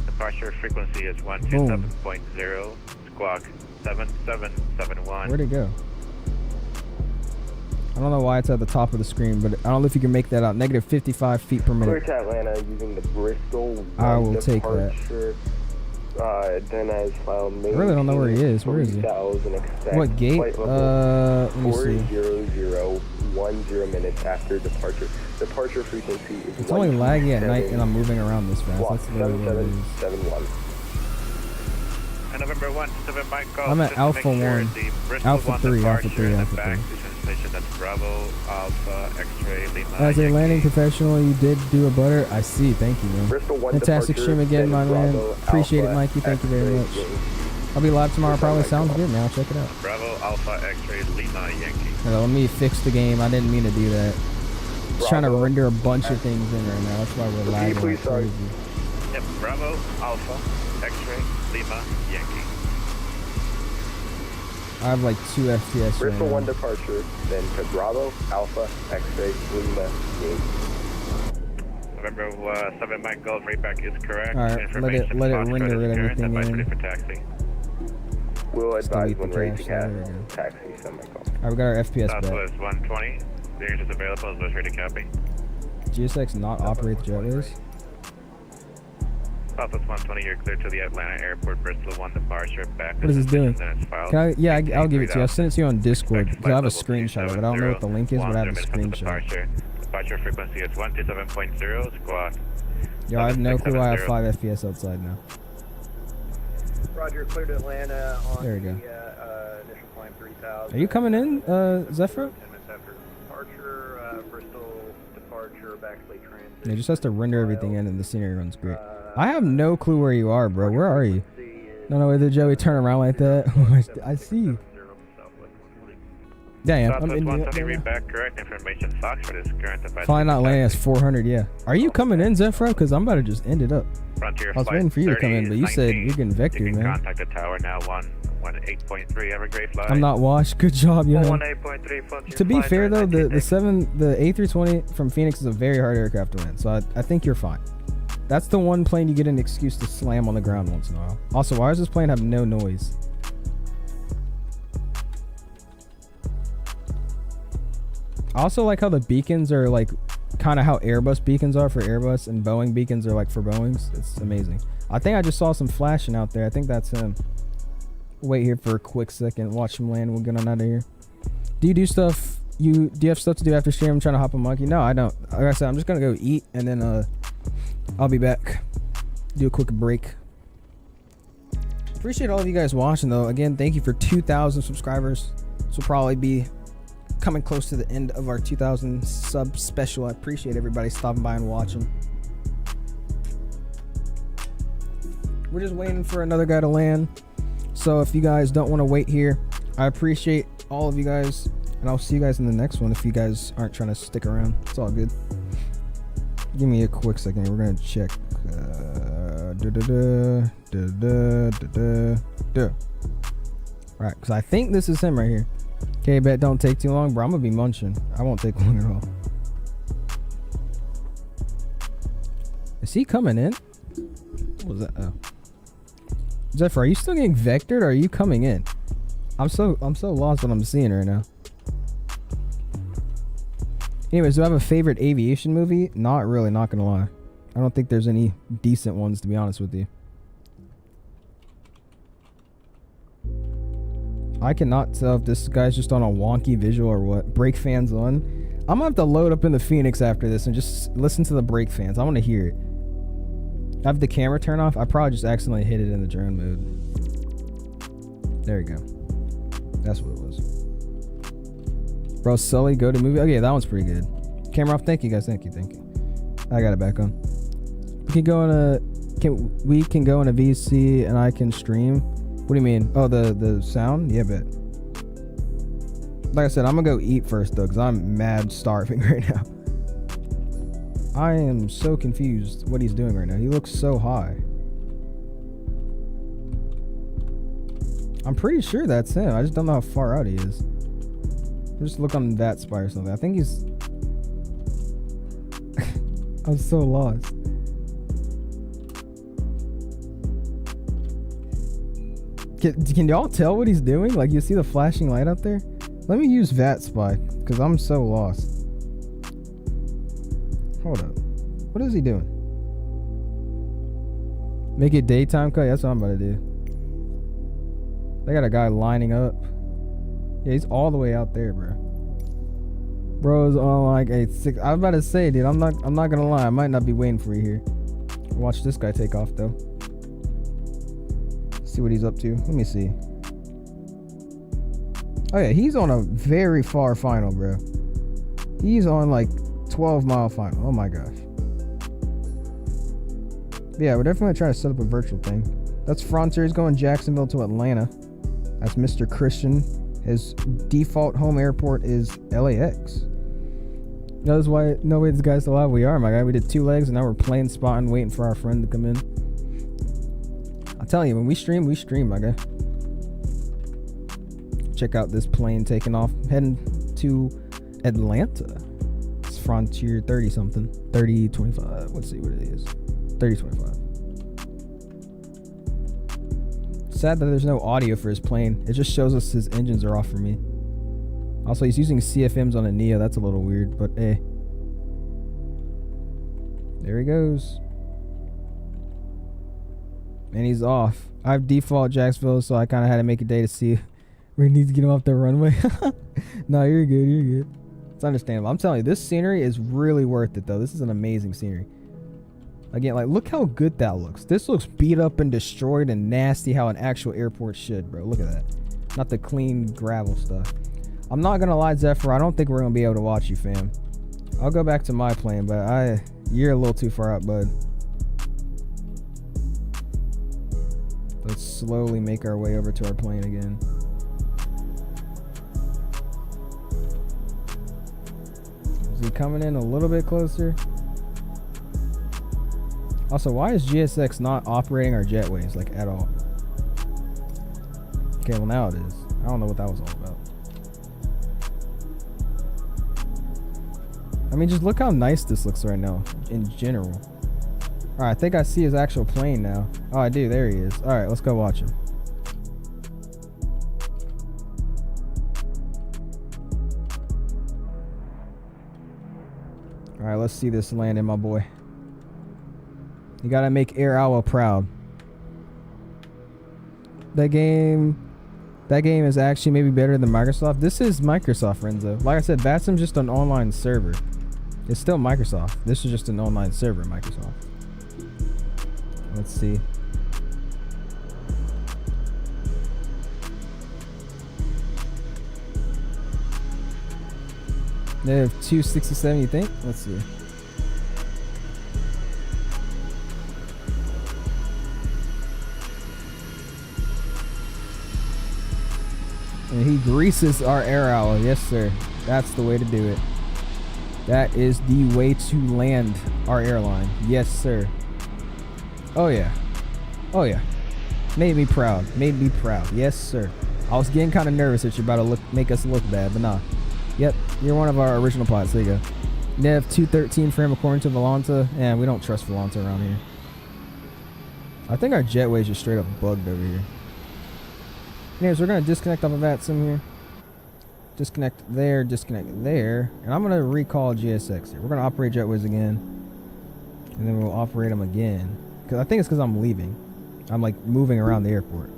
Departure frequency is 127.0. Squawk 7771. Where'd it go? I don't know why it's at the top of the screen, but I don't know if you can make that out. Negative 55 feet per minute. Clear to Atlanta using the Bristol. I will take that. Then as filed I really don't know where he is. Where is he? What gate? Let me see. 400 10 minutes after departure. Departure frequency is It's only laggy at night and I'm moving around this fast. That's literally what it is. 7771. And November 1 7 Mike Golf. I'm at just to Alpha make sure 1. the Bristol Alpha 1 3, Alpha departure 3, in the Alpha back 3. station, that's Bravo, Alpha, X-ray, Lima. As a landing professional, you did do a butter. I see. Thank you, man. Bristol 1 Fantastic departure, stream again, my then man. Bravo, Appreciate it, Alpha, Mikey. Thank you very X-ray, much. Yankee. I'll be live tomorrow. Probably sounds good, man. I'll check it out. Bravo, Alpha, X-ray, Lima, Yankee. Let me fix the game. I didn't mean to do that. Just trying to Bravo. render a bunch of things in right now. That's why we're lagging like please, sorry. crazy. Yep, Bravo, Alpha, X-ray, Lima, Yankee. I have like 2 FPS Bristol right 1 now. departure, then to Bravo, Alpha, X-ray, Lima, Yankee. November 7 Mike Golf, Rayback is correct. Alright, let it Information render Foxtrot is everything current. Advise in. ready for taxi. We'll Just advise delete when the ready cache. to There we go. taxi, semi-call. Alright, we got our FPS back. Southwest 120. The range is available. Is ready to copy. GSX not operate the jetways. Southwest 120, you're clear to the Atlanta Airport, Bristol 1 departure. Back What is this doing? Then it's filed. Can I, yeah, I'll give it to you. I'll send it to you on Discord because I have a screenshot of it. I don't know what the link is, but I have a screenshot. Departure frequency is 127.0, squawk. Yo, I have no clue why I have 5 FPS outside now. Roger, clear to Atlanta on There we go. the initial climb 3000. Are you coming in, Zephyr? 10 minutes after departure, Bristol departure, backslate transit. Yeah, just has to render everything in and the scenery runs great. I have no clue where you are, bro. Where are you? No, did Joey turn around like that? I see you. Damn, I'm Southwest in 120, the read back correct. Information Foxtrot is current. Advise Probably not ready for landing as taxi. 400, yeah. Are you coming in, Zephyr? Because I'm about to just end it up. Frontier I was flight waiting for you to come in, but you said 3019. you're getting vectored, You can man. contact the tower now, 118.3 Evergrey flight. I'm not washed. Good job, yo. 18.3 Frontier To be flight fair though, the 19. A320 from Phoenix is a very hard aircraft to land, so I think you're fine. That's the one plane you get an excuse to slam on the ground once in a while. Also, why does this plane have no noise? I also like how the beacons are like kind of how Airbus beacons are for Airbus and Boeing beacons are like for Boeings. It's amazing. I think I just saw some flashing out there. I think that's him. Wait here for a quick second. Watch him land. We'll get on out of here. Do you do stuff? Do you have stuff to do after stream? I'm trying to hop a monkey. No, I don't. Like I said, I'm just gonna go eat and then I'll be back. Do a quick break. Appreciate all of you guys watching though. Again, thank you for 2,000 subscribers. This will probably be coming close to the end of our 2,000 sub special. I appreciate everybody stopping by and watching. We're just waiting for another guy to land. So if you guys don't want to wait here, I appreciate all of you guys. And I'll see you guys in the next one if you guys aren't trying to stick around. It's all good. Give me a quick second. We're going to check. Right, because I think this is him right here. Okay, bet don't take too long, bro. I'm going to be munching. I won't take long at all. Is he coming in? What was that? Oh. Zephyr, are you still getting vectored or are you coming in? I'm so lost what I'm seeing right now. Anyways, do I have a favorite aviation movie? Not really, not gonna lie. I don't think there's any decent ones, to be honest with you. I cannot tell if this guy's just on a wonky visual or what. Brake fans on. I'm gonna have to load up in the Phoenix after this and just listen to the brake fans. I want to hear it. Have the camera turn off. I probably just accidentally hit it in the drone mode. There you go. That's what it was. Bro, Sully, go to movie. Okay, that one's pretty good. Camera off. Thank you guys. Thank you. I got it back on. We can go in a VC and I can stream. What do you mean? Oh, the sound? Yeah, bet. Like I said, I'm gonna go eat first though, because I'm mad starving right now. I am so confused what he's doing right now. He looks so high. I'm pretty sure that's him. I just don't know how far out he is. Just look on that spy or something. I think he's... I'm so lost. Can y'all tell what he's doing? Like, you see the flashing light up there? Let me use that spy, because I'm so lost. Hold up. What is he doing? Make it daytime cut? That's what I'm about to do. They got a guy lining up. Yeah, he's all the way out there, bro. Bro's on like a 6. I was about to say, dude, I'm not gonna lie. I might not be waiting for you here. Watch this guy take off though. See what he's up to. Let me see. Oh yeah, he's on a very far final, bro. He's on like 12-mile final. Oh my gosh. Yeah, we're definitely trying to set up a virtual thing. That's Frontier. He's going Jacksonville to Atlanta. That's Mr. Christian. His default home airport is LAX. That's why no way this guy's still alive. We are, my guy. We did 2 legs and now we're playing spotting, waiting for our friend to come in. I'll tell you, when we stream, my guy. Check out this plane taking off, heading to Atlanta. It's Frontier 30 something. 3025. Let's see what it is. 3025. Sad that there's no audio for his plane. It just shows us his engines are off for me. Also, he's using CFMs on a Neo. That's a little weird, but hey. There he goes. And he's off. I have default Jacksonville, so I kind of had to make a day to see where he needs to get him off the runway. No, you're good. You're good. It's understandable. I'm telling you, this scenery is really worth it, though. This is an amazing scenery. Again, like, look how good that looks. This looks beat up and destroyed and nasty how an actual airport should, bro. Look at that. Not the clean gravel stuff. I'm not gonna lie, Zephyr, I don't think we're gonna be able to watch you, fam. I'll go back to my plane, but you're a little too far up, bud. Let's slowly make our way over to our plane again. Is he coming in a little bit closer? Also, why is GSX not operating our jetways, like, at all? Okay, well, now it is. I don't know what that was all about. I mean, just look how nice this looks right now, in general. Alright, I think I see his actual plane now. Oh, I do. There he is. Alright, let's go watch him. Alright, let's see this landing, my boy. You gotta make Air Owl proud. That game is actually maybe better than Microsoft. This is Microsoft, Renzo. Like I said, Vatsim's just an online server. It's still Microsoft. This is just an online server, Microsoft. Let's see. They have 267, you think? Let's see. And he greases our air owl. Yes, sir. That's the way to do it. That is the way to land our airline. Yes, sir. Oh, yeah. Oh, yeah. Made me proud. Made me proud. Yes, sir. I was getting kind of nervous that you're about to make us look bad, but nah. Yep, you're one of our original pilots. There you go. Nev 213 frame according to Volanta. And we don't trust Volanta around here. I think our jetway's just straight up bugged over here. Anyways, we're going to disconnect off of Vatsim here. Disconnect there, and I'm going to recall GSX here. We're going to operate jetways again, and then we'll operate them again. Because I think it's because I'm leaving. I'm like moving around the airport.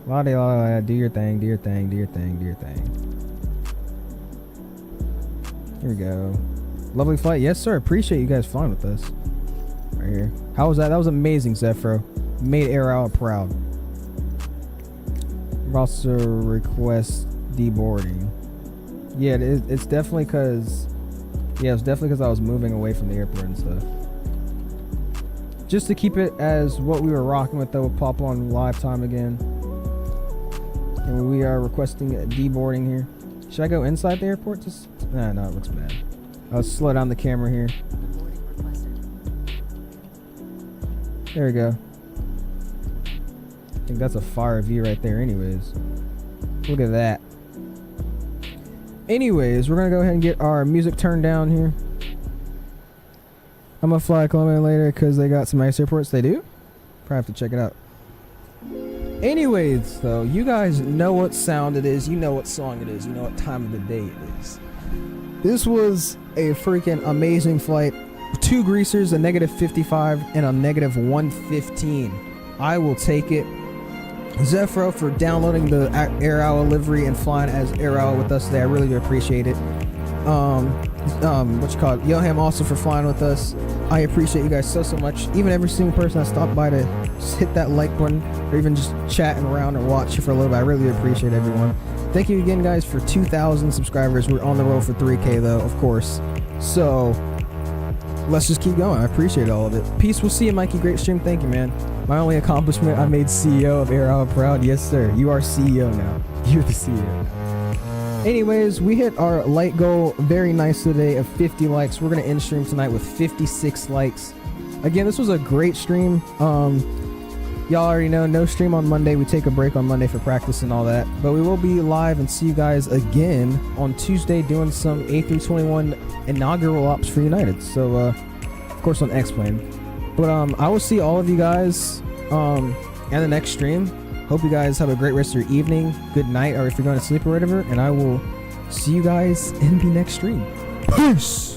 La de la la, do your thing, do your thing, do your thing, do your thing. Here we go. Lovely flight. Yes, sir. Appreciate you guys flying with us. Right here. How was that? That was amazing, Zephyro. Made Air Out proud. Also request deboarding. Yeah, it's definitely because I was moving away from the airport and stuff. Just to keep it as what we were rocking with, though, we'll pop on live time again. And we are requesting deboarding here. Should I go inside the airport? No, it looks bad. I'll slow down the camera here. There we go. I think that's a fire view right there anyways. Look at that. Anyways, we're gonna go ahead and get our music turned down here. I'm gonna fly Columbia later because they got some nice airports. They do? Probably have to check it out. Anyways, though, you guys know what sound it is. You know what song it is. You know what time of the day it is. This was a freaking amazing flight. 2 greasers, a -55, and a -115. I will take it. Zephyro for downloading the Air Hour livery and flying as Air Hour with us today. I really do appreciate it. Yoham also for flying with us. I appreciate you guys so much. Even every single person that stopped by to just hit that like button or even just chatting around or watching for a little bit. I really appreciate everyone. Thank you again, guys, for 2,000 subscribers. We're on the road for 3K though, of course. So let's just keep going. I appreciate all of it. Peace. We'll see you, Mikey. Great stream. Thank you, man. My only accomplishment, I made CEO of Air Hour proud. Yes, sir. You are CEO now. You're the CEO now. Anyways, we hit our like goal very nice today of 50 likes. We're going to end stream tonight with 56 likes. Again, this was a great stream. Y'all already know, no stream on Monday. We take a break on Monday for practice and all that. But we will be live and see you guys again on Tuesday doing some A321 inaugural ops for United. So, of course, on X-Plane. But I will see all of you guys in the next stream. Hope you guys have a great rest of your evening, good night, or if you're going to sleep or whatever. And I will see you guys in the next stream. Peace!